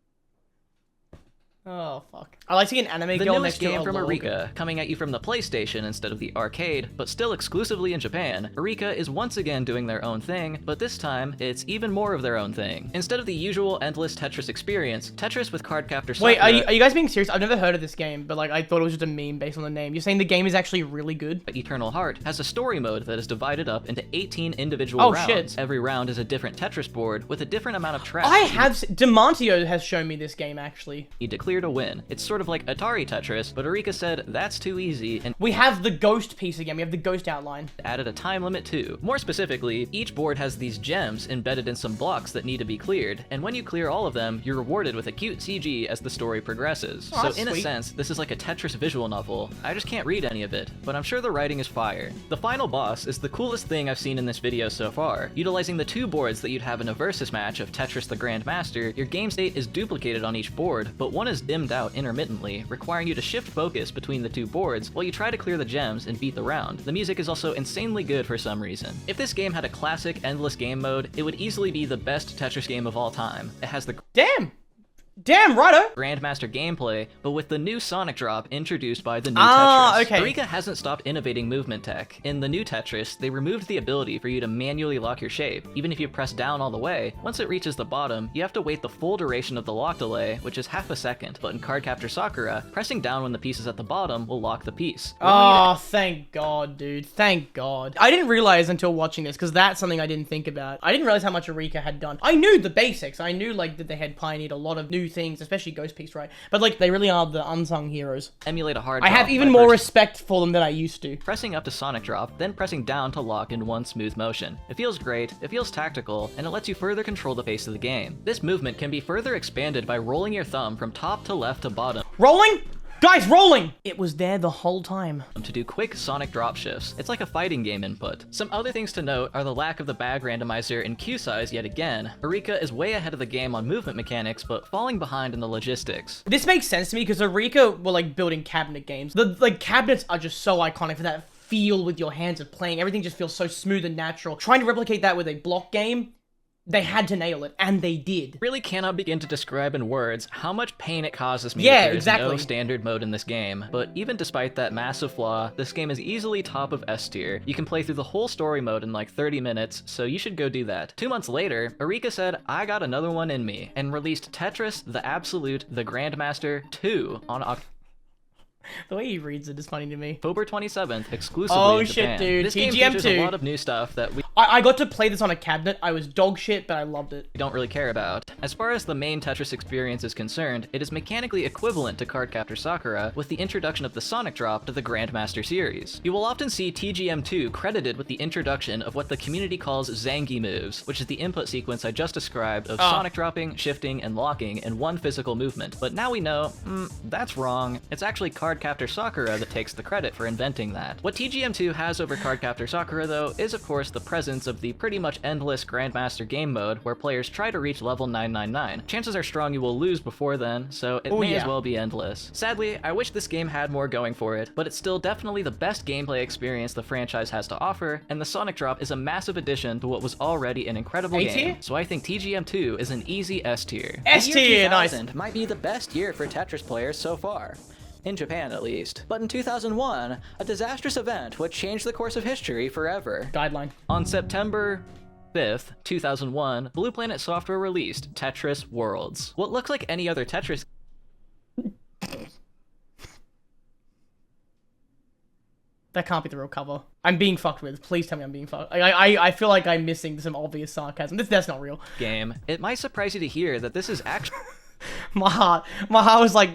Oh, fuck. I like to get an anime The girl newest next to game a from logo. Eureka, coming at you from the PlayStation instead of the arcade, but still exclusively in Japan, Eureka is once again doing their own thing, but this time, it's even more of their own thing. Instead of the usual endless Tetris experience, Tetris with Cardcaptor Sakura... Wait, are you guys being serious? I've never heard of this game, but like I thought it was just a meme based on the name. You're saying the game is actually really good? Eternal Heart has a story mode that is divided up into 18 individual rounds. Shit. Every round is a different Tetris board with a different amount of tracks. Demantio has shown me this game, actually. You need to clear to win. It's sort of like Atari Tetris, but Eureka said that's too easy and We have the ghost piece again. We have the ghost outline. added a time limit too. More specifically, each board has these gems embedded in some blocks that need to be cleared, and when you clear all of them, you're rewarded with a cute CG as the story progresses. Aw, So in a sweet. sense, this is like a Tetris visual novel. I just can't read any of it, but I'm sure the writing is fire. The final boss is the coolest thing I've seen in this video so far. Utilizing the 2 boards that you'd have in a versus match of Tetris the Grandmaster, your game state is duplicated on each board, but one is dimmed out intermittently, requiring you to shift focus between the 2 boards while you try to clear the gems and beat the round. The music is also insanely good for some reason. If this game had a classic endless game mode, it would easily be the best Tetris game of all time. It has the Damn, righto. Grandmaster gameplay, but with the new Sonic drop introduced by the new Ah, Tetris. okay. Eureka hasn't stopped innovating movement tech. In the new Tetris, they removed the ability for you to manually lock your shape. Even if you press down all the way, once it reaches the bottom, you have to wait the full duration of the lock delay, which is half a second. But in Cardcaptor Sakura, pressing down when the piece is at the bottom will lock the piece. Oh, thank God, dude. Thank God. I didn't realize until watching this, because that's something I didn't think about. I didn't realize how much Eureka had done. I knew the basics. I knew, like, that they had pioneered a lot of new things, especially Ghost Piece, right? But, like, they really are the unsung heroes. Emulate a hard I drop have even by more first respect for them than I used to. pressing up to Sonic drop, then pressing down to lock in one smooth motion. It feels great, it feels tactical, and it lets you further control the pace of the game. This movement can be further expanded by rolling your thumb from top to left to bottom Rolling? Guys, rolling! It was there the whole time. to do quick Sonic drop shifts. It's like a fighting game input. Some other things to note are the lack of the bag randomizer and cue size yet again. Eureka is way ahead of the game on movement mechanics, but falling behind in the logistics. This makes sense to me because Eureka were like building cabinet games. The like cabinets are just so iconic for that feel with your hands of playing. Everything just feels so smooth and natural. Trying to replicate that with a block game, they had to nail it, and they did. Really cannot begin to describe in words how much pain it causes me Yeah, that there is exactly. no standard mode in this game. But even despite that massive flaw, this game is easily top of S tier. You can play through the whole story mode in like 30 minutes, so you should go do that. 2 months later, Eureka said, I got another one in me, and released Tetris, the Absolute, the Grandmaster 2 on The way he reads it is funny to me. October 27th, exclusively Oh, in shit, Japan. dude. This game TGM2. features a lot of new stuff that we I got to play this on a cabinet. I was dog shit, but I loved it. don't really care about. As far as the main Tetris experience is concerned, it is mechanically equivalent to Cardcaptor Sakura with the introduction of the Sonic drop to the Grandmaster series. You will often see TGM2 credited with the introduction of what the community calls Zangi moves, which is the input sequence I just described of Sonic dropping, shifting, and locking in one physical movement. But now we know, that's wrong. It's actually Cardcaptor Sakura that takes the credit for inventing that. What TGM2 has over Cardcaptor Sakura, though, is of course the presence of the pretty much endless Grandmaster game mode where players try to reach level 999. Chances are strong you will lose before then, so it may as well be endless. Sadly, I wish this game had more going for it, but it's still definitely the best gameplay experience the franchise has to offer, and the Sonic drop is a massive addition to what was already an incredible A tier? game. So I think TGM2 is an easy S tier. S The year tier, nice. 2000 might be the best year for Tetris players so far. in Japan at least. But in 2001, a disastrous event would change the course of history forever. Guideline. On September 5th, 2001, Blue Planet Software released Tetris Worlds. What looks like any other Tetris... That can't be the real cover. I'm being fucked with. Please tell me I'm being fucked. I feel like I'm missing some obvious sarcasm. That's not real. Game. It might surprise you to hear that this is actually... My heart was like...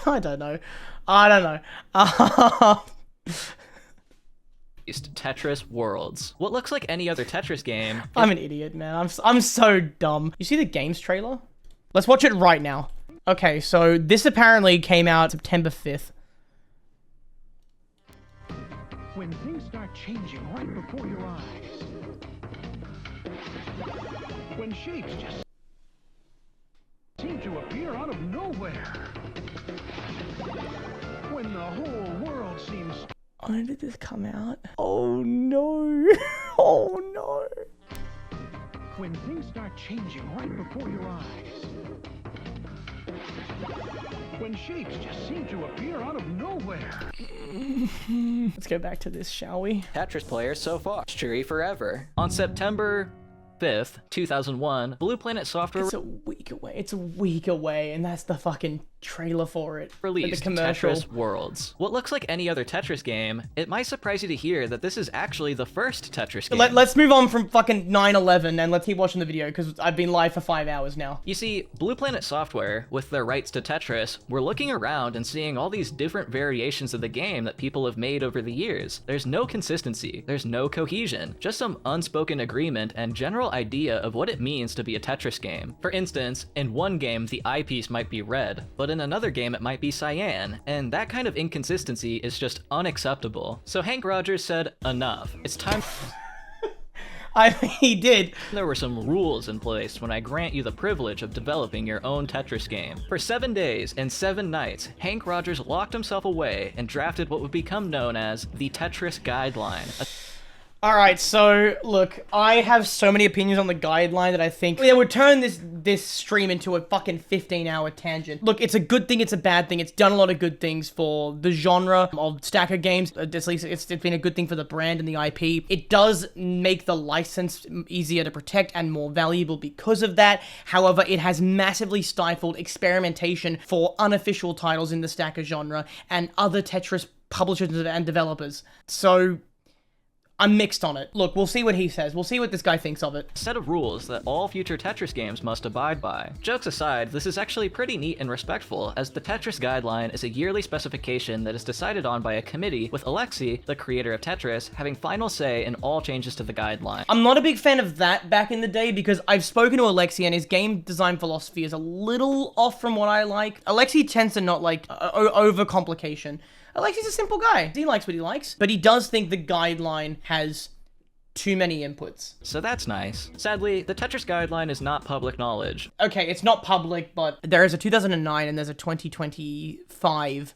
I don't know. Tetris Worlds. What looks like any other Tetris game... I'm an idiot, man. I'm so dumb. You see the games trailer? Let's watch it right now. Okay, so this apparently came out September 5th. When things start changing right before your eyes. When shapes just seem to appear out of nowhere. When the whole world seems... When did this come out? Oh no. Oh no. When things start changing right before your eyes. When shapes just seem to appear out of nowhere. Let's go back to this, shall we? Tetris players so far, history forever. On September 5th, 2001, Blue Planet Software... It's a week away. It's a week away, and that's the fucking trailer for it. Released the commercial. Tetris Worlds. What looks like any other Tetris game, it might surprise you to hear that this is actually the first Tetris game. Let's move on from fucking 9/11 and let's keep watching the video because I've been live for 5 hours now. You see, Blue Planet Software, with their rights to Tetris, were looking around and seeing all these different variations of the game that people have made over the years. There's no consistency, there's no cohesion, just some unspoken agreement and general idea of what it means to be a Tetris game. For instance, in one game the eyepiece might be red, but in another game it might be cyan, and that kind of inconsistency is just unacceptable. So Hank Rogers said, enough. It's time... He did. There were some rules in place when I grant you the privilege of developing your own Tetris game. For 7 days and 7 nights, Hank Rogers locked himself away and drafted what would become known as the Tetris Guideline. Alright, so, look, I have so many opinions on the guideline that I think it would turn this stream into a fucking 15-hour tangent. Look, it's a good thing, it's a bad thing. It's done a lot of good things for the genre of stacker games. At least it's been a good thing for the brand and the IP. It does make the license easier to protect and more valuable because of that. However, it has massively stifled experimentation for unofficial titles in the stacker genre and other Tetris publishers and developers. So... I'm mixed on it. Look, we'll see what he says. We'll see what this guy thinks of it. Set of rules that all future Tetris games must abide by. Jokes aside, this is actually pretty neat and respectful, as the Tetris Guideline is a yearly specification that is decided on by a committee, with Alexei, the creator of Tetris, having final say in all changes to the guideline. I'm not a big fan of that back in the day because I've spoken to Alexei and his game design philosophy is a little off from what I like. Alexei tends to not like overcomplication. Alexei's a simple guy. He likes what he likes. But he does think the guideline has too many inputs. So that's nice. Sadly, the Tetris Guideline is not public knowledge. Okay, it's not public, but there is a 2009 and there's a 2025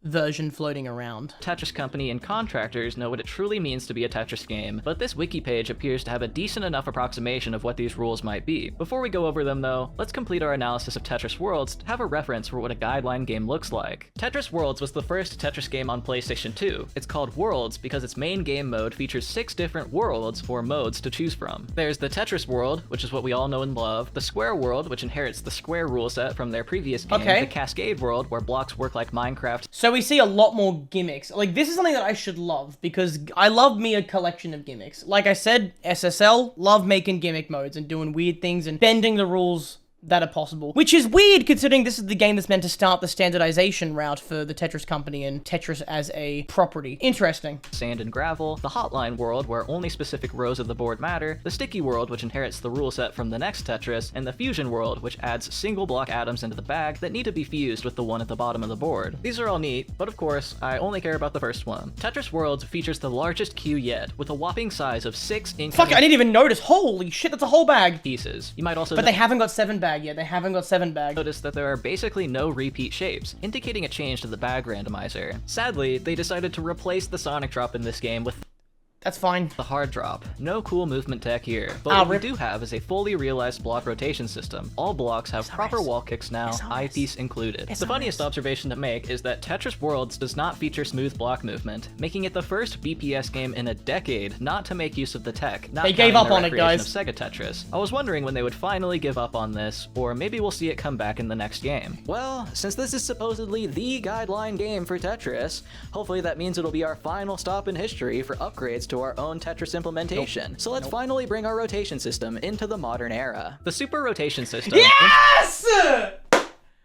version floating around. Tetris company and contractors know what it truly means to be a Tetris game, but this wiki page appears to have a decent enough approximation of what these rules might be. Before we go over them though, let's complete our analysis of Tetris Worlds to have a reference for what a guideline game looks like. Tetris Worlds was the first Tetris game on PlayStation 2. It's called Worlds because its main game mode features 6 different worlds or modes to choose from. There's the Tetris World, which is what we all know and love, the Square World, which inherits the Square rule set from their previous game, the Cascade World, where blocks work like Minecraft. So we see a lot more gimmicks. Like, this is something that I should love, because I love me a collection of gimmicks. Like I said, SSL, love making gimmick modes and doing weird things and bending the rules that are possible. Which is weird, considering this is the game that's meant to start the standardization route for the Tetris company and Tetris as a property. Interesting. Sand and gravel, the hotline world, where only specific rows of the board matter, the sticky world, which inherits the rule set from the next Tetris, and the fusion world, which adds single block atoms into the bag that need to be fused with the one at the bottom of the board. These are all neat, but of course, I only care about the first one. Tetris Worlds features the largest queue yet, with a whopping size of 6 incoming— Fuck, I didn't even notice. Holy shit, that's a whole bag. Pieces. You might also— But they haven't got 7 bag yet. They haven't got 7 bag. Notice that there are basically no repeat shapes, indicating a change to the bag randomizer. Sadly, they decided to replace the Sonic drop in this game with— That's fine. The hard drop. No cool movement tech here, but what we rip. do have is a fully realized block rotation system. All blocks have proper wall kicks now, eyepiece included. The funniest observation to make is that Tetris Worlds does not feature smooth block movement, making it the first BPS game in a decade not to make use of the tech. Not They gave counting up the on it, recreation guys. of Sega Tetris. I was wondering when they would finally give up on this, or maybe we'll see it come back in the next game. Well, since this is supposedly the guideline game for Tetris, hopefully that means it'll be our final stop in history for upgrades to our own Tetris implementation. So let's finally bring our rotation system into the modern era. The super rotation system. Yes!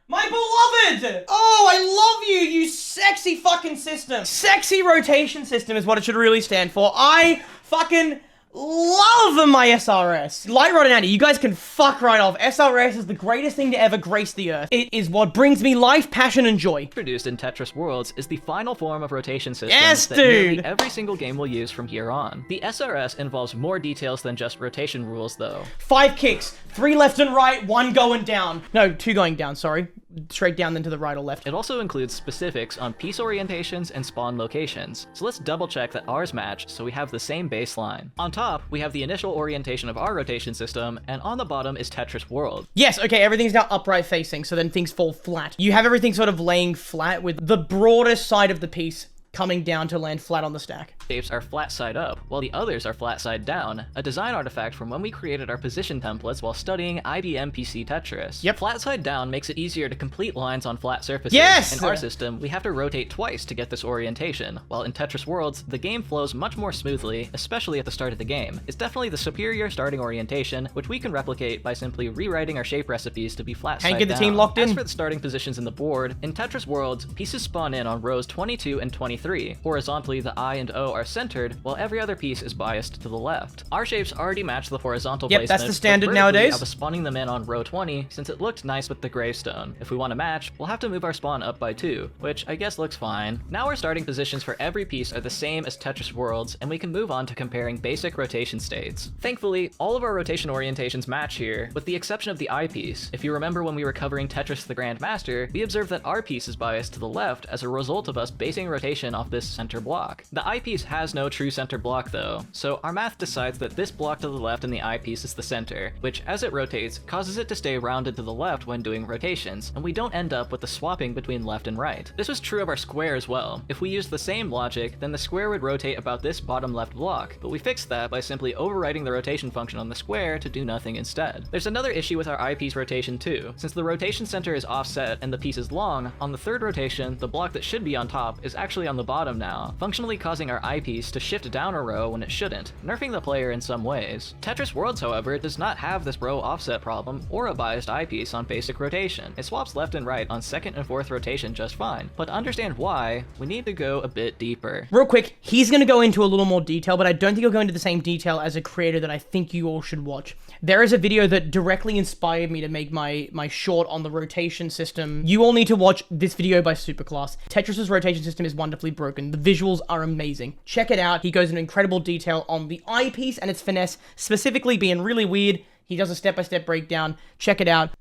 My beloved! Oh, I love you, you sexy fucking system. Sexy rotation system is what it should really stand for. I fucking love my SRS. Light Rod and Andy, you guys can fuck right off. SRS is the greatest thing to ever grace the earth. It is what brings me life, passion, and joy. Introduced in Tetris Worlds is the final form of rotation system Yes, that nearly dude! every single game will use from here on. The SRS involves more details than just rotation rules though. 5 kicks, 3 left and right, 1 going down. No, 2 going down, sorry. Straight down then to the right or left. It also includes specifics on piece orientations and spawn locations, so let's double check that ours match so we have the same baseline. On top, we have the initial orientation of our rotation system, and on the bottom is Tetris World. Yes, okay, everything's now upright facing, so then things fall flat. You have everything sort of laying flat with the broadest side of the piece coming down to land flat on the stack. Shapes are flat side up, while the others are flat side down, a design artifact from when we created our position templates while studying IBM PC Tetris. Yep. Flat side down makes it easier to complete lines on flat surfaces. Yes! In our system, we have to rotate twice to get this orientation, while in Tetris Worlds, the game flows much more smoothly, especially at the start of the game. It's definitely the superior starting orientation, which we can replicate by simply rewriting our shape recipes to be flat side Can't get the down. team locked in. As for the starting positions in the board, in Tetris Worlds, pieces spawn in on rows 22 and 23. Horizontally, the I and O are centered, while every other piece is biased to the left. Our shapes already match the horizontal Yep, placement. that's the but standard vertically, nowadays. I was spawning them in on row 20 since it looked nice with the gravestone. If we want to match, we'll have to move our spawn up by 2, which I guess looks fine. Now our starting positions for every piece are the same as Tetris Worlds, and we can move on to comparing basic rotation states. Thankfully, all of our rotation orientations match here, with the exception of the eyepiece. If you remember when we were covering Tetris the Grand Master, we observed that our piece is biased to the left as a result of us basing rotation off this center block. The eyepiece has no true center block though, so our math decides that this block to the left in the eyepiece is the center, which as it rotates, causes it to stay rounded to the left when doing rotations, and we don't end up with the swapping between left and right. This was true of our square as well. If we used the same logic, then the square would rotate about this bottom left block, but we fixed that by simply overriding the rotation function on the square to do nothing instead. There's another issue with our eyepiece rotation too. Since the rotation center is offset and the piece is long, on the third rotation, the block that should be on top is actually on the bottom now, functionally causing our eyepiece to shift down a row when it shouldn't, nerfing the player in some ways. Tetris Worlds, however, does not have this row offset problem or a biased eyepiece on basic rotation. It swaps left and right on second and fourth rotation just fine, but to understand why, we need to go a bit deeper. Real quick, he's gonna go into a little more detail, but I don't think he'll go into the same detail as a creator that I think you all should watch. There is a video that directly inspired me to make my short on the rotation system. You all need to watch this video by Superclass. Tetris's rotation system is wonderfully broken. The visuals are amazing. Check it out. He goes into incredible detail on the eyepiece and its finesse, specifically being really weird. He does a step-by-step breakdown. Check it out.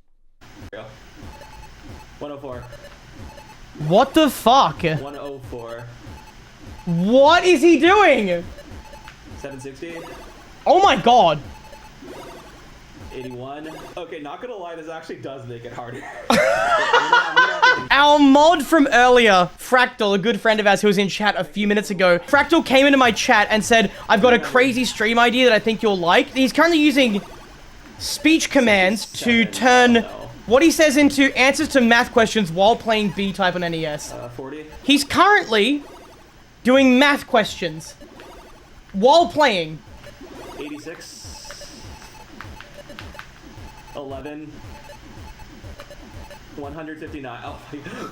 104. What the fuck? 104. What is he doing? 760. Oh my god. 81. Okay, not gonna lie, this actually does make it harder. Our mod from earlier, Fractal, a good friend of ours who was in chat a few minutes ago, Fractal came into my chat and said, I've got a crazy stream idea that I think you'll like. He's currently using speech commands to turn what he says into answers to math questions while playing B-Type on NES. 40. He's currently doing math questions while playing. 86. 11. 159. Oh my god.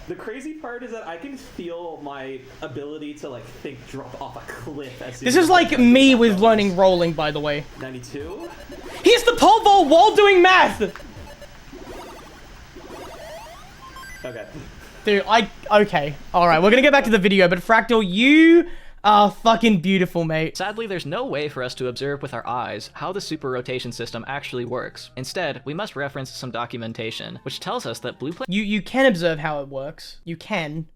The crazy part is that I can feel my ability to like think drop off a cliff as soon This as is I like touch me the with numbers. learning rolling, by the way. 92. He's the pole vault while doing math! Okay. Dude, okay. Alright, we're gonna get back to the video, but Fractal, you are fucking beautiful, mate. Sadly, there's no way for us to observe with our eyes how the super rotation system actually works. Instead, we must reference some documentation, which tells us that blue You can observe how it works. You can.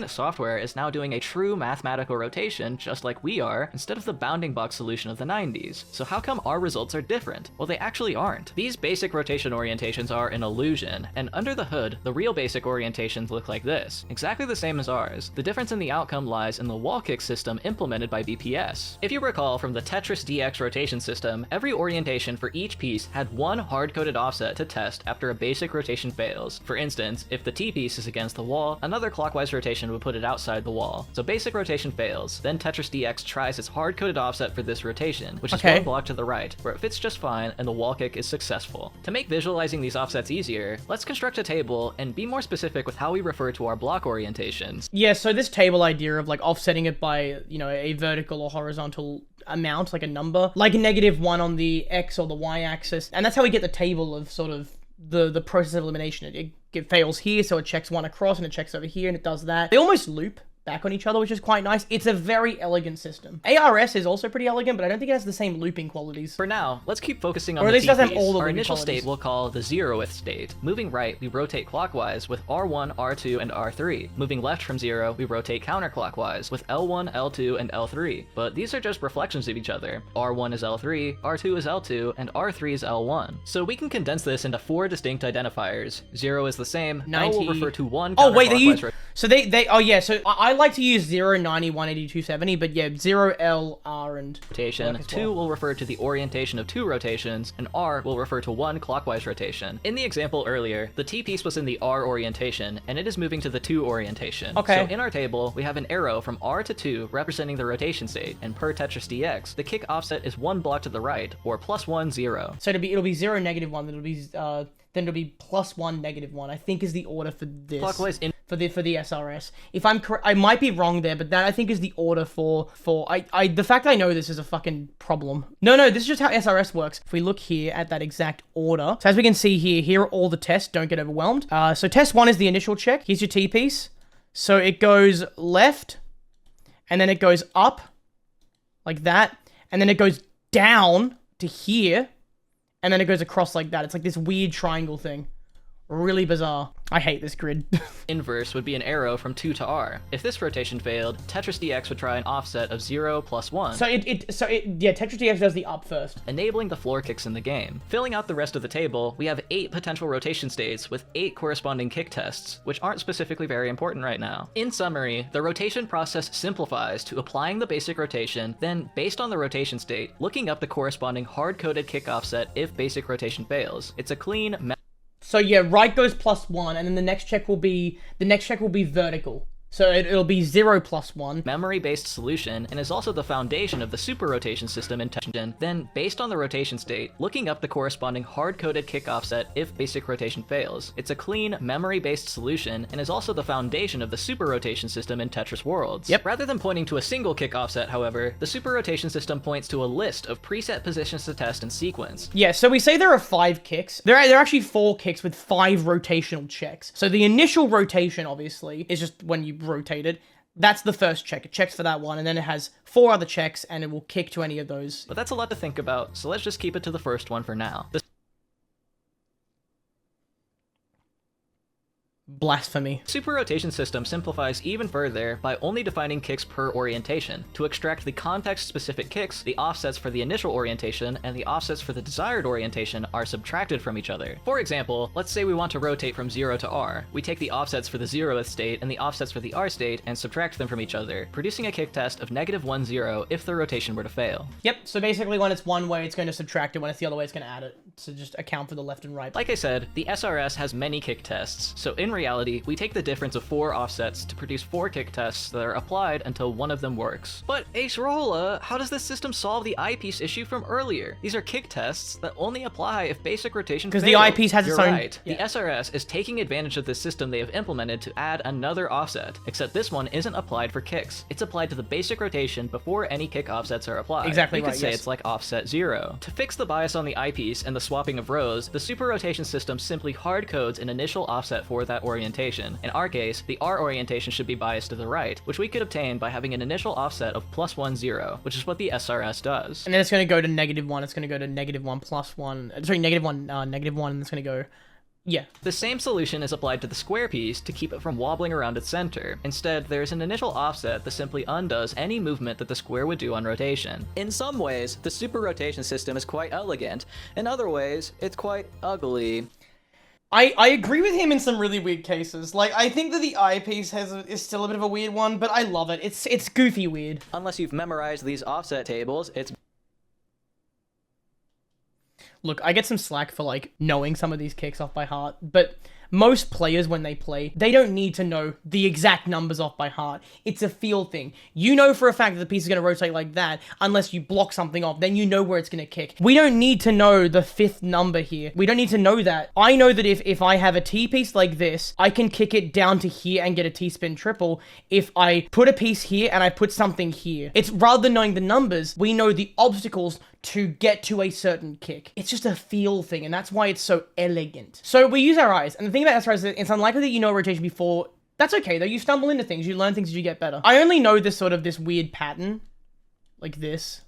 software is now doing a true mathematical rotation just like we are, instead of the bounding box solution of the 90s. So how come our results are different? Well, they actually aren't. These basic rotation orientations are an illusion, and under the hood, the real basic orientations look like this, exactly the same as ours. The difference in the outcome lies in the wall kick system implemented by BPS. If you recall from the Tetris DX rotation system, every orientation for each piece had one hard-coded offset to test after a basic rotation fails. For instance, if the T piece is against the wall, another clockwise rotation would put it outside the wall. So basic rotation fails, then Tetris DX tries its hard-coded offset for this rotation, which is one block to the right, where it fits just fine and the wall kick is successful. To make visualizing these offsets easier, let's construct a table and be more specific with how we refer to our block orientations. Yeah, so this table idea of like offsetting it by, you know, a vertical or horizontal amount, like a number, like a -1 on the X or the Y axis, and that's how we get the table of sort of the process of elimination. It fails here, so it checks one across, and it checks over here, and it does that. They almost loop back on each other, which is quite nice. It's a very elegant system. ARS is also pretty elegant, but I don't think it has the same looping qualities. For now, let's keep focusing on or at the least doesn't T have all piece. the Our looping initial qualities. state we'll call the 0th state. Moving right, we rotate clockwise with R1, R2, and R3. Moving left from 0, we rotate counterclockwise with L1, L2, and L3. But these are just reflections of each other. R1 is L3, R2 is L2, and R3 is L1. So we can condense this into 4 distinct identifiers. 0 is the same, 90. L will refer to one Oh wait, they counterclockwise use, so they oh yeah, so I like to use 0, 90, 180, 270, but yeah, 0, L, R, and rotation. work as 2 well. will refer to the orientation of 2 rotations, and R will refer to 1 clockwise rotation. In the example earlier, the T piece was in the R orientation, and it is moving to the 2 orientation. Okay. So in our table, we have an arrow from R to 2 representing the rotation state, and per Tetris DX, the kick offset is 1 block to the right, or +1, 0. So it'll be 0, -1, then it'll be +1, -1, I think is the order for this. Clockwise in For the SRS. If I'm correct, I might be wrong there, but that I think is the order for the fact I know this is a fucking problem. No, this is just how SRS works. If we look here at that exact order, so as we can see here are all the tests, don't get overwhelmed. So test 1 is the initial check. Here's your T piece. So it goes left, and then it goes up, like that, and then it goes down to here, and then it goes across like that. It's like this weird triangle thing. Really bizarre. I hate this grid. inverse would be an arrow from 2 to R. If this rotation failed, Tetris DX would try an offset of 0 + 1. So yeah, Tetris DX does the up first. Enabling the floor kicks in the game. Filling out the rest of the table, we have 8 potential rotation states with 8 corresponding kick tests, which aren't specifically very important right now. In summary, the rotation process simplifies to applying the basic rotation, then based on the rotation state, looking up the corresponding hard-coded kick offset if basic rotation fails. It's a clean So yeah, right goes +1, and then the next check will be vertical. So it'll be 0 + 1. memory-based solution, and is also the foundation of the super rotation system in Tetris. Then, based on the rotation state, looking up the corresponding hard-coded kick offset if basic rotation fails. It's a clean, memory-based solution, and is also the foundation of the super rotation system in Tetris Worlds. Yep. Rather than pointing to a single kick offset, however, the super rotation system points to a list of preset positions to test in sequence. Yeah, so we say there are 5 kicks. There are actually 4 kicks with 5 rotational checks. So the initial rotation, obviously, is just when you rotate it. That's the first check. It checks for that one, and then it has 4 other checks, and it will kick to any of those. But that's a lot to think about, so let's just keep it to the first one for now. The Blasphemy. super rotation system simplifies even further by only defining kicks per orientation. To extract the context-specific kicks, the offsets for the initial orientation and the offsets for the desired orientation are subtracted from each other. For example, let's say we want to rotate from 0 to R. We take the offsets for the 0th state and the offsets for the R state and subtract them from each other, producing a kick test of -1, 0 if the rotation were to fail. Yep, so basically when it's one way, it's going to subtract it. When it's the other way, it's going to add it. So just account for the left and right. Like I said, the SRS has many kick tests, so in reality, we take the difference of 4 offsets to produce 4 kick tests that are applied until one of them works. But Acerola, how does this system solve the eyepiece issue from earlier? These are kick tests that only apply if basic rotation fails. Because the eyepiece has its You're own... right. Yeah. The SRS is taking advantage of this system they have implemented to add another offset, except this one isn't applied for kicks. It's applied to the basic rotation before any kick offsets are applied. Exactly You right, could say yes. it's like offset 0. To fix the bias on the eyepiece and the swapping of rows, the super rotation system simply hard codes an initial offset for that orientation. In our case, the R orientation should be biased to the right, which we could obtain by having an initial offset of +1, 0, which is what the SRS does. And then it's going to go to -1. It's going to go to -1 + 1. Sorry, -1, -1, and it's going to go Yeah. The same solution is applied to the square piece to keep it from wobbling around its center. Instead, there is an initial offset that simply undoes any movement that the square would do on rotation. In some ways, the super rotation system is quite elegant. In other ways, it's quite ugly. I agree with him in some really weird cases. Like, I think that the eyepiece is still a bit of a weird one, but I love it. It's goofy weird. Unless you've memorized these offset tables, it's... Look, I get some slack for, like, knowing some of these kicks off by heart, but most players, when they play, they don't need to know the exact numbers off by heart. It's a feel thing. You know for a fact that the piece is going to rotate like that, unless you block something off, then you know where it's going to kick. We don't need to know the 5th number here. We don't need to know that. I know that if I have a T-piece like this, I can kick it down to here and get a T-spin triple if I put a piece here and I put something here. It's rather than knowing the numbers, we know the obstacles to get to a certain kick. It's just a feel thing, and that's why it's so elegant. So we use our eyes, and the thing about SRS is that it's unlikely that you know rotation before. That's okay, though. You stumble into things, you learn things as you get better. I only know this sort of this weird pattern, like this.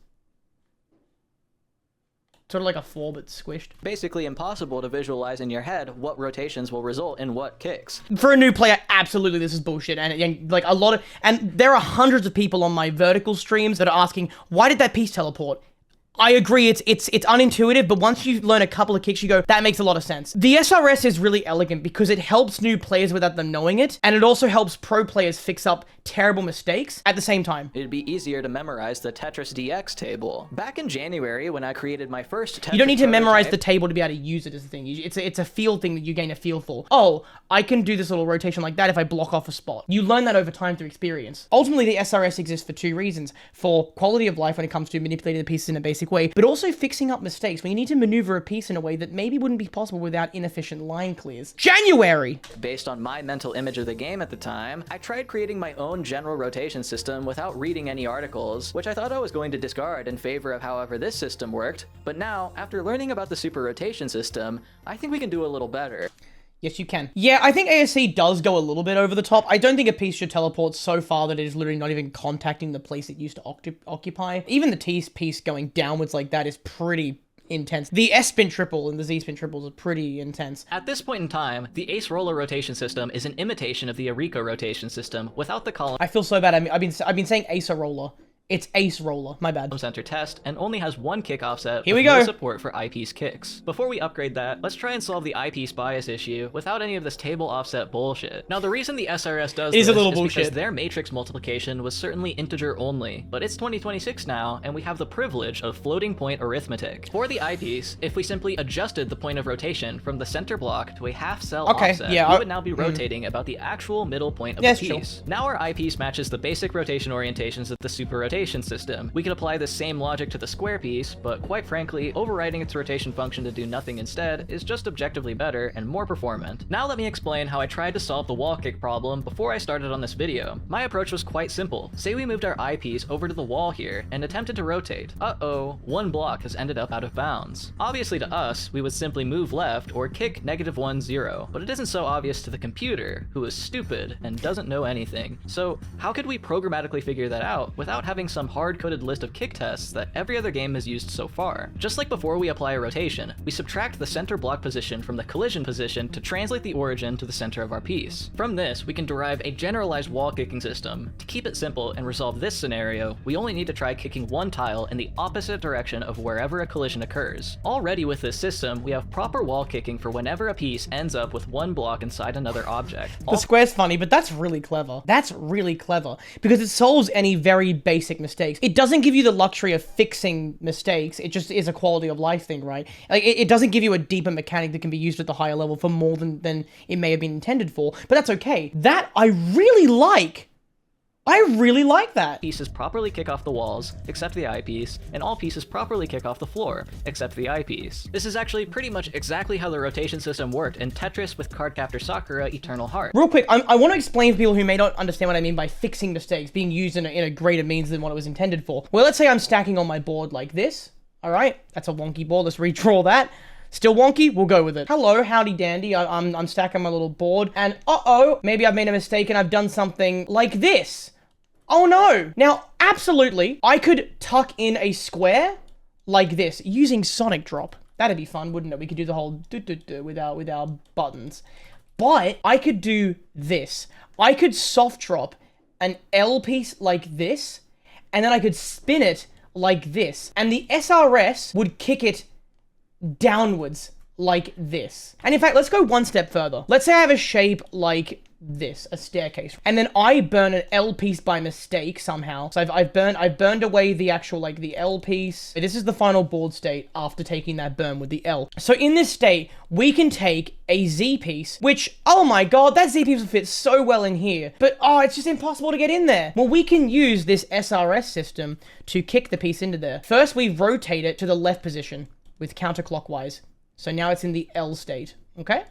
Sort of like a 4, but squished. basically impossible to visualize in your head what rotations will result in what kicks. For a new player, absolutely this is bullshit, and like a lot of, and there are hundreds of people on my vertical streams that are asking, why did that piece teleport? I agree, it's unintuitive, but once you learn a couple of kicks, you go, that makes a lot of sense. The SRS is really elegant because it helps new players without them knowing it, and it also helps pro players fix up terrible mistakes at the same time. It'd be easier to memorize the Tetris DX table. Back in January, when I created my first Tetris You don't need to memorize prototype- the table to be able to use it as the thing. It's a feel thing that you gain a feel for. Oh, I can do this little rotation like that if I block off a spot. You learn that over time through experience. Ultimately, the SRS exists for 2 reasons. For quality of life when it comes to manipulating the pieces in a basic way, but also fixing up mistakes when you need to maneuver a piece in a way that maybe wouldn't be possible without inefficient line clears. January! Based on my mental image of the game at the time, I tried creating my own general rotation system without reading any articles, which I thought I was going to discard in favor of however this system worked, but now, after learning about the super rotation system, I think we can do a little better. Yes, you can. Yeah, I think ASC does go a little bit over the top. I don't think a piece should teleport so far that it is literally not even contacting the place it used to occupy. Even the T piece going downwards like that is pretty intense. The S-spin triple and the Z-spin triples are pretty intense. At this point in time, the Acerola rotation system is an imitation of the Arico rotation system without the column I feel so bad. I've been saying Acerola. It's Acerola. My bad. center test and only has 1 kick offset Here we with no go. support for eyepiece kicks. Before we upgrade that, let's try and solve the eyepiece bias issue without any of this table offset bullshit. Now the reason the SRS does It is this a little is because bullshit. their matrix multiplication was certainly integer only, but it's 2026 now and we have the privilege of floating point arithmetic. For the eyepiece, if we simply adjusted the point of rotation from the center block to a half cell Okay, offset, yeah, we would now be rotating about the actual middle point of Yeah, the sure. piece. Now our eyepiece matches the basic rotation orientations of the super rotation system. We could apply the same logic to the square piece, but quite frankly, overriding its rotation function to do nothing instead is just objectively better and more performant. Now let me explain how I tried to solve the wall kick problem before I started on this video. My approach was quite simple. Say we moved our eyepiece over to the wall here and attempted to rotate. Uh-oh, 1 block has ended up out of bounds. Obviously to us, we would simply move left or kick -1, 0, but it isn't so obvious to the computer, who is stupid and doesn't know anything. So how could we programmatically figure that out without having some hard-coded list of kick tests that every other game has used so far? Just like before we apply a rotation, we subtract the center block position from the collision position to translate the origin to the center of our piece. From this, we can derive a generalized wall kicking system. To keep it simple and resolve this scenario, we only need to try kicking 1 tile in the opposite direction of wherever a collision occurs. Already with this system, we have proper wall kicking for whenever a piece ends up with 1 block inside another object. The square's funny, but that's really clever. That's really clever because it solves any very basic mistakes. It doesn't give you the luxury of fixing mistakes. It just is a quality of life thing, right? Like it doesn't give you a deeper mechanic that can be used at the higher level for more than it may have been intended for, but that's okay. That I really like. I really like that. Pieces properly kick off the walls, except the eyepiece, and all pieces properly kick off the floor, except the eyepiece. This is actually pretty much exactly how the rotation system worked in Tetris with Cardcaptor Sakura Eternal Heart. Real quick, I want to explain for people who may not understand what I mean by fixing mistakes being used in a greater means than what it was intended for. Well, let's say I'm stacking on my board like this. All right, that's a wonky board. Let's redraw that. Still wonky? We'll go with it. Hello, howdy dandy. I'm stacking my little board, and uh-oh, maybe I've made a mistake and I've done something like this. Oh no! Now, absolutely, I could tuck in a square like this using Sonic Drop. That'd be fun, wouldn't it? We could do the whole do-do-do with our buttons. But I could do this. I could soft drop an L piece like this, and then I could spin it like this. And the SRS would kick it downwards like this. And in fact, let's go one step further. Let's say I have a shape like this, a staircase, and then I burn an L piece by mistake somehow. So I've burned away the actual, like, the L piece. This is the final board state after taking that burn with the L. So in this state, we can take a Z piece, which, oh my god, that Z piece will fit so well in here, but oh, it's just impossible to get in there. Well, we can use this SRS system to kick the piece into there. First, we rotate it to the left position with counterclockwise. So now it's in the L state, okay?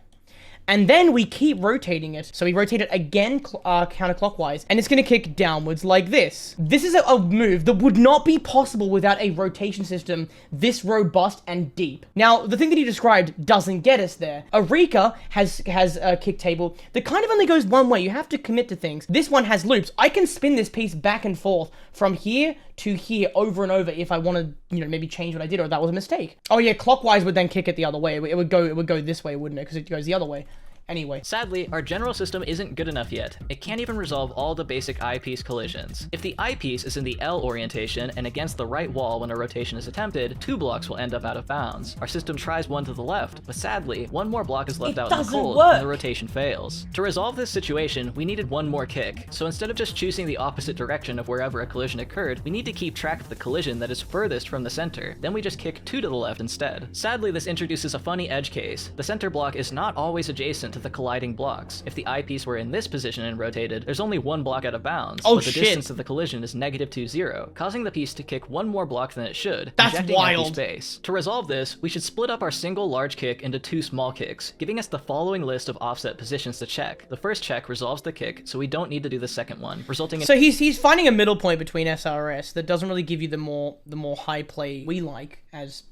And then we keep rotating it. So we rotate it again counterclockwise, and it's going to kick downwards like this. This is a move that would not be possible without a rotation system this robust and deep. Now, the thing that he described doesn't get us there. Eureka has a kick table that kind of only goes one way. You have to commit to things. This one has loops. I can spin this piece back and forth from here to here over and over if I want to, you know, maybe change what I did, or that was a mistake. Oh yeah, clockwise would then kick it the other way. It would go this way, wouldn't it? Because it goes the other way. Anyway. Sadly, our general system isn't good enough yet. It can't even resolve all the basic eyepiece collisions. If the eyepiece is in the L orientation and against the right wall when a rotation is attempted, 2 blocks will end up out of bounds. Our system tries one to the left, but sadly, 1 more block is left out in the cold and the rotation fails. To resolve this situation, we needed 1 more kick. So instead of just choosing the opposite direction of wherever a collision occurred, we need to keep track of the collision that is furthest from the center. Then we just kick 2 to the left instead. Sadly, this introduces a funny edge case. The center block is not always adjacent to the colliding blocks. If the eyepiece were in this position and rotated, there's only 1 block out of bounds, but the distance of the collision is -2, 0, causing the piece to kick 1 more block than it should, injecting empty space. To resolve this, we should split up our single large kick into 2 small kicks, giving us the following list of offset positions to check. The first check resolves the kick, so we don't need to do the second one, resulting in— So he's finding a middle point between SRS that doesn't really give you the more high play we like as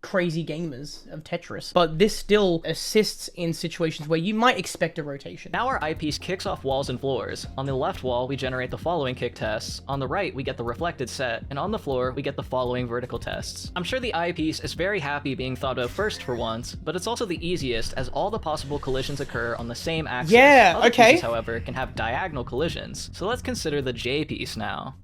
crazy gamers of Tetris, but this still assists in situations where you might expect a rotation. Now our eyepiece kicks off walls and floors. On the left wall, we generate the following kick tests. On the right, we get the reflected set, and on the floor, we get the following vertical tests. I'm sure the eyepiece is very happy being thought of first for once, but it's also the easiest as all the possible collisions occur on the same axis. Yeah, Other okay. pieces, however, can have diagonal collisions. So let's consider the J piece now.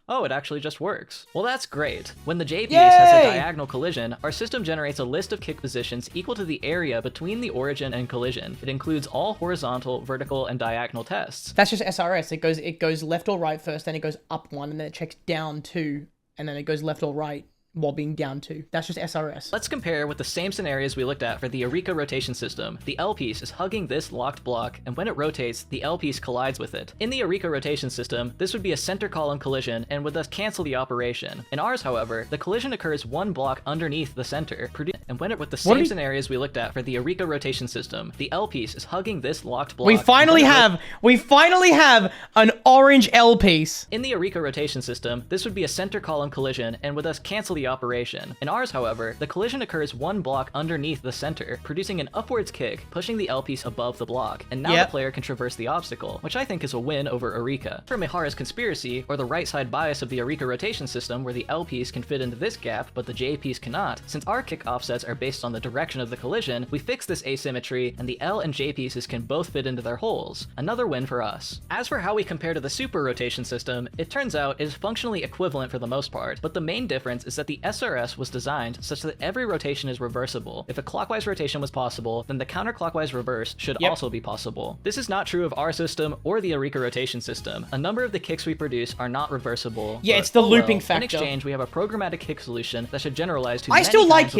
Oh, it actually just works. Well, that's great. When the J piece has a diagonal collision, our system generates a list of kick positions equal to the area between the origin and collision. It includes all horizontal, vertical, and diagonal tests. That's just SRS. It goes left or right first, then it goes up 1, and then it checks down 2, and then it goes left or right while being down 2. That's just SRS. Let's compare with the same scenarios we looked at for the Eureka rotation system. The L piece is hugging this locked block, and when it rotates, the L piece collides with it. In the Eureka rotation system, this would be a center column collision and would thus cancel the operation. In ours, however, the collision occurs 1 block underneath the center, and when it with the same scenarios we looked at for the Eureka rotation system, the L piece is hugging this locked block. We finally have an orange L piece. In the Eureka rotation system, this would be a center column collision and would thus cancel the operation. In ours, however, the collision occurs 1 block underneath the center, producing an upwards kick, pushing the L piece above the block, and now the player can traverse the obstacle, which I think is a win over Eureka. For Mihara's conspiracy, or the right side bias of the Eureka rotation system where the L piece can fit into this gap but the J piece cannot, since our kick offsets are based on the direction of the collision, we fix this asymmetry and the L and J pieces can both fit into their holes. Another win for us. As for how we compare to the super rotation system, it turns out it is functionally equivalent for the most part, but the main difference is that the SRS was designed such that every rotation is reversible. If a clockwise rotation was possible, then the counterclockwise reverse should also be possible. This is not true of our system or the Eureka rotation system. A number of the kicks we produce are not reversible. Yeah, it's the looping factor. In exchange, we have a programmatic kick solution that should generalize to I still like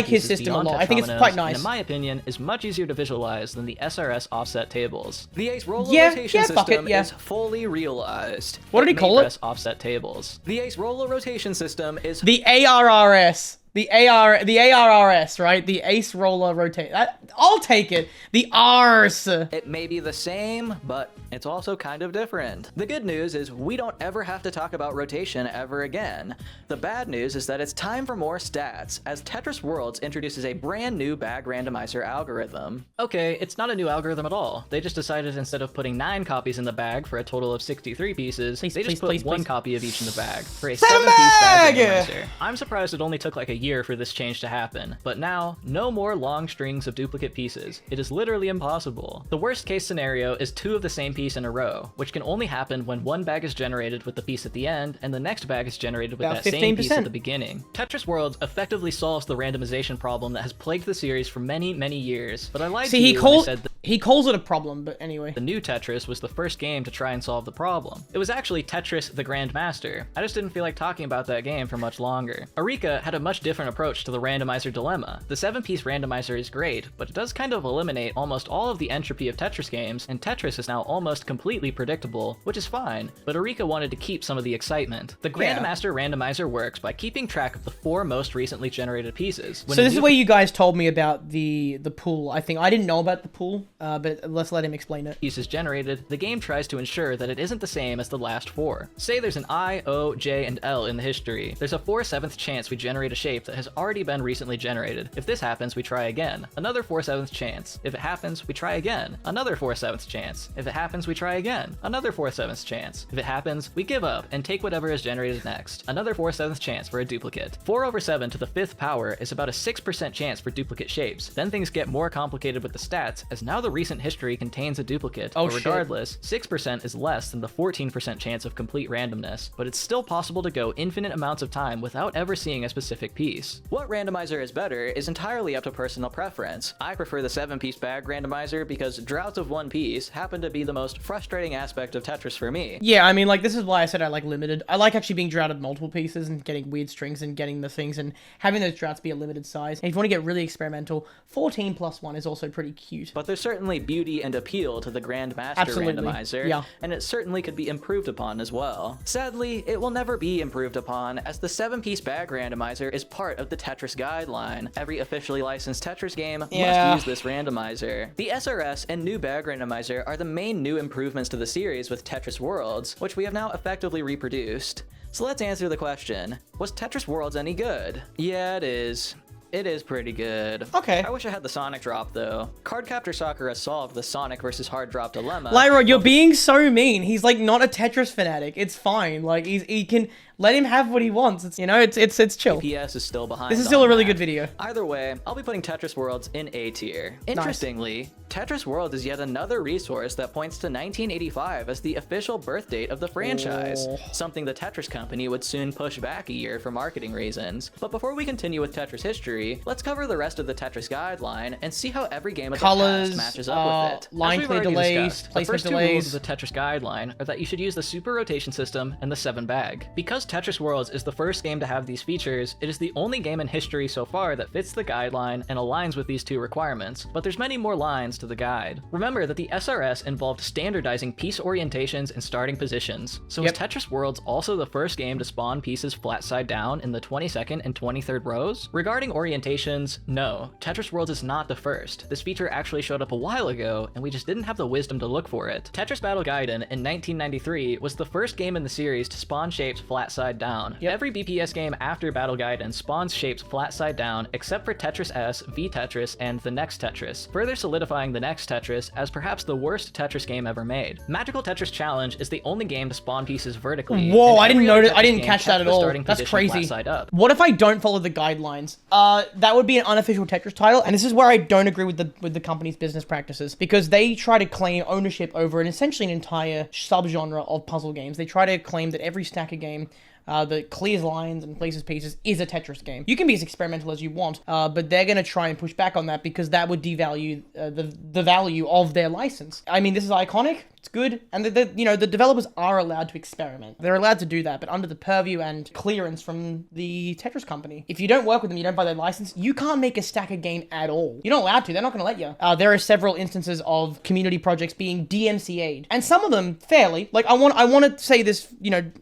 his system a lot. I think it's quite nice. And in my opinion, is much easier to visualize than the SRS offset tables. The Acerola rotation system is fully realized. What did he call it? Offset tables. The Acerola rotation system is the ARRS. The ARRS, right? The Ace Roller Rotate. I'll take it. The R's. It may be the same, but it's also kind of different. The good news is we don't ever have to talk about rotation ever again. The bad news is that it's time for more stats, as Tetris Worlds introduces a brand new bag randomizer algorithm. Okay, it's not a new algorithm at all. They just decided instead of putting 9 copies in the bag for a total of 63 pieces, they just put 1 copy of each in the bag for a 7-piece bag randomizer. I'm surprised it only took like a year for this change to happen. But now, no more long strings of duplicate pieces. It is literally impossible. The worst case scenario is 2 of the same piece in a row, which can only happen when one bag is generated with the piece at the end, and the next bag is generated with About that same piece 15%. at the beginning. Tetris Worlds effectively solves the randomization problem that has plagued the series for many, many years, but I lied to you when I said that he calls it a problem, but anyway. the new Tetris was the first game to try and solve the problem. It was actually Tetris the Grandmaster. I just didn't feel like talking about that game for much longer. Eureka had a much different approach to the randomizer dilemma. The 7-piece randomizer is great, but it does kind of eliminate almost all of the entropy of Tetris games, and Tetris is now almost completely predictable, which is fine, but Eureka wanted to keep some of the excitement. The Grandmaster randomizer works by keeping track of the 4 most recently generated pieces. So this is where you guys told me about the pool. I think I didn't know about the pool, but let's let him explain it. Piece is generated, the game tries to ensure that it isn't the same as the last 4. Say there's an I, O, J, and L in the history. There's a 4/7 chance we generate a shape that has already been recently generated. If this happens, we try again. Another 4/7 chance. If it happens, we try again. Another 4/7 chance. If it happens, we try again. Another 4/7 chance. If it happens, we give up and take whatever is generated next. Another 4/7 chance for a duplicate. 4/7 to the 5th power is about a 6% chance for duplicate shapes. Then things get more complicated with the stats, as now the recent history contains a duplicate. Oh, but regardless, 6% is less than the 14% chance of complete randomness, but it's still possible to go infinite amounts of time without ever seeing a specific piece. What randomizer is better is entirely up to personal preference. I prefer the 7-piece bag randomizer because droughts of one piece happen to be the most frustrating aspect of Tetris for me. Yeah, I mean, like, this is why I said I like limited. I like actually being droughted multiple pieces and getting weird strings and getting the things and having those droughts be a limited size. And if you want to get really experimental, 14+1 is also pretty cute. But there's certainly beauty and appeal to the Grandmaster randomizer, yeah. and it certainly could be improved upon as well. Sadly, it will never be improved upon, as the 7-piece bag randomizer is part of the Tetris guideline. Every officially licensed Tetris game must use this randomizer. The SRS and new bag randomizer are the main new improvements to the series with Tetris Worlds, which we have now effectively reproduced. So let's answer the question, was Tetris Worlds any good? Yeah, it is. It is pretty good. Okay. I wish I had the Sonic drop, though. Cardcaptor Soccer has solved the Sonic versus hard drop dilemma. Lyra, you're being so mean. He's like not a Tetris fanatic. It's fine. Like he can let him have what he wants. It's, you know, it's chill. PS is still behind. This is still a really that. good video. Either way, I'll be putting Tetris Worlds in A tier. Interestingly, Tetris Worlds is yet another resource that points to 1985 as the official birth date of the franchise, something the Tetris company would soon push back a year for marketing reasons. But before we continue with Tetris history, let's cover the rest of the Tetris guideline and see how every game of the past matches up with it. Line clear delays, the placement first 2 delays. rules of the Tetris guideline are that you should use the super rotation system and the 7 bag. Because Tetris Worlds is the first game to have these features, it is the only game in history so far that fits the guideline and aligns with these 2 requirements, but there's many more lines to the guide. Remember that the SRS involved standardizing piece orientations and starting positions, so is Tetris Worlds also the first game to spawn pieces flat side down in the 22nd and 23rd rows? Regarding orientations, no, Tetris Worlds is not the first. This feature actually showed up a while ago, and we just didn't have the wisdom to look for it. Tetris Battle Gaiden in 1993 was the first game in the series to spawn shapes flat side down. Every BPS game after Battle Gaiden spawns shapes flat side down, except for Tetris S, V Tetris, and the Next Tetris, further solidifying the Next Tetris as perhaps the worst Tetris game ever made. Magical Tetris Challenge is the only game to spawn pieces vertically. Whoa, I didn't notice. notice. I didn't catch that at all. That's crazy. What if I don't follow the guidelines? That would be an unofficial Tetris title, and this is where I don't agree with the company's business practices, because they try to claim ownership over essentially an entire subgenre of puzzle games. They try to claim that every stacker game that clears lines and places pieces is a Tetris game. You can be as experimental as you want, but they're going to try and push back on that because that would devalue the value of their license. I mean, this is iconic. It's good. And the developers are allowed to experiment. They're allowed to do that, but under the purview and clearance from the Tetris company. If you don't work with them, you don't buy their license, you can't make a stacker game at all. You're not allowed to. They're not going to let you. There are several instances of community projects being DMCA'd, and some of them fairly. Like, I want to say this,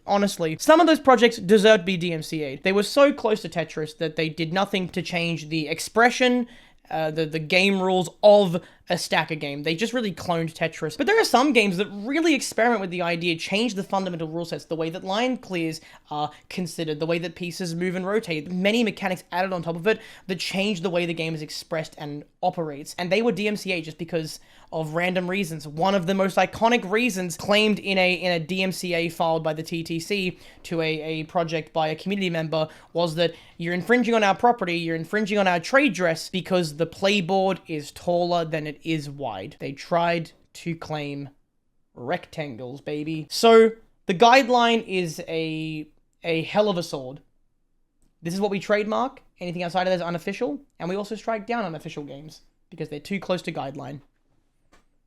honestly. Some of those projects deserve to be DMCA'd. They were so close to Tetris that they did nothing to change the expression, the game rules of a stacker game. They just really cloned Tetris. But there are some games that really experiment with the idea, change the fundamental rule sets, the way that line clears are considered, the way that pieces move and rotate, many mechanics added on top of it that change the way the game is expressed and operates. And they were DMCA just because of random reasons. One of the most iconic reasons claimed in a DMCA filed by the TTC to a project by a community member was that you're infringing on our property, you're infringing on our trade dress because the playboard is taller than it is wide. They tried to claim rectangles, baby. So the guideline is a hell of a sword. This is what we trademark. Anything outside of that is unofficial, and we also strike down unofficial games because they're too close to guideline.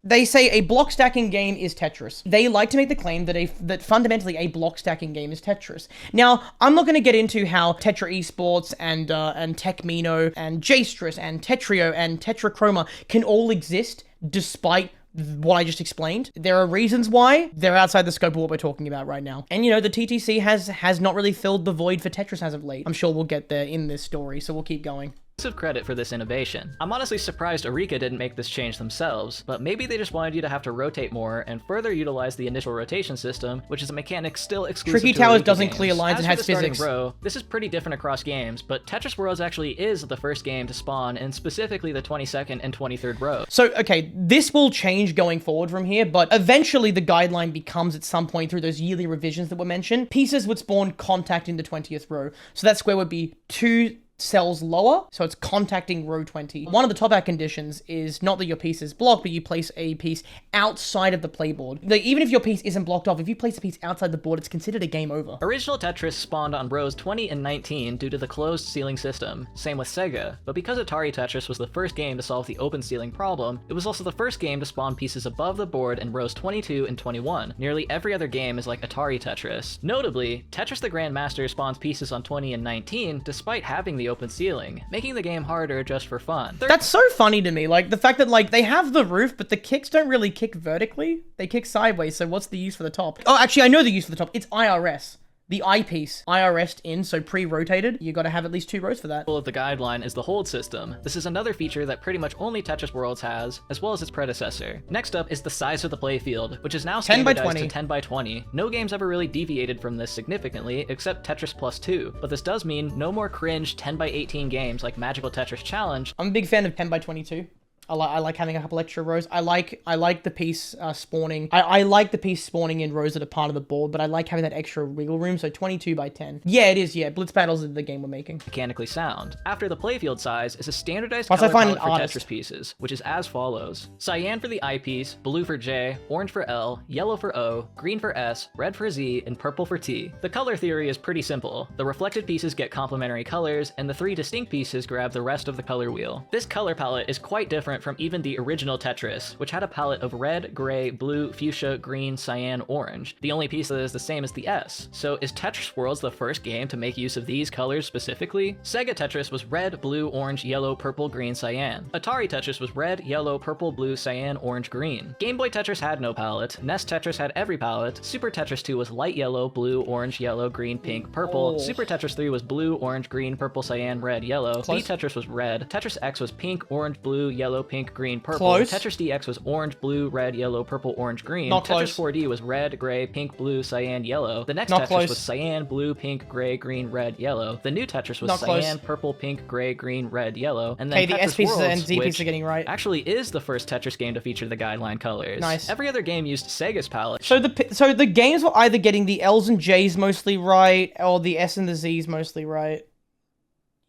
They say a block stacking game is Tetris. They like to make the claim that fundamentally a block stacking game is Tetris. Now, I'm not going to get into how Tetra Esports and Techmino and Jstress and Tetrio and Tetrachroma can all exist despite what I just explained. There are reasons why. They're outside the scope of what we're talking about right now. And you know, the TTC has not really filled the void for Tetris as of late. I'm sure we'll get there in this story, so we'll keep going. Of credit for this innovation. I'm honestly surprised Eureka didn't make this change themselves, but maybe they just wanted you to have to rotate more and further utilize the initial rotation system, which is a mechanic still exclusive Tricky to Towers Eureka doesn't games. clear lines and has physics. Row, this is pretty different across games, but Tetris Worlds actually is the first game to spawn in specifically the 22nd and 23rd rows. So, okay, this will change going forward from here, but eventually the guideline becomes at some point through those yearly revisions that were mentioned, pieces would spawn contact in the 20th row. So that square would be 2 cells lower, so it's contacting row 20. One of the top out conditions is not that your piece is blocked, but you place a piece outside of the playboard. Like, even if your piece isn't blocked off, if you place a piece outside the board, it's considered a game over. Original Tetris spawned on rows 20 and 19 due to the closed ceiling system, same with Sega, but because Atari Tetris was the first game to solve the open ceiling problem, it was also the first game to spawn pieces above the board in rows 22 and 21. Nearly every other game is like Atari Tetris. Notably, Tetris the Grandmaster spawns pieces on 20 and 19 despite having the open ceiling, making the game harder just for fun. That's so funny to me, like the fact that like they have the roof, but the kicks don't really kick vertically, they kick sideways, so what's the use for the top? Oh, actually I know the use for the top, it's IRS. The eyepiece, IRS in, so pre-rotated, you gotta have at least 2 rows for that. Of the guideline is the hold system. This is another feature that pretty much only Tetris Worlds has, as well as its predecessor. Next up is the size of the playfield, which is now 10 by standardized 20. to 10 by 20. No game's ever really deviated from this significantly, except Tetris Plus 2, but this does mean no more cringe 10 by 18 games like Magical Tetris Challenge. I'm a big fan of 10 by 22. I like having a couple extra rows. I like the piece spawning. I like the piece spawning in rows that are part of the board, but I like having that extra wiggle room, so 22 by 10. Yeah, it is, yeah. Blitz Battles is the game we're making. Mechanically sound. After the playfield size is a standardized Plus, color I find palette for an artist. Tetris pieces, which is as follows. Cyan for the eyepiece, blue for J, orange for L, yellow for O, green for S, red for Z, and purple for T. The color theory is pretty simple. The reflected pieces get complementary colors, and the 3 distinct pieces grab the rest of the color wheel. This color palette is quite different from even the original Tetris, which had a palette of red, gray, blue, fuchsia, green, cyan, orange. The only piece that is the same is the S. So is Tetris Worlds the first game to make use of these colors specifically? Sega Tetris was red, blue, orange, yellow, purple, green, cyan. Atari Tetris was red, yellow, purple, blue, cyan, orange, green. Game Boy Tetris had no palette. NES Tetris had every palette. Super Tetris 2 was light yellow, blue, orange, yellow, green, pink, purple. Super Tetris 3 was blue, orange, green, purple, cyan, red, yellow. Close. B Tetris was red. Tetris X was pink, orange, blue, yellow, pink, green, purple. Close. Tetris DX was orange, blue, red, yellow, purple, orange, green. Not Tetris close. 4D was red, gray, pink, blue, cyan, yellow. The next Not Tetris close. was cyan, blue, pink, gray, green, red, yellow. The new Tetris was Not close. cyan, purple, pink, gray, green, red, yellow. And then Okay, the Tetris S pieces Worlds, and Z which pieces are getting right. actually is the first Tetris game to feature the guideline colors. Nice. Every other game used Sega's palette. So the games were either getting the L's and J's mostly right, or the S and the Z's mostly right.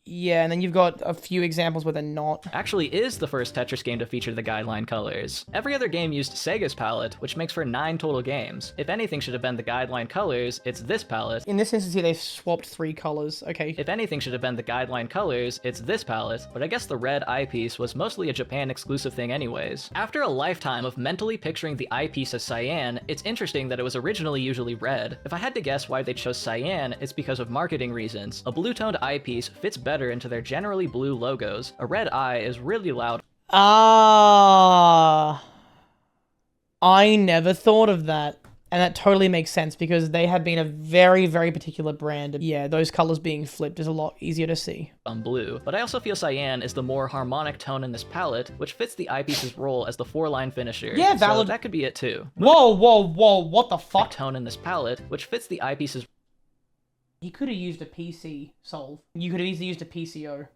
Yeah, and then you've got a few examples where they're not. Actually is the first Tetris game to feature the guideline colors. Every other game used Sega's palette, which makes for 9 total games. If anything should have been the guideline colors, it's this palette. In this instance here, they've swapped 3 colors. Okay. If anything should have been the guideline colors, it's this palette, but I guess the red eyepiece was mostly a Japan exclusive thing anyways. After a lifetime of mentally picturing the eyepiece as cyan, it's interesting that it was originally usually red. If I had to guess why they chose cyan, it's because of marketing reasons. A blue-toned eyepiece fits better into their generally blue logos. A red eye is really loud. Ah, I never thought of that. And that totally makes sense because they have been a very, very particular brand. Yeah, those colors being flipped is a lot easier to see. On blue, but I also feel cyan is the more harmonic tone in this palette, which fits the eyepiece's role as the 4-line finisher. Yeah, valid. So that could be it too. Whoa, whoa, whoa, what the fuck? Tone in this palette, which fits the eyepiece's... He could have used a PC solve. You could have easily used a PCO.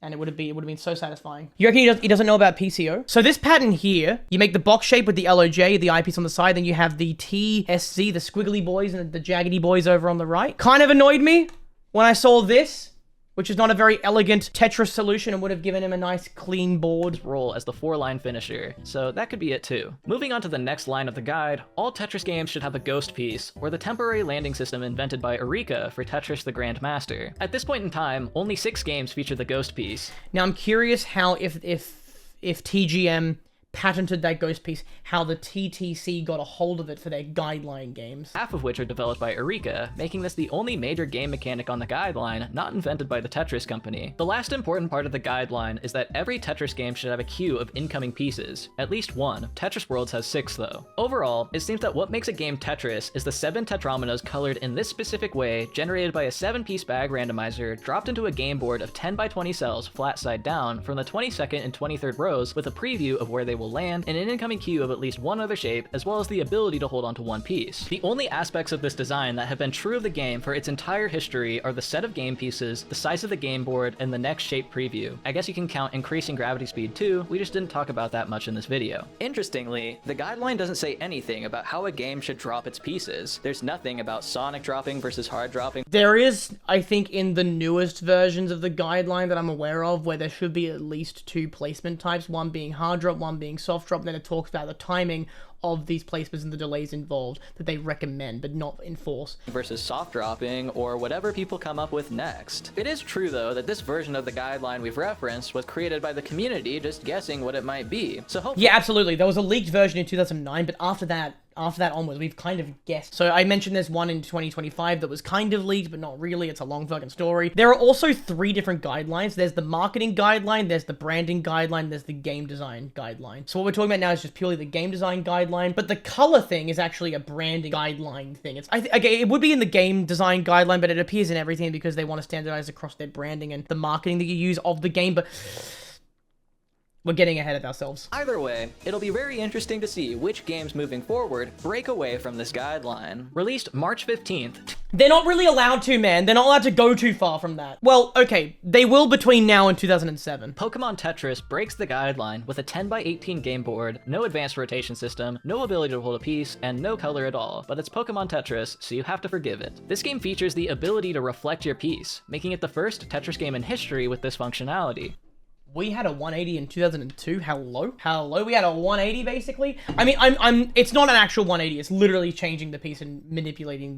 And it would have been so satisfying. You reckon he doesn't know about PCO? So this pattern here, you make the box shape with the LOJ, the eyepiece on the side, then you have the TSZ, the squiggly boys and the jaggedy boys over on the right. Kind of annoyed me when I saw this, which is not a very elegant Tetris solution and would have given him a nice clean board. Role as the 4-line finisher, so that could be it too. Moving on to the next line of the guide, all Tetris games should have a ghost piece, or the temporary landing system invented by Eureka for Tetris the Grand Master. At this point in time, only 6 games feature the ghost piece. Now I'm curious how if TGM patented that ghost piece, how the TTC got a hold of it for their guideline games. Half of which are developed by Eureka, making this the only major game mechanic on the guideline not invented by the Tetris company. The last important part of the guideline is that every Tetris game should have a queue of incoming pieces. At least one. Tetris Worlds has 6 though. Overall, it seems that what makes a game Tetris is the 7 tetrominoes colored in this specific way, generated by a 7-piece bag randomizer, dropped into a game board of 10 by 20 cells flat side down from the 22nd and 23rd rows with a preview of where they will land and an incoming queue of at least one other shape, as well as the ability to hold onto one piece. The only aspects of this design that have been true of the game for its entire history are the set of game pieces, the size of the game board, and the next shape preview. I guess you can count increasing gravity speed too, we just didn't talk about that much in this video. Interestingly, the guideline doesn't say anything about how a game should drop its pieces. There's nothing about sonic dropping versus hard dropping. There is, I think, in the newest versions of the guideline that I'm aware of, where there should be at least 2 placement types, one being hard drop, one being soft drop, then it talks about the timing of these placements and the delays involved that they recommend but not enforce. Versus soft dropping, or whatever people come up with next. It is true though that this version of the guideline we've referenced was created by the community just guessing what it might be. So hopefully— Yeah, absolutely. There was a leaked version in 2009, but after that onwards, we've kind of guessed. So I mentioned there's one in 2025 that was kind of leaked, but not really. It's a long fucking story. There are also 3 different guidelines. There's the marketing guideline, there's the branding guideline, there's the game design guideline. So what we're talking about now is just purely the game design guideline, but the color thing is actually a branding guideline thing. Okay, it would be in the game design guideline, but it appears in everything because they want to standardize across their branding and the marketing that you use of the game, but we're getting ahead of ourselves. Either way, it'll be very interesting to see which games moving forward break away from this guideline. Released March 15th. They're not really allowed to, man. They're not allowed to go too far from that. Well, okay, they will between now and 2007. Pokemon Tetris breaks the guideline with a 10 by 18 game board, no advanced rotation system, no ability to hold a piece, and no color at all. But it's Pokemon Tetris, so you have to forgive it. This game features the ability to reflect your piece, making it the first Tetris game in history with this functionality. We had a 180 in 2002. Hello? We had a 180 basically. I mean, it's not an actual 180. It's literally changing the piece and manipulating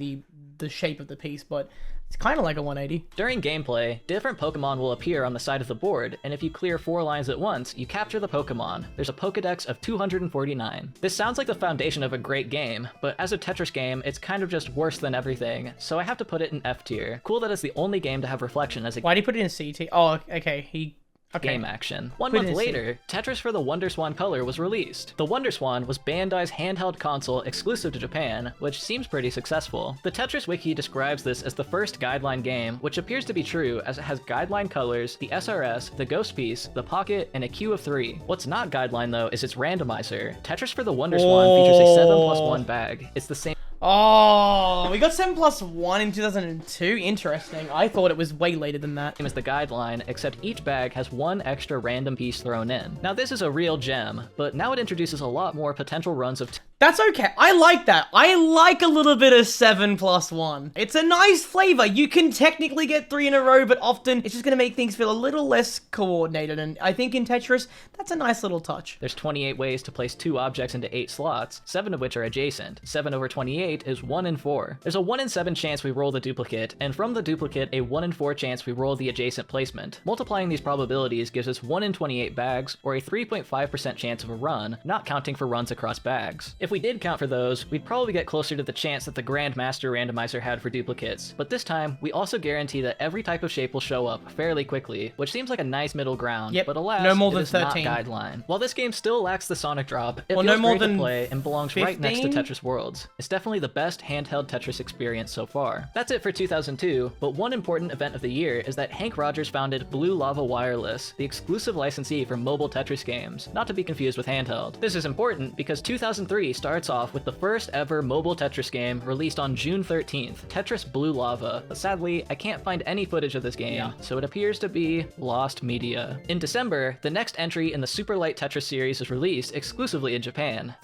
the shape of the piece, but it's kind of like a 180. During gameplay, different Pokemon will appear on the side of the board, and if you clear 4 lines at once, you capture the Pokemon. There's a Pokedex of 249. This sounds like the foundation of a great game, but as a Tetris game, it's kind of just worse than everything, so I have to put it in F tier. Cool that it's the only game to have reflection as a— Why'd he put it in C tier? Oh, okay, game action. 1 month later, Tetris for the WonderSwan color was released. The WonderSwan was Bandai's handheld console exclusive to Japan, which seems pretty successful. The Tetris wiki describes this as the first guideline game, which appears to be true as it has guideline colors, the SRS, the ghost piece, the pocket, and a queue of 3. What's not guideline though is its randomizer. Tetris for the WonderSwan features a 7+1 bag. It's the same— Oh, we got 7+1 in 2002. Interesting. I thought it was way later than that. Same as the guideline, except each bag has 1 extra random piece thrown in. Now this is a real gem, but now it introduces a lot more potential runs of— That's okay. I like that. I like a little bit of 7+1. It's a nice flavor. You can technically get 3 in a row, but often it's just going to make things feel a little less coordinated. And I think in Tetris, that's a nice little touch. There's 28 ways to place 2 objects into 8 slots, 7 of which are adjacent. 7 over 28 8 is 1 in 4. There's a 1 in 7 chance we roll the duplicate, and from the duplicate, a 1 in 4 chance we roll the adjacent placement. Multiplying these probabilities gives us 1 in 28 bags, or a 3.5% chance of a run, not counting for runs across bags. If we did count for those, we'd probably get closer to the chance that the Grandmaster randomizer had for duplicates, but this time, we also guarantee that every type of shape will show up fairly quickly, which seems like a nice middle ground, Yep, but alas, no more it than is 13. not guideline. While this game still lacks the Sonic drop, it Well, feels no more great to than play and belongs right next to 15? Tetris Worlds. It's definitely the best handheld Tetris experience so far. That's it for 2002, but one important event of the year is that Hank Rogers founded Blue Lava Wireless, the exclusive licensee for mobile Tetris games, not to be confused with handheld. This is important because 2003 starts off with the first ever mobile Tetris game released on June 13th, Tetris Blue Lava. But sadly, I can't find any footage of this game, so it appears to be lost media. In December, the next entry in the Super Light Tetris series is released exclusively in Japan.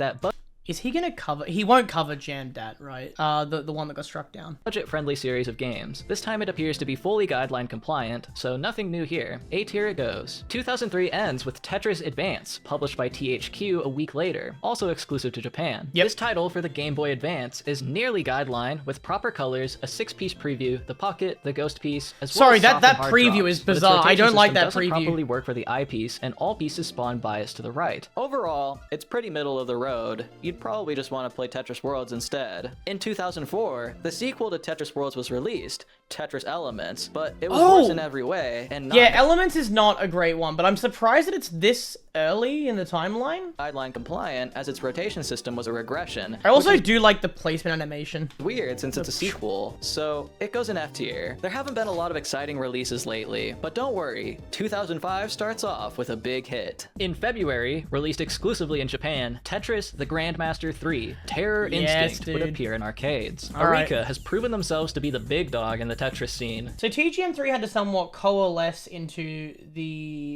Is he gonna cover? He won't cover Jamdat, right? The one that got struck down. Budget-friendly series of games. This time it appears to be fully guideline compliant, so nothing new here. A tier it goes. 2003 ends with Tetris Advance, published by THQ a week later, also exclusive to Japan. Yep. This title for the Game Boy Advance is nearly guideline, with proper colors, a 6-piece preview, the pocket, the ghost piece, as well Sorry, as that soft and hard preview drops, is but its bizarre. I rotation don't like system that doesn't preview. properly work for the eyepiece, and all pieces spawn biased to the right. Overall, it's pretty middle of the road. You'd probably just want to play Tetris Worlds instead. In 2004, the sequel to Tetris Worlds was released, Tetris Elements, but it was worse in every way, and not Yeah, Elements is not a great one, but I'm surprised that it's this early in the timeline. guideline compliant, as its rotation system was a regression. I also do like the placement animation. Weird since it's a sequel, so it goes in F tier. There haven't been a lot of exciting releases lately, but don't worry, 2005 starts off with a big hit. In February, released exclusively in Japan, Tetris the Grandmaster 3, Terror Yes, Instinct would dude. appear in arcades. Alright. Arika has proven themselves to be the big dog in the Tetris scene. So TGM3 had to somewhat coalesce into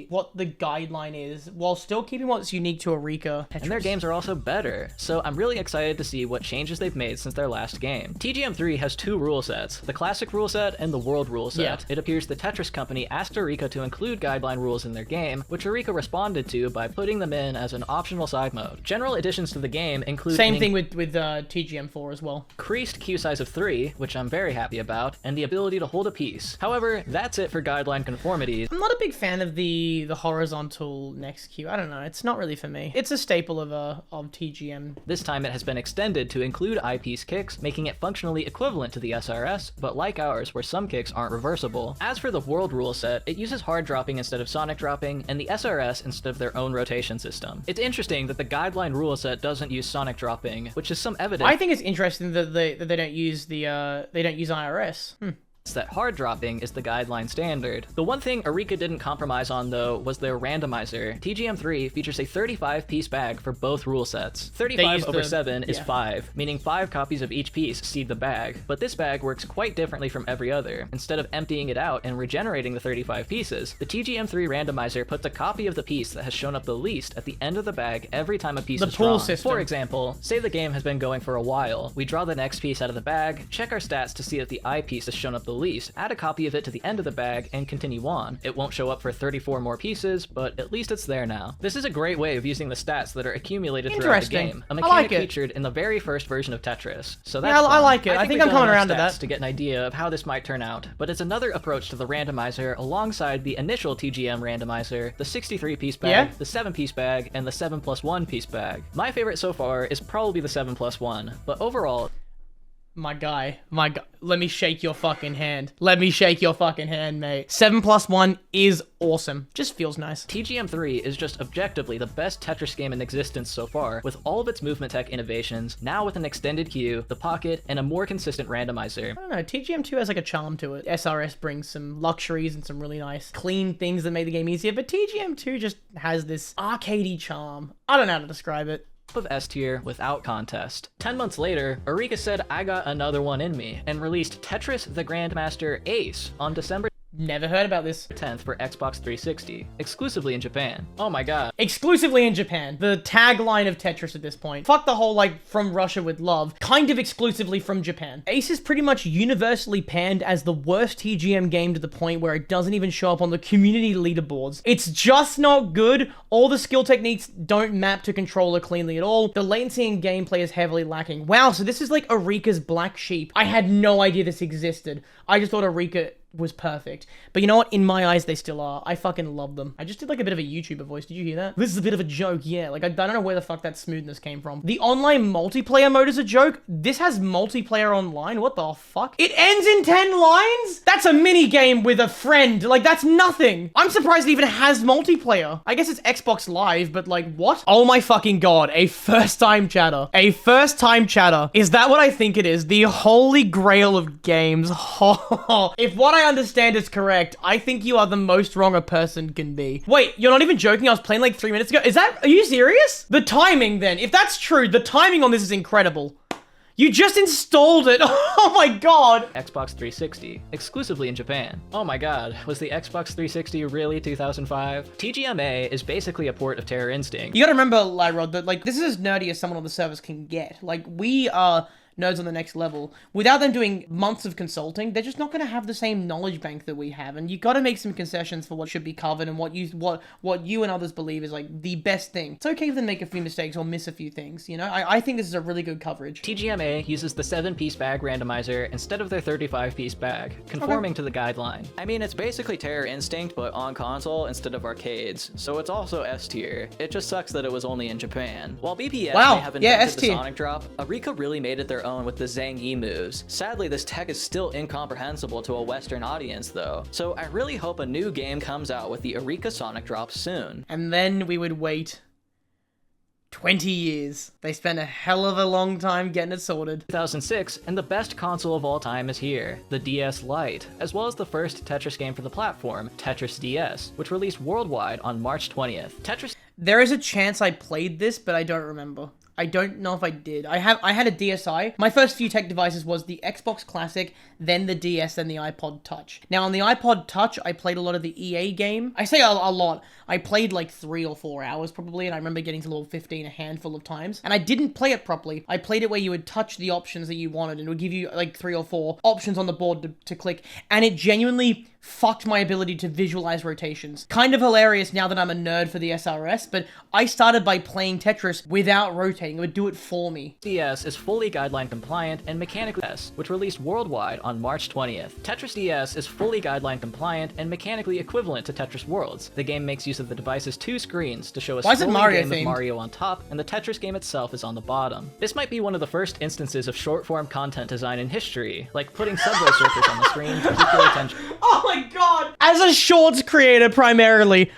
what the guideline is, while still keeping what's unique to Arika. And their games are also better, so I'm really excited to see what changes they've made since their last game. TGM3 has 2 rule sets, the classic rule set and the world rule set. Yeah. It appears the Tetris company asked Arika to include guideline rules in their game, which Arika responded to by putting them in as an optional side mode. General additions to the game include Same thing with TGM4 as well. increased queue size of 3, which I'm very happy about, and the ability to hold a piece. However, that's it for guideline conformities. I'm not a big fan of the horizontal next queue. I don't know. It's not really for me. It's a staple of TGM. This time it has been extended to include eyepiece kicks, making it functionally equivalent to the SRS, but like ours, where some kicks aren't reversible. As for the world rule set, it uses hard dropping instead of sonic dropping, and the SRS instead of their own rotation system. It's interesting that the guideline rule set doesn't use sonic dropping, which is some evidence I think it's interesting that they don't use IRS. that hard dropping is the guideline standard. The one thing Arika didn't compromise on, though, was their randomizer. TGM3 features a 35-piece bag for both rule sets. 35 over 7 is 5, meaning 5 copies of each piece seed the bag. But this bag works quite differently from every other. Instead of emptying it out and regenerating the 35 pieces, the TGM3 randomizer puts a copy of the piece that has shown up the least at the end of the bag every time a piece is pool drawn. system. For example, say the game has been going for a while. We draw the next piece out of the bag, check our stats to see that the eyepiece has shown up the least, add a copy of it to the end of the bag, and continue on. It won't show up for 34 more pieces, but at least it's there now. This is a great way of using the stats that are accumulated throughout the Interesting. game, a I mechanic like it. featured in the very first version of Tetris. So that's Yeah, I fun. like it. I think we've I'm done coming enough around to stats that. to get an idea of how this might turn out, but it's another approach to the randomizer alongside the initial TGM randomizer, the 63-piece bag, Yeah? the 7-piece bag, and the 7+1 piece bag. My favorite so far is probably the 7+1, but overall, My guy, let me shake your fucking hand. Let me shake your fucking hand, mate. 7+1 is awesome. Just feels nice. TGM3 is just objectively the best Tetris game in existence so far, with all of its movement tech innovations, now with an extended queue, the pocket, and a more consistent randomizer. I don't know, TGM2 has like a charm to it. SRS brings some luxuries and some really nice, clean things that make the game easier, but TGM2 just has this arcadey charm. I don't know how to describe it. Of S tier without contest. 10 months later, Arika said I got another one in me, and released Tetris the Grandmaster Ace on December Never heard about this. 10th for Xbox 360, exclusively in Japan. Oh my god. Exclusively in Japan. The tagline of Tetris at this point. Fuck the whole, like, from Russia with love. Kind of exclusively from Japan. Ace is pretty much universally panned as the worst TGM game to the point where it doesn't even show up on the community leaderboards. It's just not good. All the skill techniques don't map to controller cleanly at all. The latency in gameplay is heavily lacking. Wow, so this is like Eureka's black sheep. I had no idea this existed. I just thought Eureka was perfect. But you know what? In my eyes, they still are. I fucking love them. I just did like a bit of a YouTuber voice. Did you hear that? This is a bit of a joke, yeah. Like, I don't know where the fuck that smoothness came from. The online multiplayer mode is a joke. This has multiplayer online. What the fuck? It ends in 10 lines? That's a mini game with a friend. Like, that's nothing. I'm surprised it even has multiplayer. I guess it's Xbox Live, but like, what? Oh my fucking god. A first-time chatter. A first-time chatter. Is that what I think it is? The holy grail of games. If what I understand is correct, I think you are the most wrong a person can be. Wait, you're not even joking? I was playing like 3 minutes ago. Are you serious? The timing then, if that's true, the timing on this is incredible. You just installed it. Oh my god. Xbox 360, exclusively in Japan. Oh my god, was the Xbox 360 really 2005? TGMA is basically a port of Terror Instinct. You gotta remember, Lyrod, that like, this is as nerdy as someone on the servers can get. Like, we are nerds on the next level. Without them doing months of consulting, they're just not going to have the same knowledge bank that we have, and you got to make some concessions for what should be covered and what you and others believe is like the best thing. It's okay if they make a few mistakes or miss a few things, you know? I think this is a really good coverage. TGMA uses the 7-piece bag randomizer instead of their 35-piece bag, conforming to the guideline. I mean, it's basically Terror Instinct, but on console instead of arcades, so it's also S tier. It just sucks that it was only in Japan. While BPS may have invented the Sonic Drop, Eureka really made it their own with the Zhang Yi moves. Sadly, this tech is still incomprehensible to a Western audience though, so I really hope a new game comes out with the Eureka Sonic Drop soon. And then we would wait 20 years. They spent a hell of a long time getting it sorted. 2006, and the best console of all time is here, the DS Lite, as well as the first Tetris game for the platform, Tetris DS, which released worldwide on March 20th. There is a chance I played this, but I don't remember. I don't know if I did. I had a DSi. My first few tech devices was the Xbox Classic, then the DS, then the iPod Touch. Now, on the iPod Touch, I played a lot of the EA game. I say a lot. I played like 3 or 4 hours probably, and I remember getting to level 15 a handful of times. And I didn't play it properly. I played it where you would touch the options that you wanted, and it would give you like 3 or 4 options on the board to click. And it genuinely fucked my ability to visualize rotations. Kind of hilarious now that I'm a nerd for the SRS, but I started by playing Tetris without rotating. It would do it for me. DS is fully guideline compliant and mechanically which released worldwide on March 20th. Tetris DS is fully guideline compliant and mechanically equivalent to Tetris Worlds. The game makes use of the device's 2 screens to show a scrolling game of Mario on top, and the Tetris game itself is on the bottom. This might be one of the first instances of short-form content design in history, like putting Subway Surfers on the screen to keep your attention. Oh my god! As a shorts creator primarily,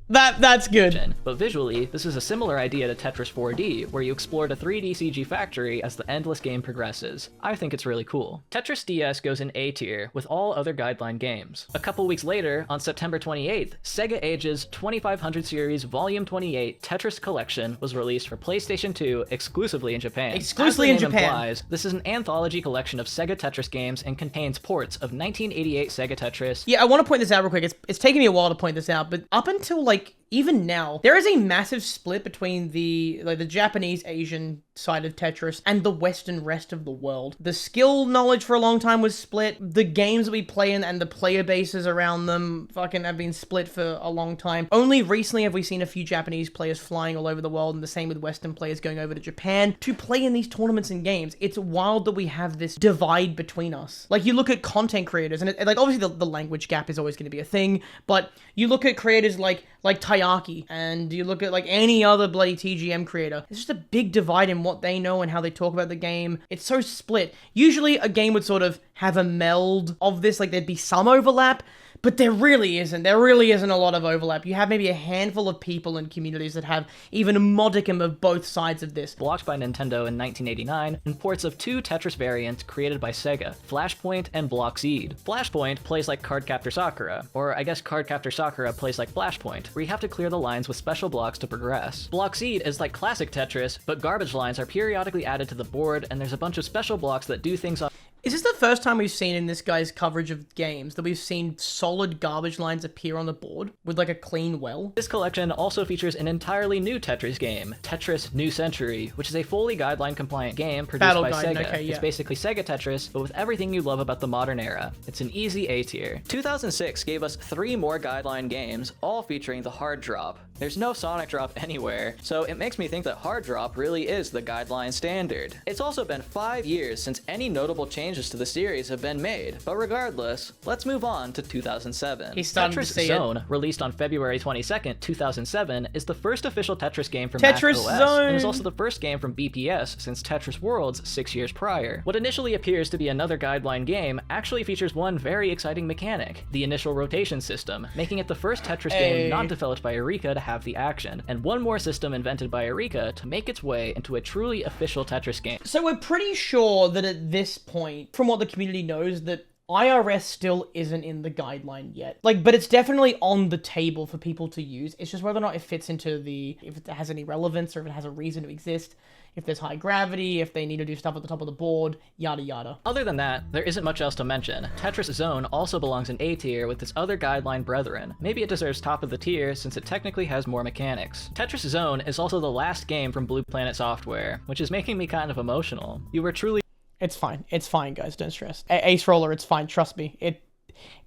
that's good. But visually, this is a similar idea to Tetris 4D, where you explored a 3D CG factory as the endless game progresses. I think it's really cool. Tetris DS goes in A tier, with all other guideline games. A couple weeks later, on September 28th, Sega Age's 2500 series Volume 28 Tetris Collection was released for PlayStation 2 exclusively in Japan. Exclusively in Japan. Implies, this is an anthology collection of Sega Tetris games and contains ports of 1988 Sega Tetris. Yeah, I want to point this out real quick. It's taken me a while to point this out, but up until like even now, there is a massive split between the Japanese Asian side of Tetris and the Western rest of the world. The skill knowledge for a long time was split. The games that we play in and the player bases around them fucking have been split for a long time. Only recently have we seen a few Japanese players flying all over the world, and the same with Western players going over to Japan to play in these tournaments and games. It's wild that we have this divide between us. Like, you look at content creators, and like obviously the language gap is always going to be a thing, but you look at creators like Tayaki, and you look at like any other bloody TGM creator. It's just a big divide in what they know and how they talk about the game. It's so split. Usually a game would sort of have a meld of this, like there'd be some overlap, but there really isn't. There really isn't a lot of overlap. You have maybe a handful of people and communities that have even a modicum of both sides of this. Blocked by Nintendo in 1989, and ports of 2 Tetris variants created by Sega, Flashpoint and Blockseed. Flashpoint plays like Cardcaptor Sakura, or I guess Cardcaptor Sakura plays like Flashpoint, where you have to clear the lines with special blocks to progress. Blockseed is like classic Tetris, but garbage lines are periodically added to the board, and there's a bunch of special blocks that do things on. Is this the first time we've seen in this guy's coverage of games that we've seen solid garbage lines appear on the board with like a clean well? This collection also features an entirely new Tetris game, Tetris New Century, which is a fully guideline-compliant game produced Battle by Guide, Sega. okay, yeah. It's basically Sega Tetris, but with everything you love about the modern era. It's an easy A tier. 2006 gave us 3 more guideline games, all featuring the hard drop. There's no Sonic drop anywhere, so it makes me think that hard drop really is the guideline standard. It's also been 5 years since any notable changes to the series have been made, but regardless, let's move on to 2007. He's starting to Tetris see Zone, released on February 22nd, 2007, is the first official Tetris game from Tetris Mac OS, Zone. and is also the first game from BPS since Tetris Worlds 6 years prior. What initially appears to be another guideline game actually features one very exciting mechanic, the initial rotation system, making it the first Tetris game not developed by Eureka to have the action, and one more system invented by Eureka to make its way into a truly official Tetris game. So we're pretty sure that at this point, from what the community knows, that IRS still isn't in the guideline yet. Like, but it's definitely on the table for people to use. It's just whether or not it fits into if it has any relevance or if it has a reason to exist, if there's high gravity, if they need to do stuff at the top of the board, yada yada. Other than that, there isn't much else to mention. Tetris Zone also belongs in A tier with its other guideline brethren. Maybe it deserves top of the tier since it technically has more mechanics. Tetris Zone is also the last game from Blue Planet Software, which is making me kind of emotional. You were truly It's fine, guys, don't stress. Acerola, it's fine, trust me.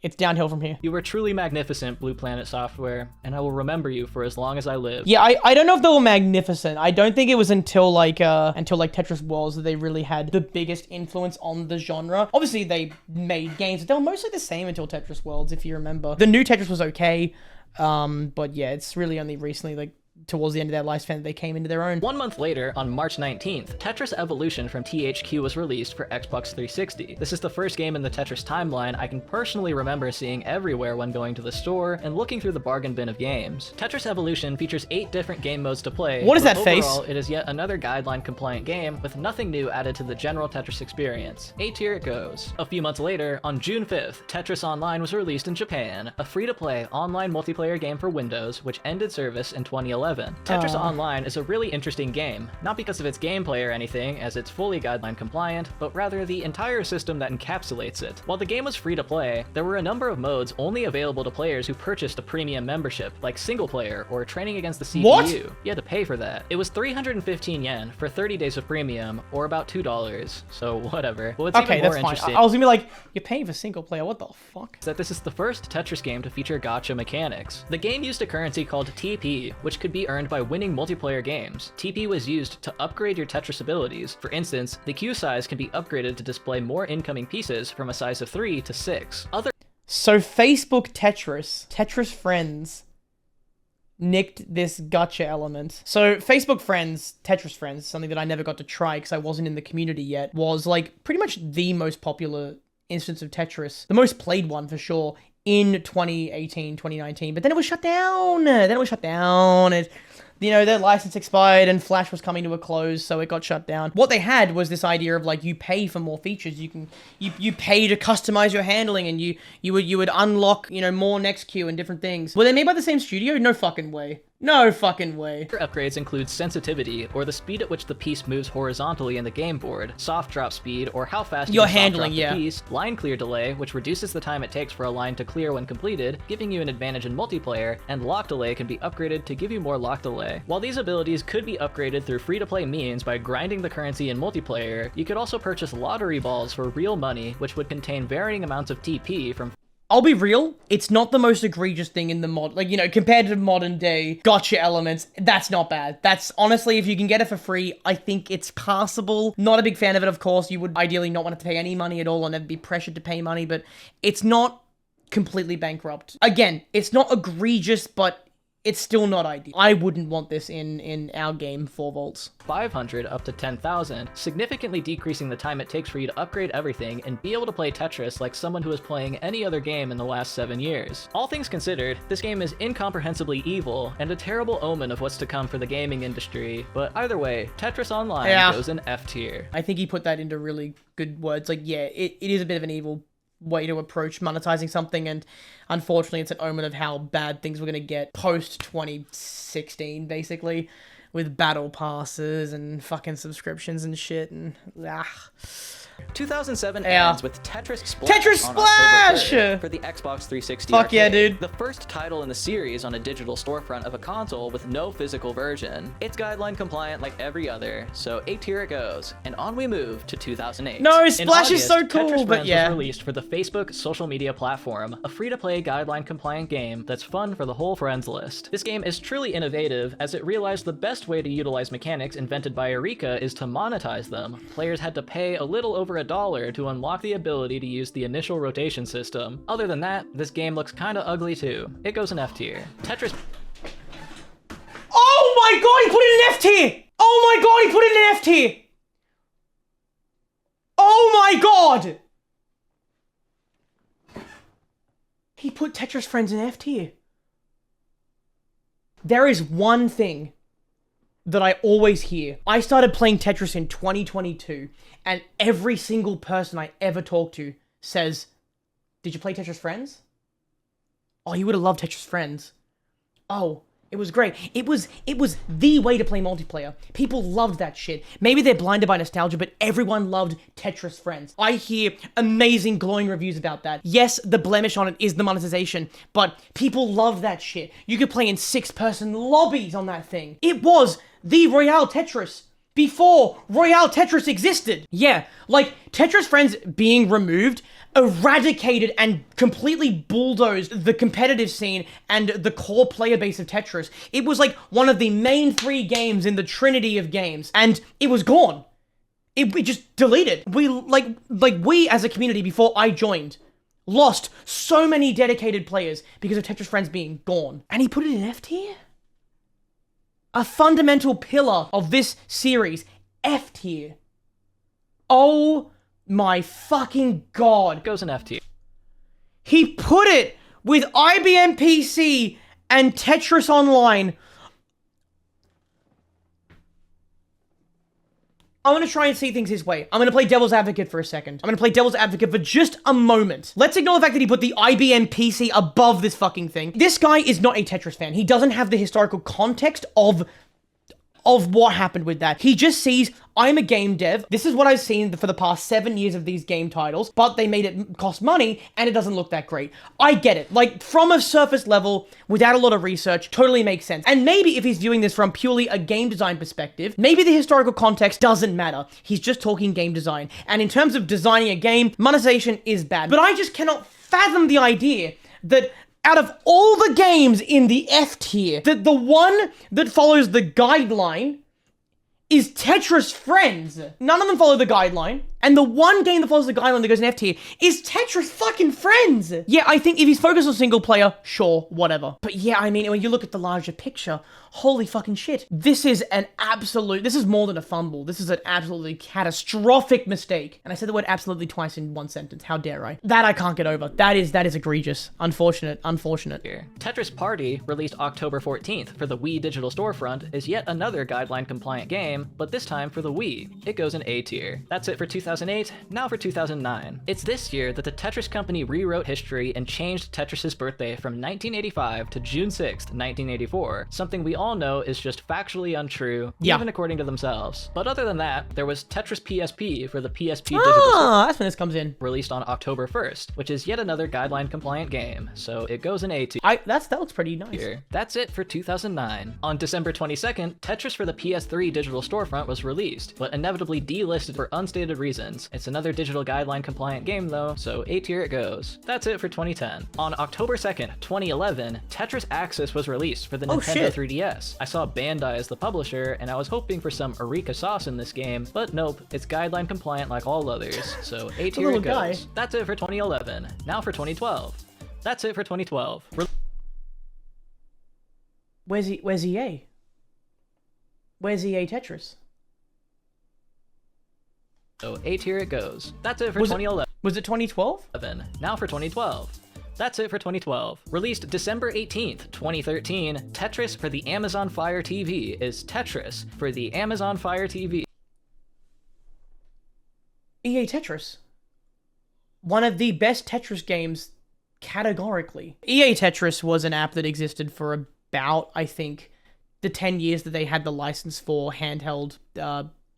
It's downhill from here. You were truly magnificent, Blue Planet Software, and I will remember you for as long as I live. Yeah, I don't know if they were magnificent. I don't think it was until Tetris Worlds that they really had the biggest influence on the genre. Obviously, they made games, but they were mostly the same until Tetris Worlds, if you remember. The new Tetris was okay, but yeah, it's really only recently, like, towards the end of their lifespan that they came into their own. 1 month later, on March 19th, Tetris Evolution from THQ was released for Xbox 360. This is the first game in the Tetris timeline I can personally remember seeing everywhere when going to the store and looking through the bargain bin of games. Tetris Evolution features 8 different game modes to play. What is but that face? Overall, it is yet another guideline-compliant game with nothing new added to the general Tetris experience. A tier it goes. A few months later, on June 5th, Tetris Online was released in Japan, a free-to-play online multiplayer game for Windows, which ended service in 2011. Tetris Online is a really interesting game, not because of its gameplay or anything, as it's fully guideline compliant, but rather the entire system that encapsulates it. While the game was free to play, there were a number of modes only available to players who purchased a premium membership, like single player or training against the CPU. What? You had to pay for that. It was 315 yen for 30 days of premium, or about $2, so whatever. But what's Okay, even more that's fine. interesting I was gonna be like, you're paying for single player, what the fuck? is that this is the first Tetris game to feature gacha mechanics. The game used a currency called TP, which could be earned by winning multiplayer games. TP was used to upgrade your Tetris abilities. For instance, the queue size can be upgraded to display more incoming pieces from a size of 3 to 6. So Facebook Tetris Friends, nicked this gacha element. So Facebook Friends, Tetris Friends, something that I never got to try because I wasn't in the community yet, was like pretty much the most popular instance of Tetris, the most played one for sure, in 2018, 2019, but then it was shut down. You know, their license expired and Flash was coming to a close, so it got shut down. What they had was this idea of like, you pay for more features. You pay to customize your handling, and you would unlock, you know, more next queue and different things. Were they made by the same studio? No fucking way. No fucking way. Other upgrades include sensitivity, or the speed at which the piece moves horizontally in the game board, soft drop speed, or how fast you Your can soft handling, drop the yeah. piece, line clear delay, which reduces the time it takes for a line to clear when completed, giving you an advantage in multiplayer, and lock delay can be upgraded to give you more lock delay. While these abilities could be upgraded through free-to-play means by grinding the currency in multiplayer, you could also purchase lottery balls for real money, which would contain varying amounts of TP from I'll be real, it's not the most egregious thing in the mod, like, you know, compared to modern day gotcha elements, that's not bad. That's, honestly, if you can get it for free, I think it's passable. Not a big fan of it, of course. You would ideally not want to pay any money at all and never be pressured to pay money, but it's not completely bankrupt. Again, it's not egregious, but it's still not ideal. I wouldn't want this in our game, 4 volts. 500 up to 10,000, significantly decreasing the time it takes for you to upgrade everything and be able to play Tetris like someone who is playing any other game in the last 7 years. All things considered, this game is incomprehensibly evil and a terrible omen of what's to come for the gaming industry, but either way, Tetris Online goes in F tier. I think he put that into really good words. Like, yeah, it is a bit of an evil way to approach monetizing something, and unfortunately it's an omen of how bad things were going to get post 2016, basically, with battle passes and fucking subscriptions and shit, and 2007 Yeah. ends with Tetris Splash Tetris on Splash! October 3rd for the Xbox 360 Fuck yeah, arcade. dude. The first title in the series on a digital storefront of a console with no physical version. It's guideline compliant like every other, so A tier it goes. And on we move to 2008. No, In Splash is so August, cool, Tetris but Friends yeah. was released for the Facebook social media platform, a free-to-play guideline-compliant game that's fun for the whole friends list. This game is truly innovative, as it realized the best way to utilize mechanics invented by Eureka is to monetize them. Players had to pay a little over $1 to unlock the ability to use the initial rotation system. Other than that, this game looks kinda ugly too. It goes in F tier. Tetris... Oh my god, he put it in F tier! Oh my god, he put it in F tier! Oh my god! He put Tetris Friends in F tier. There is one thing that I always hear. I started playing Tetris in 2022, and every single person I ever talk to says, "Did you play Tetris Friends? Oh, you would have loved Tetris Friends. Oh, it was great. It was the way to play multiplayer. People loved that shit. Maybe they're blinded by nostalgia, but everyone loved Tetris Friends. I hear amazing glowing reviews about that. Yes, the blemish on it is the monetization, but people love that shit. You could play in 6-person lobbies on that thing. It was the Royale Tetris before Royale Tetris existed. Yeah, like Tetris Friends being removed eradicated and completely bulldozed the competitive scene and the core player base of Tetris. It was like one of the main 3 games in the trinity of games, and it was gone. It just deleted. We as a community before I joined lost so many dedicated players because of Tetris Friends being gone. And he put it in F tier? A fundamental pillar of this series, F tier. Oh my fucking god. goes in F tier. He put it with IBM PC and Tetris Online. I'm going to try and see things his way. I'm going to play devil's advocate for a second. I'm going to play devil's advocate for just a moment. Let's ignore the fact that he put the IBM PC above this fucking thing. This guy is not a Tetris fan. He doesn't have the historical context of what happened with that. He just sees, I'm a game dev. This is what I've seen for the past 7 years of these game titles, but they made it cost money and it doesn't look that great. I get it. Like, from a surface level, without a lot of research, totally makes sense. And maybe if he's viewing this from purely a game design perspective, maybe the historical context doesn't matter. He's just talking game design. And in terms of designing a game, monetization is bad. But I just cannot fathom the idea that out of all the games in the F tier, that the one that follows the guideline is Tetris Friends. None of them follow the guideline. And the one game that follows the guideline that goes in F tier is Tetris fucking Friends. Yeah, I think if he's focused on single player, sure, whatever. But yeah, I mean, when you look at the larger picture, holy fucking shit. This is more than a fumble. This is an absolutely catastrophic mistake. And I said the word absolutely twice in one sentence. How dare I? That I can't get over. That is egregious. Unfortunate. Here. Tetris Party, released October 14th for the Wii digital storefront, is yet another guideline-compliant game, but this time for the Wii. It goes in A tier. That's it for 2008, now for 2009. It's this year that the Tetris company rewrote history and changed Tetris's birthday from 1985 to June 6th, 1984, something we all know is just factually untrue, even according to themselves. But other than that, there was Tetris PSP for the PSP digital storefront, that's when this comes in. released on October 1st, which is yet another guideline-compliant game, so it goes in A tier. That looks pretty nice. That's it for 2009. On December 22nd, Tetris for the PS3 digital storefront was released, but inevitably delisted for unstated reasons. It's another digital guideline compliant game though, so A tier it goes. That's it for 2010. On October 2nd, 2011, Tetris Axis was released for the Nintendo 3DS. I saw Bandai as the publisher, and I was hoping for some Eureka sauce in this game, but nope, it's guideline compliant like all others, so A tier it goes. That's it for 2011. Now for 2012. That's it for 2012. Where's EA? Where's EA Tetris? So A tier it goes. That's it for 2011. Was it 2012? Now for 2012. That's it for 2012. Released December 18th, 2013, Tetris for the Amazon Fire TV is Tetris for the Amazon Fire TV. EA Tetris. One of the best Tetris games categorically. EA Tetris was an app that existed for about, I think, the 10 years that they had the license for handheld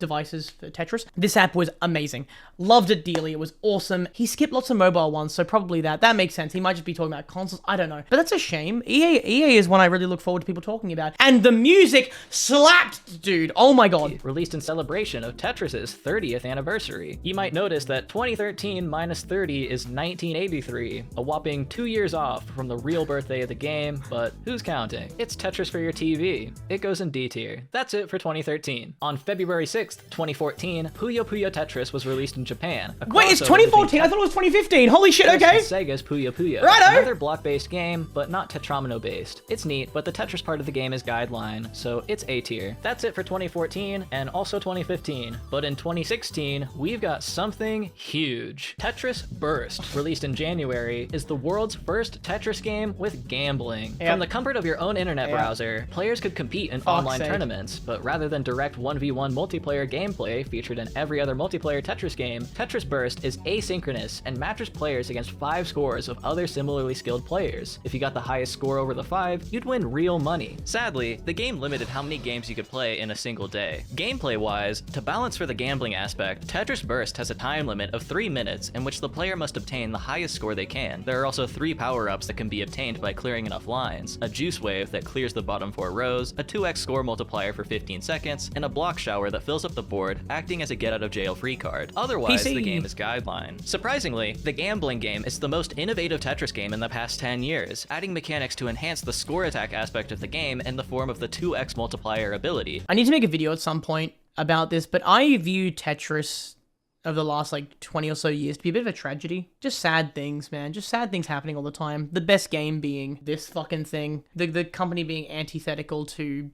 devices for Tetris. This app was amazing. Loved it dearly. It was awesome. He skipped lots of mobile ones, so probably that makes sense. He might just be talking about consoles. I don't know. But that's a shame. EA is one I really look forward to people talking about. And the music slapped, dude. Oh my god. Released in celebration of Tetris's 30th anniversary. You might notice that 2013 minus 30 is 1983, a whopping 2 years off from the real birthday of the game, but who's counting? It's Tetris for your TV. It goes in D tier. That's it for 2013. On February 6th, 2014, Puyo Puyo Tetris was released in Japan. Wait, it's 2014? I thought it was 2015. Holy shit, okay. Sega's Puyo Puyo. Righto. Another block-based game, but not Tetramino-based. It's neat, but the Tetris part of the game is guideline, so it's A tier. That's it for 2014, and also 2015. But in 2016, we've got something huge. Tetris Burst, released in January, is the world's first Tetris game with gambling. Yep. From the comfort of your own internet browser, players could compete in online tournaments, but rather than direct 1v1 multiplayer gameplay featured in every other multiplayer Tetris game, Tetris Burst is asynchronous and matches players against 5 scores of other similarly skilled players. If you got the highest score over the 5, you'd win real money. Sadly, the game limited how many games you could play in a single day. Gameplay-wise, to balance for the gambling aspect, Tetris Burst has a time limit of 3 minutes in which the player must obtain the highest score they can. There are also 3 power-ups that can be obtained by clearing enough lines, a juice wave that clears the bottom 4 rows, a 2x score multiplier for 15 seconds, and a block shower that fills up the board, acting as a get-out-of-jail-free card. Otherwise, the game is guideline. Surprisingly, the gambling game is the most innovative Tetris game in the past 10 years, adding mechanics to enhance the score attack aspect of the game in the form of the 2x multiplier ability. I need to make a video at some point about this, but I view Tetris over the last like 20 or so years to be a bit of a tragedy. Just sad things, man. Just sad things happening all the time. The best game being this fucking thing. The company being antithetical to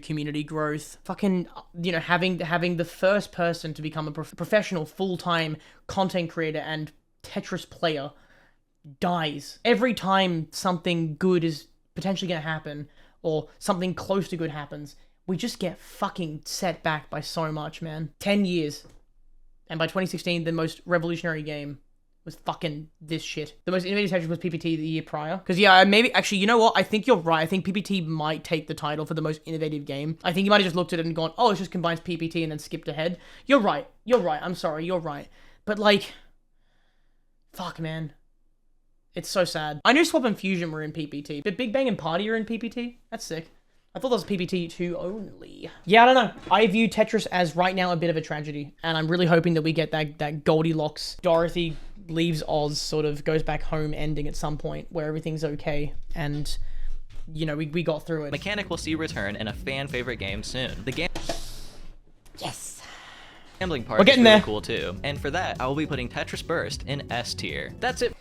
community growth. Fucking, you know, having the first person to become a professional full-time content creator and Tetris player dies. Every time something good is potentially going to happen, or something close to good happens, we just get fucking set back by so much, man. 10 years. And by 2016, the most revolutionary game was fucking this shit. The most innovative Tetris was PPT the year prior. Because, yeah, maybe, actually, you know what? I think you're right. I think PPT might take the title for the most innovative game. I think you might have just looked at it and gone, oh, it just combines PPT and then skipped ahead. You're right. You're right. I'm sorry. You're right. But, like, fuck, man. It's so sad. I knew Swap and Fusion were in PPT, but Big Bang and Party are in PPT? That's sick. I thought that was PPT 2 only. Yeah, I don't know. I view Tetris as right now a bit of a tragedy, and I'm really hoping that we get that Goldilocks, Dorothy leaves Oz, sort of goes back home ending at some point where everything's okay, and, you know, we got through it. Mechanic will see return in a fan favorite game soon. The game... Yes. Gambling part We're getting is really there. cool too, and for that, I will be putting Tetris Burst in S tier. That's it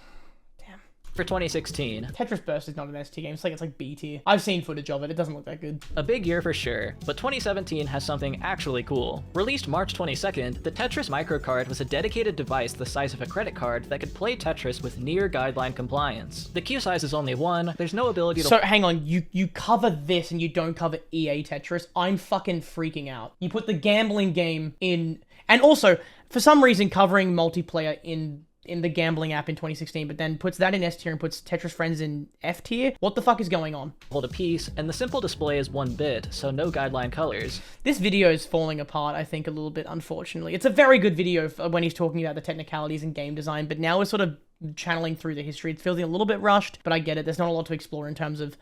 for 2016. Tetris Burst is not an ST game. It's like B tier. I've seen footage of it. It doesn't look that good. A big year for sure, but 2017 has something actually cool. Released March 22nd, the Tetris microcard was a dedicated device the size of a credit card that could play Tetris with near guideline compliance. The queue size is only 1, there's no ability to— So, hang on, you cover this and you don't cover EA Tetris? I'm fucking freaking out. You put the gambling game in, and also, for some reason, covering multiplayer in the gambling app in 2016, but then puts that in S tier and puts Tetris Friends in F tier? What the fuck is going on? hold a piece, and the simple display is 1 bit, so no guideline colors. This video is falling apart, I think, a little bit, unfortunately. It's a very good video when he's talking about the technicalities and game design, but now we're sort of channeling through the history. It's feeling a little bit rushed, but I get it. There's not a lot to explore in terms of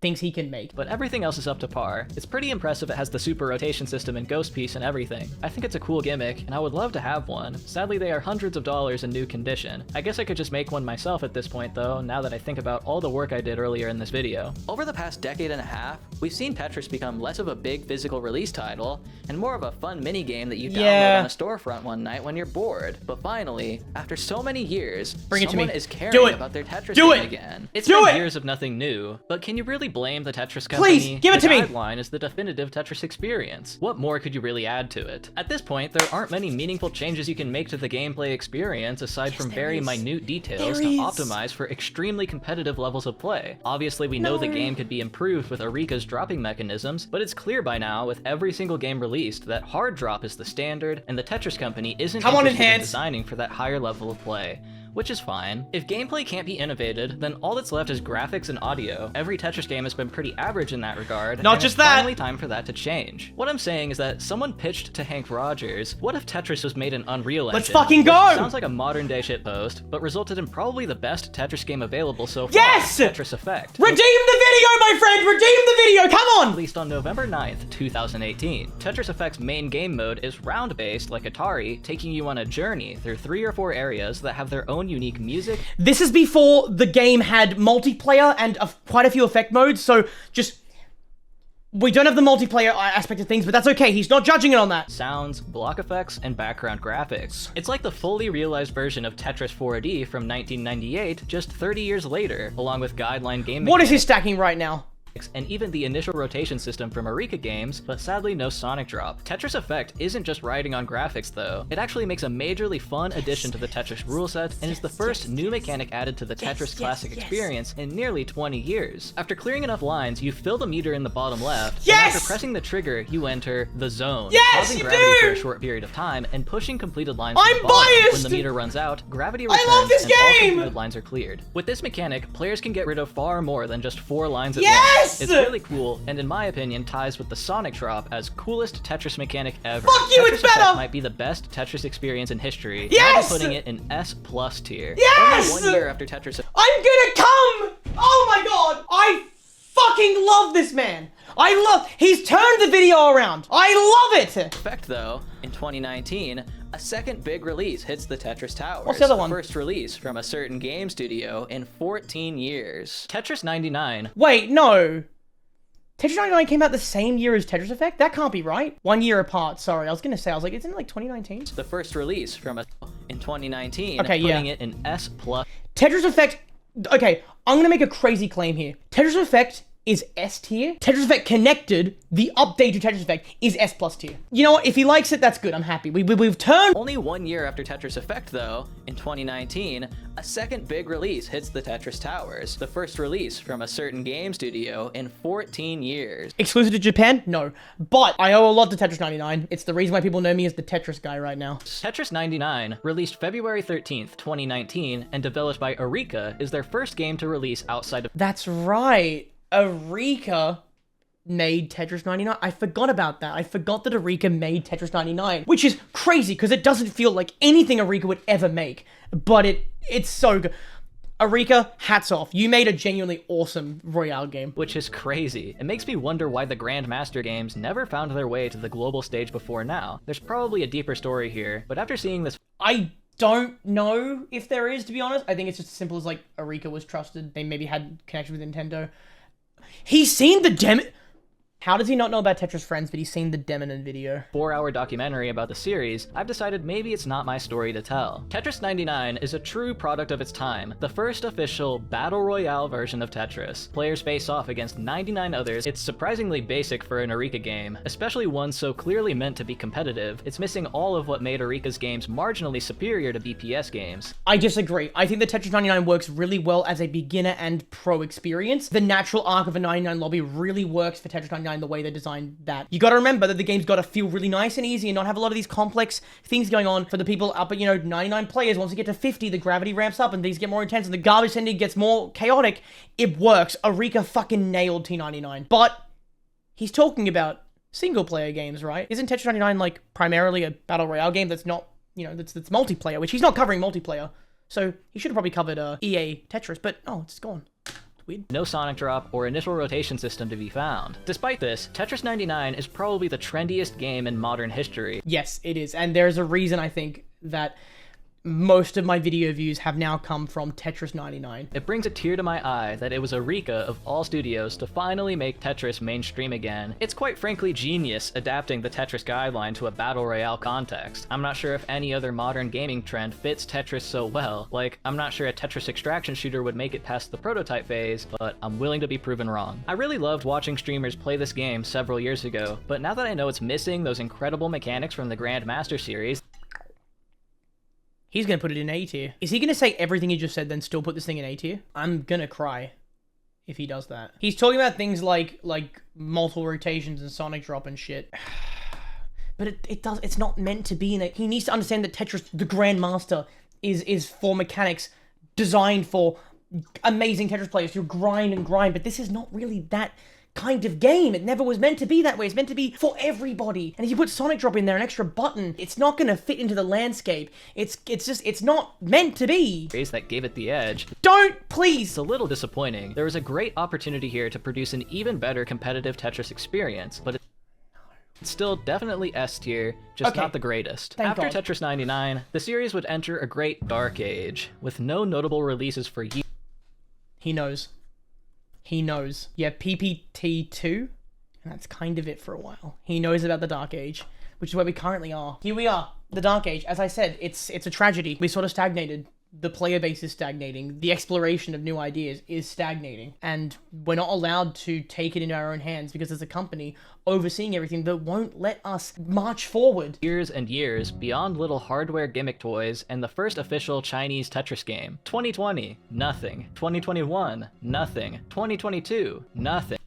things he can make. But everything else is up to par. It's pretty impressive it has the super rotation system and ghost piece and everything. I think it's a cool gimmick, and I would love to have one. Sadly, they are hundreds of dollars in new condition. I guess I could just make one myself at this point though, now that I think about all the work I did earlier in this video. Over the past decade and a half, we've seen Tetris become less of a big physical release title, and more of a fun mini-game that you download on a storefront one night when you're bored. But finally, after so many years, someone is caring about their Tetris game again. It's been years of nothing new, but can you really blame the Tetris company? Please, give it to me! The guideline is the definitive Tetris experience. What more could you really add to it? At this point, there aren't many meaningful changes you can make to the gameplay experience aside from very minute details to optimize for extremely competitive levels of play. Obviously, we know the game could be improved with Arika's dropping mechanisms, but it's clear by now with every single game released that hard drop is the standard, and the Tetris company isn't interested in designing for that higher level of play. which is fine. If gameplay can't be innovated, then all that's left is graphics and audio. Every Tetris game has been pretty average in that regard. Not and just it's that. finally time for that to change. What I'm saying is that someone pitched to Hank Rogers, what if Tetris was made in Unreal Engine? Let's fucking Which go! sounds like a modern day shitpost, but resulted in probably the best Tetris game available so far. Yes! Tetris Effect. Redeem the video, my friend! Redeem the video! Come on! Released on November 9th, 2018. Tetris Effect's main game mode is round-based like Atari, taking you on a journey through 3 or 4 areas that have their own unique music. This is before the game had multiplayer and quite a few effect modes, so just... We don't have the multiplayer aspect of things, but that's okay. He's not judging it on that. Sounds, block effects, and background graphics. It's like the fully realized version of Tetris 4D from 1998, just 30 years later, along with guideline game What is mechanics his stacking right now? and even the initial rotation system from Eureka games, but sadly no Sonic drop. Tetris Effect isn't just riding on graphics though. It actually makes a majorly fun addition to the Tetris rule set, and is the first new mechanic added to the Tetris Classic experience in nearly 20 years. After clearing enough lines, you fill the meter in the bottom left, Yes! and after pressing the trigger, you enter the zone, Yes, pausing you gravity do! for a short period of time and pushing completed lines to I'm the bottom. biased! When the meter runs out, gravity I returns love this and all game! completed lines are cleared. With this mechanic, players can get rid of far more than just 4 lines at Yes! once. It's really cool, and in my opinion ties with the Sonic drop as coolest Tetris mechanic ever. Fuck you, Tetris it's Effect better! might be the best Tetris experience in history. Yes! I'm putting it in S+ tier. Yes! Only 1 year after Tetris I'm gonna come! Oh my god! I fucking love this man! He's turned the video around! I love it! Effect, though, in 2019, a second big release hits the Tetris Towers. What's the other one? First release from a certain game studio in 14 years. Tetris 99. Wait, no. Tetris 99 came out the same year as Tetris Effect? That can't be right. 1 year apart, sorry. I was gonna say, isn't it like 2019? The first release from in 2019, Okay, yeah. putting it in S+. Tetris Effect... Okay, I'm gonna make a crazy claim here. Tetris Effect is S tier. Tetris Effect Connected, the update to Tetris Effect, is S+ tier. You know what? If he likes it, that's good. I'm happy. We've turned... Only 1 year after Tetris Effect, though, in 2019, a second big release hits the Tetris Towers. The first release from a certain game studio in 14 years. Exclusive to Japan? No. But I owe a lot to Tetris 99. It's the reason why people know me as the Tetris guy right now. Tetris 99, released February 13th, 2019, and developed by Eureka, is their first game to release outside of... That's right. Eureka made Tetris 99. I forgot about that. I forgot that Eureka made Tetris 99, which is crazy because it doesn't feel like anything Eureka would ever make, but it's so good. Eureka, hats off. You made a genuinely awesome Royale game. Which is crazy. It makes me wonder why the Grandmaster games never found their way to the global stage before now. There's probably a deeper story here, but after seeing this... I don't know if there is, to be honest. I think it's just as simple as, like, Eureka was trusted. They maybe had connection with Nintendo. He's seen the demo... How does he not know about Tetris Friends, but he's seen the Demon video? 4-hour documentary about the series, I've decided maybe it's not my story to tell. Tetris 99 is a true product of its time, the first official Battle Royale version of Tetris. Players face off against 99 others. It's surprisingly basic for an Eureka game, especially one so clearly meant to be competitive. It's missing all of what made Eureka's games marginally superior to BPS games. I disagree. I think that Tetris 99 works really well as a beginner and pro experience. The natural arc of a 99 lobby really works for Tetris 99 the way they designed that. You gotta remember that the game's gotta feel really nice and easy and not have a lot of these complex things going on for the people up at, 99 players. Once you get to 50, the gravity ramps up and things get more intense and the garbage sending gets more chaotic. It works. Eureka fucking nailed T99. But he's talking about single player games, right? Isn't Tetris 99 like primarily a battle royale game that's not, that's multiplayer, which he's not covering multiplayer. So he should have probably covered EA Tetris, but it's gone. Weird. No Sonic drop or initial rotation system to be found. Despite this, Tetris 99 is probably the trendiest game in modern history. Yes, it is. And there's a reason I think that most of my video views have now come from Tetris 99. It brings a tear to my eye that it was Eureka of all studios to finally make Tetris mainstream again. It's quite frankly genius adapting the Tetris guideline to a battle royale context. I'm not sure if any other modern gaming trend fits Tetris so well. Like, I'm not sure a Tetris extraction shooter would make it past the prototype phase, but I'm willing to be proven wrong. I really loved watching streamers play this game several years ago, but now that I know it's missing those incredible mechanics from the Grandmaster series, he's gonna put it in A tier. Is he gonna say everything he just said, then still put this thing in A tier? I'm gonna cry if he does that. He's talking about things like multiple rotations and Sonic drop and shit. But it's not meant to be in it. He needs to understand that Tetris, the Grandmaster, is for mechanics designed for amazing Tetris players who grind and grind, but this is not really that kind of game. It never was meant to be that way. It's meant to be for everybody. And if you put Sonic Drop in there, an extra button, it's not going to fit into the landscape. It's not meant to be. That gave it the edge. Don't, please. It's a little disappointing. There was a great opportunity here to produce an even better competitive Tetris experience, but it's still definitely S tier, just not the greatest. Thank After God. Tetris 99, the series would enter a great dark age, with no notable releases for years. He knows. He knows. Yeah, PPT2, and that's kind of it for a while. He knows about the Dark Age, which is where we currently are. Here we are, the Dark Age. As I said, it's a tragedy. We sort of stagnated. The player base is stagnating. The exploration of new ideas is stagnating. And we're not allowed to take it into our own hands because there's a company overseeing everything that won't let us march forward. Years and years beyond little hardware gimmick toys and the first official Chinese Tetris game. 2020, nothing. 2021, nothing. 2022, nothing.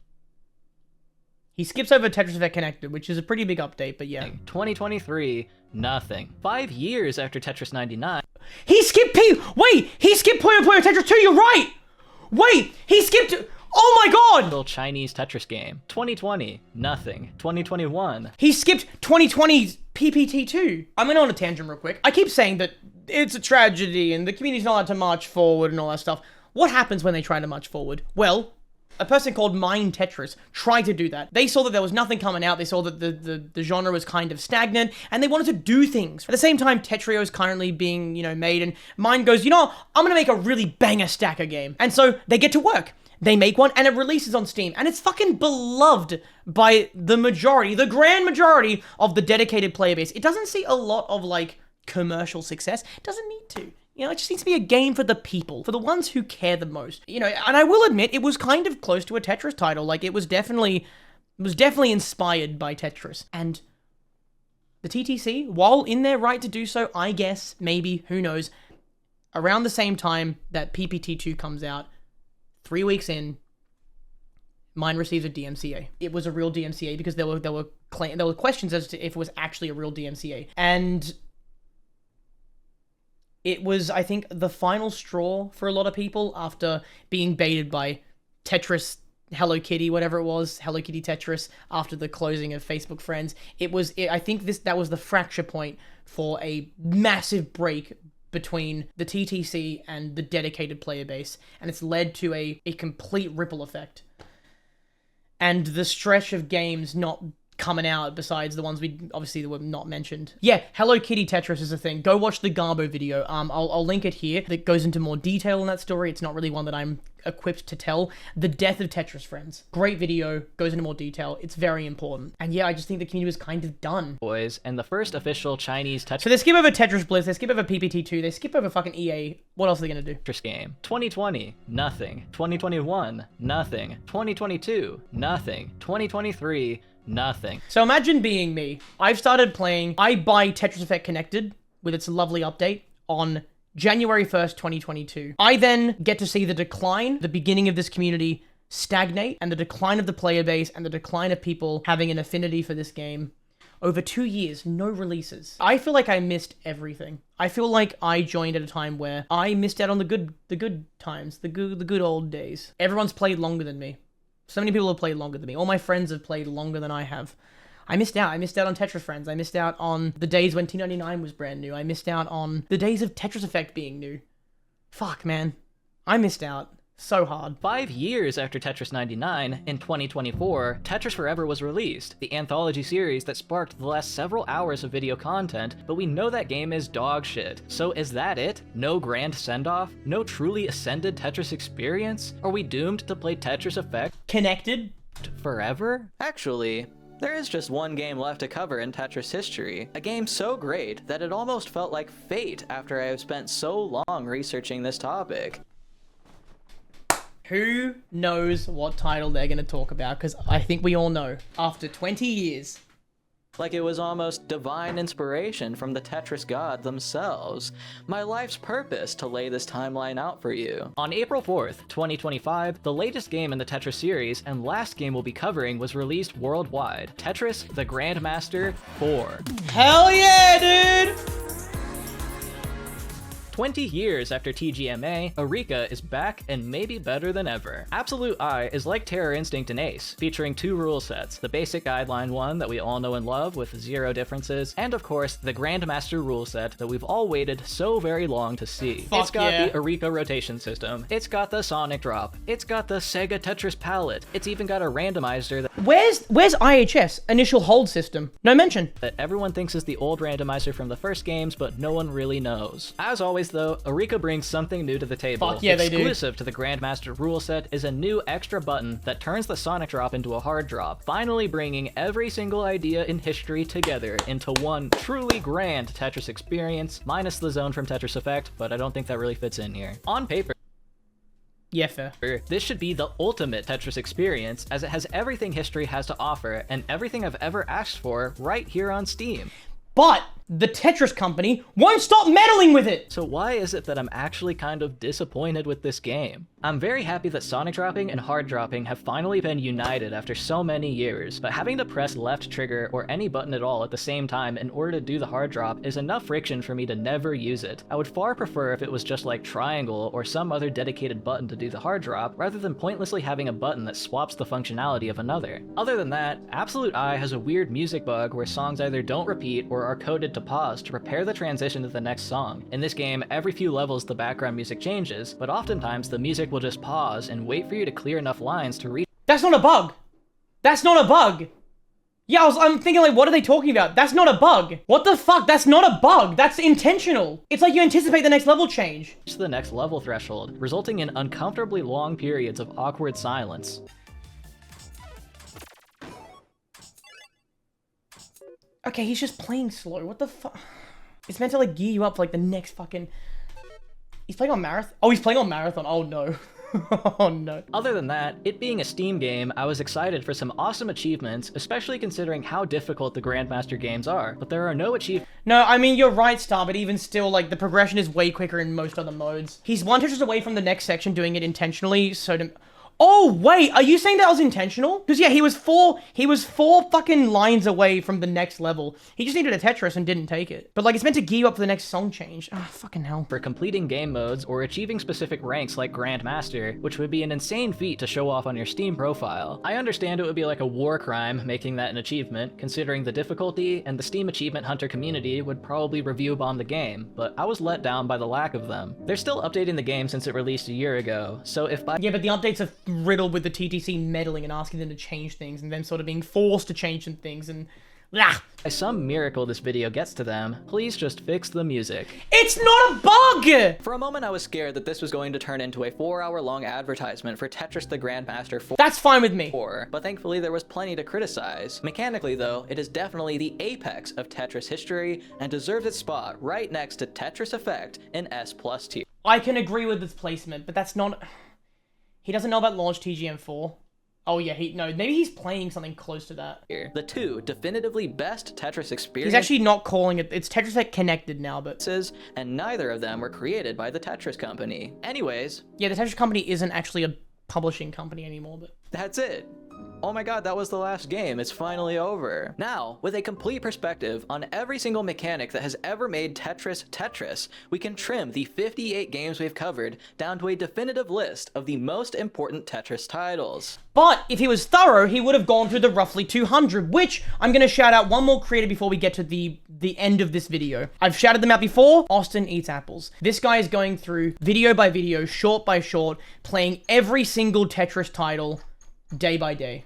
He skips over Tetris Effect Connected, which is a pretty big update, but yeah. 2023, nothing. 5 years after Tetris 99. He skipped he skipped Puyo Puyo Tetris 2, you're right! Wait, he skipped, oh my god! Little Chinese Tetris game. 2020, nothing. 2021. He skipped 2020's PPT2. I'm gonna on a tangent real quick. I keep saying that it's a tragedy and the community's not allowed to march forward and all that stuff. What happens when they try to march forward? Well, a person called Mind Tetris tried to do that. They saw that there was nothing coming out. They saw that the genre was kind of stagnant, and they wanted to do things. At the same time, Tetrio is currently being, made, and Mind goes, I'm gonna make a really banger stacker game. And so they get to work. They make one, and it releases on Steam, and it's fucking beloved by the majority, the grand majority of the dedicated player base. It doesn't see a lot of, commercial success. It doesn't need to. It just needs to be a game for the people, for the ones who care the most. And I will admit, it was kind of close to a Tetris title. It was definitely inspired by Tetris. And the TTC, while in their right to do so, I guess, maybe, who knows, around the same time that PPT2 comes out, 3 weeks in, mine receives a DMCA. It was a real DMCA because there were questions as to if it was actually a real DMCA. And it was, I think, the final straw for a lot of people after being baited by Tetris Hello Kitty, whatever it was, Hello Kitty Tetris, after the closing of Facebook Friends. I think that was the fracture point for a massive break between the TTC and the dedicated player base, and it's led to a complete ripple effect. And the stretch of games not coming out besides the ones we obviously were not mentioned. Yeah, Hello Kitty Tetris is a thing. Go watch the Garbo video. I'll link it here. That goes into more detail in that story. It's not really one that I'm equipped to tell. The Death of Tetris Friends. Great video. Goes into more detail. It's very important. And yeah, I just think the community was kind of done. Boys, and the first official Chinese Tetris. So they skip over Tetris Blitz. They skip over PPT2. They skip over fucking EA. What else are they gonna do? Game. 2020, nothing. 2021, nothing. 2022, nothing. 2023, nothing. So imagine being me. I've started playing. I buy Tetris Effect Connected with its lovely update on January 1st, 2022. I then get to see the decline, the beginning of this community stagnate, and the decline of the player base, and the decline of people having an affinity for this game. Over 2 years, no releases. I feel like I missed everything. I feel like I joined at a time where I missed out on the good times, the good old days. Everyone's played longer than me. So many people have played longer than me. All my friends have played longer than I have. I missed out. I missed out on Tetris Friends. I missed out on the days when T99 was brand new. I missed out on the days of Tetris Effect being new. Fuck, man. I missed out. So hard. 5 years after Tetris 99, in 2024, Tetris Forever was released, the anthology series that sparked the last several hours of video content, but we know that game is dog shit. So is that it? No grand send-off? No truly ascended Tetris experience? Are we doomed to play Tetris Effect Connected forever? Actually, there is just one game left to cover in Tetris history, a game so great that it almost felt like fate after I have spent so long researching this topic. Who knows what title they're going to talk about? Because I think we all know. After 20 years. Like it was almost divine inspiration from the Tetris god themselves. My life's purpose to lay this timeline out for you. On April 4th, 2025, the latest game in the Tetris series and last game we'll be covering was released worldwide. Tetris the Grandmaster 4. Hell yeah, dude! 20 years after TGMA, Eureka is back and maybe better than ever. Absolute Eye is like Terror Instinct and Ace, featuring 2 rule sets, the basic guideline one that we all know and love with 0 differences, and of course the Grandmaster rule set that we've all waited so very long to see. It's got the Eureka rotation system, it's got the Sonic Drop, it's got the Sega Tetris palette, it's even got a randomizer that Where's IHS, initial hold system? No mention. that everyone thinks is the old randomizer from the first games, but no one really knows. As always though, Eureka brings something new to the table. Fuck yeah, they do. Exclusive to the Grandmaster rule set is a new extra button that turns the Sonic Drop into a hard drop, finally bringing every single idea in history together into one truly grand Tetris experience, minus the zone from Tetris Effect, but I don't think that really fits in here. On paper, Yeah, fair. this should be the ultimate Tetris experience, as it has everything history has to offer, and everything I've ever asked for right here on Steam. But the Tetris company won't stop meddling with it! So why is it that I'm actually kind of disappointed with this game? I'm very happy that Sonic dropping and hard dropping have finally been united after so many years, but having to press left trigger or any button at all at the same time in order to do the hard drop is enough friction for me to never use it. I would far prefer if it was just like triangle or some other dedicated button to do the hard drop, rather than pointlessly having a button that swaps the functionality of another. Other than that, Absolute Eye has a weird music bug where songs either don't repeat or are coded to pause to prepare the transition to the next song. In this game, every few levels the background music changes, but oftentimes the music will just pause and wait for you to clear enough lines to reach. That's not a bug! That's not a bug! Yeah, I'm thinking like, what are they talking about? That's not a bug! What the fuck? That's not a bug! That's intentional! It's like you anticipate the next level change! the next level threshold, resulting in uncomfortably long periods of awkward silence. Okay, he's just playing slow. What the fuck? It's meant to like gear you up for like the next fucking... He's playing on Marathon? Oh, he's playing on Marathon. Oh no. Oh no. Other than that, it being a Steam game, I was excited for some awesome achievements, especially considering how difficult the Grandmaster games are, but there are no achievements. No, I mean, you're right, Star, but even still, like, the progression is way quicker in most other modes. He's 1 Tetris away from the next section doing it intentionally, so to... Oh, wait, are you saying that was intentional? Because, yeah, he was four fucking lines away from the next level. He just needed a Tetris and didn't take it. But, like, it's meant to gear you up for the next song change. Ah, fucking hell. For completing game modes or achieving specific ranks like Grandmaster, which would be an insane feat to show off on your Steam profile. I understand it would be like a war crime making that an achievement, considering the difficulty, and the Steam Achievement Hunter community would probably review bomb the game, but I was let down by the lack of them. They're still updating the game since it released a year ago, so if by— Yeah, but the updates are riddled with the TTC meddling and asking them to change things, and them sort of being forced to change some things, and... Blah. by some miracle this video gets to them, please just fix the music. It's not a bug! For a moment I was scared that this was going to turn into a 4-hour-long advertisement for Tetris the Grandmaster 4. That's fine with me. But thankfully there was plenty to criticize. Mechanically though, it is definitely the apex of Tetris history and deserves its spot right next to Tetris Effect in S+ tier. I can agree with this placement, but that's not... He doesn't know about launch TGM4. Oh yeah, maybe he's playing something close to that. The 2 definitively best Tetris experiences. He's actually not calling it, it's Tetris Effect Connected now, but... And neither of them were created by the Tetris company. Anyways. Yeah, the Tetris company isn't actually a publishing company anymore, but... That's it. Oh my god, that was the last game. It's finally over. Now, with a complete perspective on every single mechanic that has ever made Tetris, we can trim the 58 games we've covered down to a definitive list of the most important Tetris titles. But if he was thorough, he would have gone through the roughly 200, which I'm going to shout out one more creator before we get to the end of this video. I've shouted them out before. Austin Eats Apples. This guy is going through video by video, short by short, playing every single Tetris title day by day.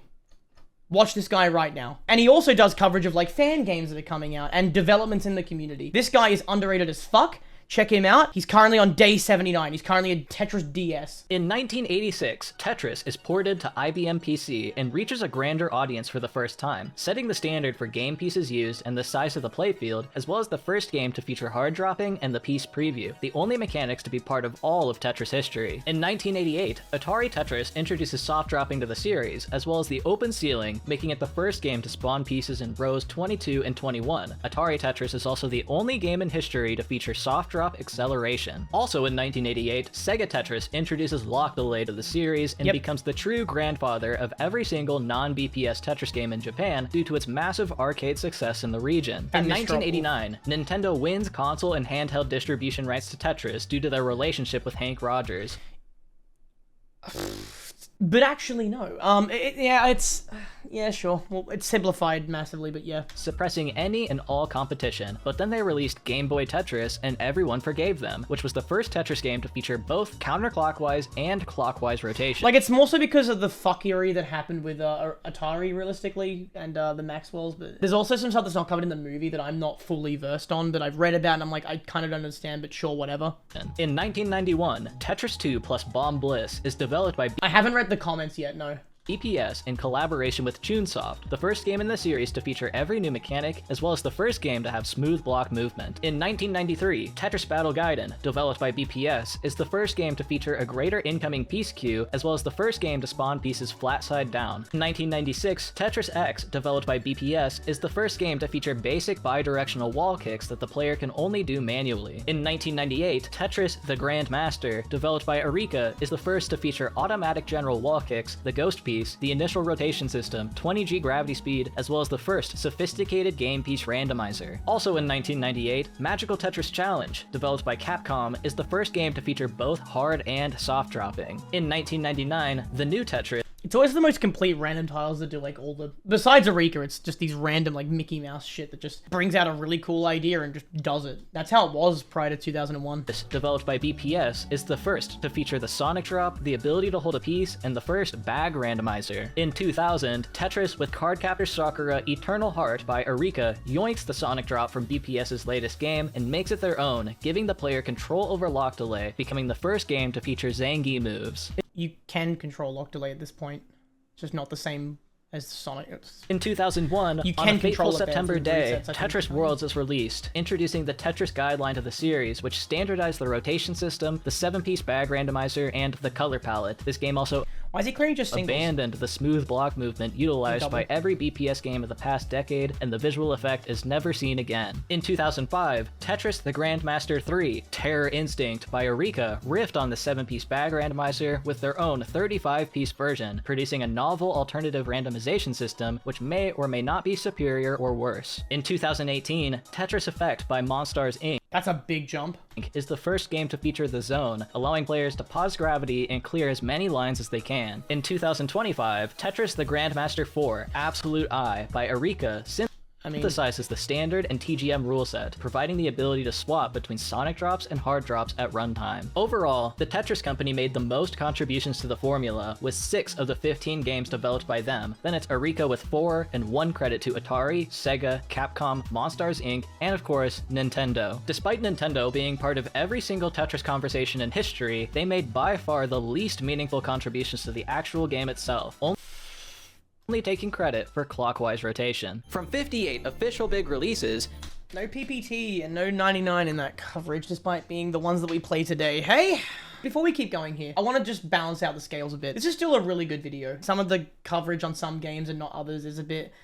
Watch this guy right now. And he also does coverage of like fan games that are coming out and developments in the community. This guy is underrated as fuck. Check him out. He's currently on day 79. He's currently in Tetris DS. In 1986, Tetris is ported to IBM PC and reaches a grander audience for the first time, setting the standard for game pieces used and the size of the playfield, as well as the first game to feature hard dropping and the piece preview, the only mechanics to be part of all of Tetris history. In 1988, Atari Tetris introduces soft dropping to the series, as well as the open ceiling, making it the first game to spawn pieces in rows 22 and 21. Atari Tetris is also the only game in history to feature soft dropping drop acceleration. Also in 1988, Sega Tetris introduces lock delay to the series and becomes the true grandfather of every single non-BPS Tetris game in Japan due to its massive arcade success in the region. In 1989, Nintendo wins console and handheld distribution rights to Tetris due to their relationship with Hank Rogers. But actually, no. Yeah, sure. Well, it's simplified massively, but yeah. Suppressing any and all competition, but then they released Game Boy Tetris and everyone forgave them, which was the first Tetris game to feature both counterclockwise and clockwise rotation. Like, it's more so because of the fuckery that happened with Atari, realistically, and the Maxwells, but there's also some stuff that's not covered in the movie that I'm not fully versed on, that I've read about, and I'm like, I kind of don't understand, but sure, whatever. In 1991, Tetris 2 plus Bomb Bliss is developed by I haven't read the comments yet, no. BPS in collaboration with Chunsoft, the first game in the series to feature every new mechanic, as well as the first game to have smooth block movement. In 1993, Tetris Battle Gaiden, developed by BPS, is the first game to feature a greater incoming piece queue, as well as the first game to spawn pieces flat side down. In 1996, Tetris X, developed by BPS, is the first game to feature basic bi-directional wall kicks that the player can only do manually. In 1998, Tetris the Grandmaster, developed by Arika, is the first to feature automatic general wall kicks, the ghost piece, the initial rotation system, 20G gravity speed, as well as the first sophisticated game piece randomizer. Also in 1998, Magical Tetris Challenge, developed by Capcom, is the first game to feature both hard and soft dropping. In 1999, the new Tetris It's always the most complete random titles that do, like, all the... Besides Arika, it's just these random, like, Mickey Mouse shit that just brings out a really cool idea and just does it. That's how it was prior to 2001. developed by BPS, is the first to feature the Sonic Drop, the ability to hold a piece, and the first bag randomizer. In 2000, Tetris with Cardcaptor Sakura Eternal Heart by Arika yoinks the Sonic Drop from BPS's latest game and makes it their own, giving the player control over lock delay, becoming the first game to feature Zangief moves. You can control lock delay at this point. It's just not the same as Sonic. In 2001, you on can a fateful control it September day, resets, Tetris Worlds is released, introducing the Tetris guideline to the series, which standardized the rotation system, the 7-piece bag randomizer, and the color palette. This game also Why is he clearing just singles? abandoned the smooth block movement utilized by every BPS game of the past decade, and the visual effect is never seen again. In 2005, Tetris the Grandmaster 3, Terror Instinct by Arika riffed on the 7-piece bag randomizer with their own 35-piece version, producing a novel alternative randomization system which may or may not be superior or worse. In 2018, Tetris Effect by Monstars Inc. That's a big jump. is the first game to feature the zone, allowing players to pause gravity and clear as many lines as they can. In 2025, Tetris the Grandmaster 4, Absolute Eye by Arika synthesizes the standard and TGM rule set, providing the ability to swap between Sonic drops and hard drops at runtime. Overall, the Tetris company made the most contributions to the formula, with 6 of the 15 games developed by them. Then it's Arika with 4, and 1 credit to Atari, Sega, Capcom, Monstars Inc., and of course, Nintendo. Despite Nintendo being part of every single Tetris conversation in history, they made by far the least meaningful contributions to the actual game itself, only taking credit for clockwise rotation. From 58 official big releases, No PPT and no 99 in that coverage, despite being the ones that we play today. Hey! Before we keep going here, I want to just balance out the scales a bit. This is still a really good video. Some of the coverage on some games and not others is a bit...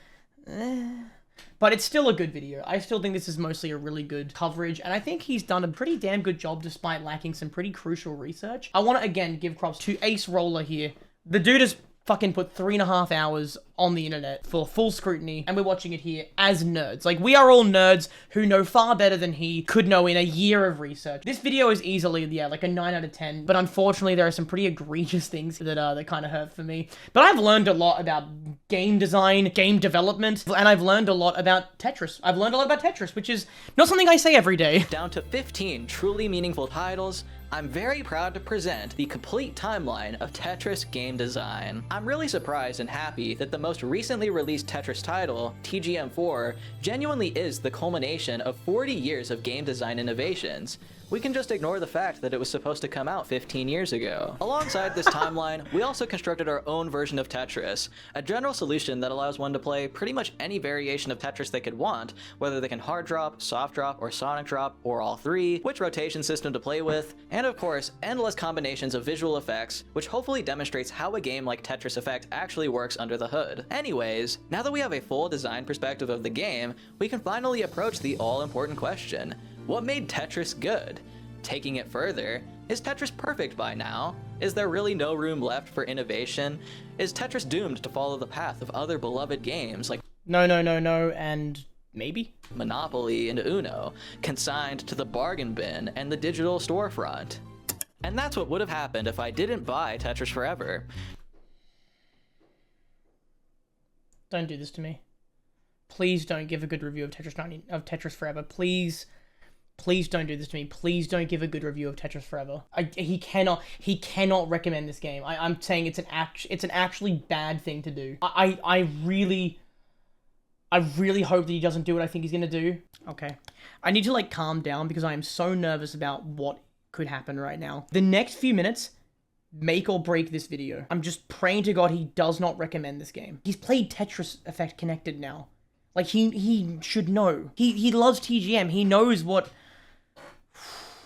But it's still a good video. I still think this is mostly a really good coverage, and I think he's done a pretty damn good job despite lacking some pretty crucial research. I want to, again, give props to Acerola here. The dude has fucking put 3.5 hours on the internet for full scrutiny, and we're watching it here as nerds. Like, we are all nerds who know far better than he could know in a year of research. This video is easily, yeah, like a 9 out of 10, but unfortunately there are some pretty egregious things that kind of hurt for me. But I've learned a lot about game design, game development, and I've learned a lot about Tetris. I've learned a lot about Tetris, which is not something I say every day. down to 15 truly meaningful titles, I'm very proud to present the complete timeline of Tetris game design. I'm really surprised and happy that the most recently released Tetris title, TGM4, genuinely is the culmination of 40 years of game design innovations. We can just ignore the fact that it was supposed to come out 15 years ago. Alongside this timeline, we also constructed our own version of Tetris, a general solution that allows one to play pretty much any variation of Tetris they could want, whether they can hard drop, soft drop, or sonic drop, or all three, which rotation system to play with, and of course, endless combinations of visual effects, which hopefully demonstrates how a game like Tetris Effect actually works under the hood. Anyways, now that we have a full design perspective of the game, we can finally approach the all-important question: What made Tetris good? Taking it further, is Tetris perfect by now? Is there really no room left for innovation? Is Tetris doomed to follow the path of other beloved games like No, and maybe? Monopoly and Uno, consigned to the bargain bin and the digital storefront? And that's what would have happened if I didn't buy Tetris Forever. Don't do this to me. Please don't give a good review of Tetris Forever. Please don't do this to me. Please don't give a good review of Tetris Forever. He cannot recommend this game. I'm saying it's an actually bad thing to do. I really hope that he doesn't do what I think he's gonna do. Okay. I need to like calm down because I am so nervous about what could happen right now. The next few minutes make or break this video. I'm just praying to God he does not recommend this game. He's played Tetris Effect Connected now. Like he should know. He loves TGM. He knows what.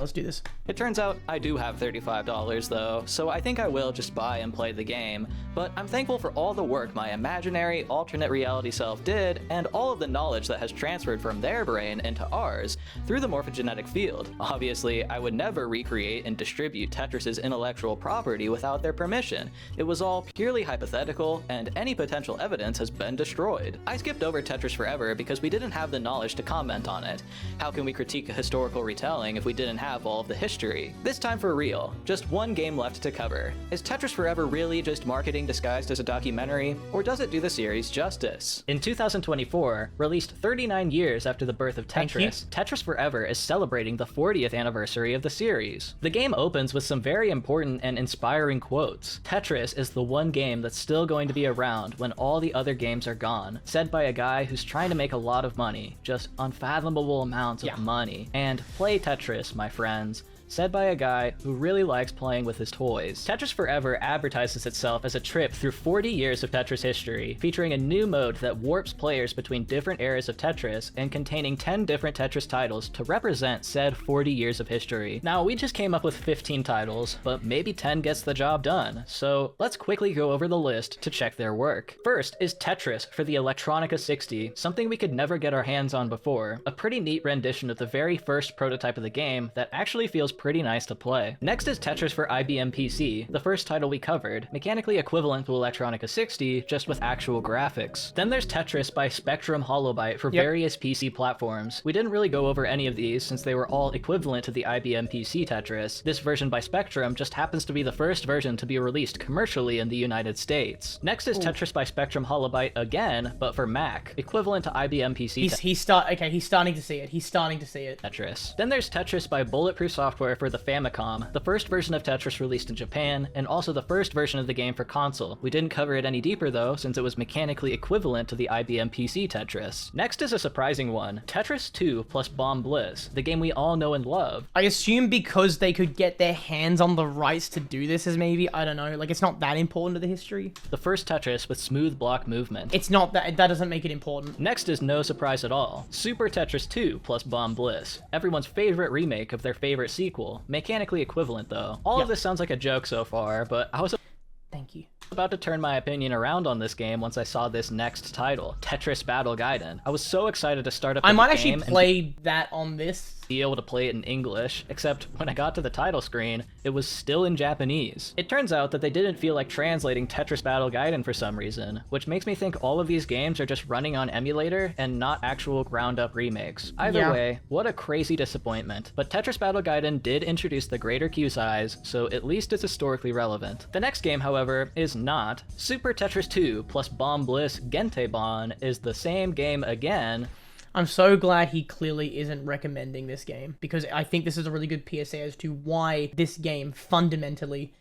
Let's do this. It turns out I do have $35 though, so I think I will just buy and play the game, but I'm thankful for all the work my imaginary alternate reality self did and all of the knowledge that has transferred from their brain into ours through the morphogenetic field. Obviously, I would never recreate and distribute Tetris's intellectual property without their permission. It was all purely hypothetical, and any potential evidence has been destroyed. I skipped over Tetris Forever because we didn't have the knowledge to comment on it. How can we critique a historical retelling if we didn't have all of the history? This time for real, just one game left to cover. Is Tetris Forever really just marketing disguised as a documentary, or does it do the series justice? In 2024, released 39 years after the birth of Tetris, Tetris Forever is celebrating the 40th anniversary of the series. The game opens with some very important and inspiring quotes. Tetris is the one game that's still going to be around when all the other games are gone, said by a guy who's trying to make a lot of money, just unfathomable amounts of money. And play Tetris, my friends, said by a guy who really likes playing with his toys. Tetris Forever advertises itself as a trip through 40 years of Tetris history, featuring a new mode that warps players between different eras of Tetris and containing 10 different Tetris titles to represent said 40 years of history. Now, we just came up with 15 titles, but maybe 10 gets the job done, so let's quickly go over the list to check their work. First is Tetris for the Electronica 60, something we could never get our hands on before. A pretty neat rendition of the very first prototype of the game that actually feels pretty nice to play. Next is Tetris for IBM PC, the first title we covered, mechanically equivalent to Electronica 60, just with actual graphics. Then there's Tetris by Spectrum Holobyte for various PC platforms. We didn't really go over any of these since they were all equivalent to the IBM PC Tetris. This version by Spectrum just happens to be the first version to be released commercially in the United States. Next is Tetris by Spectrum Holobyte again, but for Mac, equivalent to IBM PC He's starting to see it. He's starting to see it. Tetris. Then there's Tetris by Bulletproof Software for the Famicom, the first version of Tetris released in Japan, and also the first version of the game for console. We didn't cover it any deeper though, since it was mechanically equivalent to the IBM PC Tetris. Next is a surprising one, Tetris 2 plus Bomb Bliss, the game we all know and love. I assume because they could get their hands on the rights to do this is maybe, I don't know, like it's not that important to the history. The first Tetris with smooth block movement. It's not that doesn't make it important. Next is no surprise at all, Super Tetris 2 plus Bomb Bliss, everyone's favorite remake of their favorite sequel. Mechanically equivalent though. All of this sounds like a joke so far, but I was Thank you. about to turn my opinion around on this game once I saw this next title, Tetris Battle Gaiden. I was so excited to start up I might the actually game play that on this. be able to play it in English, except when I got to the title screen, it was still in Japanese. It turns out that they didn't feel like translating Tetris Battle Gaiden for some reason, which makes me think all of these games are just running on emulator and not actual ground-up remakes. Either way, what a crazy disappointment. But Tetris Battle Gaiden did introduce the greater queue size, so at least it's historically relevant. The next game, however, is not. Super Tetris 2 plus Bomb Bliss Gentebon is the same game again. I'm so glad he clearly isn't recommending this game, because I think this is a really good PSA as to why this game fundamentally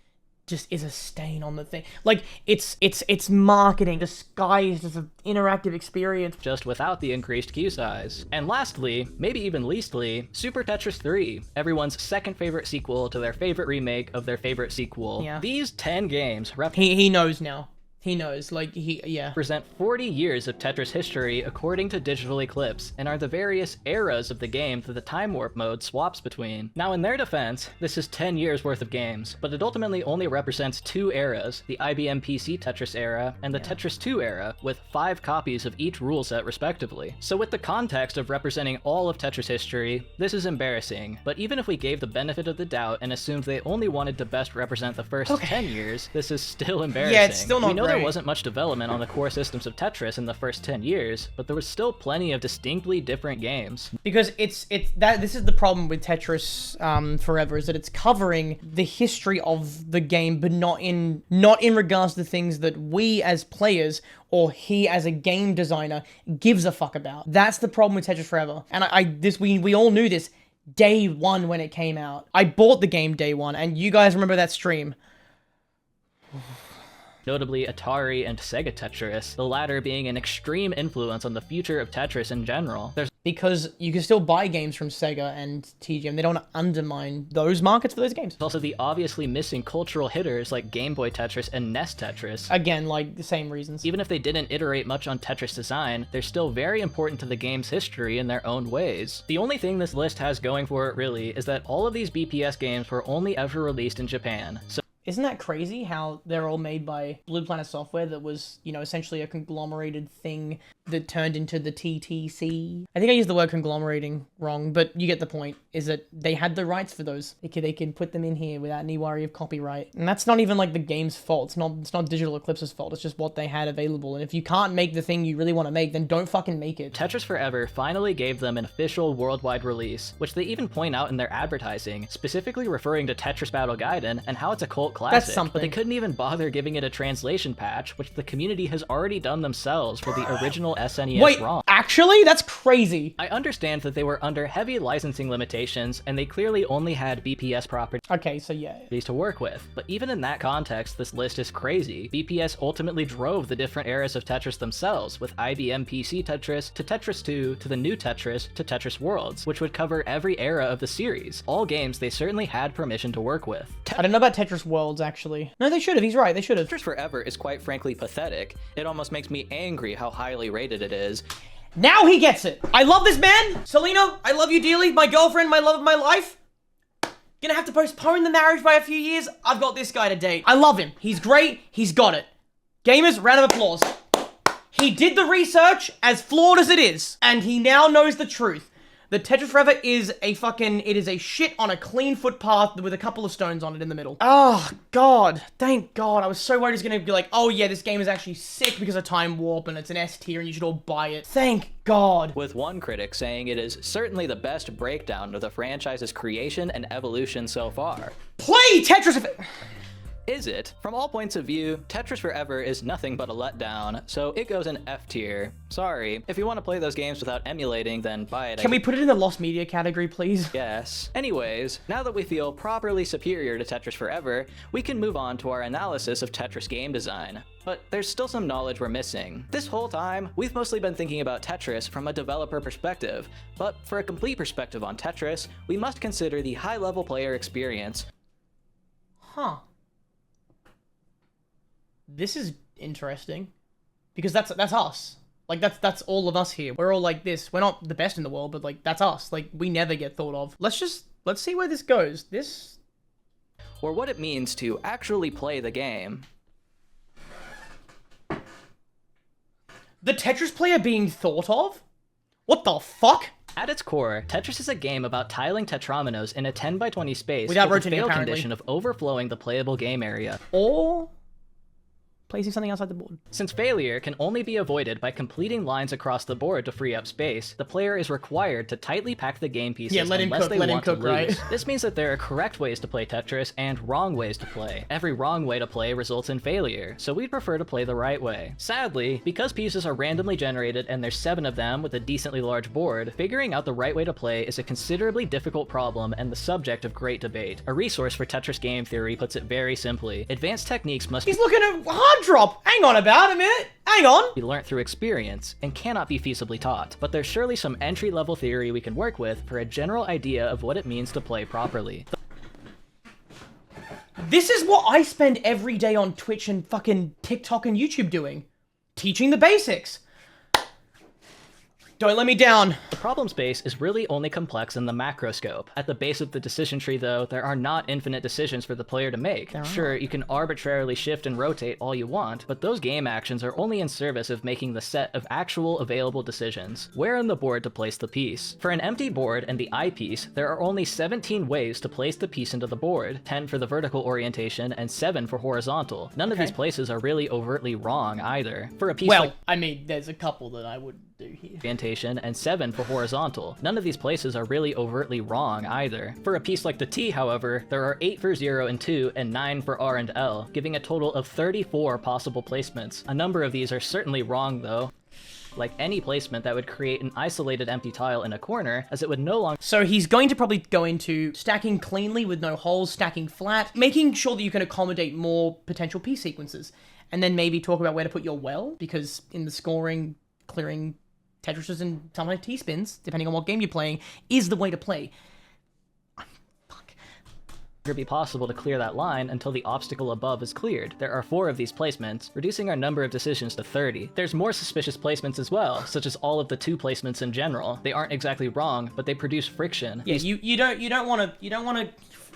just is a stain on the thing. Like, it's marketing disguised as an interactive experience. Just without the increased queue size. And lastly, maybe even leastly, Super Tetris 3, everyone's second favorite sequel to their favorite remake of their favorite sequel. Yeah. These 10 games He knows now. He knows, like, yeah. Represent 40 years of Tetris history according to Digital Eclipse, and are the various eras of the game that the time warp mode swaps between. Now, in their defense, this is 10 years worth of games, but it ultimately only represents 2 eras, the IBM PC Tetris era and the Tetris 2 era, with 5 copies of each rule set respectively. So with the context of representing all of Tetris history, this is embarrassing, but even if we gave the benefit of the doubt and assumed they only wanted to best represent the first 10 years, this is still embarrassing. Yeah, it's still not We know great. there wasn't much development on the core systems of Tetris in the first 10 years, but there was still plenty of distinctly different games. Because this is the problem with Tetris Forever, is that it's covering the history of the game, but not in regards to the things that we as players or he as a game designer gives a fuck about. That's the problem with Tetris Forever. And we all knew this day one when it came out. I bought the game day one, and you guys remember that stream. Notably Atari and Sega Tetris, the latter being an extreme influence on the future of Tetris in general. Because you can still buy games from Sega and TGM. They don't want to undermine those markets for those games. There's also the obviously missing cultural hitters like Game Boy Tetris and NES Tetris. Again, like, the same reasons. Even if they didn't iterate much on Tetris design, they're still very important to the game's history in their own ways. The only thing this list has going for it really is that all of these BPS games were only ever released in Japan. So isn't that crazy how they're all made by Blue Planet Software that was, you know, essentially a conglomerated thing that turned into the TTC? I think I used the word conglomerating wrong, but you get the point, is that they had the rights for those. They could put them in here without any worry of copyright. And that's not even like the game's fault. It's not Digital Eclipse's fault. It's just what they had available. And if you can't make the thing you really want to make, then don't fucking make it. Tetris Forever finally gave them an official worldwide release, which they even point out in their advertising, specifically referring to Tetris Battle Gaiden and how it's a cult classic. That's something. But they couldn't even bother giving it a translation patch, which the community has already done themselves for the original SNES Wait, ROM. actually? That's crazy. I understand that they were under heavy licensing limitations, and they clearly only had BPS properties Okay, so yeah. to work with. But even in that context, this list is crazy. BPS ultimately drove the different eras of Tetris themselves, with IBM PC Tetris to Tetris 2 to the new Tetris to Tetris Worlds, which would cover every era of the series. All games they certainly had permission to work with. I don't know about Tetris Worlds, actually. No, they should have. He's right. They should have. Tetris Forever is quite frankly pathetic. It almost makes me angry how highly rated it is. Now he gets it. I love this man. Selena, I love you dearly. My girlfriend, my love of my life. Gonna have to postpone the marriage by a few years. I've got this guy to date. I love him. He's great. He's got it. Gamers, round of applause. He did the research, as flawed as it is, and he now knows the truth. The Tetris Forever is it is a shit on a clean footpath with a couple of stones on it in the middle. Oh, God. Thank God. I was so worried he was going to be like, oh yeah, this game is actually sick because of Time Warp and it's an S tier and you should all buy it. Thank God. With one critic saying it is certainly the best breakdown of the franchise's creation and evolution so far. Play Tetris. Is it? From all points of view, Tetris Forever is nothing but a letdown, so it goes in F tier. Sorry. If you want to play those games without emulating, then buy it. Can we put it in the lost media category, please? Yes. Anyways, now that we feel properly superior to Tetris Forever, we can move on to our analysis of Tetris game design. But there's still some knowledge we're missing. This whole time, we've mostly been thinking about Tetris from a developer perspective, but for a complete perspective on Tetris, we must consider the high-level player experience. Huh. This is interesting, because that's us. Like, that's all of us here. We're all like this. We're not the best in the world, but like, that's us. Like, we never get thought of. Let's see where this goes. Or what it means to actually play the game. The Tetris player being thought of? What the fuck? At its core, Tetris is a game about tiling tetrominoes in a 10 by 20 space Without with the rotating, fail apparently. condition of overflowing the playable game area. Or placing something outside the board. Since failure can only be avoided by completing lines across the board to free up space, the player is required to tightly pack the game pieces Yeah, let him unless cook, they let him want cook, to lose. right? This means that there are correct ways to play Tetris and wrong ways to play. Every wrong way to play results in failure, so we'd prefer to play the right way. Sadly, because pieces are randomly generated and there's 7 of them with a decently large board, figuring out the right way to play is a considerably difficult problem and the subject of great debate. A resource for Tetris game theory puts it very simply. Advanced techniques must He's looking at hard drop. Hang on about a minute. Hang on. be learnt through experience and cannot be feasibly taught, but there's surely some entry-level theory we can work with for a general idea of what it means to play properly. This is what I spend every day on Twitch and fucking TikTok and YouTube doing. Teaching the basics. Don't let me down. The problem space is really only complex in the macroscope. At the base of the decision tree, though, there are not infinite decisions for the player to make. Sure, you can arbitrarily shift and rotate all you want, but those game actions are only in service of making the set of actual available decisions. Where on the board to place the piece? For an empty board and the eyepiece, there are only 17 ways to place the piece into the board, 10 for the vertical orientation and 7 for horizontal. None of these places are really overtly wrong either. For a piece I mean, there's a couple that I would do here. Orientation and 7 for horizontal. None of these places are really overtly wrong either. For a piece like the T, however, there are 8 for 0 and 2 and 9 for R and L, giving a total of 34 possible placements. A number of these are certainly wrong though. Like any placement that would create an isolated empty tile in a corner, as it would no longer. So he's going to probably go into stacking cleanly with no holes, stacking flat, making sure that you can accommodate more potential piece sequences, and then maybe talk about where to put your well, because in the scoring, clearing Tetrises and sometimes T-spins, depending on what game you're playing, is the way to play. Be possible to clear that line until the obstacle above is cleared. There are 4 of these placements, reducing our number of decisions to 30. There's more suspicious placements as well, such as all of the 2 placements in general. They aren't exactly wrong, but they produce friction. Yeah, you don't want to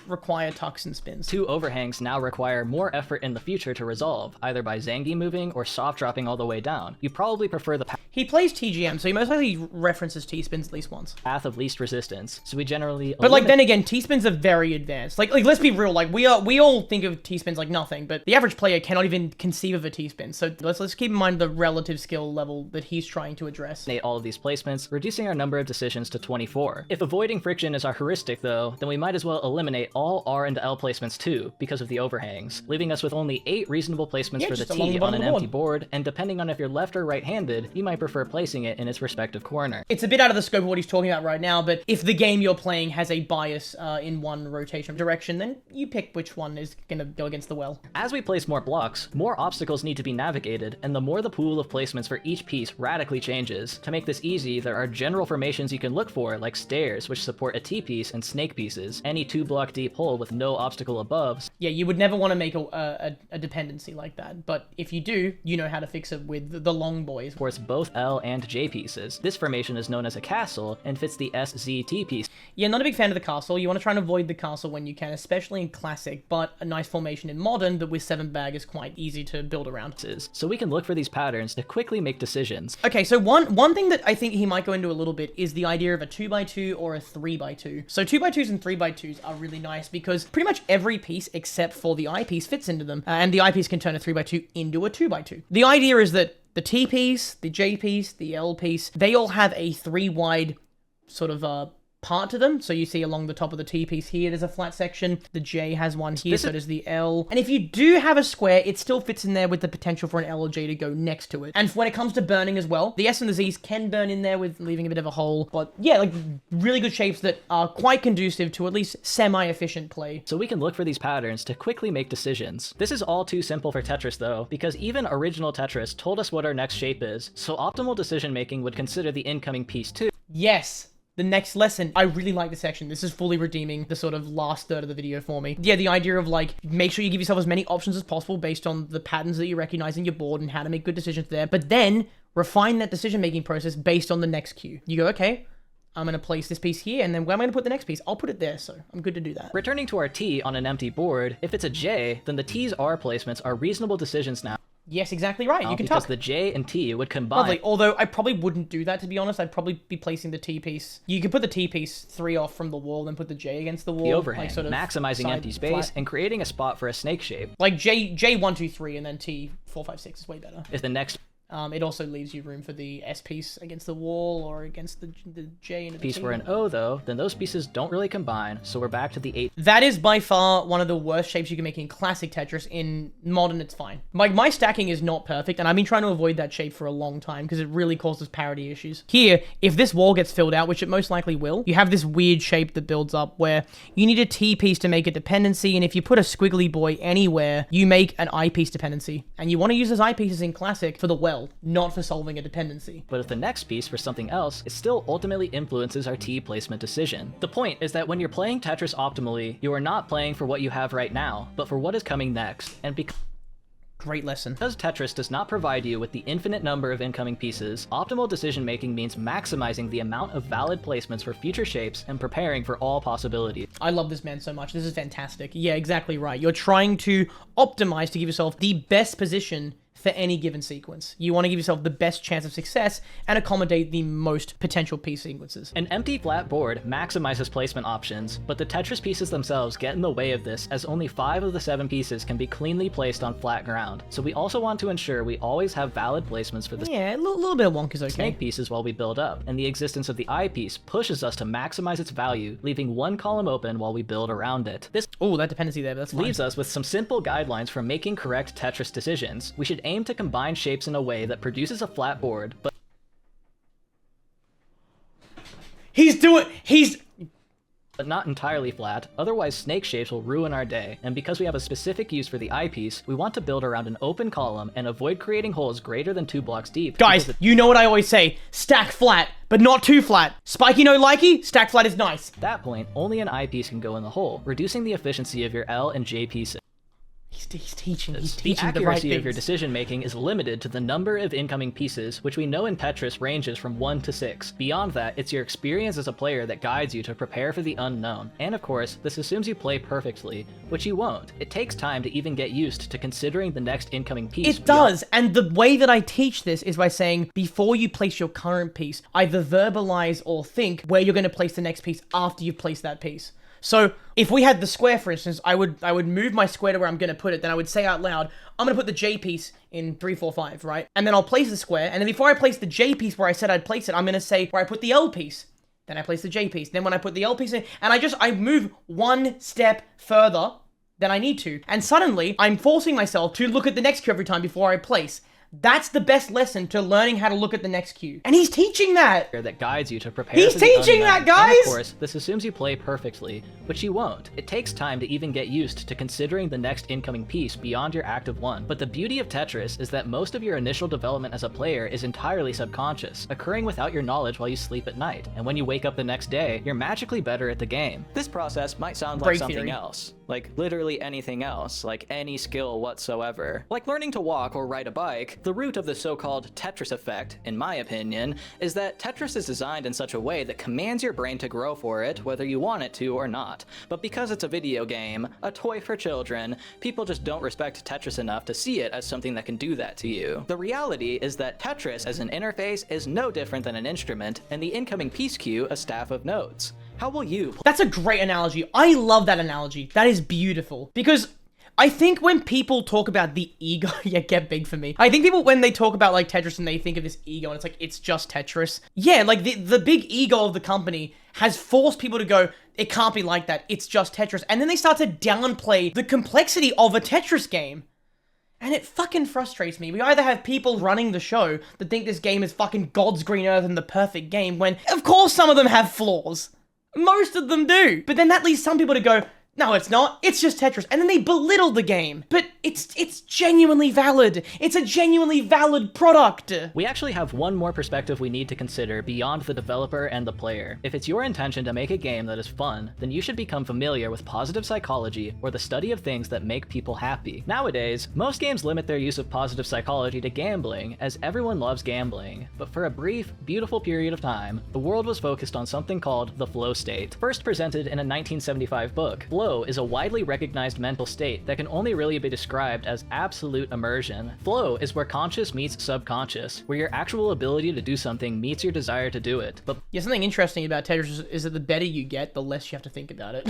require tucks and spins. 2 overhangs now require more effort in the future to resolve, either by Zangi moving or soft dropping all the way down. You probably prefer the He plays TGM, so he most likely references T-spins at least once. path of least resistance, so we generally But like then again, T-spins are very advanced. Like let's be real, like we all think of T-spins like nothing, but the average player cannot even conceive of a T-spin. So let's keep in mind the relative skill level that he's trying to address. all of these placements, reducing our number of decisions to 24. If avoiding friction is our heuristic though, then we might as well eliminate all R and L placements too, because of the overhangs, leaving us with only 8 reasonable placements for the just along T the on bottom an of the empty board, and depending on if you're left or right-handed, you might prefer placing it in its respective corner. It's a bit out of the scope of what he's talking about right now, but if the game you're playing has a bias in one rotation direction, then you pick which one is going to go against the well. As we place more blocks, more obstacles need to be navigated, and the more the pool of placements for each piece radically changes. To make this easy, there are general formations you can look for, like stairs, which support a T-piece, and snake pieces. Any 2-block deep hole with no obstacle above. Yeah, you would never want to make a dependency like that, but if you do, you know how to fix it with the long boys. Supports both L and J pieces. This formation is known as a castle, and fits the SZT piece. Yeah, not a big fan of the castle. You want to try and avoid the castle when you can, especially in Classic, but a nice formation in Modern that with 7-bag is quite easy to build around. So we can look for these patterns to quickly make decisions. Okay, so one thing that I think he might go into a little bit is the idea of a 2x2 or a 3x2. So 2x2s and 3x2s are really nice because pretty much every piece except for the eyepiece fits into them, and the eyepiece can turn a 3x2 into a 2x2. The idea is that the T piece, the J piece, the L piece, they all have a 3-wide sort of part to them. So you see along the top of the T piece here, there's a flat section. The J has one here, so does the L. And if you do have a square, it still fits in there with the potential for an L or J to go next to it. And when it comes to burning as well, the S and the Z's can burn in there with leaving a bit of a hole. But yeah, like really good shapes that are quite conducive to at least semi-efficient play. So we can look for these patterns to quickly make decisions. This is all too simple for Tetris though, because even original Tetris told us what our next shape is, so optimal decision making would consider the incoming piece too. Yes. The next lesson, I really like this section. This is fully redeeming the sort of last third of the video for me. Yeah, the idea of like, make sure you give yourself as many options as possible based on the patterns that you recognize in your board and how to make good decisions there, but then refine that decision-making process based on the next cue. You go, okay, I'm going to place this piece here, and then where am I going to put the next piece? I'll put it there, so I'm good to do that. Returning to our T on an empty board, if it's a J, then the T's R placements are reasonable decisions now. Yes, exactly right. You can because tuck. the J and T would combine. Lovely. Although I probably wouldn't do that, to be honest. I'd probably be placing the T piece. You could put the T piece 3 off from the wall, then put the J against the wall. The overhang, like sort of maximizing side empty space flat. and creating a spot for a snake shape. Like J 1 2 3 and then T 4 5 6 is way better. If the next It also leaves you room for the S piece against the wall or against the J and the piece T. were an O though, then those pieces don't really combine, so we're back to the 8. That is by far one of the worst shapes you can make in classic Tetris. In modern, it's fine. My stacking is not perfect, and I've been trying to avoid that shape for a long time because it really causes parity issues. Here, if this wall gets filled out, which it most likely will, you have this weird shape that builds up where you need a T piece to make a dependency, and if you put a squiggly boy anywhere, you make an I piece dependency. And you want to use those I pieces in classic for the well. well, not for solving a dependency. But if the next piece for something else, it still ultimately influences our T placement decision. The point is that when you're playing Tetris optimally, you are not playing for what you have right now, but for what is coming next. And Great lesson. because Tetris does not provide you with the infinite number of incoming pieces, optimal decision making means maximizing the amount of valid placements for future shapes and preparing for all possibilities. I love this man so much. This is fantastic. Yeah, exactly right. You're trying to optimize to give yourself the best position for any given sequence. You want to give yourself the best chance of success and accommodate the most potential piece sequences. An empty flat board maximizes placement options, but the Tetris pieces themselves get in the way of this, as only 5 of the 7 pieces can be cleanly placed on flat ground. So we also want to ensure we always have valid placements for the Yeah, a little bit of wonk is okay. snake pieces while we build up, and the existence of the eye piece pushes us to maximize its value, leaving one column open while we build around it. This Oh, that dependency there, but that's fine. leaves us with some simple guidelines for making correct Tetris decisions. We should aim to combine shapes in a way that produces a flat board, but not entirely flat, otherwise snake shapes will ruin our day. And because we have a specific use for the eyepiece, we want to build around an open column and avoid creating holes greater than 2 blocks deep. Guys, you know what I always say, stack flat, but not too flat. Spiky no likey, stack flat is nice. At that point, only an eyepiece can go in the hole, reducing the efficiency of your L and J pieces. He's teaching The the right accuracy of your things. decision making is limited to the number of incoming pieces, which we know in Tetris ranges from 1 to 6. Beyond that, it's your experience as a player that guides you to prepare for the unknown. And of course, this assumes you play perfectly, which you won't. It takes time to even get used to considering the next incoming piece. It does, and the way that I teach this is by saying, before you place your current piece, either verbalize or think where you're going to place the next piece after you've placed that piece. So, if we had the square, for instance, I would move my square to where I'm going to put it, then I would say out loud, I'm going to put the J piece in 3, 4, 5, right? And then I'll place the square, and then before I place the J piece where I said I'd place it, I'm going to say where I put the L piece. Then I place the J piece. Then when I put the L piece in, and I move one step further than I need to. And suddenly, I'm forcing myself to look at the next cue every time before I place. That's the best lesson to learning how to look at the next cue. And he's teaching that! That guides you to prepare He's for the teaching unknown. that, guys! And of course, this assumes you play perfectly, which you won't. It takes time to even get used to considering the next incoming piece beyond your active one. But the beauty of Tetris is that most of your initial development as a player is entirely subconscious, occurring without your knowledge while you sleep at night. And when you wake up the next day, you're magically better at the game. This process might sound like Great something theory. else, like literally anything else, like any skill whatsoever. Like learning to walk or ride a bike, the root of the so-called Tetris effect, in my opinion, is that Tetris is designed in such a way that commands your brain to grow for it, whether you want it to or not. But because it's a video game, a toy for children, people just don't respect Tetris enough to see it as something that can do that to you. The reality is that Tetris as an interface is no different than an instrument, and the incoming piece queue a staff of notes. How will you That's a great analogy. I love that analogy. That is beautiful. Because I think when people talk about the ego, yeah, get big for me. I think people, when they talk about like Tetris and they think of this ego and it's like, it's just Tetris. Yeah, like the big ego of the company has forced people to go, it can't be like that. It's just Tetris. And then they start to downplay the complexity of a Tetris game. And it fucking frustrates me. We either have people running the show that think this game is fucking God's green earth and the perfect game, when of course some of them have flaws. Most of them do. But then that leads some people to go, no, it's not. It's just Tetris. And then they belittle the game. But it's genuinely valid. It's a genuinely valid product. We actually have one more perspective we need to consider beyond the developer and the player. If it's your intention to make a game that is fun, then you should become familiar with positive psychology or the study of things that make people happy. Nowadays, most games limit their use of positive psychology to gambling, as everyone loves gambling. But for a brief, beautiful period of time, the world was focused on something called the flow state. First presented in a 1975 book, flow is a widely recognized mental state that can only really be described as absolute immersion. Flow is where conscious meets subconscious, where your actual ability to do something meets your desire to do it. But Yeah, something interesting about Tetris is that the better you get, the less you have to think about it.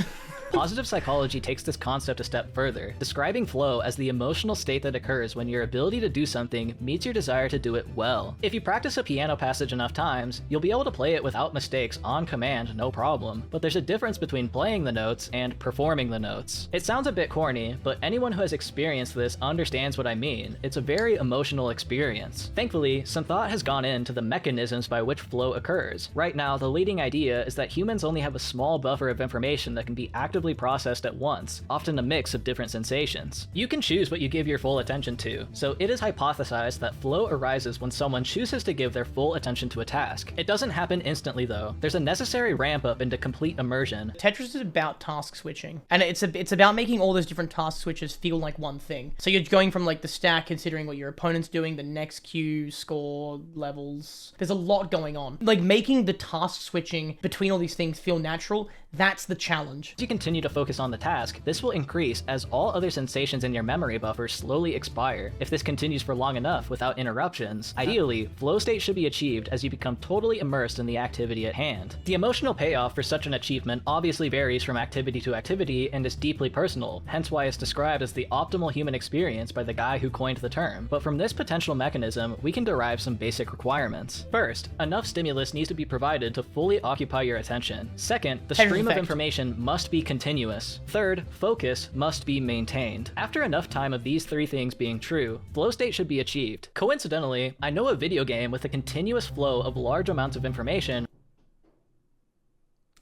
positive psychology takes this concept a step further, describing flow as the emotional state that occurs when your ability to do something meets your desire to do it well. If you practice a piano passage enough times, you'll be able to play it without mistakes on command, no problem. But there's a difference between playing the notes and performing forming the notes. It sounds a bit corny, but anyone who has experienced this understands what I mean. It's a very emotional experience. Thankfully, some thought has gone into the mechanisms by which flow occurs. Right now, the leading idea is that humans only have a small buffer of information that can be actively processed at once, often a mix of different sensations. You can choose what you give your full attention to, so it is hypothesized that flow arises when someone chooses to give their full attention to a task. It doesn't happen instantly though. There's a necessary ramp up into complete immersion. Tetris is about task switching, and it's about making all those different task switches feel like one thing. So you're going from like the stack, considering what your opponent's doing, the next queue, score, levels. There's a lot going on. Like making the task switching between all these things feel natural, that's the challenge. As you continue to focus on the task, this will increase as all other sensations in your memory buffer slowly expire. If this continues for long enough without interruptions, ideally, flow state should be achieved as you become totally immersed in the activity at hand. The emotional payoff for such an achievement obviously varies from activity to activity and is deeply personal, hence why it's described as the optimal human experience by the guy who coined the term. But from this potential mechanism, we can derive some basic requirements. First, enough stimulus needs to be provided to fully occupy your attention. Second, the stream of information must be continuous. Third, focus must be maintained. After enough time of these three things being true, flow state should be achieved. Coincidentally, I know a video game with a continuous flow of large amounts of information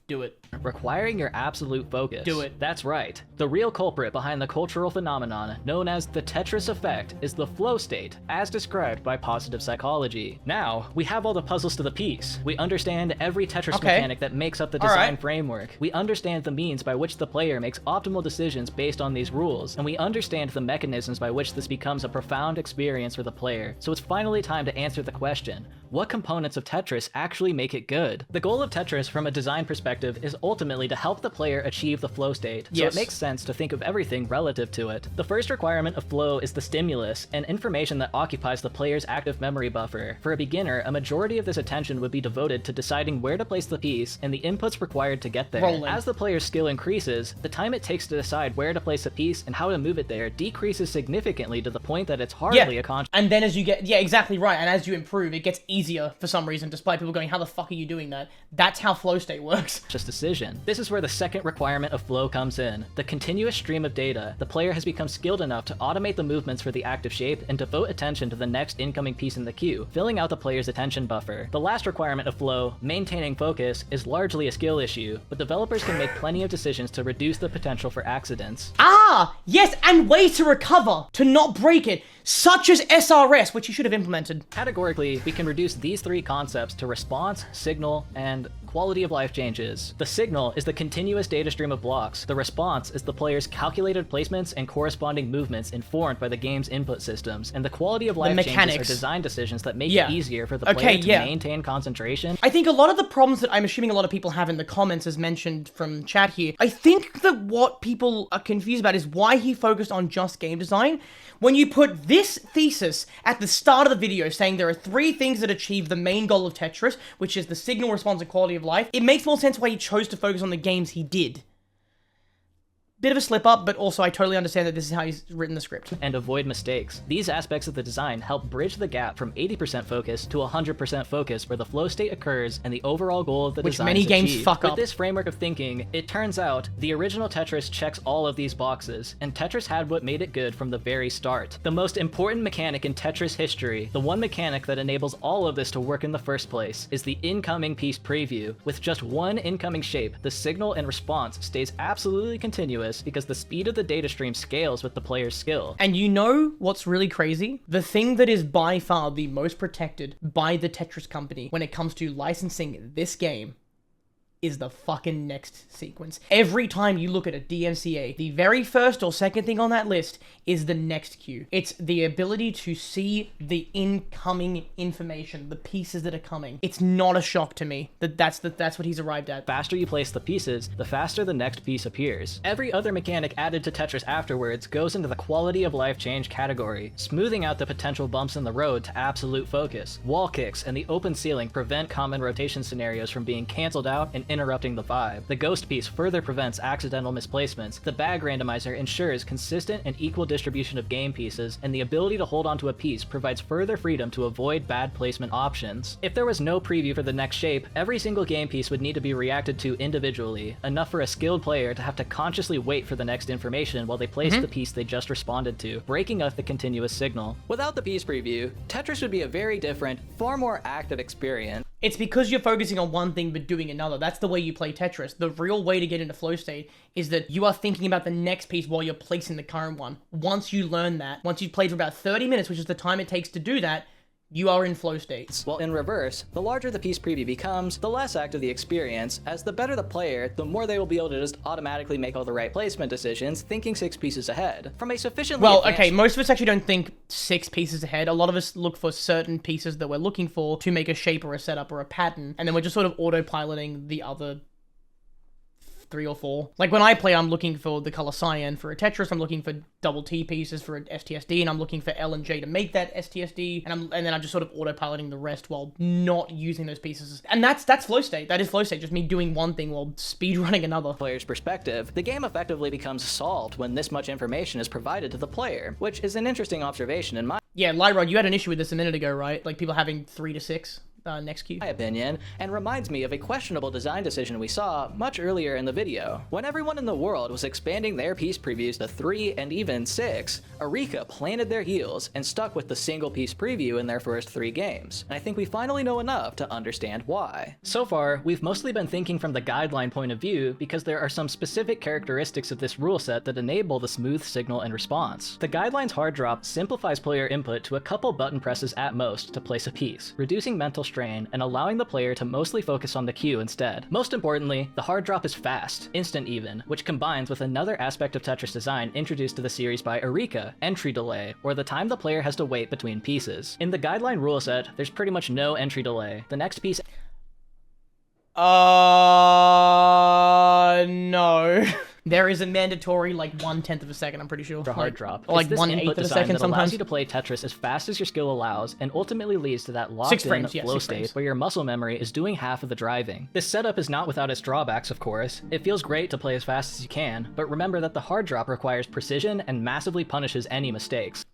Do it. requiring your absolute focus. Do it. That's right. The real culprit behind the cultural phenomenon known as the Tetris effect is the flow state, as described by positive psychology. Now, we have all the puzzles to the piece. We understand every Tetris mechanic that makes up the design framework. We understand the means by which the player makes optimal decisions based on these rules, and we understand the mechanisms by which this becomes a profound experience for the player. So it's finally time to answer the question, what components of Tetris actually make it good? The goal of Tetris from a design perspective is ultimately to help the player achieve the flow state, so it makes sense to think of everything relative to it. The first requirement of flow is the stimulus, and information that occupies the player's active memory buffer. For a beginner, a majority of this attention would be devoted to deciding where to place the piece and the inputs required to get there. As the player's skill increases, the time it takes to decide where to place a piece and how to move it there decreases significantly to the point that it's hardly a conscious. And then as you get, exactly right, and as you improve, it gets easier for some reason, despite people going, how the fuck are you doing that? That's how flow state works. Decision. This is where the second requirement of flow comes in, the continuous stream of data. The player has become skilled enough to automate the movements for the active shape and devote attention to the next incoming piece in the queue, filling out the player's attention buffer. The last requirement of flow, maintaining focus, is largely a skill issue, but developers can make plenty of decisions to reduce the potential for accidents. Ah, yes, and ways to recover, to not break it, such as SRS, which you should have implemented. Categorically, we can reduce these three concepts to response, signal, and quality of life changes. The signal is the continuous data stream of blocks. The response is the player's calculated placements and corresponding movements informed by the game's input systems. And the quality of life changes are design decisions that make it easier for the player to maintain concentration. I think a lot of the problems that I'm assuming a lot of people have in the comments, as mentioned from chat here, I think that what people are confused about is why he focused on just game design. When you put this thesis at the start of the video saying there are three things that achieve the main goal of Tetris, which is the signal, response, and quality of life, it makes more sense why he chose to focus on the games he did. Bit of a slip up, but also I totally understand that this is how he's written the script. And avoid mistakes. These aspects of the design help bridge the gap from 80% focus to 100% focus where the flow state occurs and the overall goal of the design is achieved. Which many games fuck up. With this framework of thinking, it turns out the original Tetris checks all of these boxes, and Tetris had what made it good from the very start. The most important mechanic in Tetris history, the one mechanic that enables all of this to work in the first place, is the incoming piece preview. With just one incoming shape, the signal and response stays absolutely continuous because the speed of the data stream scales with the player's skill. And you know what's really crazy? The thing that is by far the most protected by the Tetris company when it comes to licensing this game is the fucking next sequence. Every time you look at a DMCA, the very first or second thing on that list is the next queue. It's the ability to see the incoming information, the pieces that are coming. It's not a shock to me that that's what he's arrived at. The faster you place the pieces, the faster the next piece appears. Every other mechanic added to Tetris afterwards goes into the quality of life change category, smoothing out the potential bumps in the road to absolute focus. Wall kicks and the open ceiling prevent common rotation scenarios from being cancelled out, and interrupting the vibe. The ghost piece further prevents accidental misplacements. The bag randomizer ensures consistent and equal distribution of game pieces, and the ability to hold onto a piece provides further freedom to avoid bad placement options. If there was no preview for the next shape, every single game piece would need to be reacted to individually, enough for a skilled player to have to consciously wait for the next information while they place the piece they just responded to, breaking up the continuous signal. Without the piece preview, Tetris would be a very different, far more active experience. It's because you're focusing on one thing but doing another. That's the way you play Tetris. The real way to get into flow state is that you are thinking about the next piece while you're placing the current one. Once you learn that, once you've played for about 30 minutes, which is the time it takes to do that, you are in flow states. While in reverse, the larger the piece preview becomes, the less active the experience, as the better the player, the more they will be able to just automatically make all the right placement decisions, thinking 6 pieces ahead. From a sufficiently Okay, most of us actually don't think 6 pieces ahead. A lot of us look for certain pieces that we're looking for to make a shape or a setup or a pattern, and then we're just sort of autopiloting the other 3 or 4. Like when I play, I'm looking for the color cyan for a Tetris, I'm looking for double T pieces for an STSD, and I'm looking for L and J to make that STSD, and then I'm just sort of autopiloting the rest while not using those pieces. And that's flow state. That is flow state, just me doing one thing while speedrunning another. Player's perspective, the game effectively becomes solved when this much information is provided to the player, which is an interesting observation in my Lyrod, you had an issue with this a minute ago, right? Like people having 3 to 6. Next cue. My opinion, and reminds me of a questionable design decision we saw much earlier in the video. When everyone in the world was expanding their piece previews to 3 and even 6, Arika planted their heels and stuck with the single piece preview in their first 3 games. And I think we finally know enough to understand why. So far, we've mostly been thinking from the guideline point of view because there are some specific characteristics of this rule set that enable the smooth signal and response. The guideline's hard drop simplifies player input to a couple button presses at most to place a piece, reducing mental strain and allowing the player to mostly focus on the cue instead. Most importantly, the hard drop is fast, instant even, which combines with another aspect of Tetris design introduced to the series by Arika, entry delay, or the time the player has to wait between pieces. In the guideline rule set, there's pretty much no entry delay. The next piece no. There is a mandatory, like, 1/10 of a second, I'm pretty sure. For hard drop. Or like It's this 1/8 input of a design second that sometimes. allows you to play Tetris as fast as your skill allows, and ultimately leads to that 6 locked-in frames, yeah, flow 6 state frames. where your muscle memory is doing half of the driving. This setup is not without its drawbacks, of course. It feels great to play as fast as you can, but remember that the hard drop requires precision and massively punishes any mistakes.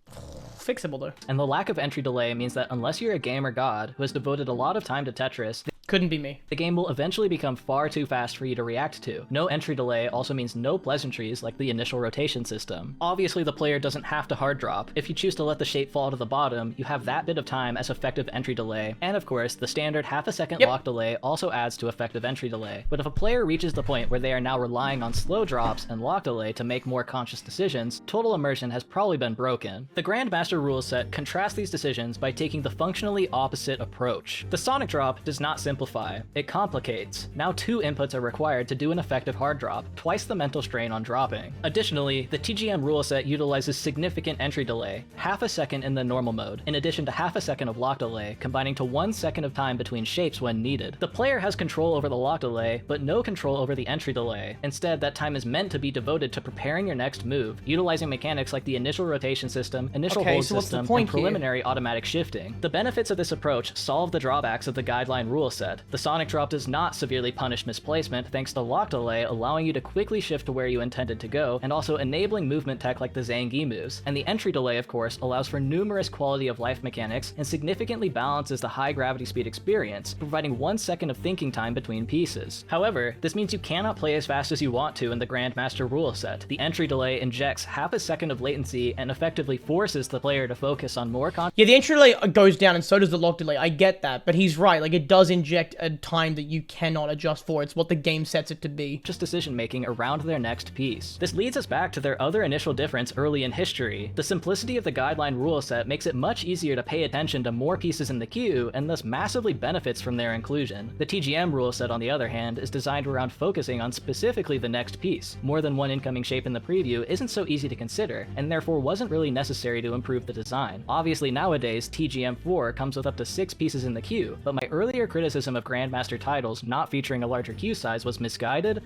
Fixable, though. And the lack of entry delay means that unless you're a gamer god who has devoted a lot of time to Tetris, Couldn't be me. the game will eventually become far too fast for you to react to. No entry delay also means no pleasantries like the initial rotation system. Obviously, the player doesn't have to hard drop. If you choose to let the shape fall to the bottom, you have that bit of time as effective entry delay. And of course, the standard half-a-second lock delay also adds to effective entry delay. But if a player reaches the point where they are now relying on slow drops and lock delay to make more conscious decisions, total immersion has probably been broken. The Grandmaster rule set contrasts these decisions by taking the functionally opposite approach. The sonic drop does not simplify, it complicates. Now 2 inputs are required to do an effective hard drop, twice the mental strain on dropping. Additionally, the TGM rule set utilizes significant entry delay, half a second in the normal mode, in addition to half a second of lock delay, combining to 1 second of time between shapes when needed. The player has control over the lock delay, but no control over the entry delay. Instead, that time is meant to be devoted to preparing your next move, utilizing mechanics like the initial rotation system, initial hold so what's the system, point and preliminary automatic shifting. The benefits of this approach solve the drawbacks of the guideline rule set. The sonic drop does not severely punish misplacement thanks to lock delay, allowing you to quickly shift to where you intended to go, and also enabling movement tech like the Zangief moves. And the entry delay, of course, allows for numerous quality of life mechanics and significantly balances the high gravity speed experience, providing 1 second of thinking time between pieces. However, this means you cannot play as fast as you want to in the Grandmaster rule set. The entry delay injects half a second of latency and effectively forces the player to focus on more Yeah, the entry delay goes down and so does the lock delay. I get that, but he's right. Like, it does inject a time that you cannot adjust for. It's what the game sets it to be. just decision-making around their next piece. This leads us back to their other initial difference early in history. The simplicity of the guideline rule set makes it much easier to pay attention to more pieces in the queue, and thus massively benefits from their inclusion. The TGM rule set, on the other hand, is designed around focusing on specifically the next piece. More than one incoming shape in the preview isn't so easy to consider, and therefore wasn't really necessary to improve the design. Obviously nowadays, TGM4 comes with up to 6 pieces in the queue, but my earlier criticism of Grandmaster titles not featuring a larger queue size was misguided.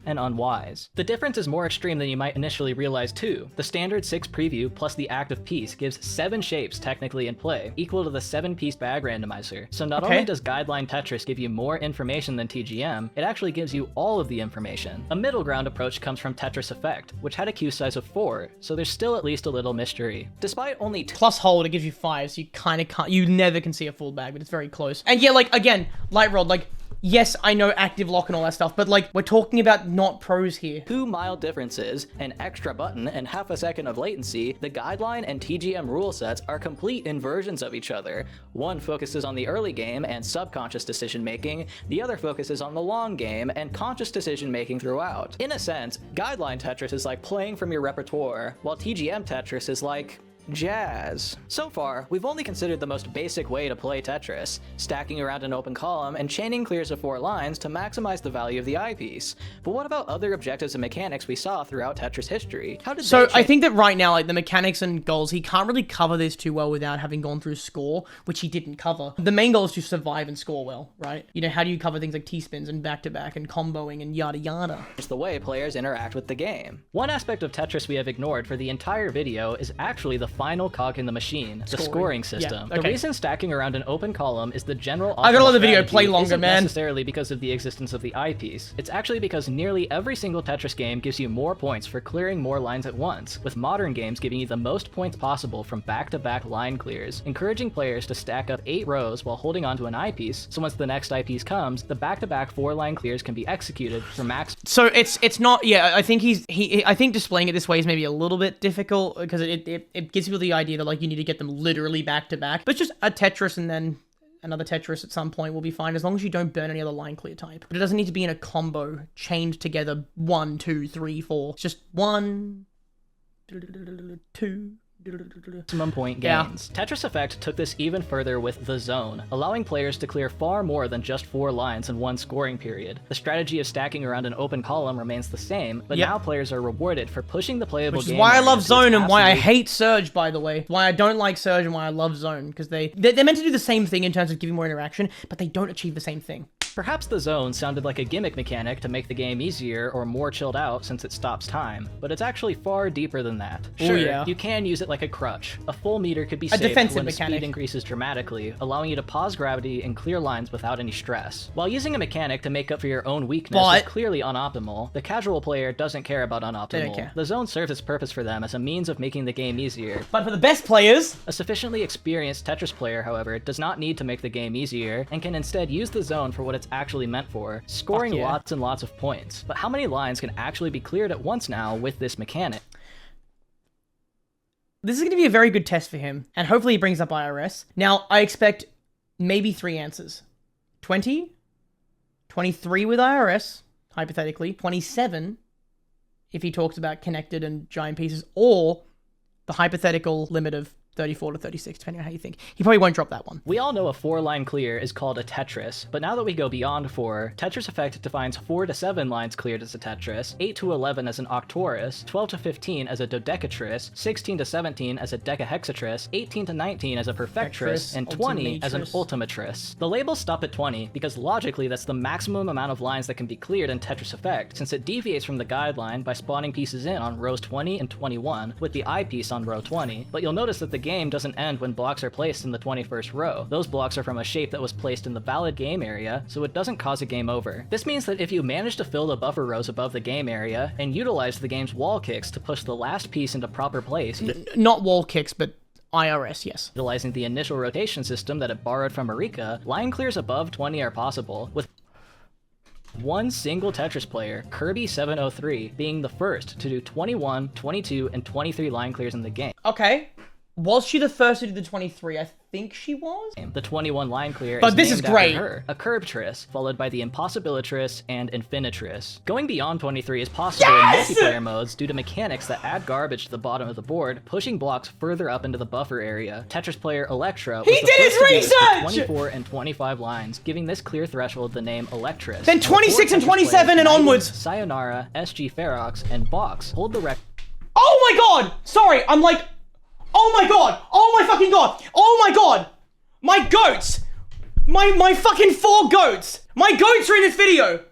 and unwise. The difference is more extreme than you might initially realize too. The standard 6 preview plus the active piece gives 7 shapes technically in play, equal to the 7-piece bag randomizer. So not only does Guideline Tetris give you more information than TGM, it actually gives you all of the information. A middle ground approach comes from Tetris Effect, which had a queue size of 4, so there's still at least a little mystery. Despite only plus hold, it gives you 5, so you kind of can't, you never can see a full bag, but it's very close. And yeah, like, again, Light Rod, like, yes, I know active lock and all that stuff, but like, we're talking about not pros here. 2 mild differences, an extra button and half a second of latency, the Guideline and TGM rule sets are complete inversions of each other. One focuses on the early game and subconscious decision making, the other focuses on the long game and conscious decision making throughout. In a sense, Guideline Tetris is like playing from your repertoire, while TGM Tetris is like jazz. So far, we've only considered the most basic way to play Tetris, stacking around an open column and chaining clears of 4 lines to maximize the value of the eyepiece. But what about other objectives and mechanics we saw throughout Tetris history? How did So I think that right now, like the mechanics and goals, he can't really cover this too well without having gone through score, which he didn't cover. The main goal is to survive and score well, right? You know, how do you cover things like T-spins and back-to-back and comboing and yada yada? It's the way players interact with the game. One aspect of Tetris we have ignored for the entire video is actually the final cog in the machine, the scoring system. Yeah, okay. The reason stacking around an open column is the general I gotta let the video strategy play longer, isn't man. necessarily because of the existence of the eyepiece. It's actually because nearly every single Tetris game gives you more points for clearing more lines at once, with modern games giving you the most points possible from back-to-back line clears, encouraging players to stack up 8 rows while holding onto an eyepiece, so once the next eyepiece comes, the back-to-back 4-line clears can be executed for max. So it's not, yeah, I think I think displaying it this way is maybe a little bit difficult, because it gives people the idea that like you need to get them literally back to back, but just a Tetris and then another Tetris at some point will be fine, as long as you don't burn any other line clear type. But it doesn't need to be in a combo chained together 1, 2, 3, 4. It's just 1, 2. Maximum point gains. Yeah. Tetris Effect took this even further with the zone, allowing players to clear far more than just 4 lines in one scoring period. The strategy of stacking around an open column remains the same, but now players are rewarded for pushing the playable game. Which is why I love zone and why I hate surge, by the way. Why I don't like surge and why I love zone, because they're meant to do the same thing in terms of giving more interaction, but they don't achieve the same thing. Perhaps the zone sounded like a gimmick mechanic to make the game easier or more chilled out since it stops time, but it's actually far deeper than that. Sure, you can use it like a crutch. A full meter could be saved when the speed increases dramatically, allowing you to pause gravity and clear lines without any stress. While using a mechanic to make up for your own weakness is clearly unoptimal, the casual player doesn't care about unoptimal. The zone serves its purpose for them as a means of making the game easier. But for the best players, a sufficiently experienced Tetris player, however, does not need to make the game easier, and can instead use the zone for what it's actually meant for, scoring lots and lots of points. But how many lines can actually be cleared at once now with this mechanic? This is going to be a very good test for him, and hopefully he brings up IRS. Now, I expect maybe 3 answers. 20, 23 with IRS, hypothetically, 27 if he talks about connected and giant pieces, or the hypothetical limit of 34 to 36, depending on how you think. He probably won't drop that one. We all know a 4-line clear is called a Tetris, but now that we go beyond 4, Tetris Effect defines 4 to 7 lines cleared as a Tetris, 8 to 11 as an Octorus, 12 to 15 as a Dodecatris, 16 to 17 as a Decahexatris, 18 to 19 as a Perfectris, and 20 as an Ultimatris. The labels stop at 20 because logically that's the maximum amount of lines that can be cleared in Tetris Effect, since it deviates from the guideline by spawning pieces in on rows 20 and 21, with the eyepiece on row 20. But you'll notice that the game doesn't end when blocks are placed in the 21st row. Those blocks are from a shape that was placed in the valid game area, so it doesn't cause a game over. This means that if you manage to fill the buffer rows above the game area, and utilize the game's wall kicks to push the last piece into proper place, not wall kicks, but IRS, yes. Utilizing the initial rotation system that it borrowed from Eureka, line clears above 20 are possible, with one single Tetris player, Kirby703, being the first to do 21, 22, and 23 line clears in the game. Okay. Was she the first to do the 23? I think she was. The 21 line clear but this is great. Her, a Curbtris, followed by the Impossibilitris and Infinitris. Going beyond 23 is possible in multiplayer modes due to mechanics that add garbage to the bottom of the board, pushing blocks further up into the buffer area. Tetris player Electra was the first to do 24 and 25 lines, giving this clear threshold the name Electris. Then 26 and 27 and onwards. Sayonara, SG Ferox, and Box hold the record. Oh my god! Sorry, I'm like... Oh my god! Oh my fucking god! Oh my god! My goats! My fucking 4 goats! My goats are in this video!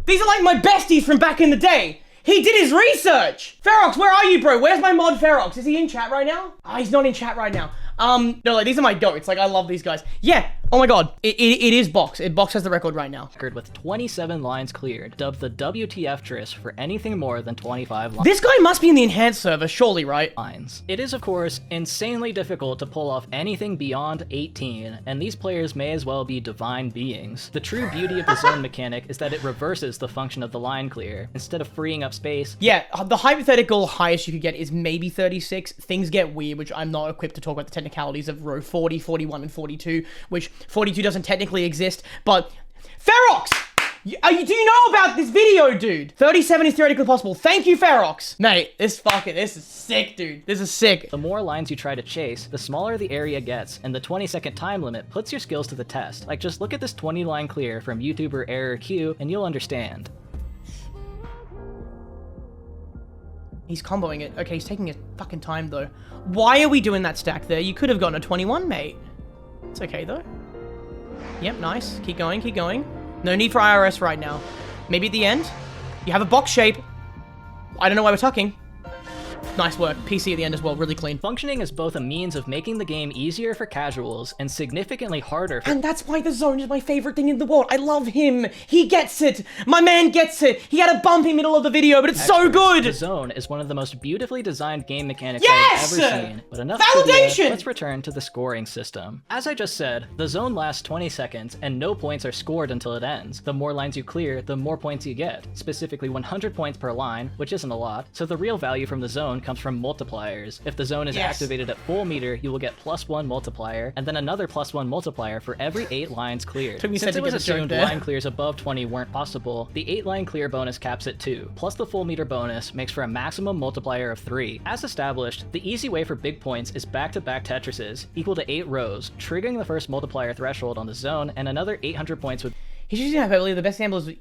These are like my besties from back in the day. He did his research. Ferox, where are you, bro? Where's my mod Ferox? Is he in chat right now? Ah, he's not in chat right now. No, like, these are my goats. Like, I love these guys. Yeah. Oh my god. It is Box. Box has the record right now. With 27 lines cleared, dubbed the WTF Tris for anything more than 25 lines. This guy must be in the enhanced server, surely, right? It is, of course, insanely difficult to pull off anything beyond 18, and these players may as well be divine beings. The true beauty of the zone mechanic is that it reverses the function of the line clear. Instead of freeing up space... Yeah, the hypothetical highest you could get is maybe 36. Things get weird, which I'm not equipped to talk about the technicalities of row 40, 41, and 42, which 42 doesn't technically exist, but... Ferox! Do you know about this video, dude? 37 is theoretically possible. Thank you, Ferox. Mate, this is sick, dude. This is sick. The more lines you try to chase, the smaller the area gets, and the 20-second time limit puts your skills to the test. Like, just look at this 20-line clear from YouTuber ErrorQ, and you'll understand. He's comboing it. Okay, he's taking his fucking time, though. Why are we doing that stack there? You could have gotten a 21, mate. It's okay, though. Yep, nice. Keep going, keep going. No need for IRS right now. Maybe at the end. You have a box shape. I don't know why we're talking. Nice work. PC at the end as well, really clean. Functioning as both a means of making the game easier for casuals and significantly harder for... And that's why the zone is my favorite thing in the world. I love him. He gets it. My man gets it. He had a bumpy middle of the video, but it's so good. The zone is one of the most beautifully designed game mechanics Yes! I've ever seen. But enough Validation! trivia, let's return to the scoring system. As I just said, the zone lasts 20 seconds and no points are scored until it ends. The more lines you clear, the more points you get. Specifically 100 points per line, which isn't a lot. So the real value from the zone comes from multipliers. If the zone is activated at full meter, you will get +1 multiplier, and then another +1 multiplier for every 8 lines cleared. Since it was assumed line clears above 20 weren't possible, the 8-line clear bonus caps at 2, plus the full meter bonus makes for a maximum multiplier of 3. As established, the easy way for big points is back-to-back Tetrises, equal to 8 rows, triggering the first multiplier threshold on the zone, and another 800 points with... He's using hyperbole. The best example is...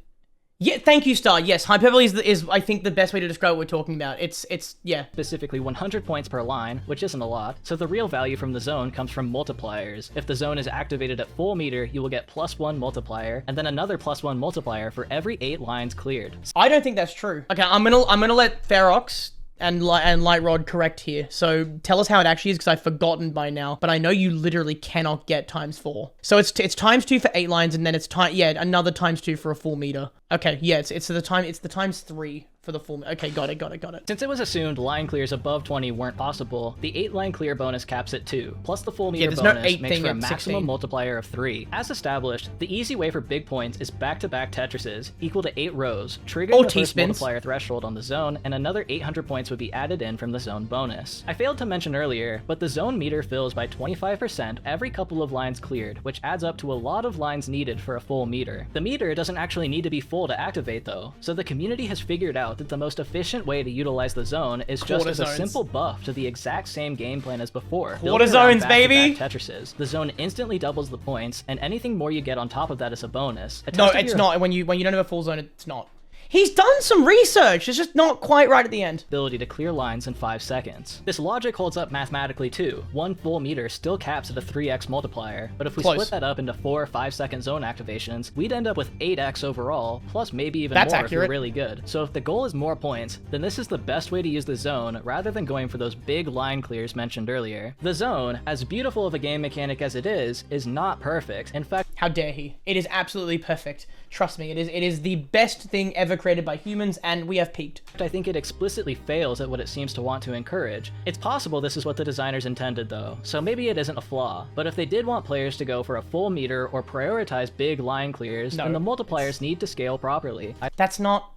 Yeah, thank you, Star. Yes, hyperbole is I think, the best way to describe what we're talking about. It's yeah. Specifically 100 points per line, which isn't a lot, so the real value from the zone comes from multipliers. If the zone is activated at full meter, you will get +1 multiplier, and then another +1 multiplier for every 8 lines cleared. I don't think that's true. Okay, I'm gonna let Ferox and Light Rod correct here. So tell us how it actually is, because I've forgotten by now. But I know you literally cannot get ×4. So it's ×2 for 8 lines, and then it's another ×2 for a full meter. Okay, yeah, it's the ×3 for the full... Okay, got it. Since it was assumed line clears above 20 weren't possible, the 8-line clear bonus caps at 2, plus the full meter bonus makes for a maximum multiplier of 3. As established, the easy way for big points is back-to-back Tetrises, equal to 8 rows, triggering the first multiplier threshold on the zone, and another 800 points would be added in from the zone bonus. I failed to mention earlier, but the zone meter fills by 25% every couple of lines cleared, which adds up to a lot of lines needed for a full meter. The meter doesn't actually need to be full to activate though, so the community has figured out that the most efficient way to utilize the zone is just as a simple buff to the exact same game plan as before. Quarter zones, baby! Tetrises. The zone instantly doubles the points, and anything more you get on top of that is a bonus. No, it's not. When you don't have a full zone, it's not. He's done some research, it's just not quite right at the end. Ability to clear lines in 5 seconds. This logic holds up mathematically too. 1 full meter still caps at a 3x multiplier, but if we split that up into 4 5-second zone activations, we'd end up with 8x overall, plus maybe even more if you're really good. So if the goal is more points, then this is the best way to use the zone rather than going for those big line clears mentioned earlier. The zone, as beautiful of a game mechanic as it is not perfect. In fact, how dare he? It is absolutely perfect. Trust me, it is the best thing ever created by humans, and we have peaked. I think it explicitly fails at what it seems to want to encourage. It's possible this is what the designers intended though, so maybe it isn't a flaw, but if they did want players to go for a full meter or prioritize big line clears, then the multipliers need to scale properly. That's not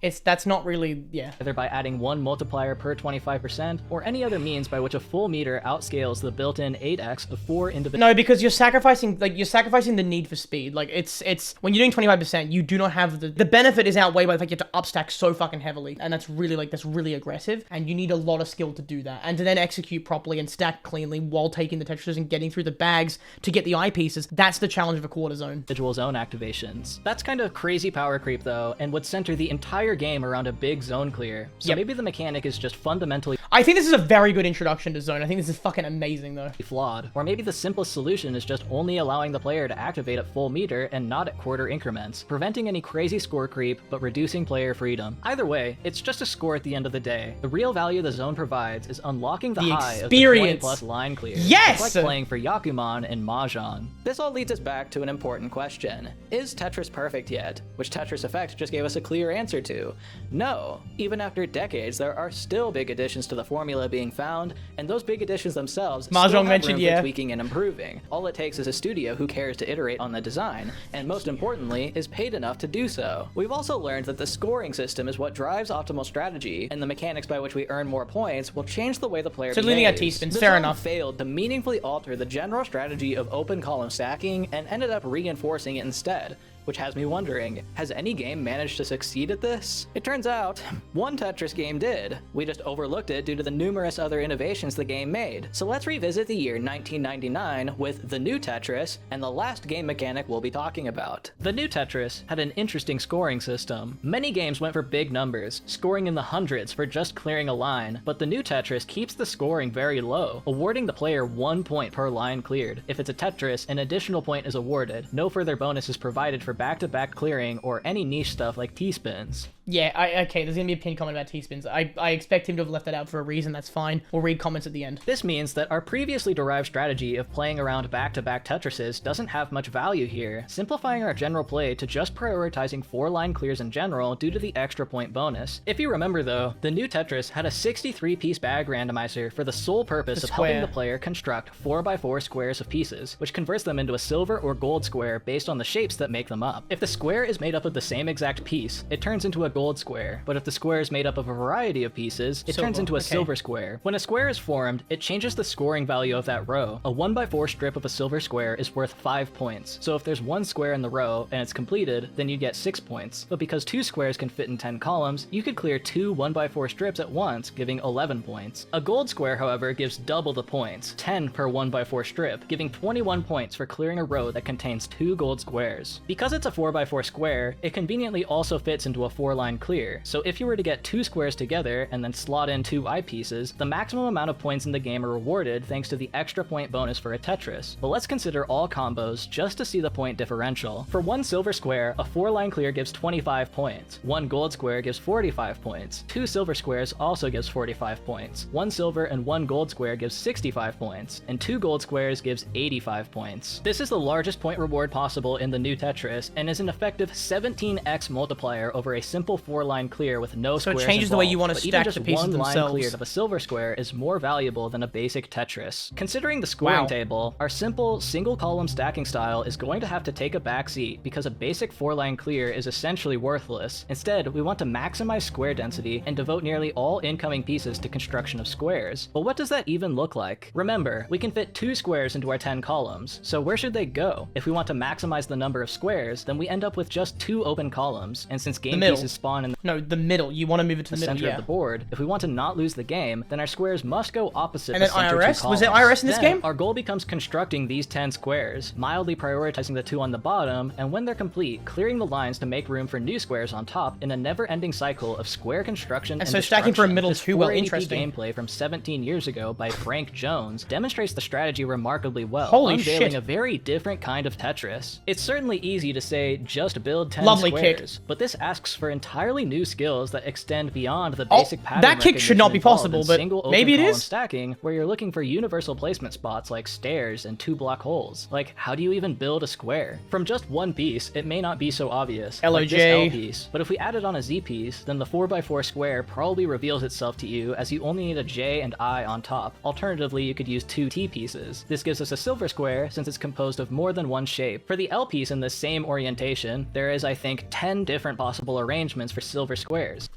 really, yeah. Either by adding 1 multiplier per 25%, or any other means by which a full meter outscales the built-in 8x of 4 individual... No, because you're sacrificing the need for speed. Like, it's when you're doing 25%, you do not have the benefit is outweighed by the fact you have to upstack so fucking heavily, and that's really aggressive, and you need a lot of skill to do that, and to then execute properly and stack cleanly while taking the Tetris and getting through the bags to get the eyepieces. That's the challenge of a quarter zone. Individual zone activations. That's kind of crazy power creep though, and would center the entire game around a big zone clear. So maybe the mechanic is just fundamentally I think this is a very good introduction to zone. I think this is fucking amazing though. flawed. Or maybe the simplest solution is just only allowing the player to activate at full meter and not at quarter increments, preventing any crazy score creep but reducing player freedom. Either way, it's just a score at the end of the day. The real value the zone provides is unlocking the high of the 20 plus line clear. Yes! It's like playing for Yakuman and Mahjong. This all leads us back to an important question. Is Tetris perfect yet? Which Tetris Effect just gave us a clear answer to. No. Even after decades, there are still big additions to the formula being found, and those big additions themselves still Mahjong have mentioned, room for yeah. tweaking and improving. All it takes is a studio who cares to iterate on the design, and most importantly, is paid enough to do so. We've also learned that the scoring system is what drives optimal strategy, and the mechanics by which we earn more points will change the way the player So behaves. leaving at teaspoons, The fair zone enough. failed to meaningfully alter the general strategy of open column stacking and ended up reinforcing it instead, which has me wondering, has any game managed to succeed at this? It turns out, one Tetris game did. We just overlooked it due to the numerous other innovations the game made. So let's revisit the year 1999 with the new Tetris and the last game mechanic we'll be talking about. The new Tetris had an interesting scoring system. Many games went for big numbers, scoring in the hundreds for just clearing a line, but the new Tetris keeps the scoring very low, awarding the player 1 point per line cleared. If it's a Tetris, an additional point is awarded. No further bonus is provided for back-to-back clearing or any niche stuff like T-spins. Yeah, okay, there's gonna be a pinned comment about T-spins. I expect him to have left that out for a reason, that's fine. We'll read comments at the end. This means that our previously derived strategy of playing around back-to-back Tetrises doesn't have much value here, simplifying our general play to just prioritizing 4-line clears in general due to the extra point bonus. If you remember though, the new Tetris had a 63-piece bag randomizer for the sole purpose of helping the player construct 4x4 squares of pieces, which converts them into a silver or gold square based on the shapes that make them up. If the square is made up of the same exact piece, it turns into a gold square, but if the square is made up of a variety of pieces, it turns into a silver square. When a square is formed, it changes the scoring value of that row. A 1x4 strip of a silver square is worth 5 points, so if there's one square in the row and it's completed, then you get 6 points. But because 2 squares can fit in 10 columns, you could clear 2 1x4 strips at once, giving 11 points. A gold square, however, gives double the points, 10 per 1x4 strip, giving 21 points for clearing a row that contains 2 gold squares. Because it's a 4x4 square, it conveniently also fits into a 4-line clear, so if you were to get 2 squares together and then slot in 2 eyepieces, the maximum amount of points in the game are rewarded thanks to the extra point bonus for a Tetris. But let's consider all combos just to see the point differential. For 1 silver square, a 4-line clear gives 25 points, 1 gold square gives 45 points, 2 silver squares also gives 45 points, 1 silver and 1 gold square gives 65 points, and 2 gold squares gives 85 points. This is the largest point reward possible in the new Tetris, and is an effective 17x multiplier over a simple 4-line clear with no squares So it changes involved. the way you want to But even stack just the pieces one themselves. line cleared of a silver square is more valuable than a basic Tetris. Considering the scoring table, our simple single column stacking style is going to have to take a backseat because a basic 4-line clear is essentially worthless. Instead, we want to maximize square density and devote nearly all incoming pieces to construction of squares. But what does that even look like? Remember, we can fit 2 squares into our 10 columns, so where should they go? If we want to maximize the number of squares, then we end up with just 2 open columns, and since game pieces spawn in No, the middle. You want to move it to the middle, center of the board, if we want to not lose the game, then our squares must go opposite And the then center IRS? 2 Was it columns. IRS in this Then game? Our goal becomes constructing these 10 squares, mildly prioritizing the 2 on the bottom, and when they're complete, clearing the lines to make room for new squares on top in a never-ending cycle of square construction and so stacking for a destruction. middle This too, well, 480p interesting. gameplay from 17 years ago by Frank Jones demonstrates the strategy remarkably well, Holy unveiling shit. a very different kind of Tetris. It's certainly easy to say just build 10 Lovely kick. squares, but this asks for entirely new skills that extend beyond the basic pattern that kick should not be recognition possible, involved in but single open maybe it column is? stacking, where you're looking for universal placement spots like stairs and 2 block holes. Like, how do you even build a square? From just one piece, it may not be so obvious, like this LOJ. L piece, but if we add it on a Z piece, then the 4x4 square probably reveals itself to you as you only need a J and I on top. Alternatively, you could use 2 T pieces. This gives us a silver square since it's composed of more than one shape. For the L piece in this same orientation, there is, I think, 10 different possible arrangements for silver squares.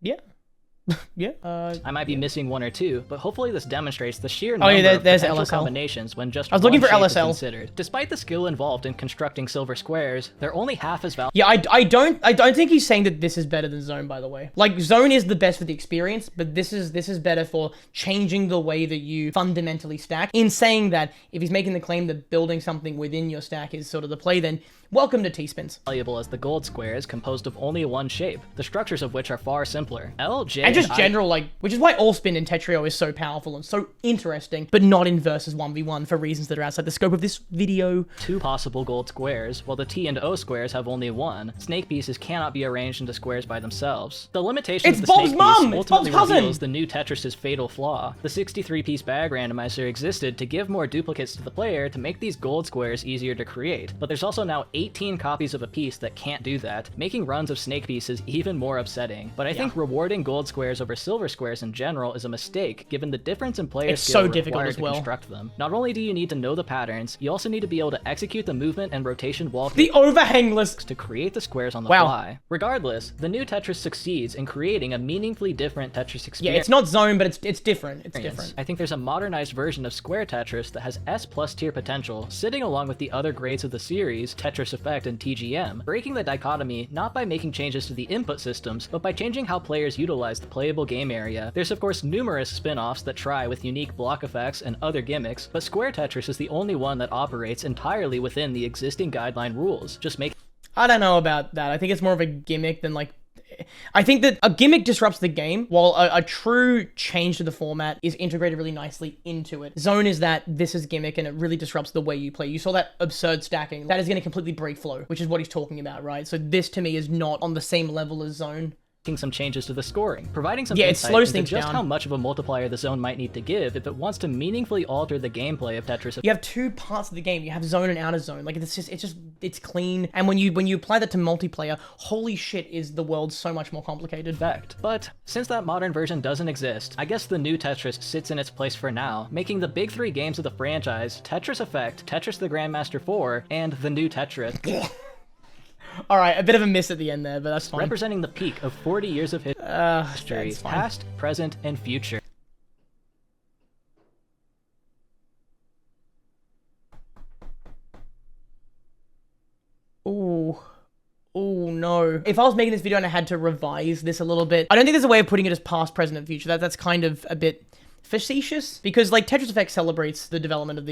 Yeah. Yeah. I might be missing one or two, but hopefully this demonstrates the sheer Oh, number yeah, of there's potential LSL. combinations when just I was looking one for shape is LSL. considered. Despite the skill involved in constructing silver squares, they're only half as valuable. Yeah, I don't think he's saying that this is better than Zone, by the way. Like, Zone is the best for the experience, but this is better for changing the way that you fundamentally stack. In saying that, if he's making the claim that building something within your stack is sort of the play, then welcome to T-spins. Valuable as the gold squares, composed of only one shape, the structures of which are far simpler. L, J, And just I- general, like, which is why all spin in Tetrio is so powerful and so interesting, but not in versus 1v1 for reasons that are outside the scope of this video. two possible gold squares, while the T and O squares have only one. Snake pieces cannot be arranged into squares by themselves. The limitation It's of the Bob's snake mom! piece It's Bob's ultimately cousin! reveals the new Tetris's fatal flaw. The 63-piece bag randomizer existed to give more duplicates to the player to make these gold squares easier to create, but there's also now 18 copies of a piece that can't do that, making runs of snake pieces even more upsetting. But I think rewarding gold squares over silver squares in general is a mistake, given the difference in player It's skill so difficult required as to well. construct them. Not only do you need to know the patterns, you also need to be able to execute the movement and rotation wall The overhangless. to create the squares on the Wow. fly. Regardless, the new Tetris succeeds in creating a meaningfully different Tetris experience. Yeah, it's not Zone, but it's different. It's different. I think there's a modernized version of Square Tetris that has S+ tier potential, sitting along with the other grades of the series, Tetris Effect and TGM, breaking the dichotomy not by making changes to the input systems, but by changing how players utilize the playable game area. There's of course numerous spin-offs that try with unique block effects and other gimmicks, but Square Tetris is the only one that operates entirely within the existing guideline rules. Just make I don't know about that. I think it's more of a gimmick than like... I think that a gimmick disrupts the game, while a true change to the format is integrated really nicely into it. Zone is that this is gimmick and it really disrupts the way you play. You saw that absurd stacking. That is going to completely break flow, which is what he's talking about, right? So this to me is not on the same level as Zone. some changes to the scoring, providing some Yeah, it insight slows into things just down. how much of a multiplier the zone might need to give if it wants to meaningfully alter the gameplay of Tetris. You have two parts of the game. You have zone and outer zone. Like it's clean. And when you apply that to multiplayer, holy shit, is the world so much more complicated. Effect. But since that modern version doesn't exist, I guess the new Tetris sits in its place for now, making the big three games of the franchise Tetris Effect, Tetris the Grandmaster 4, and the new Tetris. All right, a bit of a miss at the end there, but that's fine. Representing the peak of 40 years of history, That's fine. past, present, and future. Ooh. Oh no. If I was making this video and I had to revise this a little bit, I don't think there's a way of putting it as past, present, and future. That's kind of a bit facetious, because like Tetris Effect celebrates the development of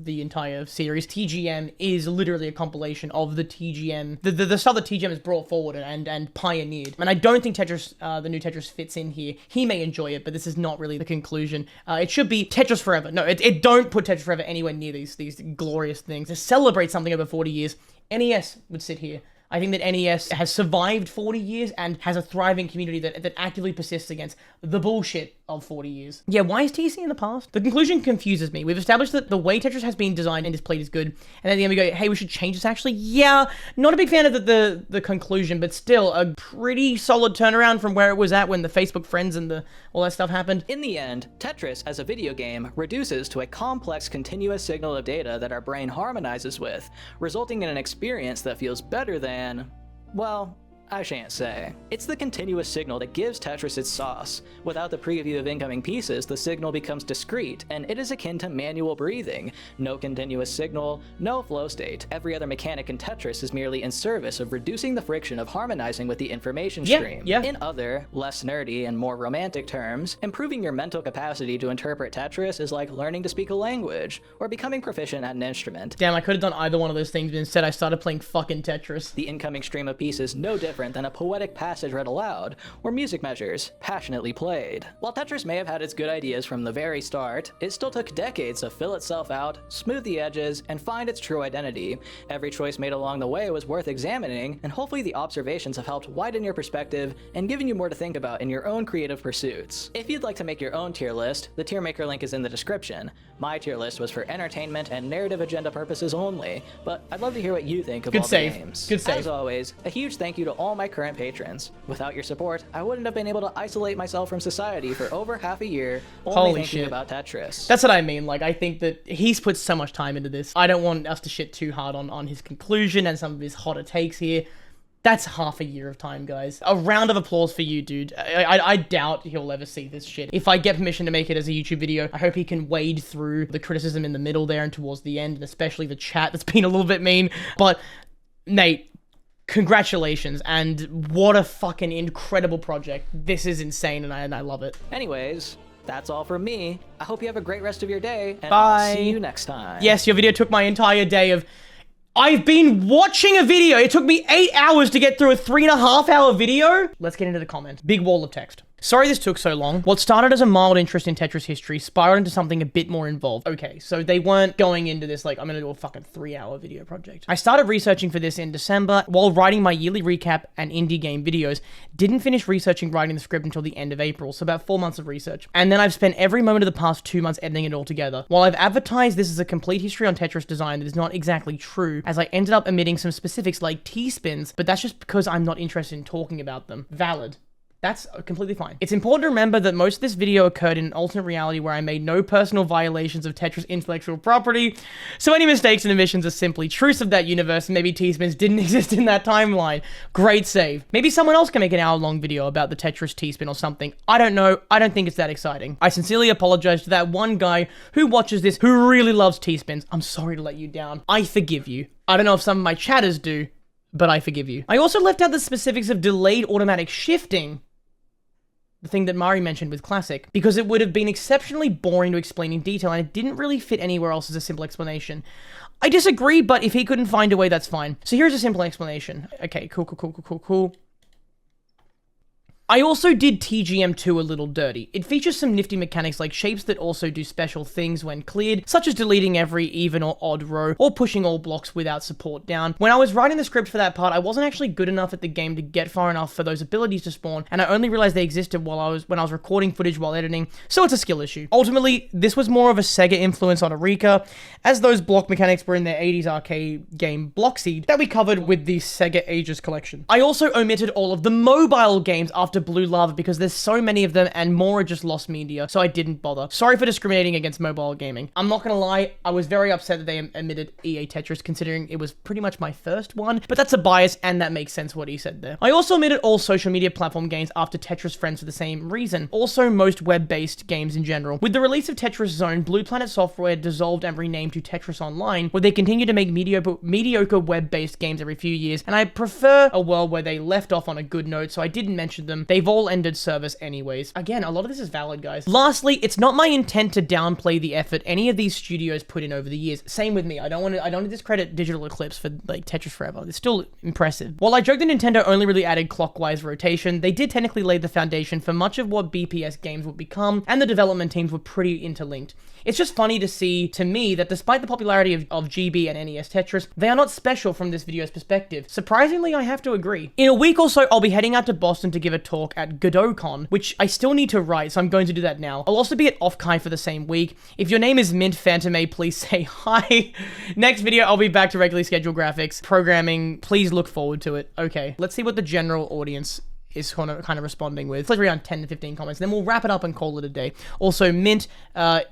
the entire series. TGM is literally a compilation of the TGM, the stuff that TGM has brought forward and pioneered. And I don't think Tetris, the new Tetris fits in here. He may enjoy it, but this is not really the conclusion. It should be Tetris Forever. No, it don't put Tetris Forever anywhere near these glorious things. To celebrate something over 40 years, NES would sit here. I think that NES has survived 40 years and has a thriving community that actively persists against the bullshit of 40 years. Yeah, why is TC in the past? The conclusion confuses me. We've established that the way Tetris has been designed and displayed is good, and then at the end we go, hey, we should change this actually. Yeah, not a big fan of the conclusion, but still a pretty solid turnaround from where it was at when the Facebook friends and all that stuff happened. In the end, Tetris as a video game reduces to a complex continuous signal of data that our brain harmonizes with, resulting in an experience that feels better than, well, I shan't say. It's the continuous signal that gives Tetris its sauce. Without the preview of incoming pieces, the signal becomes discrete, and it is akin to manual breathing. No continuous signal, no flow state. Every other mechanic in Tetris is merely in service of reducing the friction of harmonizing with the information stream. Yeah. In other, less nerdy and more romantic terms, improving your mental capacity to interpret Tetris is like learning to speak a language, or becoming proficient at an instrument. Damn, I could have done either one of those things, but instead I started playing fucking Tetris. The incoming stream of pieces no different than a poetic passage read aloud, or music measures passionately played. While Tetris may have had its good ideas from the very start, it still took decades to fill itself out, smooth the edges, and find its true identity. Every choice made along the way was worth examining, and hopefully the observations have helped widen your perspective and given you more to think about in your own creative pursuits. If you'd like to make your own tier list, the tier maker link is in the description. My tier list was for entertainment and narrative agenda purposes only, but I'd love to hear what you think of Good all save. the games. Good save. As always, a huge thank you to all my current patrons. Without your support, I wouldn't have been able to isolate myself from society for over half a year, only Holy thinking shit. about Tetris. That's what I mean. Like, I think that he's put so much time into this. I don't want us to shit too hard on his conclusion and some of his hotter takes here. That's half a year of time, guys. A round of applause for you, dude. I doubt he'll ever see this shit. If I get permission to make it as a YouTube video, I hope he can wade through the criticism in the middle there and towards the end, and especially the chat that's been a little bit mean. But, mate, congratulations, and what a fucking incredible project. This is insane, and I love it. Anyways, that's all from me. I hope you have a great rest of your day, and Bye. I'll see you next time. Yes, your video took my entire day of... I've been watching a video. It took me 8 hours to get through a 3.5 hour video. Let's get into the comments. Big wall of text. Sorry this took so long. What started as a mild interest in Tetris history spiraled into something a bit more involved. Okay, so they weren't going into this like, I'm gonna do a fucking 3-hour video project. I started researching for this in December while writing my yearly recap and indie game videos. Didn't finish researching writing the script until the end of April, so about 4 months of research. And then I've spent every moment of the past 2 months editing it all together. While I've advertised this as a complete history on Tetris design, that is not exactly true, as I ended up omitting some specifics like T-spins, but that's just because I'm not interested in talking about them. Valid. That's completely fine. It's important to remember that most of this video occurred in an alternate reality where I made no personal violations of Tetris intellectual property, so any mistakes and omissions are simply truths of that universe, and maybe T-spins didn't exist in that timeline. Great save. Maybe someone else can make an hour-long video about the Tetris T-spin or something. I don't know. I don't think it's that exciting. I sincerely apologize to that one guy who watches this who really loves T-spins. I'm sorry to let you down. I forgive you. I don't know if some of my chatters do, but I forgive you. I also left out the specifics of delayed automatic shifting, the thing that Mari mentioned with Classic, because it would have been exceptionally boring to explain in detail, and it didn't really fit anywhere else as a simple explanation. I disagree, but if he couldn't find a way, that's fine. So here's a simple explanation. Okay, cool. I also did TGM2 a little dirty. It features some nifty mechanics like shapes that also do special things when cleared, such as deleting every even or odd row, or pushing all blocks without support down. When I was writing the script for that part, I wasn't actually good enough at the game to get far enough for those abilities to spawn, and I only realized they existed when I was recording footage while editing, so it's a skill issue. Ultimately, this was more of a Sega influence on Eureka, as those block mechanics were in their 80s arcade game Blockseed that we covered with the Sega Ages collection. I also omitted all of the mobile games after Blue Lava because there's so many of them and more are just lost media, so I didn't bother. Sorry for discriminating against mobile gaming. I'm not gonna lie, I was very upset that they omitted EA Tetris considering it was pretty much my first one, but that's a bias and that makes sense what he said there. I also omitted all social media platform games after Tetris Friends for the same reason. Also most web-based games in general. With the release of Tetris Zone, Blue Planet Software dissolved and renamed to Tetris Online, where they continue to make mediocre web-based games every few years, and I prefer a world where they left off on a good note, so I didn't mention them. They've all ended service anyways. Again, a lot of this is valid, guys. Lastly, it's not my intent to downplay the effort any of these studios put in over the years. Same with me. I don't want to discredit Digital Eclipse for like Tetris Forever. It's still impressive. While I joke that Nintendo only really added clockwise rotation, they did technically lay the foundation for much of what BPS games would become, and the development teams were pretty interlinked. It's just funny to see, to me, that despite the popularity of GB and NES Tetris, they are not special from this video's perspective. Surprisingly, I have to agree. In a week or so, I'll be heading out to Boston to give a talk at GodotCon, which I still need to write, so I'm going to do that now. I'll also be at Offkai for the same week. If your name is Mint Phantomay, please say hi. Next video, I'll be back to regularly scheduled graphics. Programming, please look forward to it. Okay, let's see what the general audience is kind of responding with. It's like around 10 to 15 comments, then we'll wrap it up and call it a day. Also, Mint,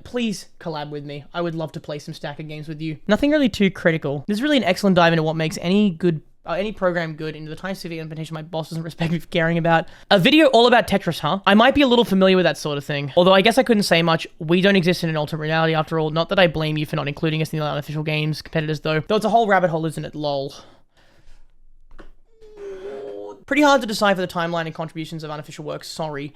please collab with me. I would love to play some Stacker games with you. Nothing really too critical. This is really an excellent dive into what makes any program good, into the time-specific implementation my boss doesn't respect me for caring about. A video all about Tetris, huh? I might be a little familiar with that sort of thing. Although I guess I couldn't say much. We don't exist in an alternate reality after all. Not that I blame you for not including us in the unofficial games competitors though. Though it's a whole rabbit hole, isn't it? Lol. Pretty hard to decipher the timeline and contributions of unofficial works. Sorry.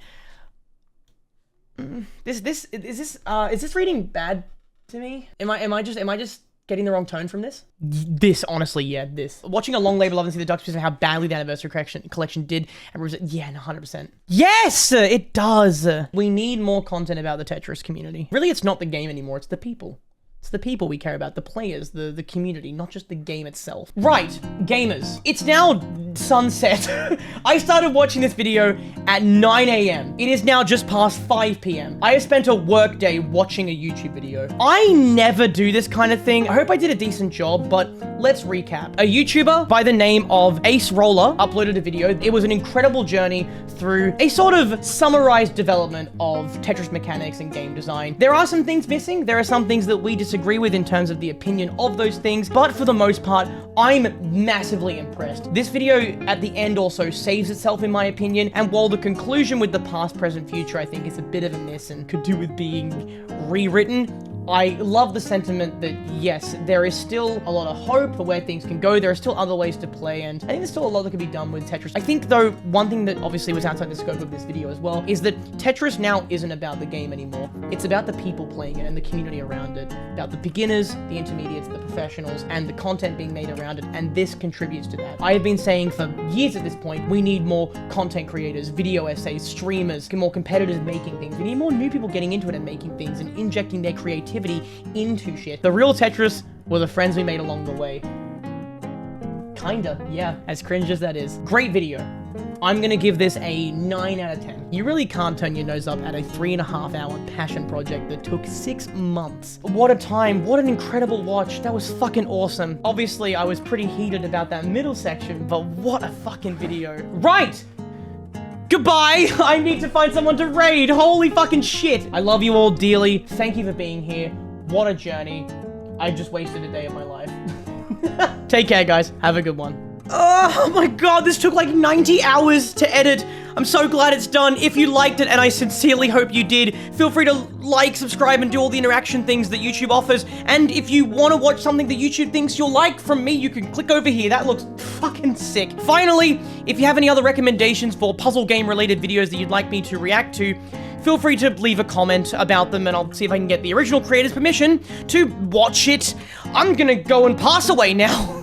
Is this reading bad to me? Am I just getting the wrong tone from this? This, honestly, yeah, this. Watching a long label of and see the Ducks and how badly the Anniversary collection did, and yeah, 100%. Yes, it does. We need more content about the Tetris community. Really, it's not the game anymore, it's the people. It's the people we care about, the players, the community, not just the game itself. Right, gamers. It's now sunset. I started watching this video at 9 AM. It is now just past 5 PM. I have spent a work day watching a YouTube video. I never do this kind of thing. I hope I did a decent job, but let's recap. A YouTuber by the name of Acerola uploaded a video. It was an incredible journey through a sort of summarized development of Tetris mechanics and game design. There are some things missing. There are some things that we disagree with in terms of the opinion of those things, but for the most part, I'm massively impressed. This video at the end also saves itself in my opinion, and while the conclusion with the past, present, future I think is a bit of a miss and could do with being rewritten, I love the sentiment that, yes, there is still a lot of hope for where things can go. There are still other ways to play, and I think there's still a lot that can be done with Tetris. I think, though, one thing that obviously was outside the scope of this video as well is that Tetris now isn't about the game anymore. It's about the people playing it and the community around it, about the beginners, the intermediates, the professionals, and the content being made around it, and this contributes to that. I have been saying for years at this point, we need more content creators, video essays, streamers, more competitors making things. We need more new people getting into it and making things and injecting their creativity into shit. The real Tetris were the friends we made along the way. Kinda, yeah, as cringe as that is. Great video. I'm gonna give this a 9 out of 10. You really can't turn your nose up at a 3.5-hour passion project that took 6 months. What a time, what an incredible watch. That was fucking awesome. Obviously, I was pretty heated about that middle section, but what a fucking video. Right! Goodbye! I need to find someone to raid! Holy fucking shit! I love you all dearly. Thank you for being here. What a journey. I just wasted a day of my life. Take care, guys. Have a good one. Oh my god, this took like 90 hours to edit. I'm so glad it's done. If you liked it, and I sincerely hope you did, feel free to like, subscribe, and do all the interaction things that YouTube offers. And if you want to watch something that YouTube thinks you'll like from me, you can click over here. That looks fucking sick. Finally, if you have any other recommendations for puzzle game related videos that you'd like me to react to, feel free to leave a comment about them, and I'll see if I can get the original creator's permission to watch it. I'm gonna go and pass away now.